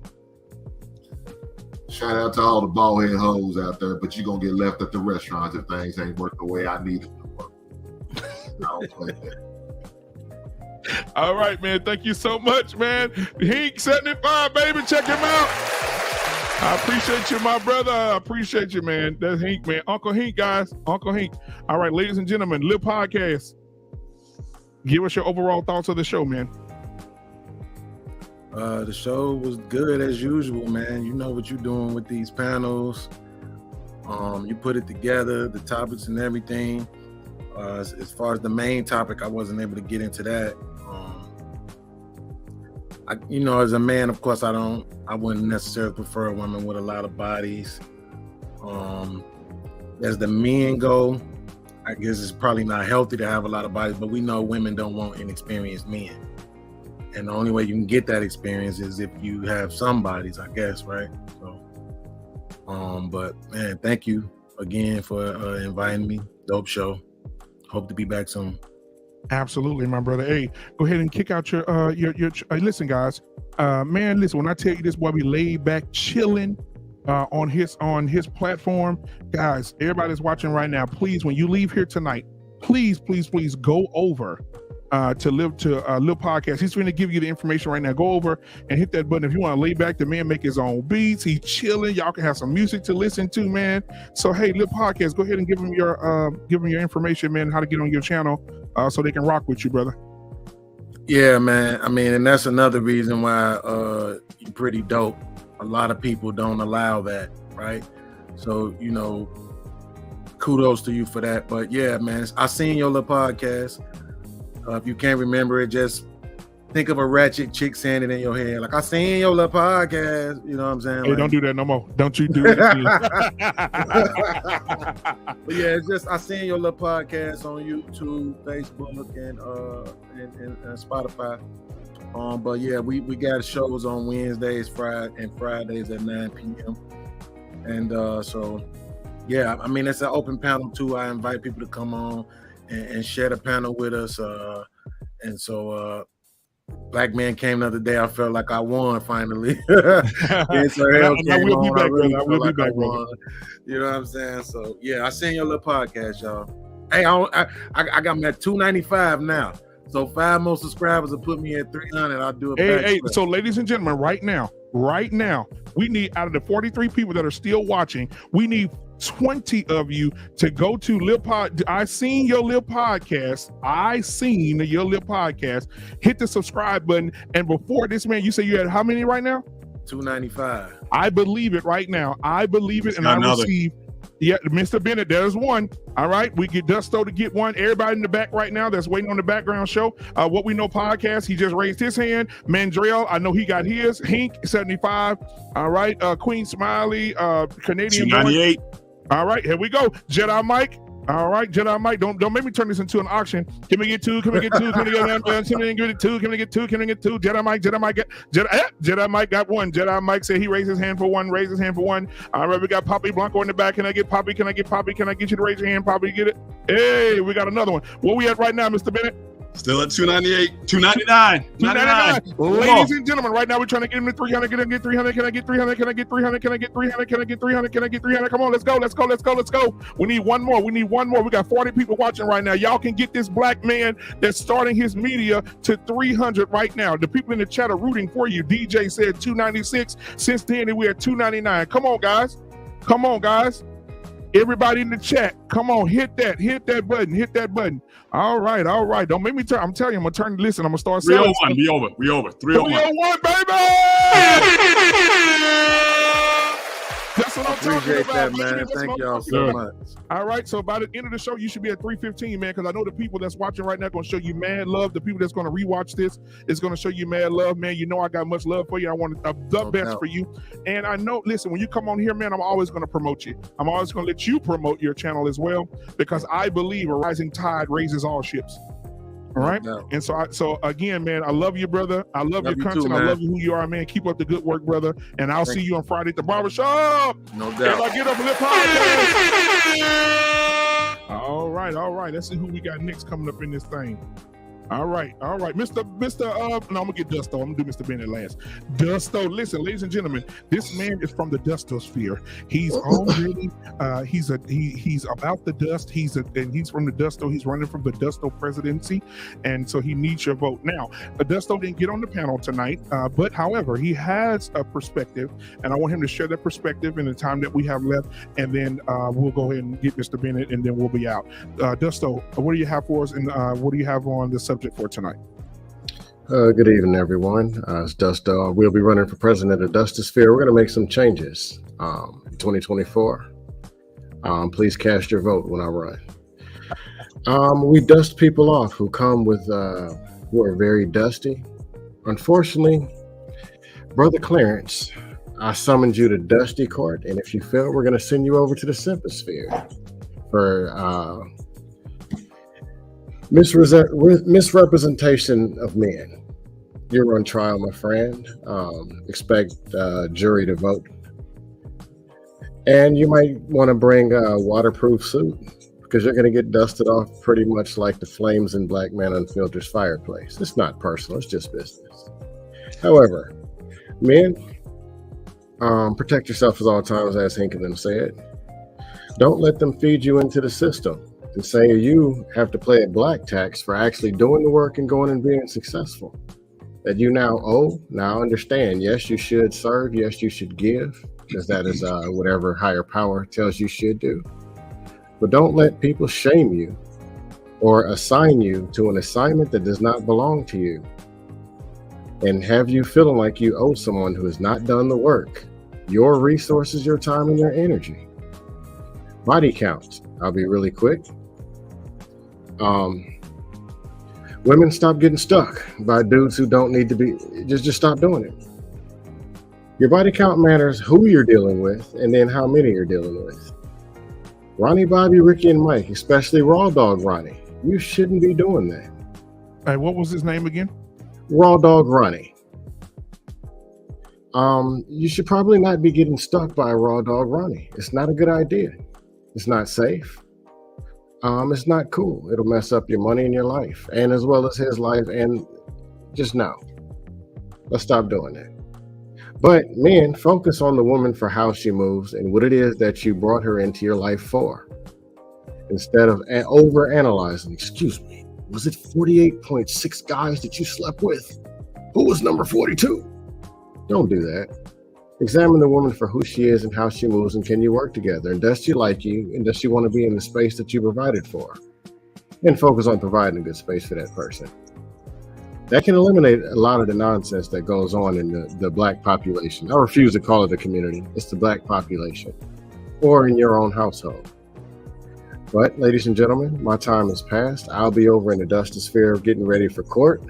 Shout out to all the bald head hoes out there, but you're going to get left at the restaurants if things ain't work the way I need it to work. All right, man. Thank you so much, man. Hink75, baby. Check him out. I appreciate you, my brother. I appreciate you, man. That's Hink, man. Uncle Hink, guys. Uncle Hink. All right, ladies and gentlemen, Live Podcast. Give us your overall thoughts of the show, man. The show was good as usual, man. You know what you're doing with these panels. You put it together, the topics and everything. As far as the main topic, I wasn't able to get into that. As a man, of course, I wouldn't necessarily prefer women with a lot of bodies. As the men go, I guess it's probably not healthy to have a lot of bodies, but we know women don't want inexperienced men. And the only way you can get that experience is if you have some bodies, I guess, right? So, but man, thank you again for inviting me. Dope show. Hope to be back soon. Absolutely, my brother. Hey, go ahead and kick out your listen, guys. Man, listen, when I tell you this boy be laid back chilling on his platform, guys, everybody's watching right now. Please, when you leave here tonight, please go over to Live Podcast. He's going to give you the information right now. Go over and hit that button if you want to lay back. The man make his own beats. He's chilling. Y'all can have some music to listen to, man. So hey, Live Podcast, go ahead and give him your information, man. How to get on your channel so they can rock with you, brother. Yeah, man. I mean, and that's another reason why you're pretty dope. A lot of people don't allow that, right? So kudos to you for that. But yeah, man, I seen your little podcast. If you can't remember it, just think of a ratchet chick saying it in your head. Like, I seen your little podcast. You know what I'm saying? Hey, don't do that no more. Don't you do it. But yeah, it's just I seen your little podcast on YouTube, Facebook, and Spotify. But yeah, we got shows on Wednesdays, Fridays at 9 p.m. And so yeah, I mean, it's an open panel too. I invite people to come on and share the panel with us. And so Black Man came the other day. I felt like I won finally. And so I will be back, brother. I will be back, brother. You know what I'm saying? So yeah, I seen your little podcast, y'all. Hey, I got me at 295 now. So 5 more subscribers will put me at 300. I'll do it. Hey, so ladies and gentlemen, right now, we need, out of the 43 people that are still watching, we need 20 of you to go to Lil Pod. I seen your Lil Podcast. Hit the subscribe button. And before this, man, you say you had how many right now? 295. I believe it right now. I believe it, and I receive. Yeah, Mr. Bennett, there's one. All right, we get Dusto to get one. Everybody in the back right now that's waiting on the background show. What We Know Podcast, he just raised his hand. Mandrell, I know he got his. Hink, 75. All right, Queen Smiley, Canadian 98. All right, here we go. Jedi Mike. All right, Jedi Mike. Don't make me turn this into an auction. Can we get two? Can we get two? Can we get two? Can we get two? Can we get two? Jedi Mike got one. Jedi Mike said he raised his hand for one. Raise his hand for one. All right, we got Poppy Blanco in the back. Can I get Poppy? Can I get Poppy? Can I get you to raise your hand? Poppy, get it? Hey, we got another one. Where we at right now, Mr. Bennett? Still at 298, 299, 299. Ladies and gentlemen, right now we're trying to get him to 300. Can I get 300? Can I get 300? Can I get 300? Can I get 300? Can I get 300? Can I get 300? Come on, let's go. We need one more. We got 40 people watching right now. Y'all can get this black man that's starting his media to 300 right now. The people in the chat are rooting for you. DJ said 296. Since then, we're at 299. Come on, guys. Everybody in the chat, come on, hit that button. All right. Don't make me turn. I'm telling you, I'm gonna turn. Listen, I'm gonna start selling. 301, we over. 301, baby. That's what I'm talking about, that, man. Thank y'all so much. All right, so by the end of the show, you should be at 315, man, because I know the people that's watching right now are going to show you mad love. The people that's going to rewatch this is going to show you mad love, man. You know I got much love for you. I want the best for you. And I know, listen, when you come on here, man, I'm always going to promote you. I'm always going to let you promote your channel as well, because I believe a rising tide raises all ships. All right. No. And so again, man, I love you, brother. I love your content. Too, I love you who you are, man. Keep up the good work, brother. And I'll see you on Friday at the barbershop. No doubt. If I get up in the podcast. All right. Let's see who we got next coming up in this thing. All right. Mr. No, I'm gonna get Dusto. I'm gonna do Mr. Bennett last. Dusto, listen, ladies and gentlemen, this man is from the Dustosphere. He's already he's about the dust. He's from the Dusto. He's running from the Dusto presidency, and so he needs your vote. Now, Dusto didn't get on the panel tonight, but however, he has a perspective, and I want him to share that perspective in the time that we have left, and then we'll go ahead and get Mr. Bennett, and then we'll be out. Dusto, what do you have for us, and what do you have on the subject for tonight? Good evening, everyone. It's Dusto. We'll be running for president of Dustosphere. We're going to make some changes in 2024. Please cast your vote when I run. We dust people off who come with who are very dusty. Unfortunately, Brother Clarence, I summoned you to Dusty Court, and if you fail, we're going to send you over to the Sympasphere for misrepresentation of men. You're on trial, my friend. Expect jury to vote. And you might want to bring a waterproof suit because you're going to get dusted off pretty much like the flames in Black Man Unfiltered's fireplace. It's not personal, it's just business. However, men, protect yourself at all times, as Hank and them said. Don't let them feed you into the system and say you have to play a black tax for actually doing the work and going and being successful. That you now owe, now understand, yes, you should serve, yes, you should give, because that is whatever higher power tells you should do. But don't let people shame you or assign you to an assignment that does not belong to you and have you feeling like you owe someone who has not done the work, your resources, your time, and your energy. Body count. I'll be really quick. Women, stop getting stuck by dudes who don't need to be. Just stop doing it. Your body count matters who you're dealing with and then how many you're dealing with. Ronnie, Bobby, Ricky, and Mike, especially Raw Dog Ronnie, you shouldn't be doing that. Hey, what was his name again? Raw Dog Ronnie. You should probably not be getting stuck by Raw Dog Ronnie. It's not a good idea. It's not safe. It's not cool. It'll mess up your money and your life, and as well as his life. And just no, let's stop doing that. But men, focus on the woman for how she moves and what it is that you brought her into your life for, instead of over analyzing. Excuse me, was it 48.6 guys that you slept with? Who was number 42? Don't do that. Examine the woman for who she is and how she moves, and can you work together? And does she like you? And does she want to be in the space that you provided for? And focus on providing a good space for that person. That can eliminate a lot of the nonsense that goes on in the black population. I refuse to call it a community. It's the black population, or in your own household. But ladies and gentlemen, my time has passed. I'll be over in the dusty sphere getting ready for court.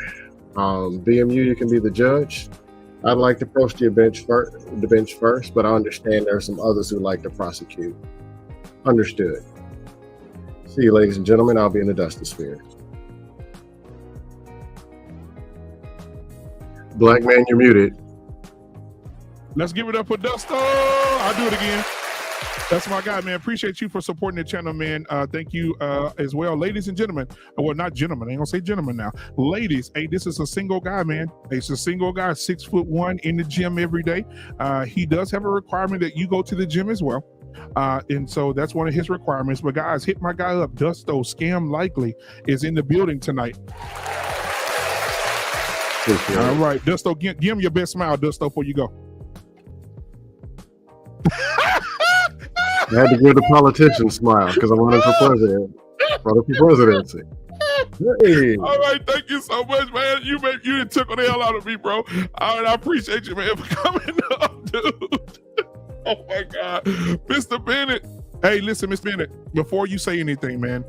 BMU, you can be the judge. I'd like to approach the bench first, but I understand there are some others who like to prosecute. Understood. See you, ladies and gentlemen. I'll be in the dusty sphere. Black man, you're muted. Let's give it up for Dusto. I'll do it again. That's my guy, man. Appreciate you for supporting the channel, man. Thank you as well. Ladies and gentlemen. Well, not gentlemen. I ain't gonna say gentlemen now. Ladies, hey, this is a single guy, man. It's a single guy, 6'1", in the gym every day. He does have a requirement that you go to the gym as well. And so that's one of his requirements. But guys, hit my guy up. Dusto, Scam Likely, is in the building tonight. All right, Dusto, give him your best smile, Dusto, before you go. I had to give the politician smile because I'm running for president. Running for presidency. Hey. All right, thank you so much, man. You took the hell out of me, bro. All right, I appreciate you, man, for coming up, dude. Oh my God, Mr. Bennett. Hey, listen, Miss Bennett. Before you say anything, man,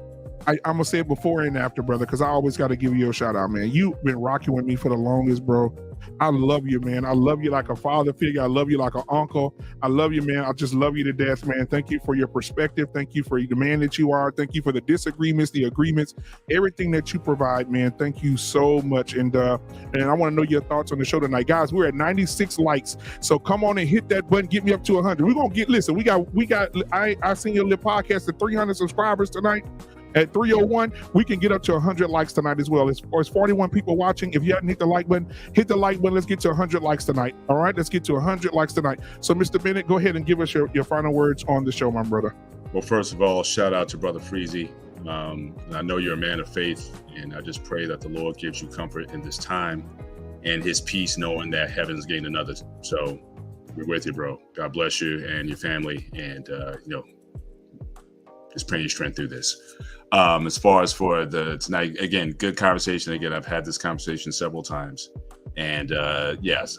I'm gonna say it before and after, brother, because I always got to give you a shout out, man. You've been rocking with me for the longest, bro. I love you, man. I love you like a father figure. I love you like an uncle. I love you, man. I just love you to death, man. Thank you for your perspective. Thank you for the man that you are. Thank you for the disagreements, the agreements, everything that you provide, man. Thank you so much. And I want to know your thoughts on the show tonight, guys. We're at 96 likes, so come on and hit that button. Get me up to 100. We're gonna listen. We got. I seen your little podcast to 300 subscribers tonight. At 301, we can get up to 100 likes tonight as well. It's 41 people watching. If you haven't hit the like button, hit the like button. Let's get to 100 likes tonight. All right, let's get to 100 likes tonight. So, Mr. Bennett, go ahead and give us your final words on the show, my brother. Well, first of all, shout out to Brother Freezie. I know you're a man of faith, and I just pray that the Lord gives you comfort in this time and his peace, knowing that heaven's getting another. So we're with you, bro. God bless you and your family, and just praying your strength through this. As far as for tonight, again, good conversation. Again, I've had this conversation several times, and yes,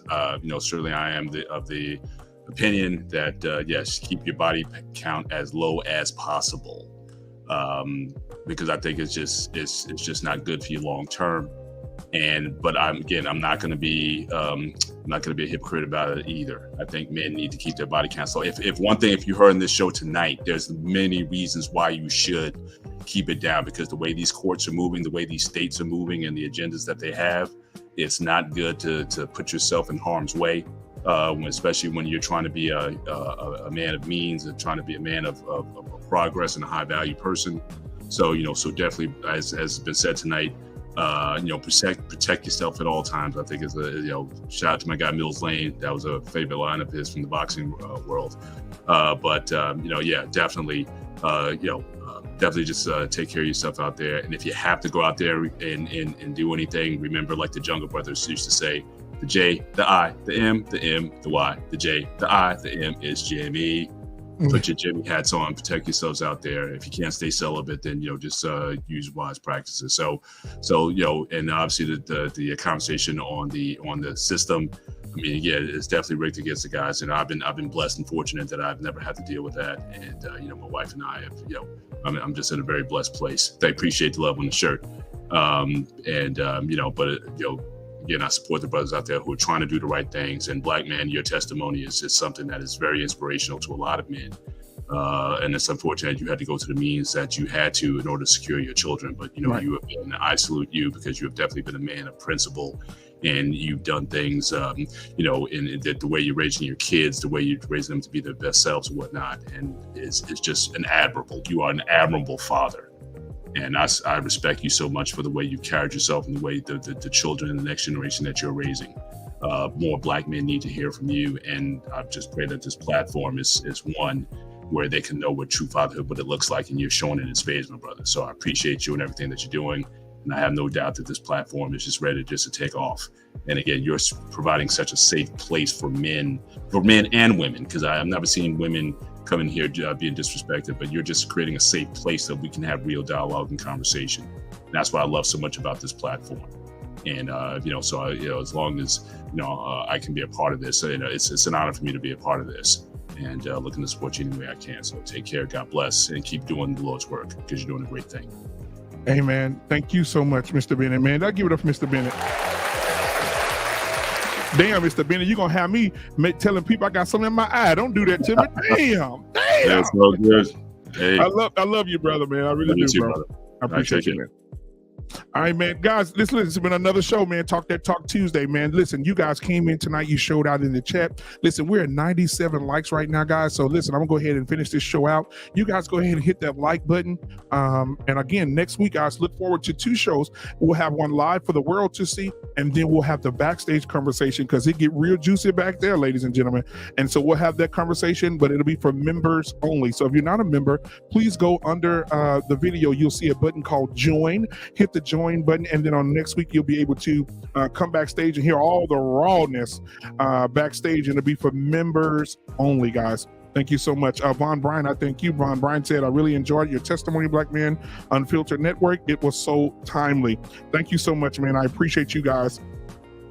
certainly I am of the opinion that yes, keep your body count as low as possible, because I think it's just not good for you long term. But I'm not going to be a hypocrite about it either. I think men need to keep their body count. So if you heard in this show tonight, there's many reasons why you should keep it down, because the way these courts are moving, the way these states are moving, and the agendas that they have, it's not good to put yourself in harm's way, especially when you're trying to be a man of means and trying to be a man of progress and a high value person. So, so definitely, as has been said tonight, protect yourself at all times. I think is shout out to my guy Mills Lane. That was a favorite line of his from the boxing world. Definitely, definitely just take care of yourself out there. And if you have to go out there and do anything, remember, like the Jungle Brothers used to say, the J, the I, the M, the M, the Y, the J, the I, the M is Jimmy. Put your Jimmy hats on, protect yourselves out there. If you can't stay celibate, then just use wise practices. So and obviously the conversation on the system. I mean, yeah, it's definitely rigged against the guys, and I've been blessed and fortunate that I've never had to deal with that. And my wife and I have, I'm just in a very blessed place. I appreciate the love on the shirt, again, I support the brothers out there who are trying to do the right things. And Black Man, your testimony is something that is very inspirational to a lot of men. And it's unfortunate you had to go to the means that you had to in order to secure your children. But, Right. you have been, I salute you because you have definitely been a man of principle. And you've done things, in the way you're raising your kids, the way you raise them to be their best selves and whatnot. And it's just you are an admirable father. And I respect you so much for the way you've carried yourself and the way the children and the next generation that you're raising. More Black men need to hear from you. And I just pray that this platform is one where they can know what true fatherhood, what it looks like. And you're showing it in spades, my brother. So I appreciate you and everything that you're doing. And I have no doubt that this platform is just ready just to take off. And again, you're providing such a safe place for men and women, because I've never seen women come in here being disrespected, but you're just creating a safe place that we can have real dialogue and conversation. And that's what I love so much about this platform. And as long as I can be a part of this, it's an honor for me to be a part of this, and looking to support you any way I can. So take care, God bless, and keep doing the Lord's work, because you're doing a great thing. Hey man, thank you so much, Mr. Bennett. Man, I'll give it up for Mr. Bennett. Damn, Mr. Bennett, you gonna have me telling people I got something in my eye. Don't do that to me. Damn. That's so good. Hey. I love you, brother, man. I really do, bro. I appreciate you, man. All right, man. Guys, listen, it's been another show, man. Talk That Talk Tuesday, man. Listen, you guys came in tonight. You showed out in the chat. Listen, we're at 97 likes right now, guys. So listen, I'm going to go ahead and finish this show out. You guys go ahead and hit that like button. And again, next week, guys, look forward to 2 shows. We'll have one live for the world to see, and then we'll have the backstage conversation, because it get real juicy back there, ladies and gentlemen. And so we'll have that conversation, but it'll be for members only. So if you're not a member, please go under the video. You'll see a button called Join. Hit the join button, and then on next week you'll be able to come backstage and hear all the rawness backstage, and it'll be for members only, guys. Thank you so much. Von Bryan, I thank you. Von Bryan said, I really enjoyed your testimony, Black Man Unfiltered Network. It was so timely. Thank you so much, man. I appreciate you guys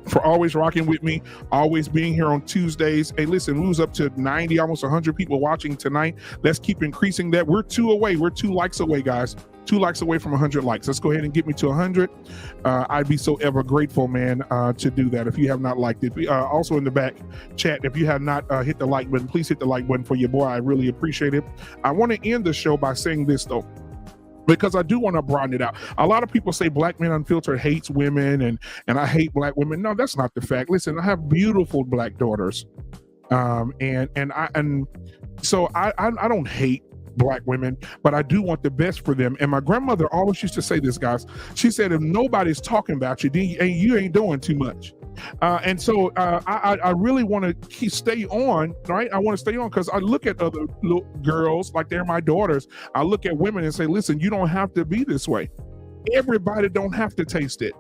for always rocking with me, always being here on Tuesdays. Hey, listen, we was up to 90, almost 100 people watching tonight. Let's keep increasing that. We're 2 away. We're 2 likes away, guys. 2 likes away from 100 likes. Let's go ahead and get me to 100. I'd be so ever grateful, man, to do that if you have not liked it. Also in the back chat, if you have not hit the like button, please hit the like button for your boy. I really appreciate it. I want to end the show by saying this, though, because I do want to broaden it out. A lot of people say Black Man Unfiltered hates women and I hate Black women. No, that's not the fact. Listen, I have beautiful Black daughters. So I don't hate Black women, but I do want the best for them. And my grandmother always used to say this, guys. She said, if nobody's talking about you, then you ain't doing too much. And so I really want to stay on, right? I want to stay on because I look at other little girls like they're my daughters. I look at women and say, listen, you don't have to be this way. Everybody don't have to taste it.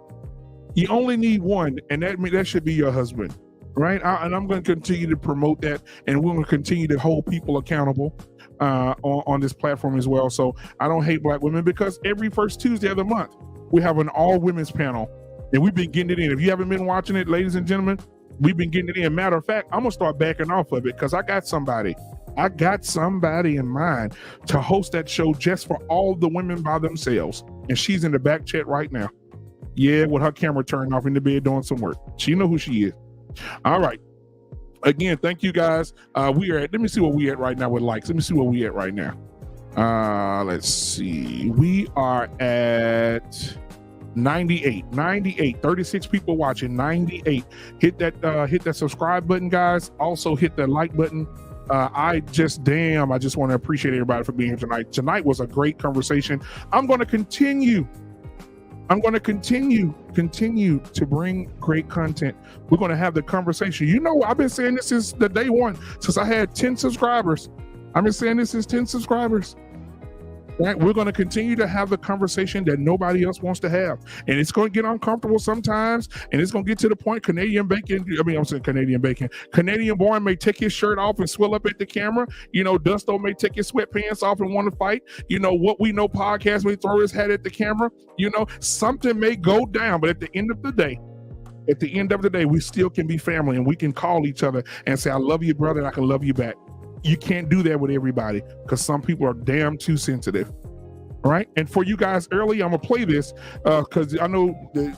You only need one, and that should be your husband, right? And I'm going to continue to promote that, and we're going to continue to hold people accountable on this platform as well. So I don't hate Black women, because every first Tuesday of the month, we have an all women's panel, and we've been getting it in. If you haven't been watching it, ladies and gentlemen, we've been getting it in. Matter of fact, I'm going to start backing off of it, because I got somebody in mind to host that show just for all the women by themselves. And she's in the back chat right now. Yeah, with her camera turned off in the bed doing some work. She know who she is. All right. Again, thank you guys. We are at, let me see what we at right now with likes. Let me see what we at right now. Let's see. We are at 98, 36 people watching, 98. Hit that subscribe button, guys. Also hit that like button. I just want to appreciate everybody for being here tonight. Tonight was a great conversation. I'm going to continue to bring great content. We're going to have the conversation. You know, I've been saying this since the day one, since I had 10 subscribers. I've been saying this since 10 subscribers. Right? We're going to continue to have the conversation that nobody else wants to have. And it's going to get uncomfortable sometimes. And it's going to get to the point Canadian Born may take his shirt off and swell up at the camera. You know, Dusto may take his sweatpants off and want to fight. You know, What We Know podcast may throw his head at the camera. You know, something may go down. But at the end of the day, we still can be family, and we can call each other and say, I love you, brother, and I can love you back. You can't do that with everybody because some people are damn too sensitive. All right. And for you guys early, I'm going to play this because I know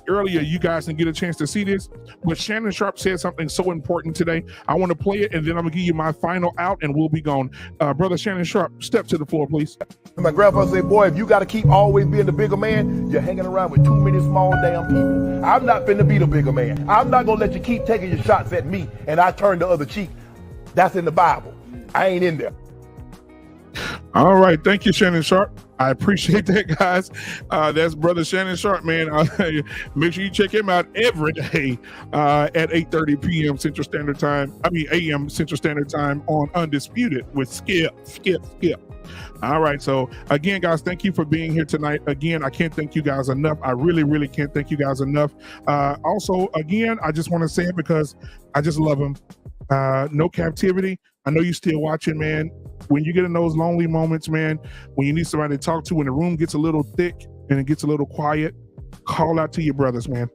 earlier you guys didn't get a chance to see this, but Shannon Sharpe said something so important today. I want to play it, and then I'm going to give you my final out, and we'll be gone. Brother Shannon Sharpe, step to the floor, please. My grandfather said, boy, if you got to keep always being the bigger man, you're hanging around with too many small damn people. I'm not finna be the bigger man. I'm not going to let you keep taking your shots at me, and I turn the other cheek. That's in the Bible. I ain't in there. All right. Thank you, Shannon Sharpe. I appreciate that, guys. That's Brother Shannon Sharpe, man. Make sure you check him out every day at 8:30 p.m. Central Standard Time. AM Central Standard Time on Undisputed with Skip. All right. So again, guys, thank you for being here tonight. Again, I can't thank you guys enough. I really, really can't thank you guys enough. Also, again, I just want to say it because I just love him. No captivity. I know you're still watching, man. When you get in those lonely moments, man, when you need somebody to talk to, when the room gets a little thick and it gets a little quiet, call out to your brothers, man.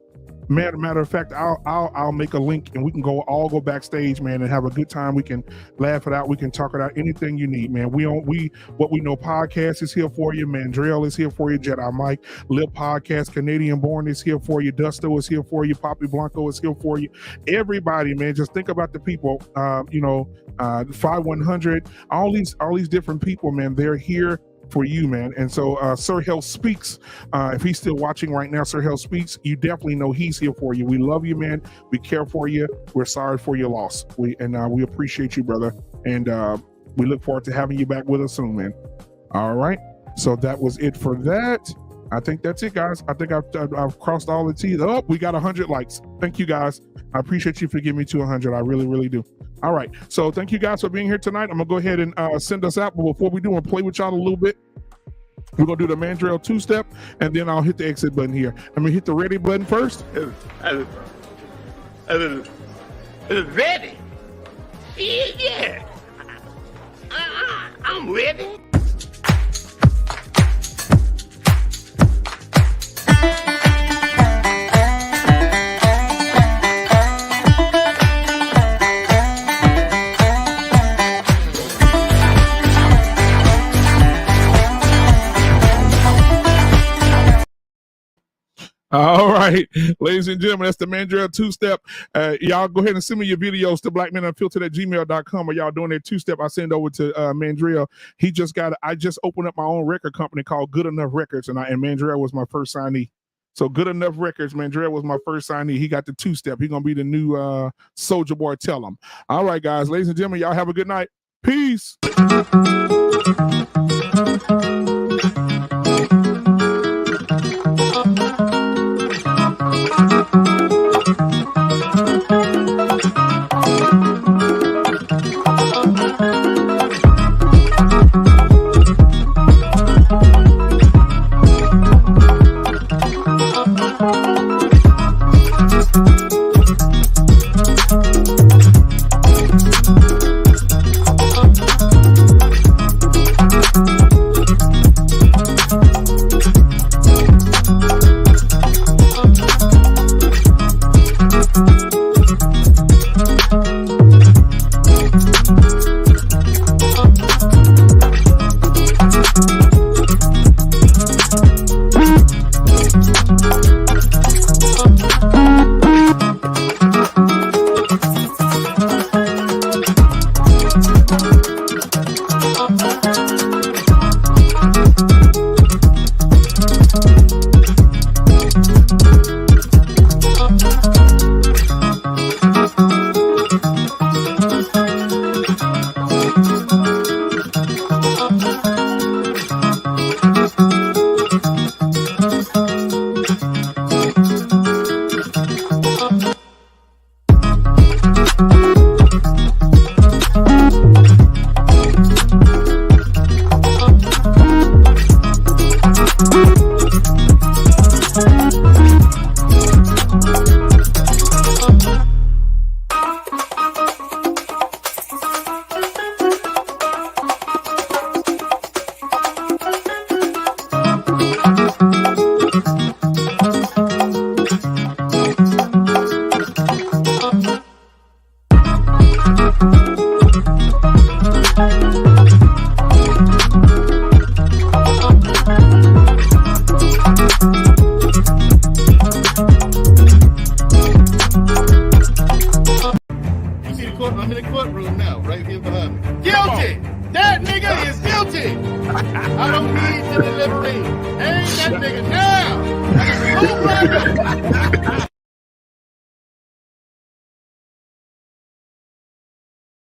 Matter of fact, I'll make a link and we can all go backstage, man, and have a good time. We can laugh it out. We can talk it out. Anything you need, man. What We Know podcast is here for you. Mandrell is here for you. Jedi Mike, Lip Podcast, Canadian Born is here for you. Dusto is here for you. Poppy Blanco is here for you. Everybody, man, just think about the people. 5100, all these different people, man. They're here for you, man. And so Sir Hell Speaks, if he's still watching right now, Sir Hell Speaks, you definitely know he's here for you. We love you, man. We care for you. We're sorry for your loss. We appreciate you, brother. And we look forward to having you back with us soon, man. All right. So that was it for that. I think that's it, guys. I think I've crossed all the T's. Oh, we got 100 likes. Thank you, guys. I appreciate you for giving me to 100. I really, really do. All right. So thank you guys for being here tonight. I'm going to go ahead and send us out. But before we do, I'm going to play with y'all a little bit. We're going to do the Mandrell two-step, and then I'll hit the exit button here. I'm going to hit the ready button first. Ready? Yeah. I'm ready. All right, ladies and gentlemen, that's the Mandrell two-step. Y'all go ahead and send me your videos to blackmanunfiltered@gmail.com, or y'all doing that two-step. I send over to Mandrell. I just opened up my own record company called Good Enough Records, and Mandrell was my first signee. So Good Enough Records, Mandrell was my first signee. He got the two-step. He's going to be the new Soldier Boy. Tell him. All right, guys, ladies and gentlemen, y'all have a good night. Peace. I don't need the delivery. Ain't that nigga now.